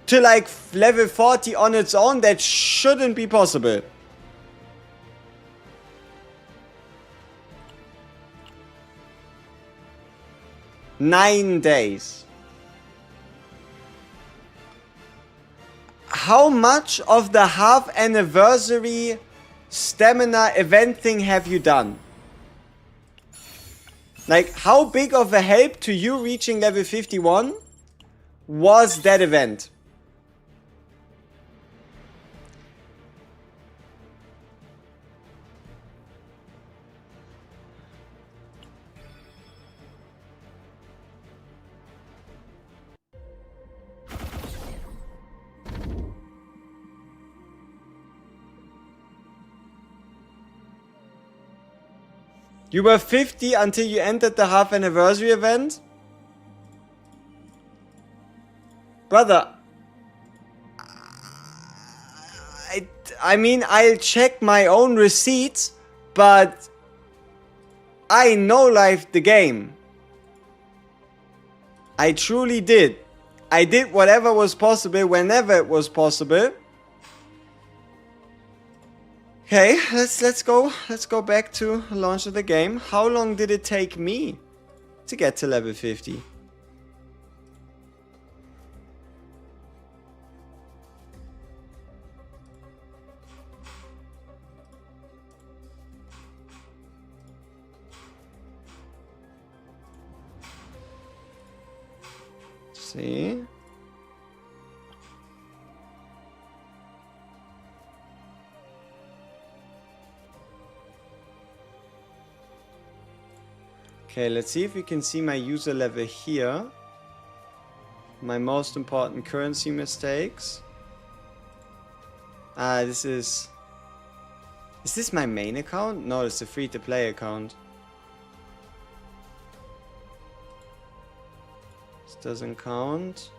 to like level 40 on its own, that shouldn't be possible. Nine days. How much of the half anniversary stamina event thing have you done? Like, how big of a help to you reaching level 51 was that event? You were 50 until you entered the half anniversary event? Brother, I mean, I'll check my own receipts, but I no-lifed the game. I truly did. I did whatever was possible whenever it was possible. Okay, let's go back to launch of the game. How long did it take me to get to level 50? See? Okay, let's see if we can see my user level here. My most important currency mistakes. This is... Is this my main account? No, it's a free-to-play account. This doesn't count.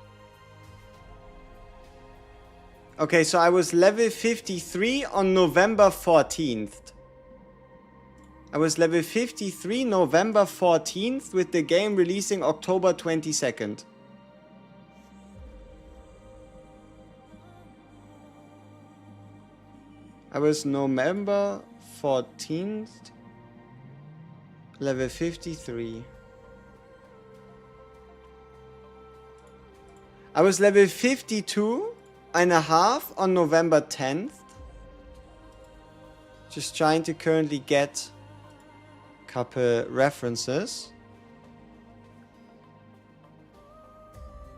Okay, so I was level 53 on November 14th. I was level 53 November 14th with the game releasing October 22nd. I was November 14th, level 53. I was level 52 and a half on November 10th. Just trying to currently get couple references.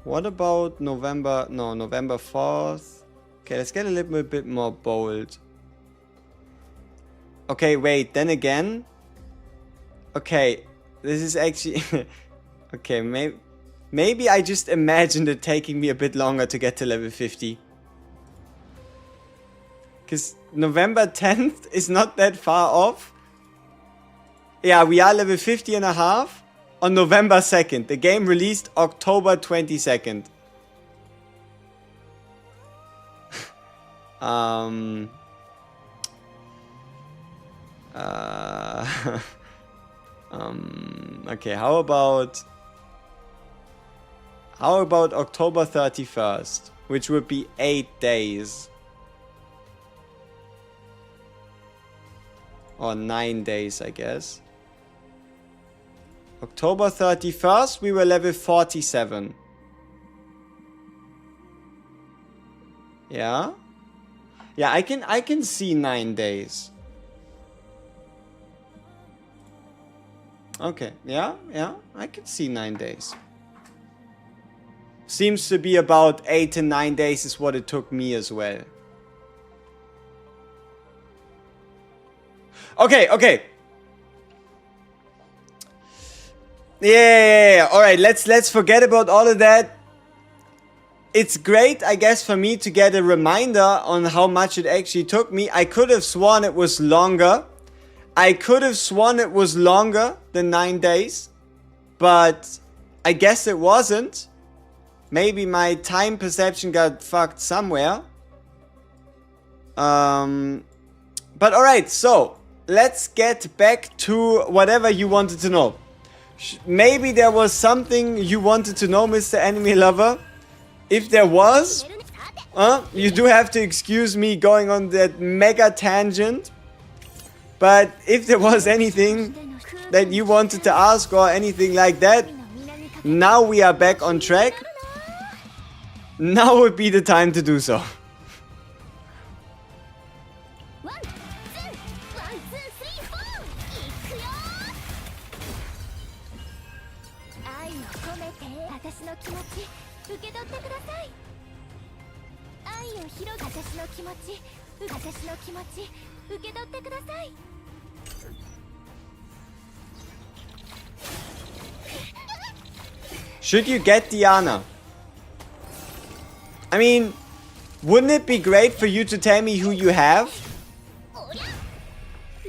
What about November? No, November 4th. Okay, let's get a little bit more bold. Okay, wait, then again. Okay, this is actually... okay, maybe I just imagined it taking me a bit longer to get to level 50. Because November 10th is not that far off. Yeah, we are level 50 and a half on November 2nd. The game released October 22nd. Okay, how about October 31st, which would be 8 days. Or 9 days, I guess. October 31st, we were level 47. Yeah? Yeah, I can see 9 days. Okay, yeah, I can see 9 days. Seems to be about 8 to 9 days is what it took me as well. Okay. Yeah. All right, let's forget about all of that. it's great, I guess, for me to get a reminder on how much it actually took me. I could have sworn it was longer. I could have sworn it was longer than 9 days. But I guess it wasn't. Maybe my time perception got fucked somewhere. But alright, so let's get back to whatever you wanted to know. Maybe there was something you wanted to know, Mr. Enemy Lover. If there was, you do have to excuse me going on that mega tangent. But if there was anything that you wanted to ask or anything like that, now we are back on track. Now would be the time to do so. Should you get Diana? I mean, wouldn't it be great for you to tell me who you have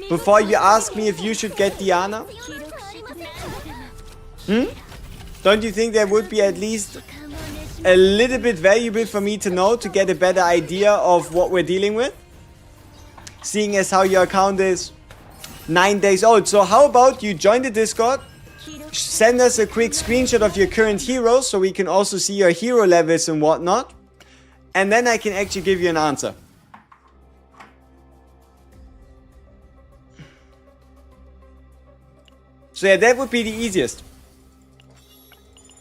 before you ask me if you should get Diana? Don't you think that would be at least a little bit valuable for me to know, to get a better idea of what we're dealing with? Seeing as how your account is 9 days old. So how about you join the Discord, send us a quick screenshot of your current heroes so we can also see your hero levels and whatnot. And then I can actually give you an answer. So yeah, that would be the easiest.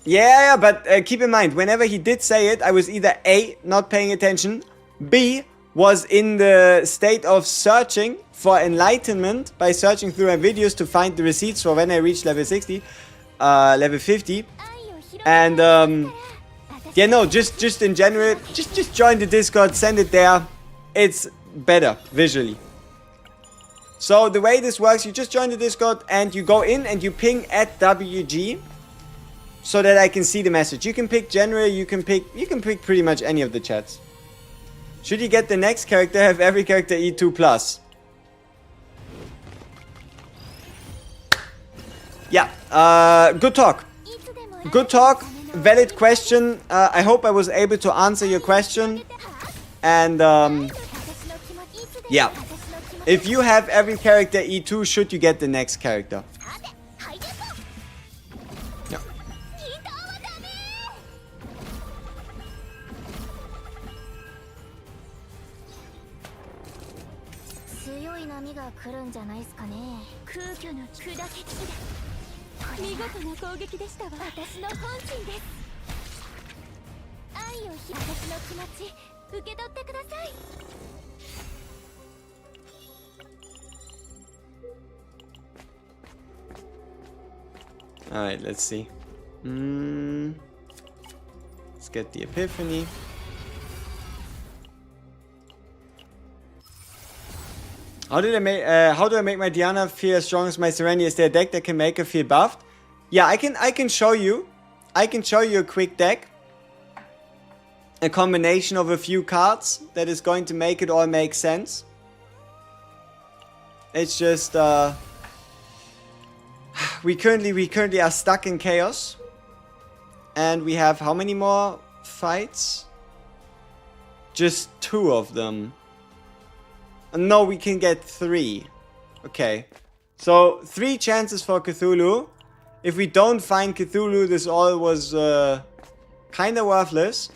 Yeah, but keep in mind, whenever he did say it, I was either A, not paying attention, B, was in the state of searching for enlightenment by searching through my videos to find the receipts for when I reached level 60, level 50. And yeah, no, just in general, just join the Discord, send it there. It's better visually. So the way this works, you just join the Discord and you go in and you ping at WG so that I can see the message. You can pick general, you can pick pretty much any of the chats. Should you get the next character, have every character E2 plus? Yeah, good talk. Good talk, valid question. I hope I was able to answer your question. And yeah, if you have every character E2, should you get the next character? Yeah. Alright, let's see. Let's get the Epiphany. How do I make my Diana feel as strong as my Serenity? Is there a deck that can make her feel buffed? Yeah, I can show you. I can show you a quick deck. A combination of a few cards that is going to make it all make sense. It's just we currently are stuck in chaos. And we have how many more fights? Just 2 of them. No, we can get 3. Okay. So 3 chances for Cthulhu. If we don't find Cthulhu, this all was kind of worthless.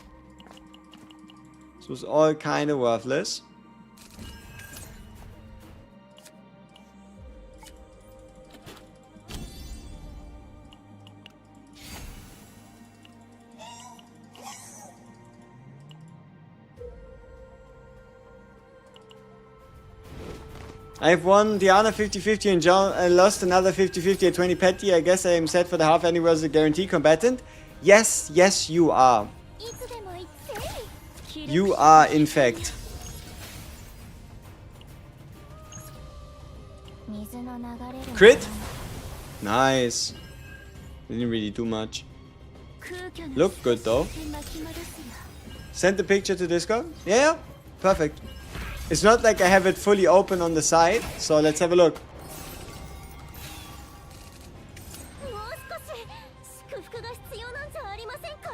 This was all kind of worthless. I've won Diana 50-50 and John and lost another 50-50 at 20 petty. I guess I am set for the half anniversary guarantee combatant. Yes, yes you are. You are in fact. Crit? Nice. Didn't really do much. Looked good though. Send the picture to Discord. Yeah, perfect. It's not like I have it fully open on the side, so let's have a look. もう少し祝福が必要なんじゃありませんか。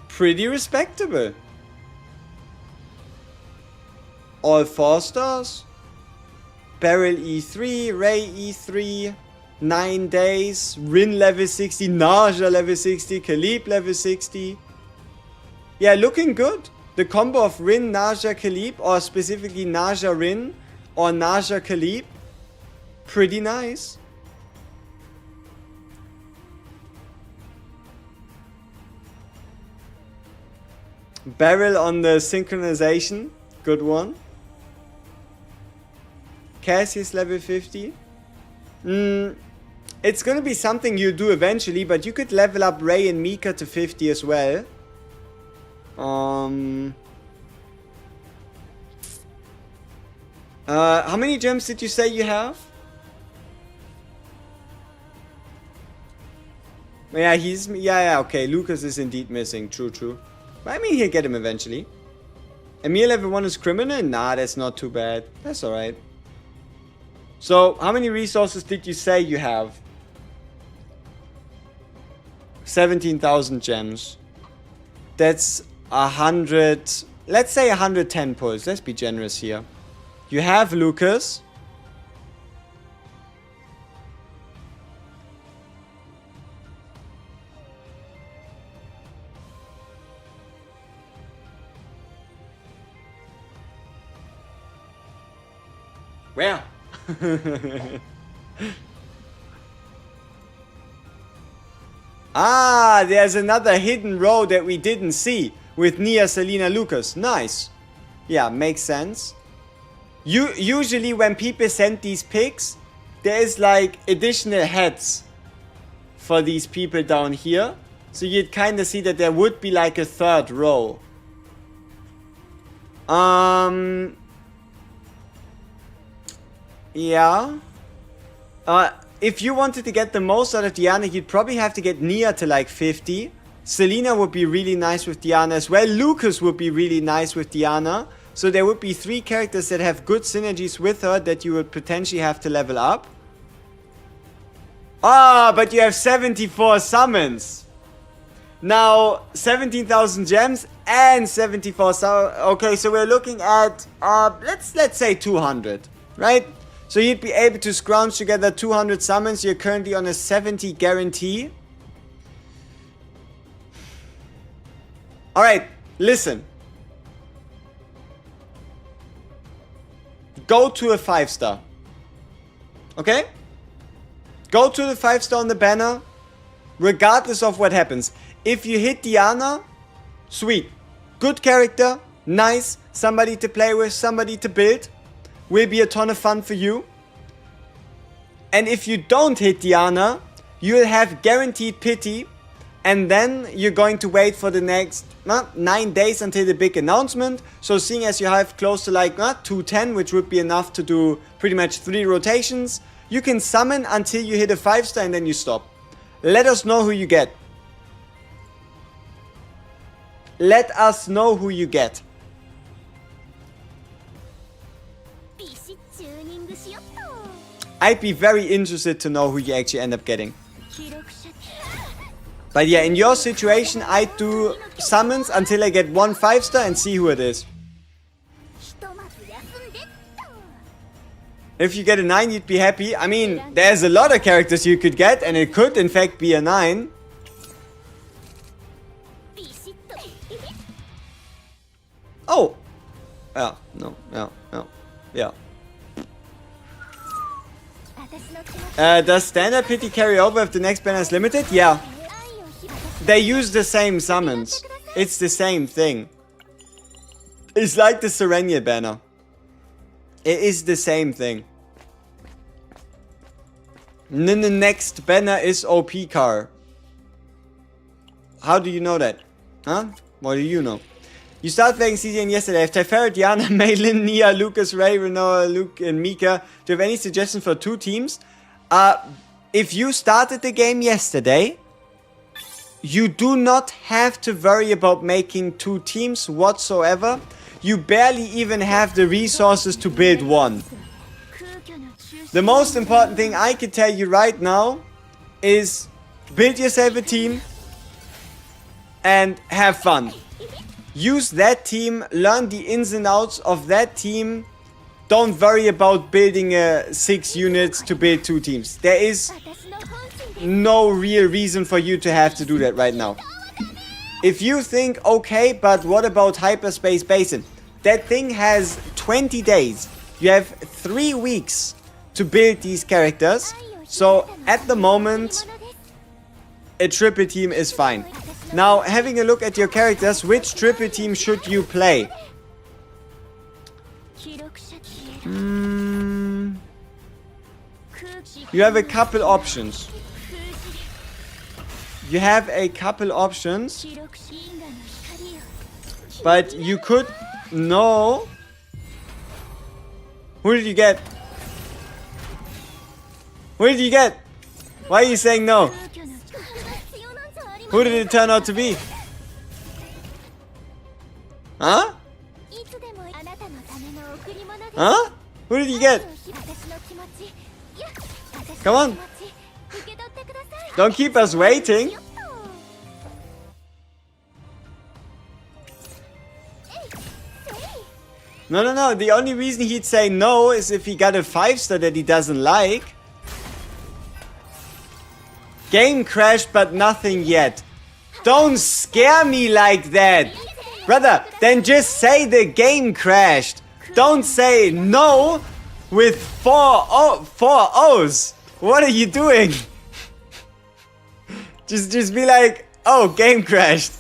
Pretty respectable. All 4 stars. Beryl E3, Ray E3, 9 days, Rin level 60, Naja level 60, Khalib level 60. Yeah, looking good. The combo of Rin, Naja, Khalib, or specifically Naja Rin or Naja Khalib, pretty nice. Beryl on the synchronization, good one. Cassie's level 50. It's gonna be something you do eventually, but you could level up Ray and Mika to 50 as well. How many gems did you say you have? Yeah, yeah, okay, Lucas is indeed missing, true. But I mean, he'll get him eventually. Emil level 1 is criminal? Nah, that's not too bad. That's alright. So, how many resources did you say you have? 17,000 gems. That's 100... Let's say 110 pulls. Let's be generous here. You have Lucas. Where? Ah, there's another hidden row that we didn't see with Nia, Selena, Lucas. Nice. Yeah, makes sense. Usually when people send these pics, there is like additional heads for these people down here. So you'd kind of see that there would be like a third row. Yeah. If you wanted to get the most out of Diana, you'd probably have to get Nia to like 50. Selena would be really nice with Diana as well. Lucas would be really nice with Diana. So there would be 3 characters that have good synergies with her that you would potentially have to level up. Ah, but you have 74 summons. Now, 17,000 gems and 74 summons. Okay, so we're looking at, let's say 200, right? So you'd be able to scrounge together 200 summons. You're currently on a 70 guarantee. Alright, listen. Go to a 5-star. Okay? Go to the 5-star on the banner. Regardless of what happens. If you hit Diana, sweet. Good character. Nice. Somebody to play with. Somebody to build. Will be a ton of fun for you. And if you don't hit Diana, you'll have guaranteed pity. And then you're going to wait for the next 9 days until the big announcement. So seeing as you have close to like 210, which would be enough to do pretty much 3 rotations, you can summon until you hit a 5-star and then you stop. Let us know who you get. Let us know who you get. I'd be very interested to know who you actually end up getting. But yeah, in your situation, I'd do summons until I get 1 5-star and see who it is. If you get a 9, you'd be happy. I mean, there's a lot of characters you could get, and it could in fact be a 9. Oh! Yeah, no, yeah. Does standard pity carry over if the next banner is limited? Yeah. They use the same summons. It's the same thing. It's like the Serenia banner. It is the same thing. The next banner is OP car. How do you know that? Huh? What do you know? You started playing CDN yesterday. Have Teferi, Diana, Maylin, Nia, Lucas, Ray, Renoa, Luke, and Mika. Do you have any suggestions for 2 teams? If you started the game yesterday, you do not have to worry about making 2 teams whatsoever. You barely even have the resources to build one. The most important thing I can tell you right now is build yourself a team and have fun. Use that team, learn the ins and outs of that team. Don't worry about building 6 units to build 2 teams. There is no real reason for you to have to do that right now. If you think, okay, but what about Hyperspace Basin? That thing has 20 days. You have 3 weeks to build these characters. So at the moment, a triple team is fine. Now, having a look at your characters, which triple team should you play? You have a couple options. You have a couple options. But you could... No. Who did you get? Who did you get? Why are you saying no? Who did it turn out to be? Huh? Huh? Who did you get? Come on. Don't keep us waiting. No. The only reason he'd say no is if he got a 5-star that he doesn't like. Game crashed, but nothing yet. Don't scare me like that. Brother, then just say the game crashed. Don't say no with 4 O's. What are you doing? Just be like, oh, game crashed.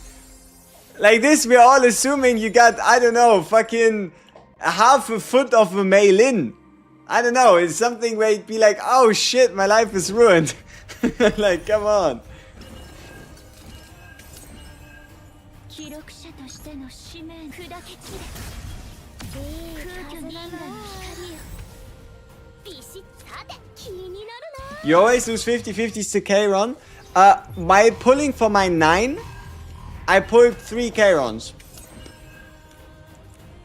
Like this, we're all assuming you got, I don't know, fucking half a foot of a mail-in. I don't know, it's something where you'd be like, oh shit, my life is ruined. Like, come on. You always lose 50-50s to Kayron. By pulling for my 9, I pulled 3 Kayrons.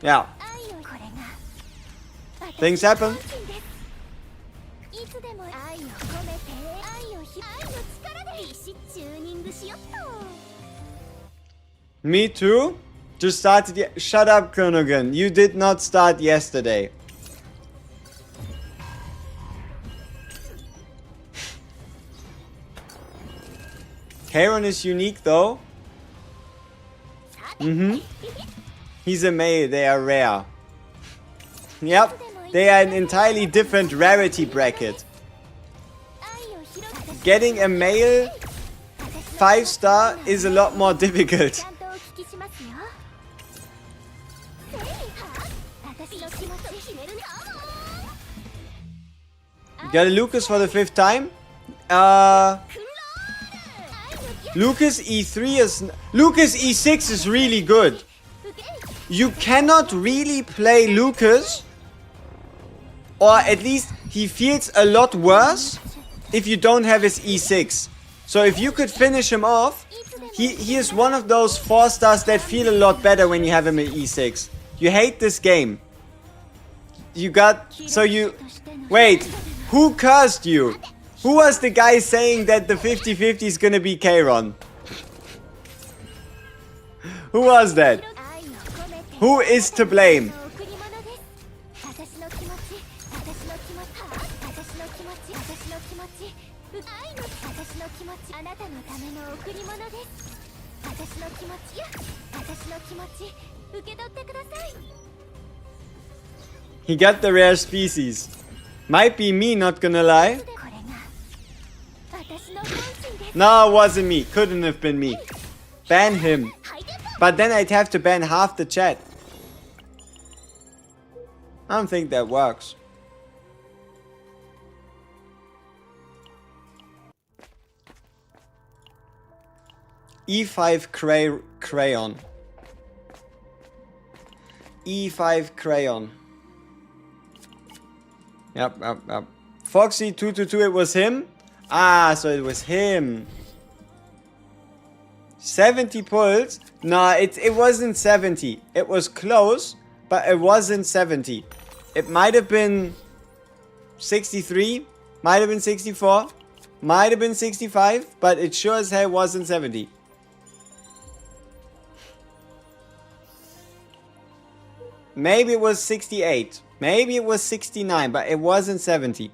Yeah. Things happen. Me too. Just started. Shut up, Kronogan. You did not start yesterday. Kayron is unique though. He's a male. They are rare. Yep. They are an entirely different rarity bracket. Getting a male 5-star is a lot more difficult. Got a Lucas for the 5th time. Lucas E3 is... Lucas E6 is really good. You cannot really play Lucas, or at least he feels a lot worse if you don't have his E6. So if you could finish him off, he is one of those 4-stars that feel a lot better when you have him in E6. You hate this game. You got... So you... Wait, who cursed you? Who was the guy saying that the 50-50 is gonna be Kayron? Who was that? Who is to blame? He got the rare species. Might be me, not gonna lie. No, it wasn't me. Couldn't have been me. Ban him. But then I'd have to ban half the chat. I don't think that works. E5 crayon. E5 crayon. Yep. Foxy 222, it was him? Ah, so it was him. 70 pulls? No, it wasn't 70. It was close, but it wasn't 70. It might have been 63, might have been 64, might have been 65, but it sure as hell wasn't 70. Maybe it was 68. Maybe it was 69, but it wasn't 70.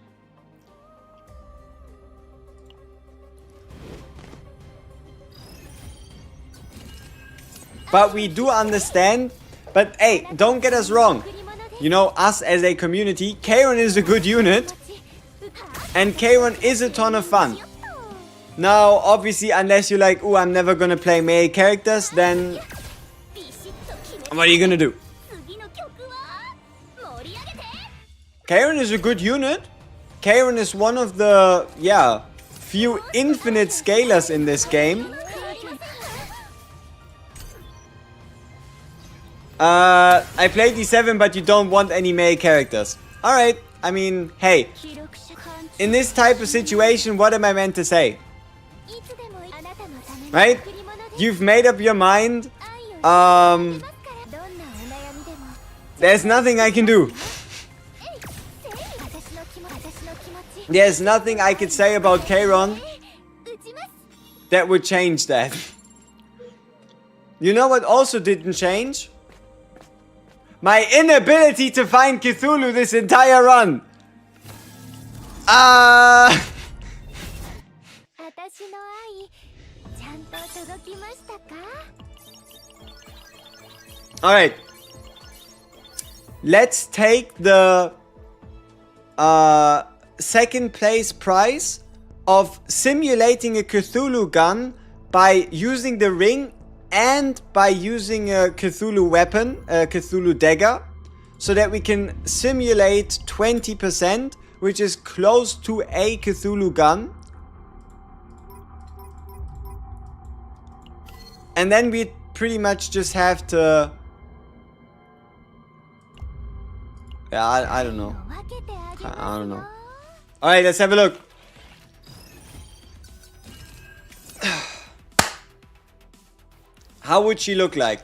But we do understand. But hey, don't get us wrong. You know, us as a community, Karen is a good unit. And Karen is a ton of fun. Now, obviously, unless you're like, oh, I'm never gonna play male characters, then what are you gonna do? Karen is a good unit. Karen is one of the, few infinite scalers in this game. I played D7, but you don't want any male characters. Alright, I mean, hey. In this type of situation, what am I meant to say? Right? You've made up your mind. There's nothing I can do. There's nothing I could say about Karen that would change that. You know what also didn't change? My inability to find Cthulhu this entire run. Alright. Let's take the second place prize of simulating a Cthulhu gun by using the ring and by using a Cthulhu weapon, a Cthulhu dagger, so that we can simulate 20%, which is close to a Cthulhu gun. And then we pretty much just have to... Yeah, I don't know. I don't know. Alright, let's have a look. How would she look like?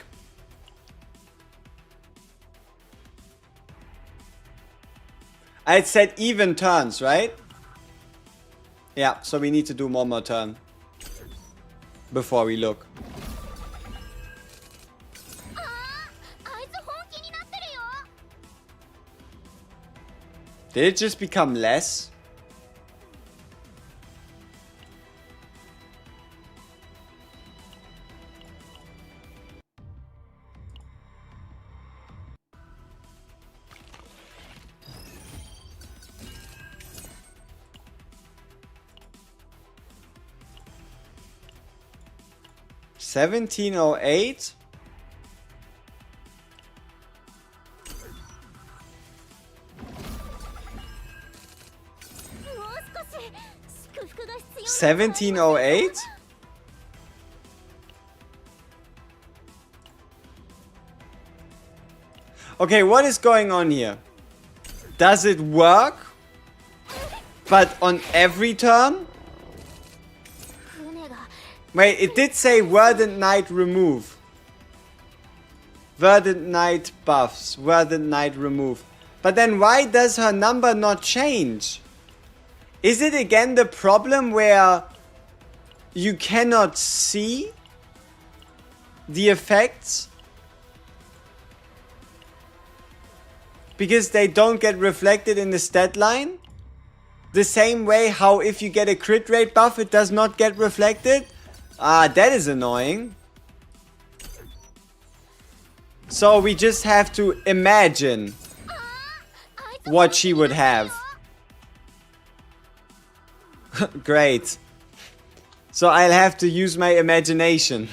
I said even turns, right? Yeah, so we need to do one more turn before we look. Did it just become less? $17.08. $17.08. Okay, what is going on here? Does it work? But on every turn? Wait, it did say Verdant Knight remove. Verdant Knight buffs. Verdant Knight remove. But then why does her number not change? Is it again the problem where you cannot see the effects? Because they don't get reflected in the stat line? The same way how if you get a crit rate buff, it does not get reflected? Ah, that is annoying. So we just have to imagine what she would have. Great. So I'll have to use my imagination.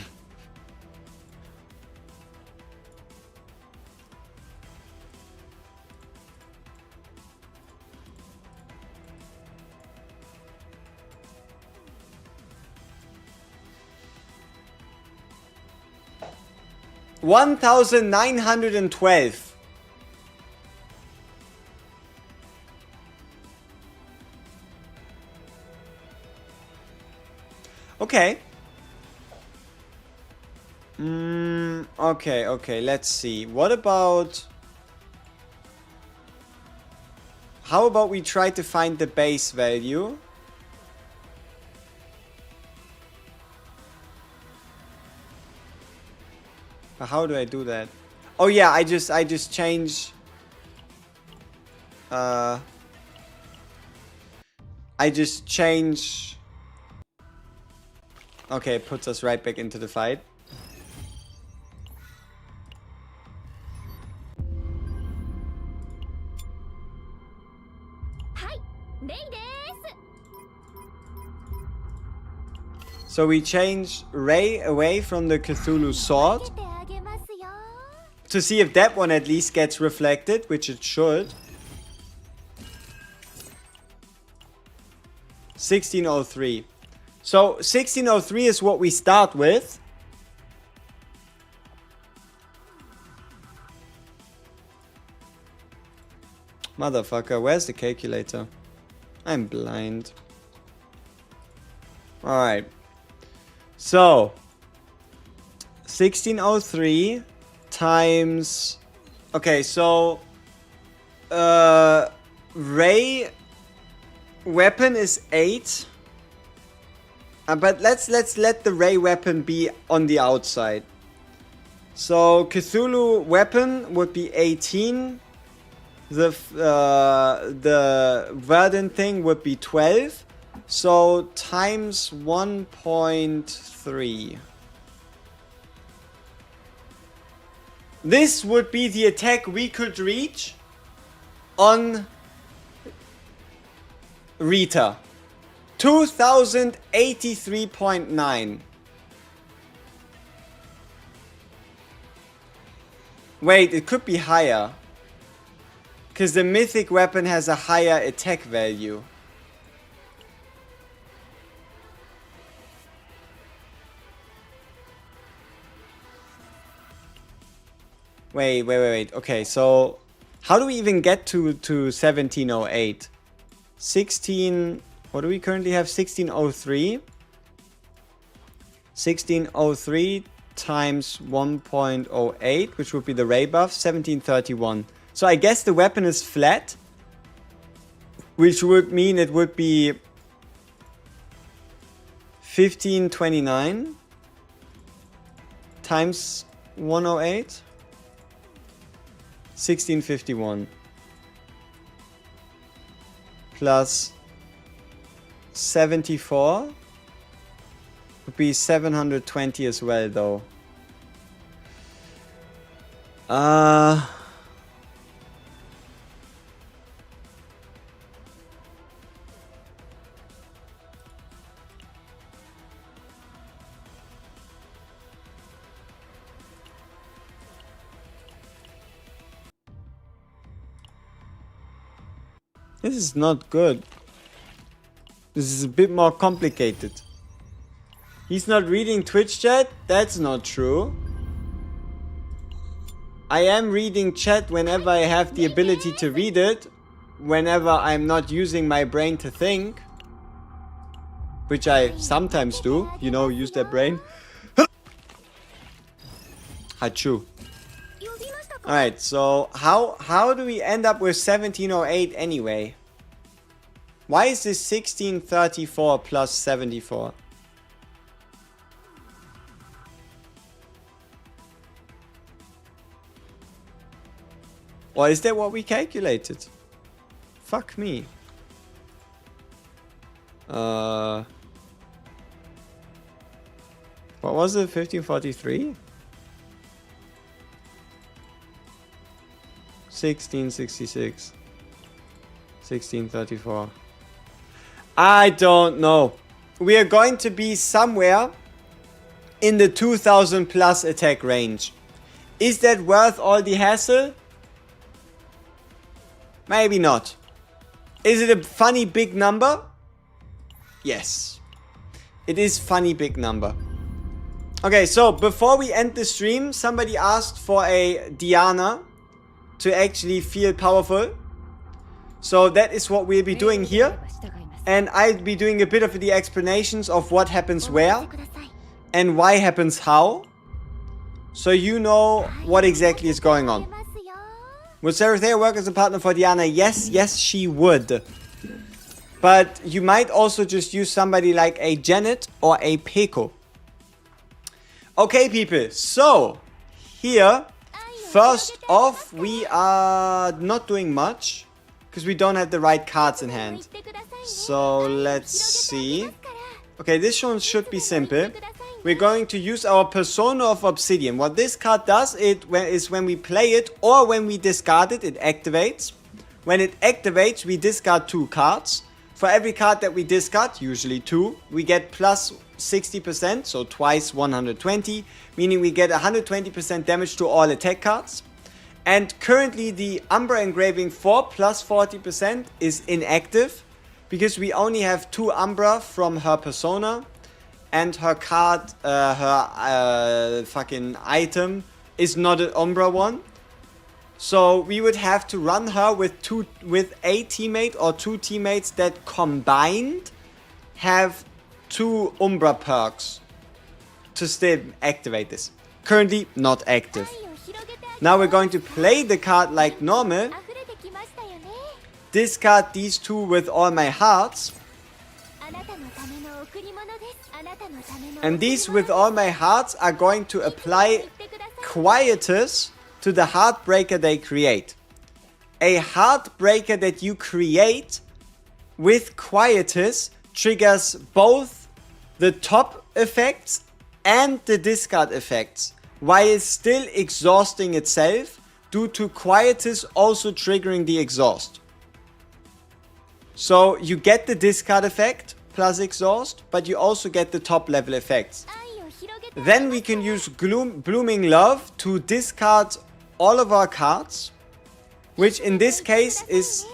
1912. Okay. Okay, let's see. What about... How about we try to find the base value? How do I do that? Oh yeah, I just change... I just change... Okay, it puts us right back into the fight. So we change Ray away from the Cthulhu sword to see if that one at least gets reflected, which it should. 1603. So 1603 is what we start with. Motherfucker, where's the calculator? I'm blind. Alright. So 1603 times... Okay, so Ray weapon is 8. But let's let the Ray weapon be on the outside. So Cthulhu weapon would be 18. The Verdant thing would be 12. So times 1.3. This would be the attack we could reach on Rita. 2083.9. Wait, it could be higher. Because the mythic weapon has a higher attack value. Wait. Okay, so how do we even get to 1708? 16... What do we currently have? 1603. 1603 times 1.08, which would be the Ray buff, 1731. So I guess the weapon is flat, which would mean it would be 1529 times 108. 1651 plus 74 would be 720 as well, though. This is not good. This is a bit more complicated. He's not reading Twitch chat? That's not true. I am reading chat whenever I have the ability to read it. Whenever I'm not using my brain to think. Which I sometimes do. You know, use that brain. Achoo. Alright, so how do we end up with 1708 anyway? Why is this 1634 plus 74? Or is that what we calculated? Fuck me. What was it? 1543? 1666. 1634. I don't know. We are going to be somewhere in the 2000 plus attack range. Is that worth all the hassle? Maybe not. Is it a funny big number? Yes. It is funny big number. Okay, so before we end the stream, somebody asked for a Diana to actually feel powerful. So that is what we'll be doing here. And I'll be doing a bit of the explanations of what happens where and why happens how. So you know what exactly is going on. Would Serathea work as a partner for Diana? Yes, yes she would. But you might also just use somebody like a Janet or a Peko. Okay, people, so here, first off, we are not doing much because we don't have the right cards in hand. So let's see. Okay, this one should be simple. We're going to use our Persona of Obsidian. What this card does is when we play it or when we discard it, it activates. When it activates, we discard 2 cards. For every card that we discard, usually 2, we get plus 60%, so twice 120, meaning we get 120% damage to all attack cards. And currently the Umbra engraving for plus 40% is inactive, because we only have 2 Umbra from her persona, and her card, her fucking item is not an Umbra one. So we would have to run her with a teammate or 2 teammates that combined have 2 Umbra perks to still activate this. Currently not active. Now we're going to play the card like normal. Discard these 2 with all my hearts. And these with all my hearts are going to apply Quietus to the Heartbreaker they create. A Heartbreaker that you create with Quietus triggers both the top effects and the discard effects, while still exhausting itself due to Quietus also triggering the exhaust. So you get the discard effect plus exhaust, but you also get the top level effects. Then we can use Blooming Love to discard all of our cards, which in this case is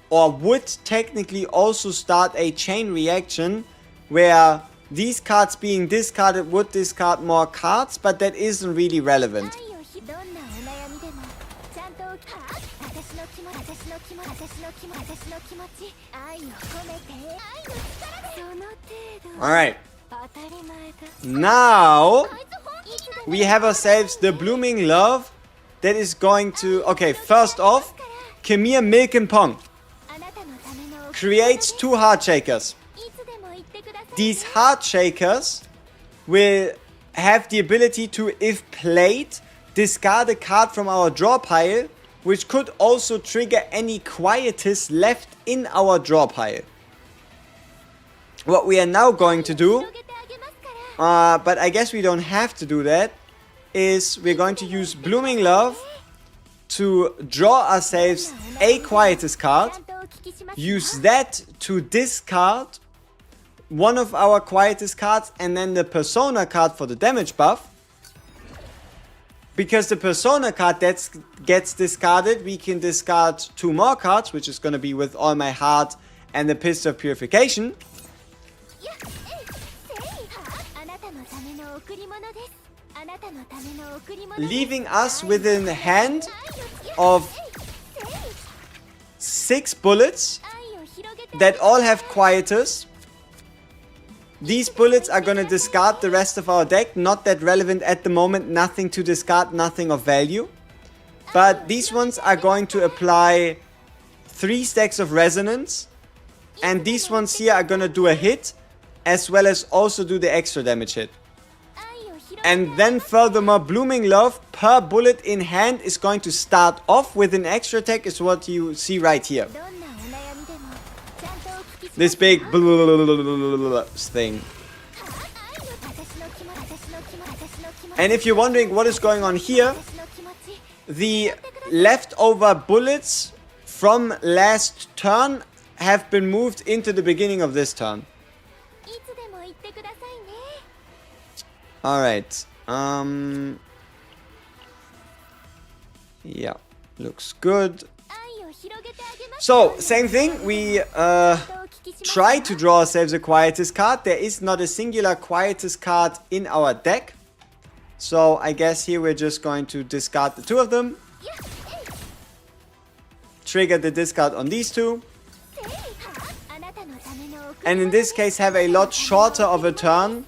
or would technically also start a chain reaction where these cards being discarded would discard more cards, but that isn't really relevant. Alright. Now we have ourselves the Blooming Love that is going to... Okay, first off, Khmer Milk and Pong creates 2 Heart Shakers. These Heart Shakers will have the ability to, if played, discard a card from our draw pile, which could also trigger any Quietus left in our draw pile. What we are now going to do, but I guess we don't have to do that, is we're going to use Blooming Love to draw ourselves a Quietus card, use that to discard one of our Quietus cards and then the Persona card for the damage buff. Because the Persona card that gets discarded, we can discard 2 more cards, which is going to be with All My Heart and the Pistol of Purification. Leaving us with a hand of 6 bullets that all have Quietus. These bullets are gonna discard the rest of our deck. Not that relevant at the moment. Nothing to discard, nothing of value. But these ones are going to apply 3 stacks of Resonance. And these ones here are gonna do a hit, as well as also do the extra damage hit. And then furthermore, Blooming Love per bullet in hand is going to start off with an extra attack, is what you see right here. This big thing. And if you're wondering what is going on here, the leftover bullets from last turn have been moved into the beginning of this turn. Alright. Yeah, looks good. So, same thing, we try to draw ourselves a Quietus card. There is not a singular Quietus card in our deck. So I guess here we're just going to discard the two of them. Trigger the discard on these two. And in this case have a lot shorter of a turn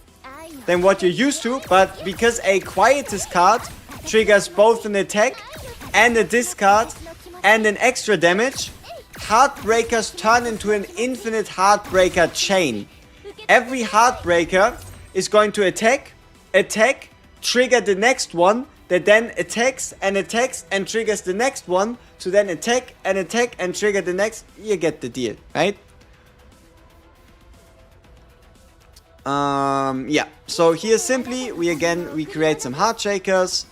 than what you're used to. But because a Quietus card triggers both an attack and a discard and an extra damage, Heartbreakers turn into an infinite Heartbreaker chain. Every Heartbreaker is going to attack, trigger the next one, that then attacks and triggers the next one, to then attack and trigger the next. You get the deal, right? Yeah, so here simply we create some Heartshakers.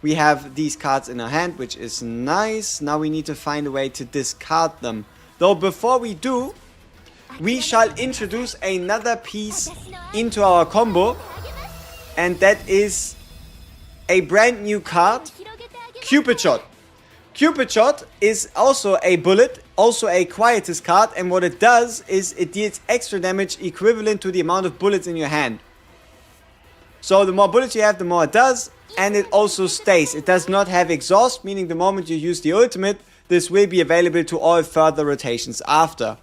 We have these cards in our hand, which is nice. Now we need to find a way to discard them. Though before we do, we shall introduce another piece into our combo, and that is a brand new card, Cupid Shot. Cupid Shot is also a bullet, also a Quietus card, and what it does is it deals extra damage equivalent to the amount of bullets in your hand. So the more bullets you have, the more it does, and it also stays. It does not have exhaust, meaning the moment you use the ultimate, this will be available to all further rotations after.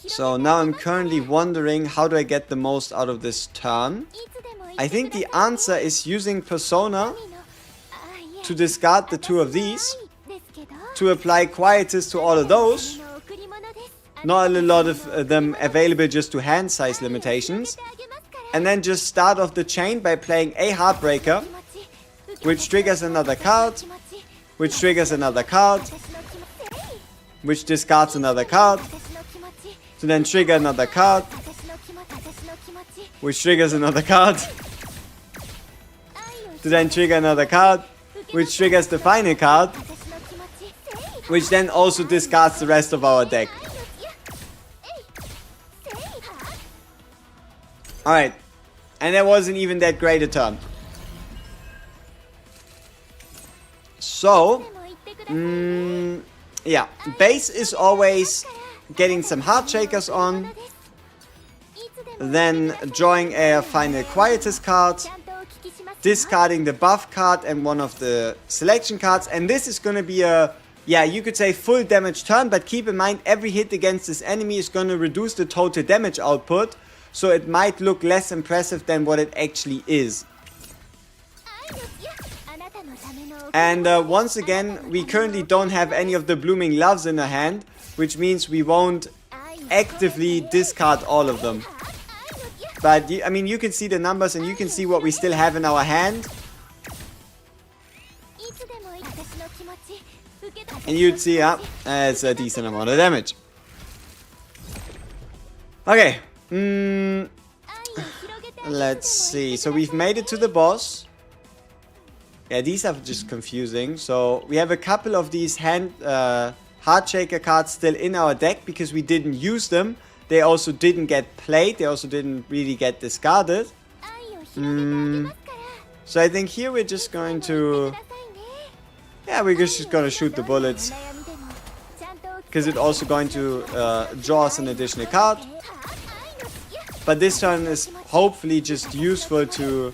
So now I'm currently wondering, how do I get the most out of this turn? I think the answer is using Persona to discard the two of these, to apply Quietus to all of those. Not a lot of them available just to hand size limitations. And then just start off the chain by playing a Heartbreaker, which triggers another card, which triggers another card, which discards another card, to then trigger another card, which triggers another card, to then trigger another card, which triggers the final card, which then also discards the rest of our deck. Alright, and that wasn't even that great a turn. So, yeah, base is always getting some Heartshakers on, then drawing a final Quietus card, discarding the buff card and one of the selection cards, and this is going to be a, yeah, you could say full damage turn, but keep in mind every hit against this enemy is going to reduce the total damage output, so it might look less impressive than what it actually is. And once again, we currently don't have any of the Blooming Loves in our hand, which means we won't actively discard all of them. But, I mean, you can see the numbers and you can see what we still have in our hand. And you'd see, yeah, it's a decent amount of damage. Okay. Let's see. So we've made it to the boss. Yeah, these are just confusing. So we have a couple of these Heartshaker cards still in our deck because we didn't use them. They also didn't get played. They also didn't really get discarded. So I think here we're just going to... Yeah, we're just going to shoot the bullets. Because it's also going to draw us an additional card. But this turn is hopefully just useful to...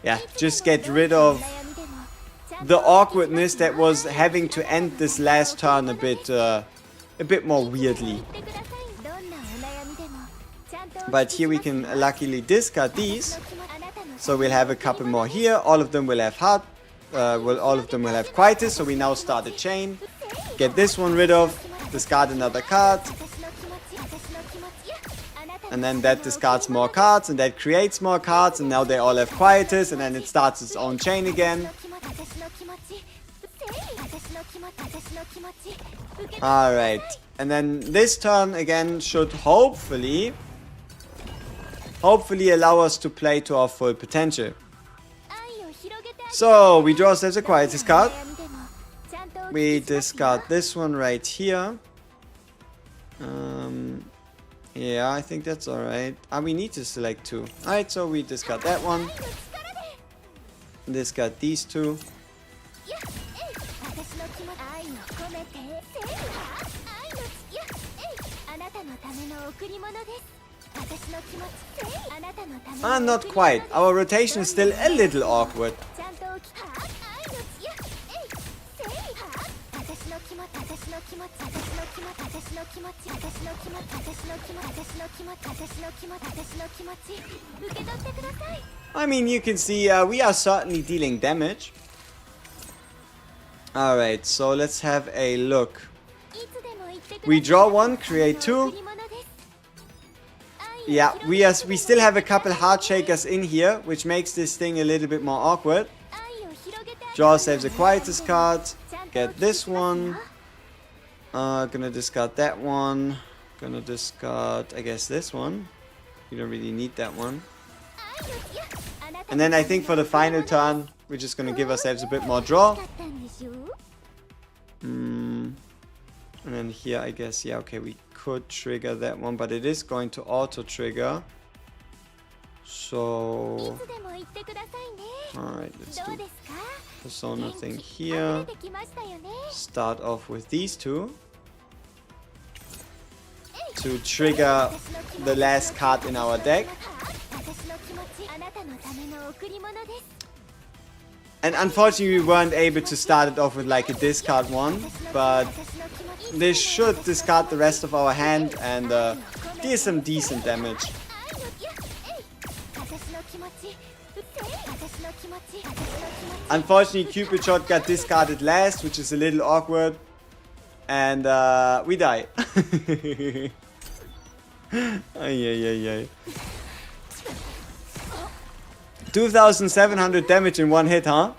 Yeah, just get rid of the awkwardness that was having to end this last turn a bit more weirdly. But here we can luckily discard these, so we'll have a couple more here. All of them will have all of them will have Quietus. So we now start a chain. Get this one rid of, discard another card, and then that discards more cards, and that creates more cards, and now they all have Quietus, and then it starts its own chain again. Alright, and then this turn again should hopefully allow us to play to our full potential. So we draw ourselves a Quietus card. We discard this one right here. Yeah, I think that's alright. We need to select two. Alright, so we discard that one. Discard these two. Not quite. Our rotation is still a little awkward. I mean, you can see we are certainly dealing damage. Alright, so let's have a look. We draw one, create two. Yeah, we still have a couple heart shakers in here, which makes this thing a little bit more awkward. Draw saves the quietest card. Get this one. Gonna discard that one. Gonna discard, I guess, this one. You don't really need that one. And then I think for the final turn, we're just gonna give ourselves a bit more draw. And then here, I guess, yeah, okay, we could trigger that one, but it is going to auto trigger. So, alright, let's do persona thing here. Start off with these two to trigger the last card in our deck. And unfortunately we weren't able to start it off with like a discard one, but this should discard the rest of our hand and deal some decent damage. Unfortunately, Cupid Shot got discarded last, which is a little awkward. And we die. Ay. 2,700 damage in one hit, huh?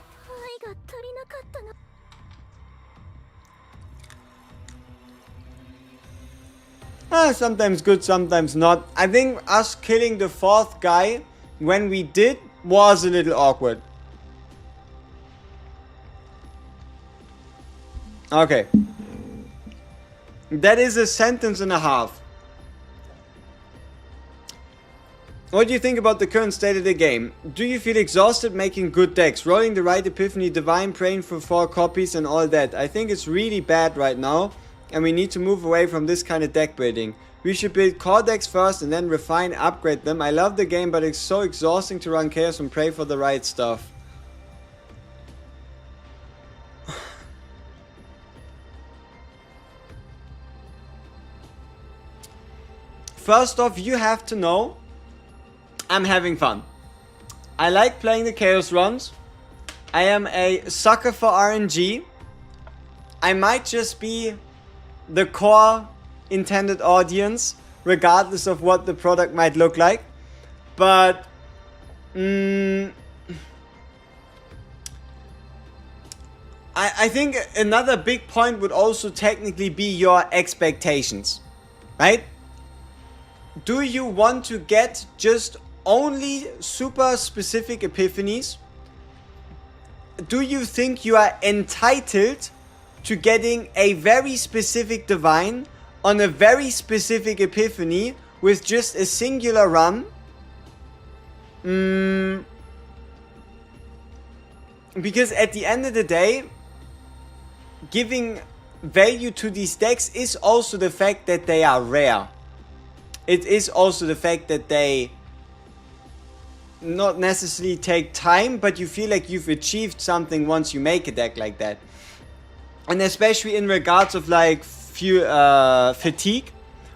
Sometimes good, sometimes not. I think us killing the fourth guy when we did was a little awkward. Okay. That is a sentence and a half. What do you think about the current state of the game? Do you feel exhausted making good decks, rolling the right epiphany, divine, praying for 4 copies and all that? I think it's really bad right now and we need to move away from this kind of deck building. We should build core decks first and then refine, upgrade them. I love the game, but it's so exhausting to run chaos and pray for the right stuff. First off, you have to know I'm having fun. I like playing the chaos runs. I am a sucker for RNG. I might just be the core intended audience, regardless of what the product might look like. But I think another big point would also technically be your expectations, right? Do you want to get just only super specific epiphanies? Do you think you are entitled to getting a very specific divine on a very specific epiphany with just a singular run? Because at the end of the day, giving value to these decks is also the fact that they are rare. It is also the fact that they not necessarily take time, but you feel like you've achieved something once you make a deck like that. And especially in regards of like fatigue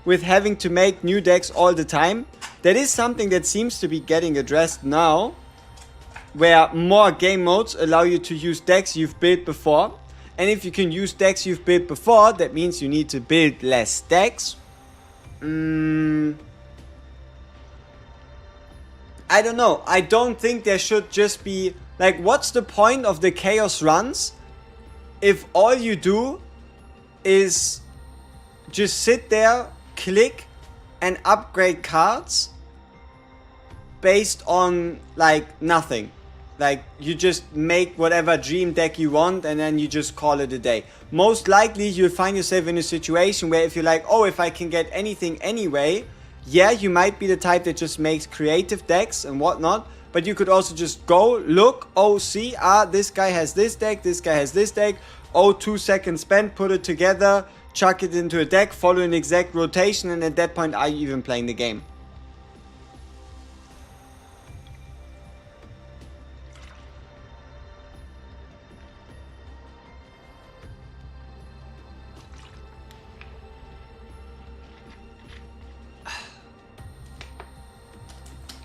with having to make new decks all the time. That is something that seems to be getting addressed now, where more game modes allow you to use decks you've built before. And if you can use decks you've built before, that means you need to build less decks. I don't know. I don't think there should just be like, what's the point of the chaos runs if all you do is just sit there, click and upgrade cards based on like nothing? Like, you just make whatever dream deck you want and then you just call it a day. Most likely you'll find yourself in a situation where if you're like, oh, if I can get anything anyway, yeah, you might be the type that just makes creative decks and whatnot. But you could also just go, look, oh, see, this guy has this deck, this guy has this deck. Oh, 2 seconds spent, put it together, chuck it into a deck, follow an exact rotation, and at that point, are you even playing the game?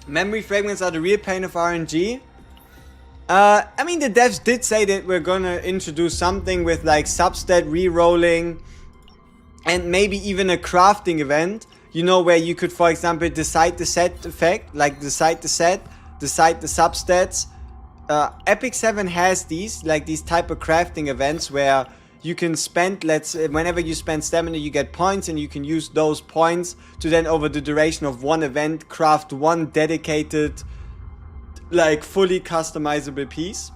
Memory fragments are the real pain of RNG. I mean, the devs did say that we're gonna introduce something with like substat re-rolling and maybe even a crafting event, you know, where you could, for example, decide the set effect, like decide the set, decide the substats. Epic 7 has these, like these type of crafting events where you can spend, whenever you spend stamina, you get points, and you can use those points to then, over the duration of one event, craft one dedicated, like fully customizable piece.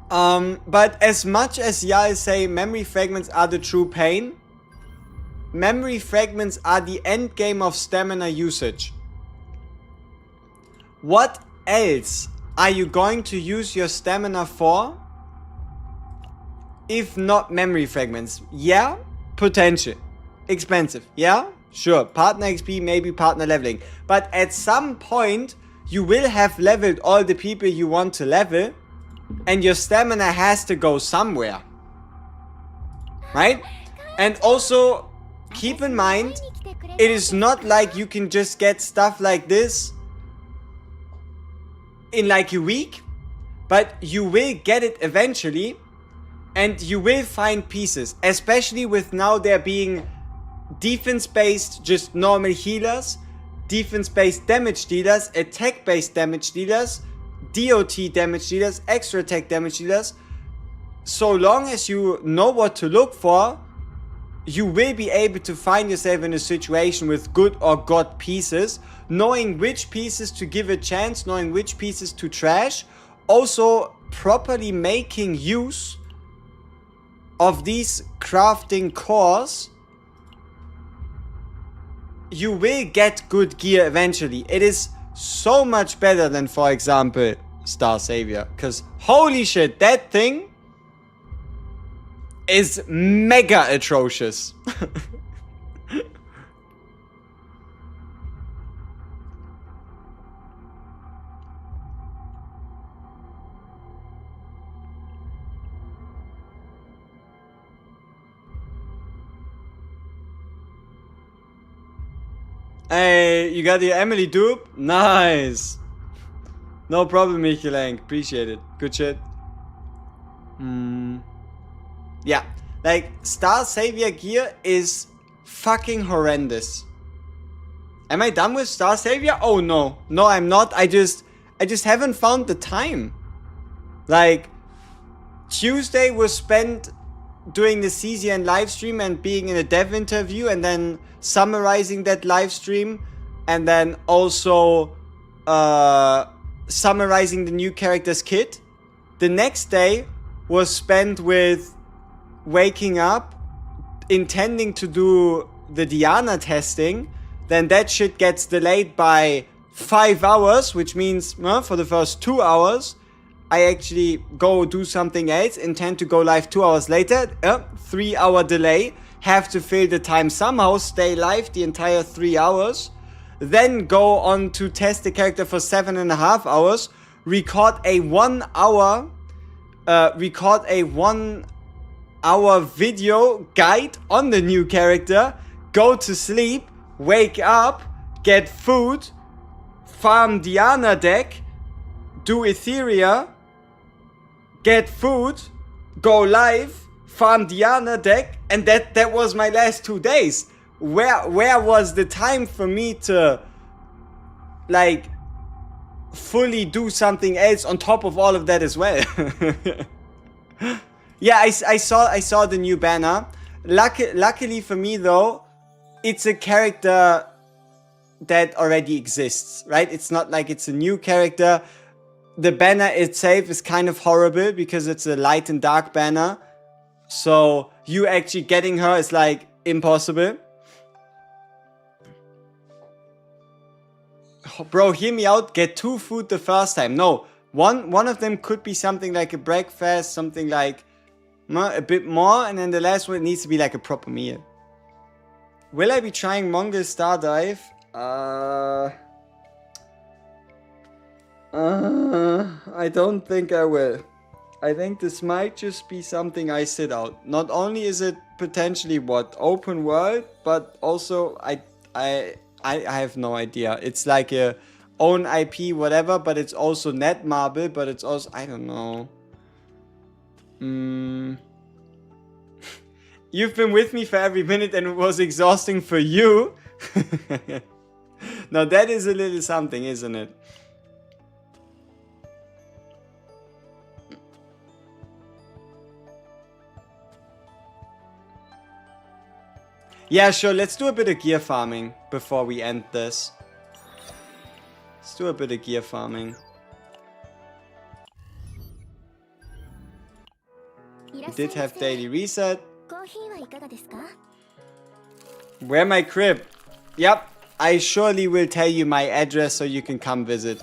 But as much as y'all say memory fragments are the true pain, memory fragments are the end game of stamina usage. What else are you going to use your stamina for if not memory fragments? Yeah, potential. Expensive. Yeah, sure. Partner XP, maybe partner leveling. But at some point, you will have leveled all the people you want to level, and your stamina has to go somewhere. Right? And also, keep in mind, it is not like you can just get stuff like this in like a week, but you will get it eventually, and you will find pieces, especially with now there being defense-based just normal healers, defense-based damage dealers, attack-based damage dealers, DOT damage dealers, extra attack damage dealers. So long as you know what to look for, you will be able to find yourself in a situation with good or god pieces, knowing which pieces to give a chance, knowing which pieces to trash, also properly making use of these crafting cores. You will get good gear eventually. It is so much better than, for example, Star Savior, because holy shit, that thing is mega atrocious. Hey, you got your Emily dupe? Nice. No problem, Michelang. Appreciate it. Good shit. Yeah, like Star Savior gear is fucking horrendous. Am I done with Star Savior? Oh no. No, I'm not. I just haven't found the time. Like, Tuesday was spent doing the CZN live stream and being in a dev interview and then summarizing that live stream, and then also summarizing the new character's kit. The next day was spent with waking up, intending to do the Diana testing, then that shit gets delayed by 5 hours, which means for the first 2 hours I actually go do something else, intend to go live 2 hours later, 3 hour delay, have to fill the time somehow, stay live the entire 3 hours, then go on to test the character for 7.5 hours, record a 1 hour video guide on the new character, go to sleep, wake up, get food, farm Diana deck, do Etheria, get food, go live, farm Diana deck, and that was my last 2 days. Where was the time for me to like fully do something else on top of all of that as well? Yeah, I saw the new banner. Luckily for me though, it's a character that already exists, right? It's not like it's a new character. The banner itself is kind of horrible because it's a light and dark banner. So you actually getting her is like impossible. Bro, hear me out. Get 2 food the first time. No, one of them could be something like a breakfast, something like a bit more, and then the last one needs to be like a proper meal. Will I be trying Mongol Stardive? I don't think I will. I think this might just be something I sit out. Not only is it potentially open world, but also I I have no idea. It's like a own IP, whatever, but it's also Netmarble, but it's also, I don't know. You've been with me for every minute and it was exhausting for you. Now that is a little something, isn't it? Yeah, sure, let's do a bit of gear farming before we end this. Let's do a bit of gear farming. We did have daily reset. Where my crib? Yep, I surely will tell you my address so you can come visit.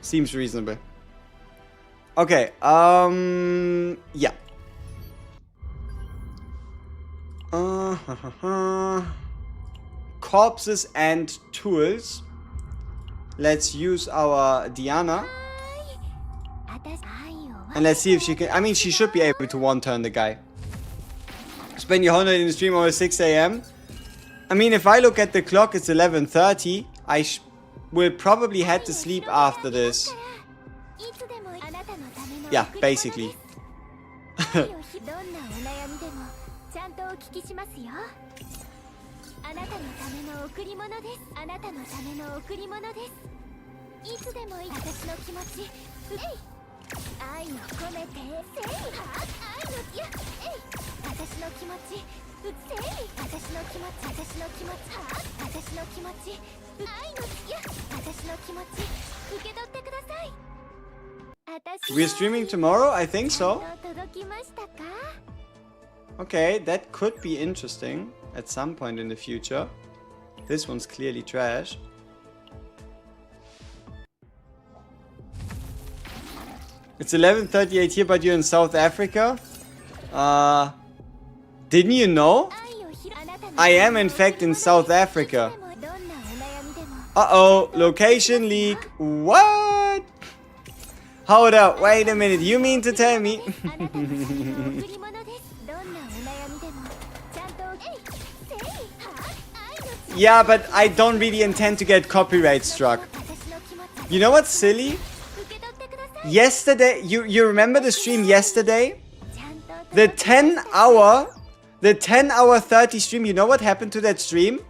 Seems reasonable. Okay, yeah. Corpses and tools. Let's use our Diana. And let's see if she can. I mean, she should be able to one-turn the guy. Spend your 100 in the stream over 6 AM. I mean, if I look at the clock, it's 11:30. I will probably head to sleep after this. Yeah, basically. We're streaming tomorrow? I think so. Okay, that could be interesting at some point in the future. This one's clearly trash. It's 11:38 here, but you're in South Africa? Didn't you know? I am in fact in South Africa. Uh-oh, location leak. What? Hold up, wait a minute, you mean to tell me? Yeah, but I don't really intend to get copyright struck. You know what's silly? Yesterday, you remember the stream yesterday? The 10 hour 30 stream, you know what happened to that stream?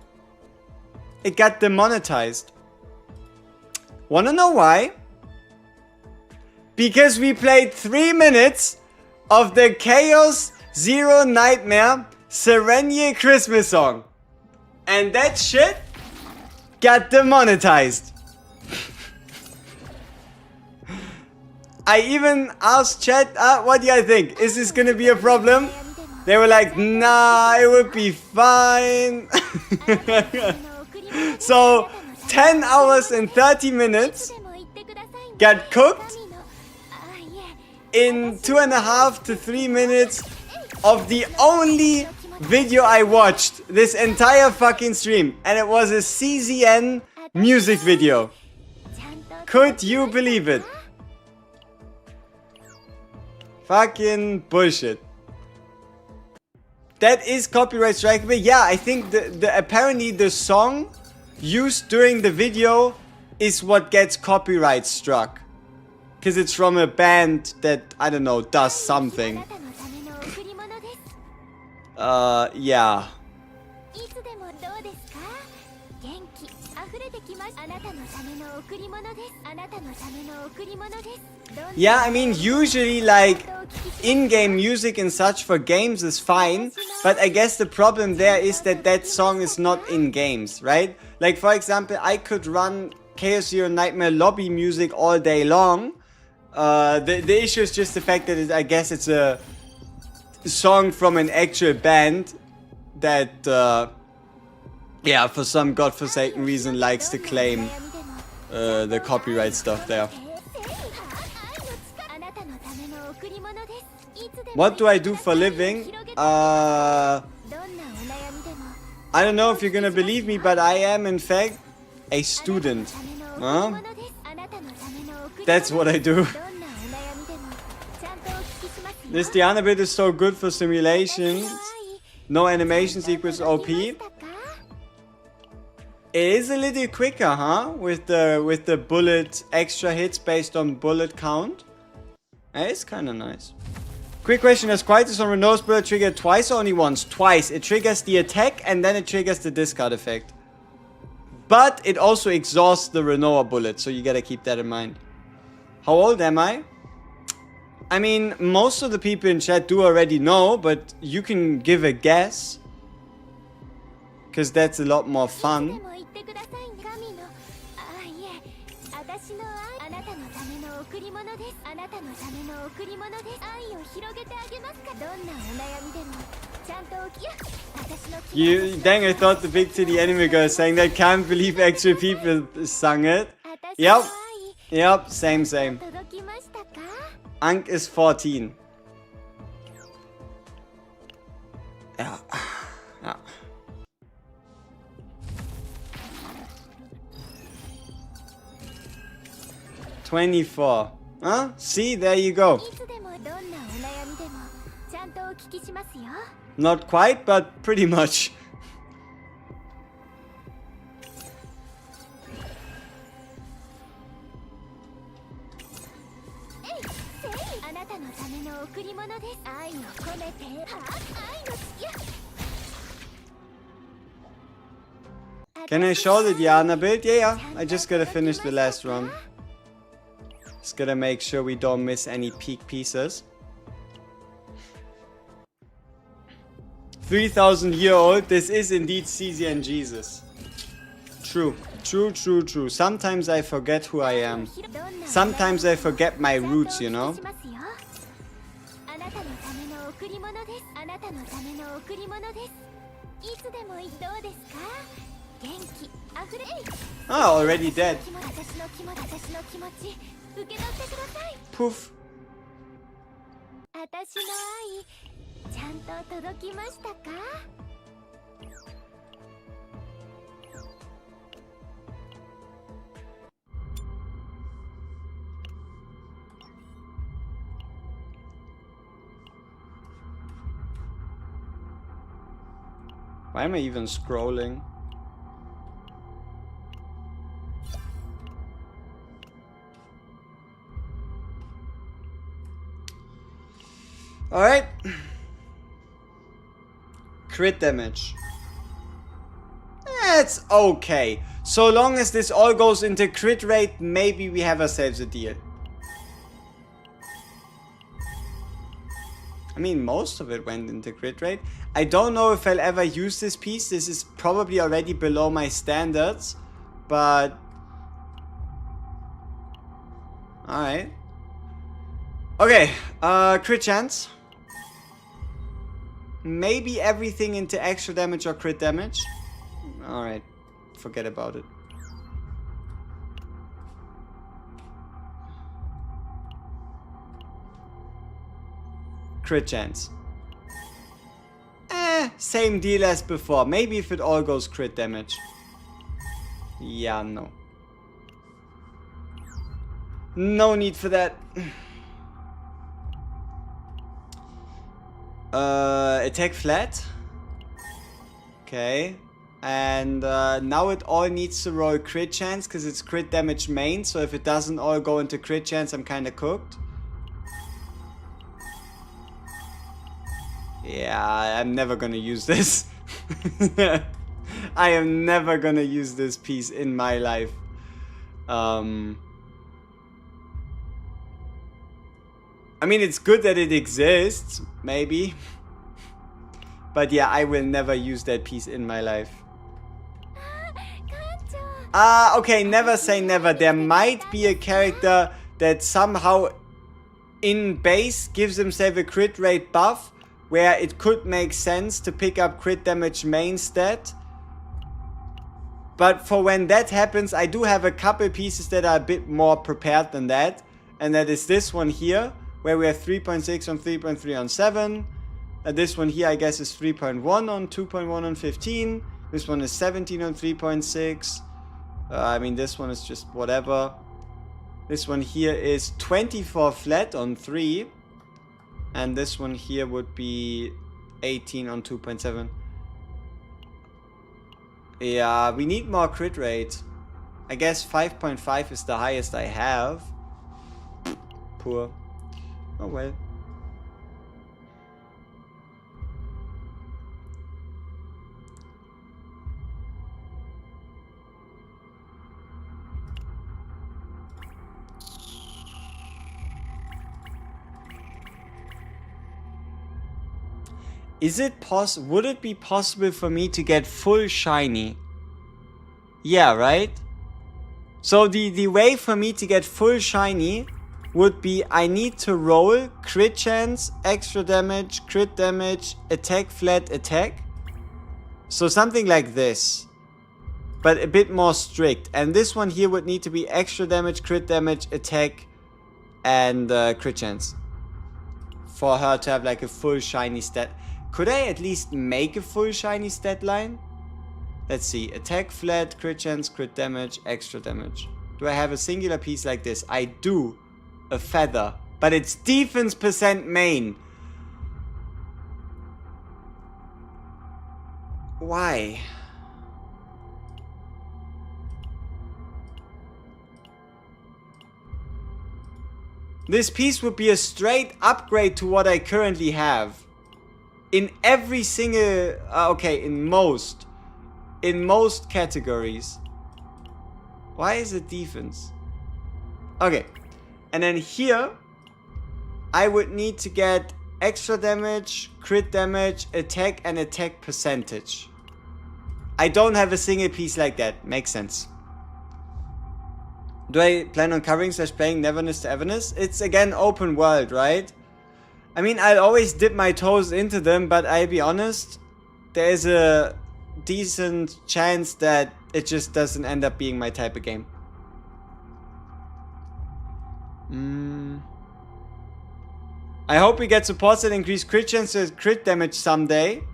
It got demonetized. Wanna know why? Because we played 3 minutes of the Chaos Zero Nightmare Serenye Christmas song. And that shit got demonetized. I even asked chat, what do you guys think? Is this gonna be a problem? They were like, nah, it would be fine. So, 10 hours and 30 minutes got cooked in 2.5 to 3 minutes of the only video I watched this entire fucking stream. And it was a CZN music video. Could you believe it? Fucking bullshit. That is copyright strikeable. Yeah, I think apparently the song used during the video is what gets copyright struck. Because it's from a band that, I don't know, does something. Yeah. Yeah, I mean, usually like in-game music and such for games is fine, but I guess the problem there is that that song is not in games, right? Like, for example, I could run Chaos Zero Nightmare lobby music all day long. The issue is just the fact that I guess it's a song from an actual band that, yeah, for some godforsaken reason likes to claim the copyright stuff there. What do I do for a living? I don't know if you're gonna believe me, but I am in fact a student. Huh? That's what I do. This Diana bit is so good for simulations. No animations equals OP. It is a little quicker, huh? With the bullet extra hits based on bullet count. It's kind of nice. Quick question, does Quietus on Renault's bullet trigger twice or only once? Twice. It triggers the attack and then it triggers the discard effect. But it also exhausts the Renault bullet, so you gotta keep that in mind. How old am I? I mean, most of the people in chat do already know, but you can give a guess. Because that's a lot more fun. Dang, I thought the Big Titty Anime Girl sang that. Can't believe actual people sang it. Yep. Yep, same. Ank is 14. Yeah. 24. Huh? See, there you go. Not quite, but pretty much. Can I show the Diana build? Yeah. I just gotta finish the last run. Just gotta make sure we don't miss any peak pieces. 3,000-year-old. This is indeed CZ and Jesus. True. Sometimes I forget who I am. Sometimes I forget my roots, you know? Oh, already dead. Poof. Why am I even scrolling? Alright. Crit damage. It's okay. So long as this all goes into crit rate, maybe we have ourselves a deal. I mean, most of it went into crit rate. I don't know if I'll ever use this piece. This is probably already below my standards. But... alright. Okay, crit chance. Maybe everything into extra damage or crit damage. Alright, forget about it. Crit chance. Same deal as before. Maybe if it all goes crit damage. Yeah, no. No need for that. Attack flat. Okay. And now it all needs to roll crit chance because it's crit damage main. So if it doesn't all go into crit chance, I'm kind of cooked. Yeah, I'm never gonna use this. I am never gonna use this piece in my life. I mean, it's good that it exists, maybe. But yeah, I will never use that piece in my life. Okay, never say never. There might be a character that somehow in base gives himself a crit rate buff, where it could make sense to pick up crit damage main stat. But for when that happens, I do have a couple pieces that are a bit more prepared than that. And that is this one here, where we have 3.6 on 3.3 on 7. This one here, I guess, is 3.1 on 2.1 on 15. This one is 17 on 3.6. I mean, this one is just whatever. This one here is 24 flat on 3. And this one here would be 18 on 2.7. Yeah, we need more crit rate. I guess 5.5 is the highest I have. Poor. Oh well. Would it be possible for me to get full shiny? Yeah, right? So the way for me to get full shiny would be I need to roll crit chance, extra damage, crit damage, attack, flat, attack. So something like this, but a bit more strict. And this one here would need to be extra damage, crit damage, attack, and crit chance. For her to have like a full shiny stat. Could I at least make a full shiny stat line? Let's see. Attack, flat, crit chance, crit damage, extra damage. Do I have a singular piece like this? I do. A feather. But it's defense percent main. Why? This piece would be a straight upgrade to what I currently have. In every single... okay, in most categories. Why is it defense? Okay. And then here, I would need to get extra damage, crit damage, attack, and attack percentage. I don't have a single piece like that. Makes sense. Do I plan on covering / playing Neverness to Everness? It's again open world, right? I mean, I'll always dip my toes into them, but I'll be honest, there's a decent chance that it just doesn't end up being my type of game. I hope we get supports that increase crit chance and crit damage someday.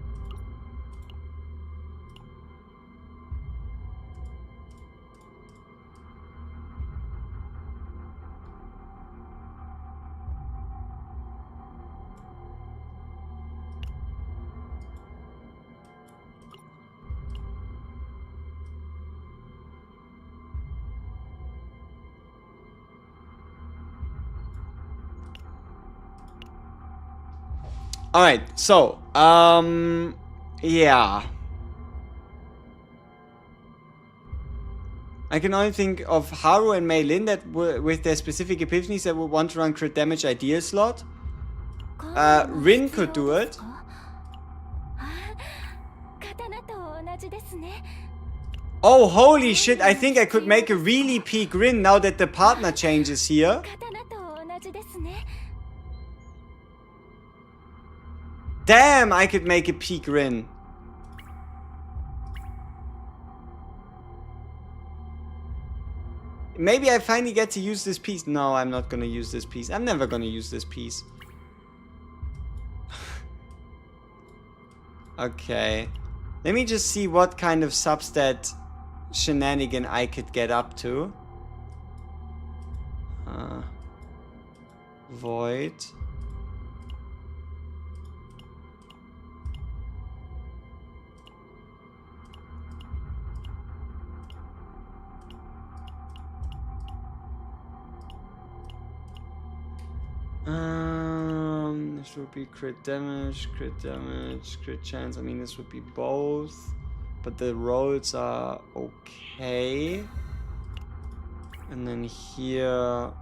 Alright, so, yeah. I can only think of Haru and Mei Lin that with their specific epiphanies that would want to run crit damage ideal slot. Rin could do it. Oh, holy shit, I think I could make a really peak Rin now that the partner change is here. Damn, I could make a peak Rin. Maybe I finally get to use this piece. No, I'm not gonna use this piece. I'm never gonna use this piece. Okay. Let me just see what kind of substat shenanigan I could get up to. Void. This would be crit damage, crit chance. I mean, this would be both, but the rolls are okay. And then here,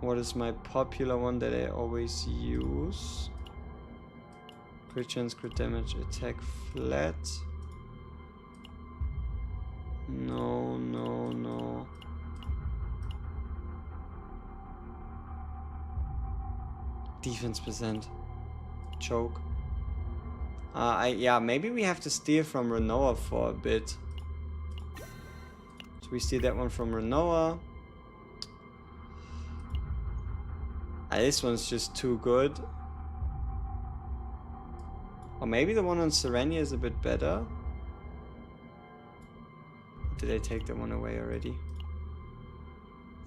what is my popular one that I always use? Crit chance, crit damage, attack flat. No, no, no. Defense percent. Choke. Yeah, maybe we have to steal from Renoa for a bit. So we steal that one from Renoa. This one's just too good. Or maybe the one on Serenia is a bit better. Did I take that one away already?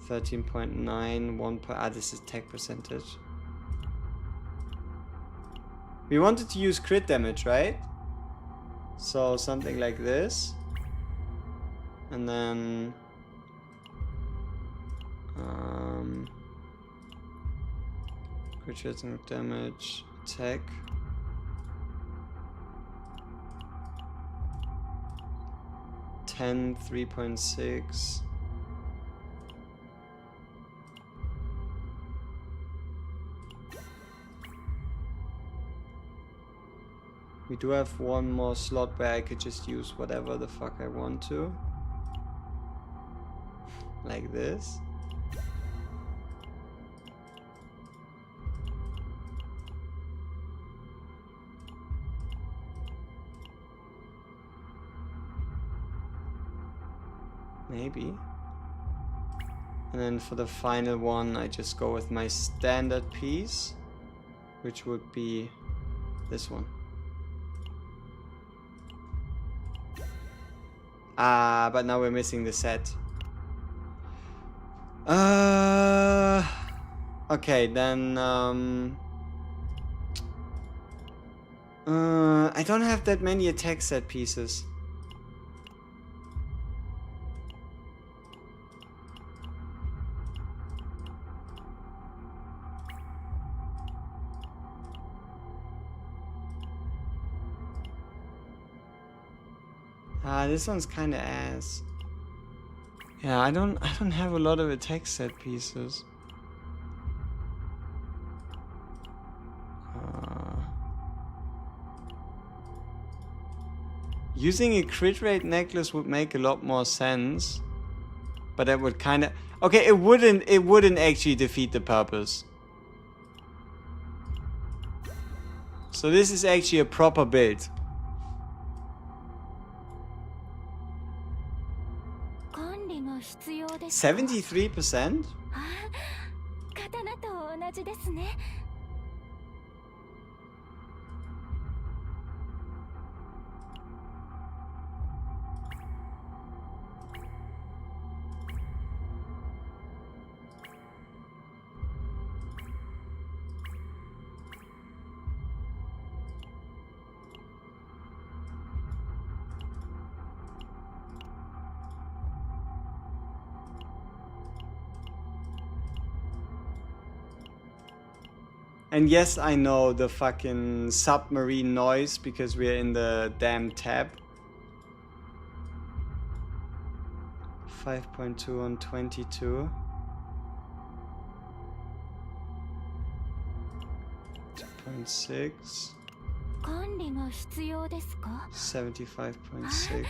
13.9, 1 per... this is attack percentage. We wanted to use crit damage, right? So something like this. And then... crit damage, attack. $10, 3.6. We do have one more slot where I could just use whatever the fuck I want to. Like this. Maybe. And then for the final one, I just go with my standard piece, which would be this one. Ah, but now we're missing the set. Okay, then, I don't have that many attack set pieces. This one's kind of ass. Yeah, I don't have a lot of attack set pieces. Using a crit rate necklace would make a lot more sense, but that would kind of... Okay, it wouldn't actually defeat the purpose. So this is actually a proper build. 73%? 刀と同じですね。And yes, I know the fucking submarine noise because we're in the damn tab. 5.2 on 22. 2.6. 75.6.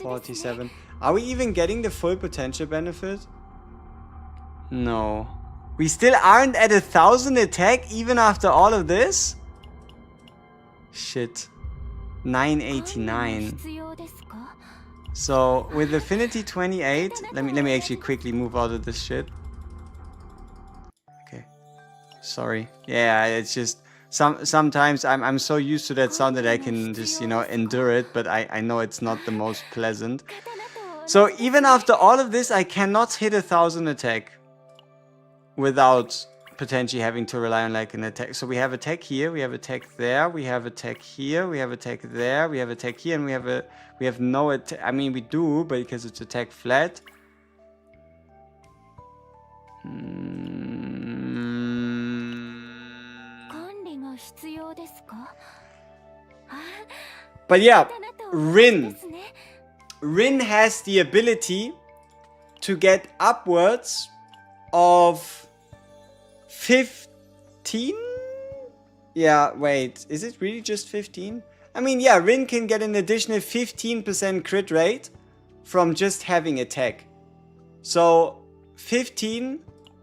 47. Are we even getting the full potential benefit? No. We still aren't at 1,000 attack even after all of this? Shit. 989. So with affinity 28, let me actually quickly move out of this shit. Okay. Sorry. Yeah, it's just sometimes I'm so used to that sound that I can just, you know, endure it, but I know it's not the most pleasant. So even after all of this, I cannot hit 1,000 attack without potentially having to rely on like an attack. So we have attack here, we have attack there, we have attack here, we have attack there, we have attack here, and we have no attack. I mean, we do, but because it's attack flat. But yeah, Rin has the ability to get upwards of 15? Yeah, wait, is it really just 15? I mean, yeah, Rin can get an additional 15% crit rate from just having attack. So 15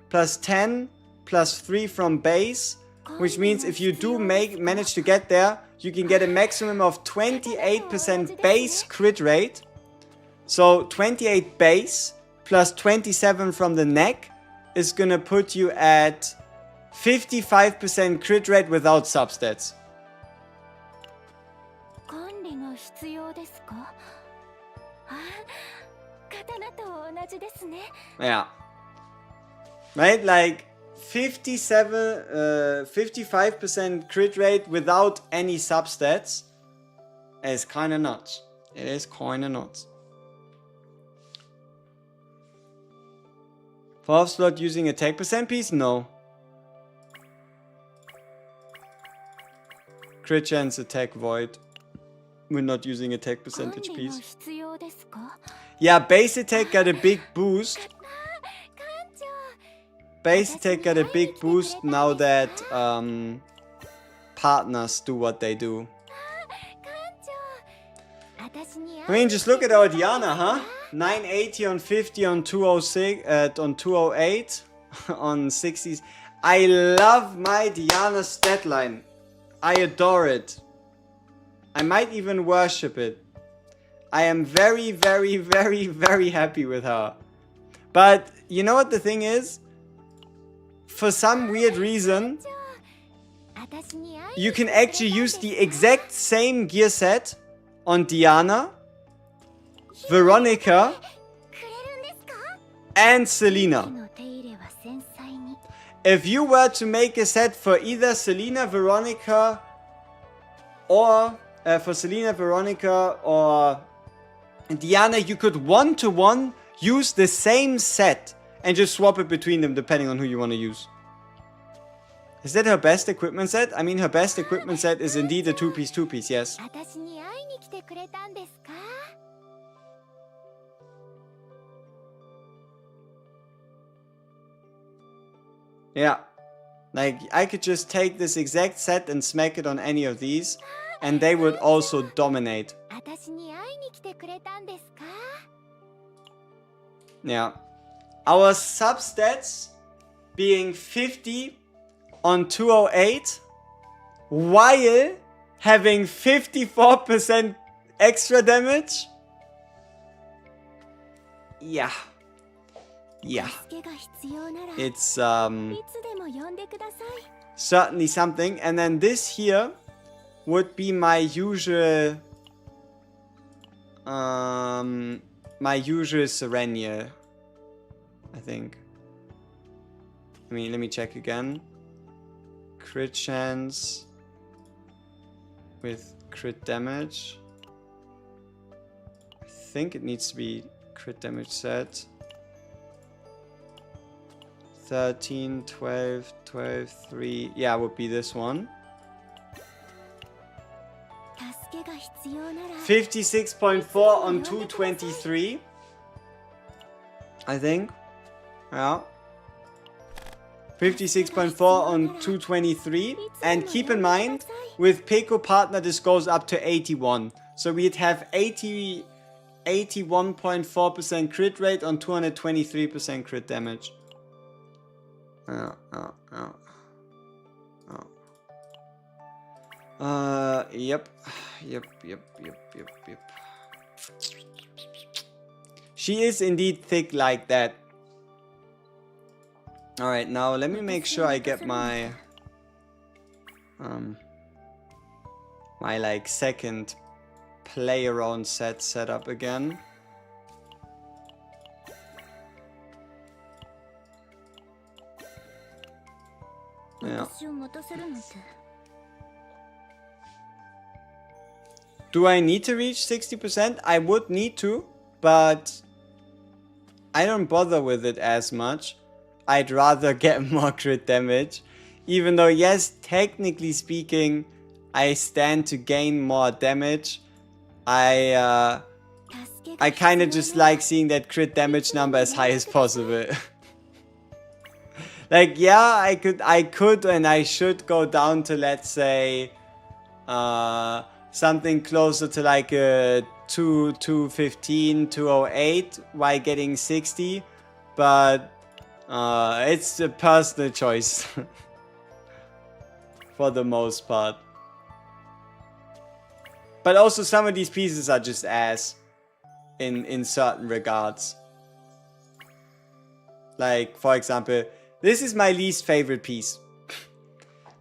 plus 10 plus 3 from base, which means if you do manage to get there, you can get a maximum of 28% base crit rate. So 28 base plus 27 from the neck is gonna put you at 55% crit rate without substats. Yeah. Right? Like, 55% crit rate without any substats is kind of nuts. It is kind of nuts. 4th slot using attack percent piece? No. Crit chance, attack void. We're not using attack percentage piece. Yeah, base attack got a big boost. Base attack got a big boost now that partners do what they do. I mean, just look at our Diana, huh? 980 on 50 on 206 on 208 on 60s. I love my Diana stat line. I adore it. I might even worship it. I am very, very, very, very happy with her. But you know what the thing is? For some weird reason, you can actually use the exact same gear set on Diana, Veronica, and Selena. If you were to make a set for either Selena, Veronica, or Diana, you could one-to-one use the same set and just swap it between them depending on who you want to use. Is that her best equipment set? I mean, her best equipment set is indeed a two-piece, yes. Yeah. Like, I could just take this exact set and smack it on any of these, and they would also dominate. Yeah. Our substats being 50 on 208 while having 54% extra damage. Yeah. Yeah. It's certainly something. And then this here would be my usual Serenia, I think. I mean, let me check again. Crit chance with crit damage. I think it needs to be crit damage set. 13, 12, 12, 3. Yeah, would be this one. 56.4 on 223. I think. Yeah. 56.4 on 223. And keep in mind, with Peko partner, this goes up to 81. So we'd have 81.4% crit rate on 223% crit damage. Yep. She is indeed thick like that. Alright, now let me make sure I get my my like second play around set up again. Yeah. Do I need to reach 60%? I would need to, but I don't bother with it as much. I'd rather get more crit damage. Even though, yes, technically speaking, I stand to gain more damage. I kind of just like seeing that crit damage number as high as possible. Like, yeah, I could and I should go down to, let's say, something closer to like a 215, 208 while getting 60. But it's a personal choice for the most part. But also some of these pieces are just ass in certain regards. Like, for example, this is my least favorite piece.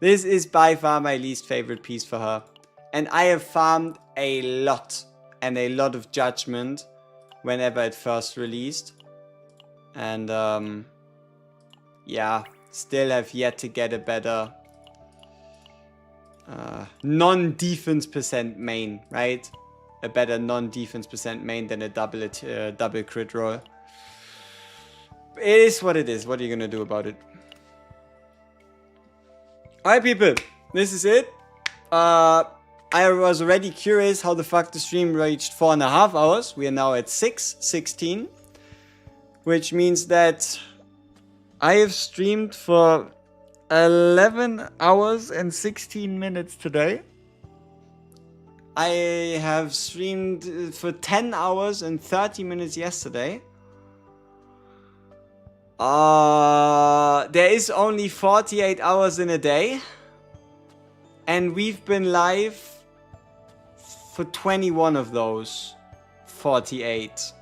This is by far my least favorite piece for her. And I have farmed a lot and a lot of judgment whenever it first released. And yeah, Still have yet to get a better non-defense percent main, right? A better non-defense percent main than a double crit roll. It is what it is. What are you gonna do about it? Alright, people. This is it. I was already curious how the fuck the stream reached 4.5 hours. We are now at 6:16. Which means that I have streamed for 11 hours and 16 minutes today. I have streamed for 10 hours and 30 minutes yesterday. There is only 48 hours in a day. And we've been live for 21 of those 48.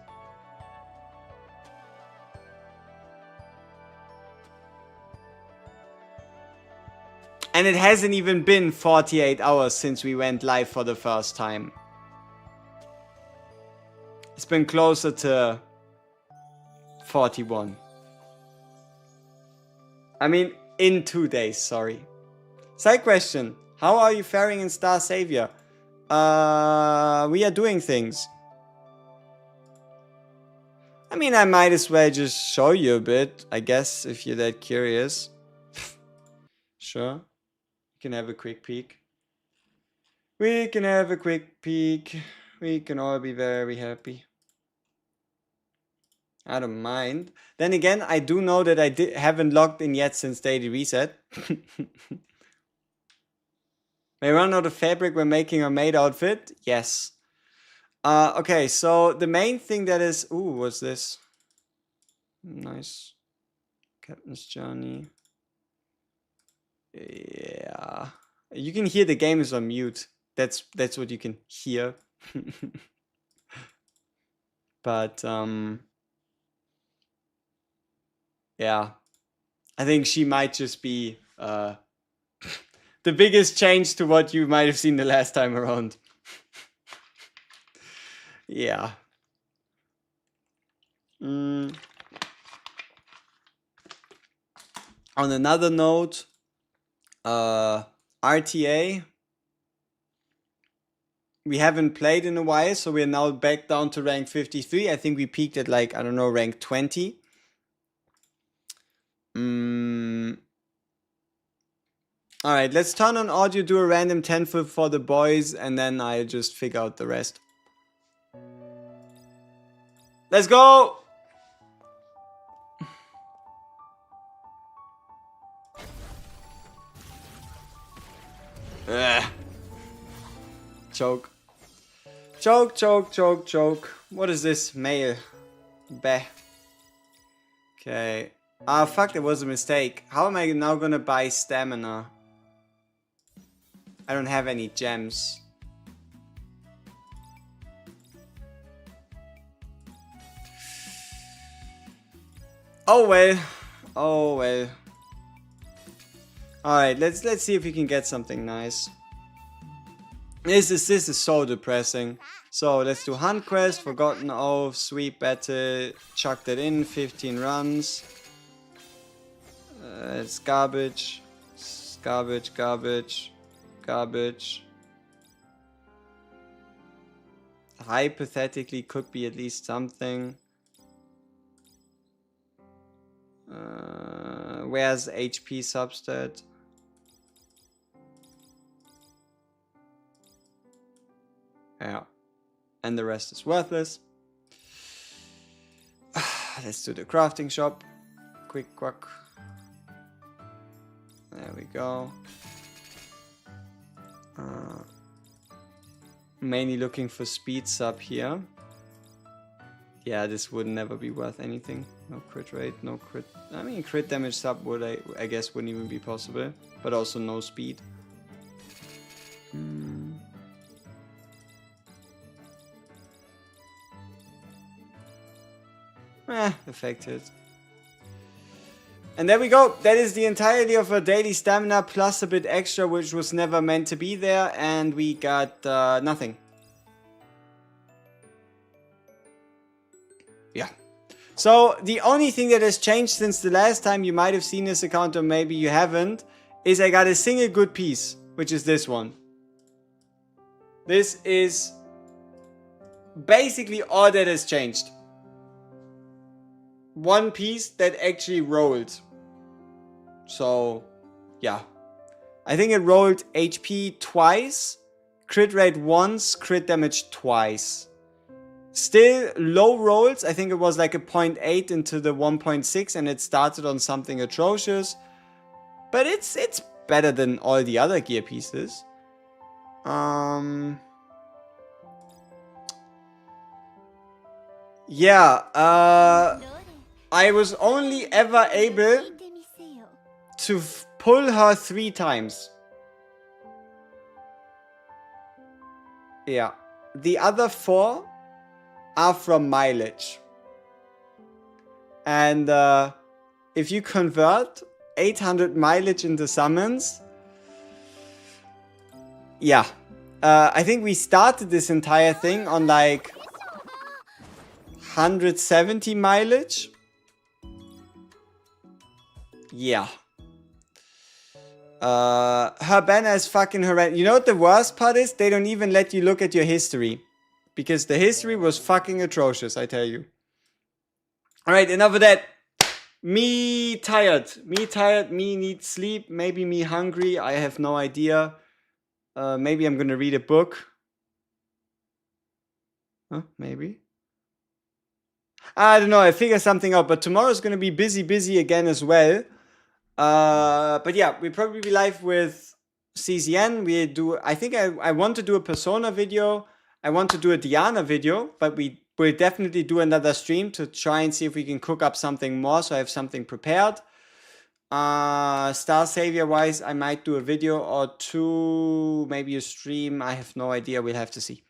And it hasn't even been 48 hours since we went live for the first time. It's been closer to 41. I mean, in 2 days, sorry. Side question. How are you faring in Star Savior? We are doing things. I mean, I might as well just show you a bit, I guess, if you're that curious. Sure. Can have a quick peek. We can have a quick peek. We can all be very happy. I don't mind. Then again, I do know that I haven't logged in yet since daily reset. May run out of fabric when making a maid outfit? Yes. Okay, so the main thing that is... Ooh, what's this? Nice. Captain's Journey. Yeah, you can hear the game is on mute. That's what you can hear. But yeah, I think she might just be the biggest change to what you might have seen the last time around. Yeah. On another note, RTA, we haven't played in a while, so we're now back down to rank 53. I think we peaked at, like, I don't know, rank 20. Alright, let's turn on audio, do a random 10 flip for the boys, and then I'll just figure out the rest. Let's go! Ugh. Choke. Choke, choke, choke, choke. What is this? Mail. Bah. Okay. Ah, fuck, that was a mistake. How am I now gonna buy stamina? I don't have any gems. Oh well. Oh well. Alright, let's see if we can get something nice. This is so depressing. So let's do Hunt Quest, Forgotten Oath, Sweet Battle, chuck that in, 15 runs. It's garbage. It's garbage, garbage, garbage. Hypothetically could be at least something. Where's HP substat? Yeah. And the rest is worthless. Let's do the crafting shop. Quick quack. There we go. Mainly looking for speed sub here. Yeah, this would never be worth anything. No crit rate, no crit. I mean, crit damage sub would, I guess, wouldn't even be possible. But also no speed. Affected. And there we go. That is the entirety of our daily stamina plus a bit extra, which was never meant to be there. And we got nothing. Yeah. So the only thing that has changed since the last time, you might have seen this account or maybe you haven't, is I got a single good piece, which is this one. This is basically all that has changed. One piece that actually rolled. So, yeah. I think it rolled HP twice, crit rate once, crit damage twice. Still low rolls. I think it was like a 0.8 into the 1.6 and it started on something atrocious. But it's better than all the other gear pieces. Yeah, I was only ever able to pull her 3 times. Yeah. The other 4 are from mileage. And if you convert 800 mileage into summons, yeah. I think we started this entire thing on like 170 mileage. Yeah. Her banner is fucking horrendous. You know what the worst part is? They don't even let you look at your history. Because the history was fucking atrocious, I tell you. Alright, enough of that. Me tired. Me need sleep. Maybe me hungry. I have no idea. Maybe I'm gonna read a book. Huh? Maybe. I don't know. I figure something out. But tomorrow's gonna be busy again as well. But yeah, we'll probably be live with CZN. I think I want to do a Persona video. I want to do a Diana video, but we will definitely do another stream to try and see if we can cook up something more, so I have something prepared. Star Savior wise, I might do a video or 2, maybe a stream. I have no idea. We'll have to see.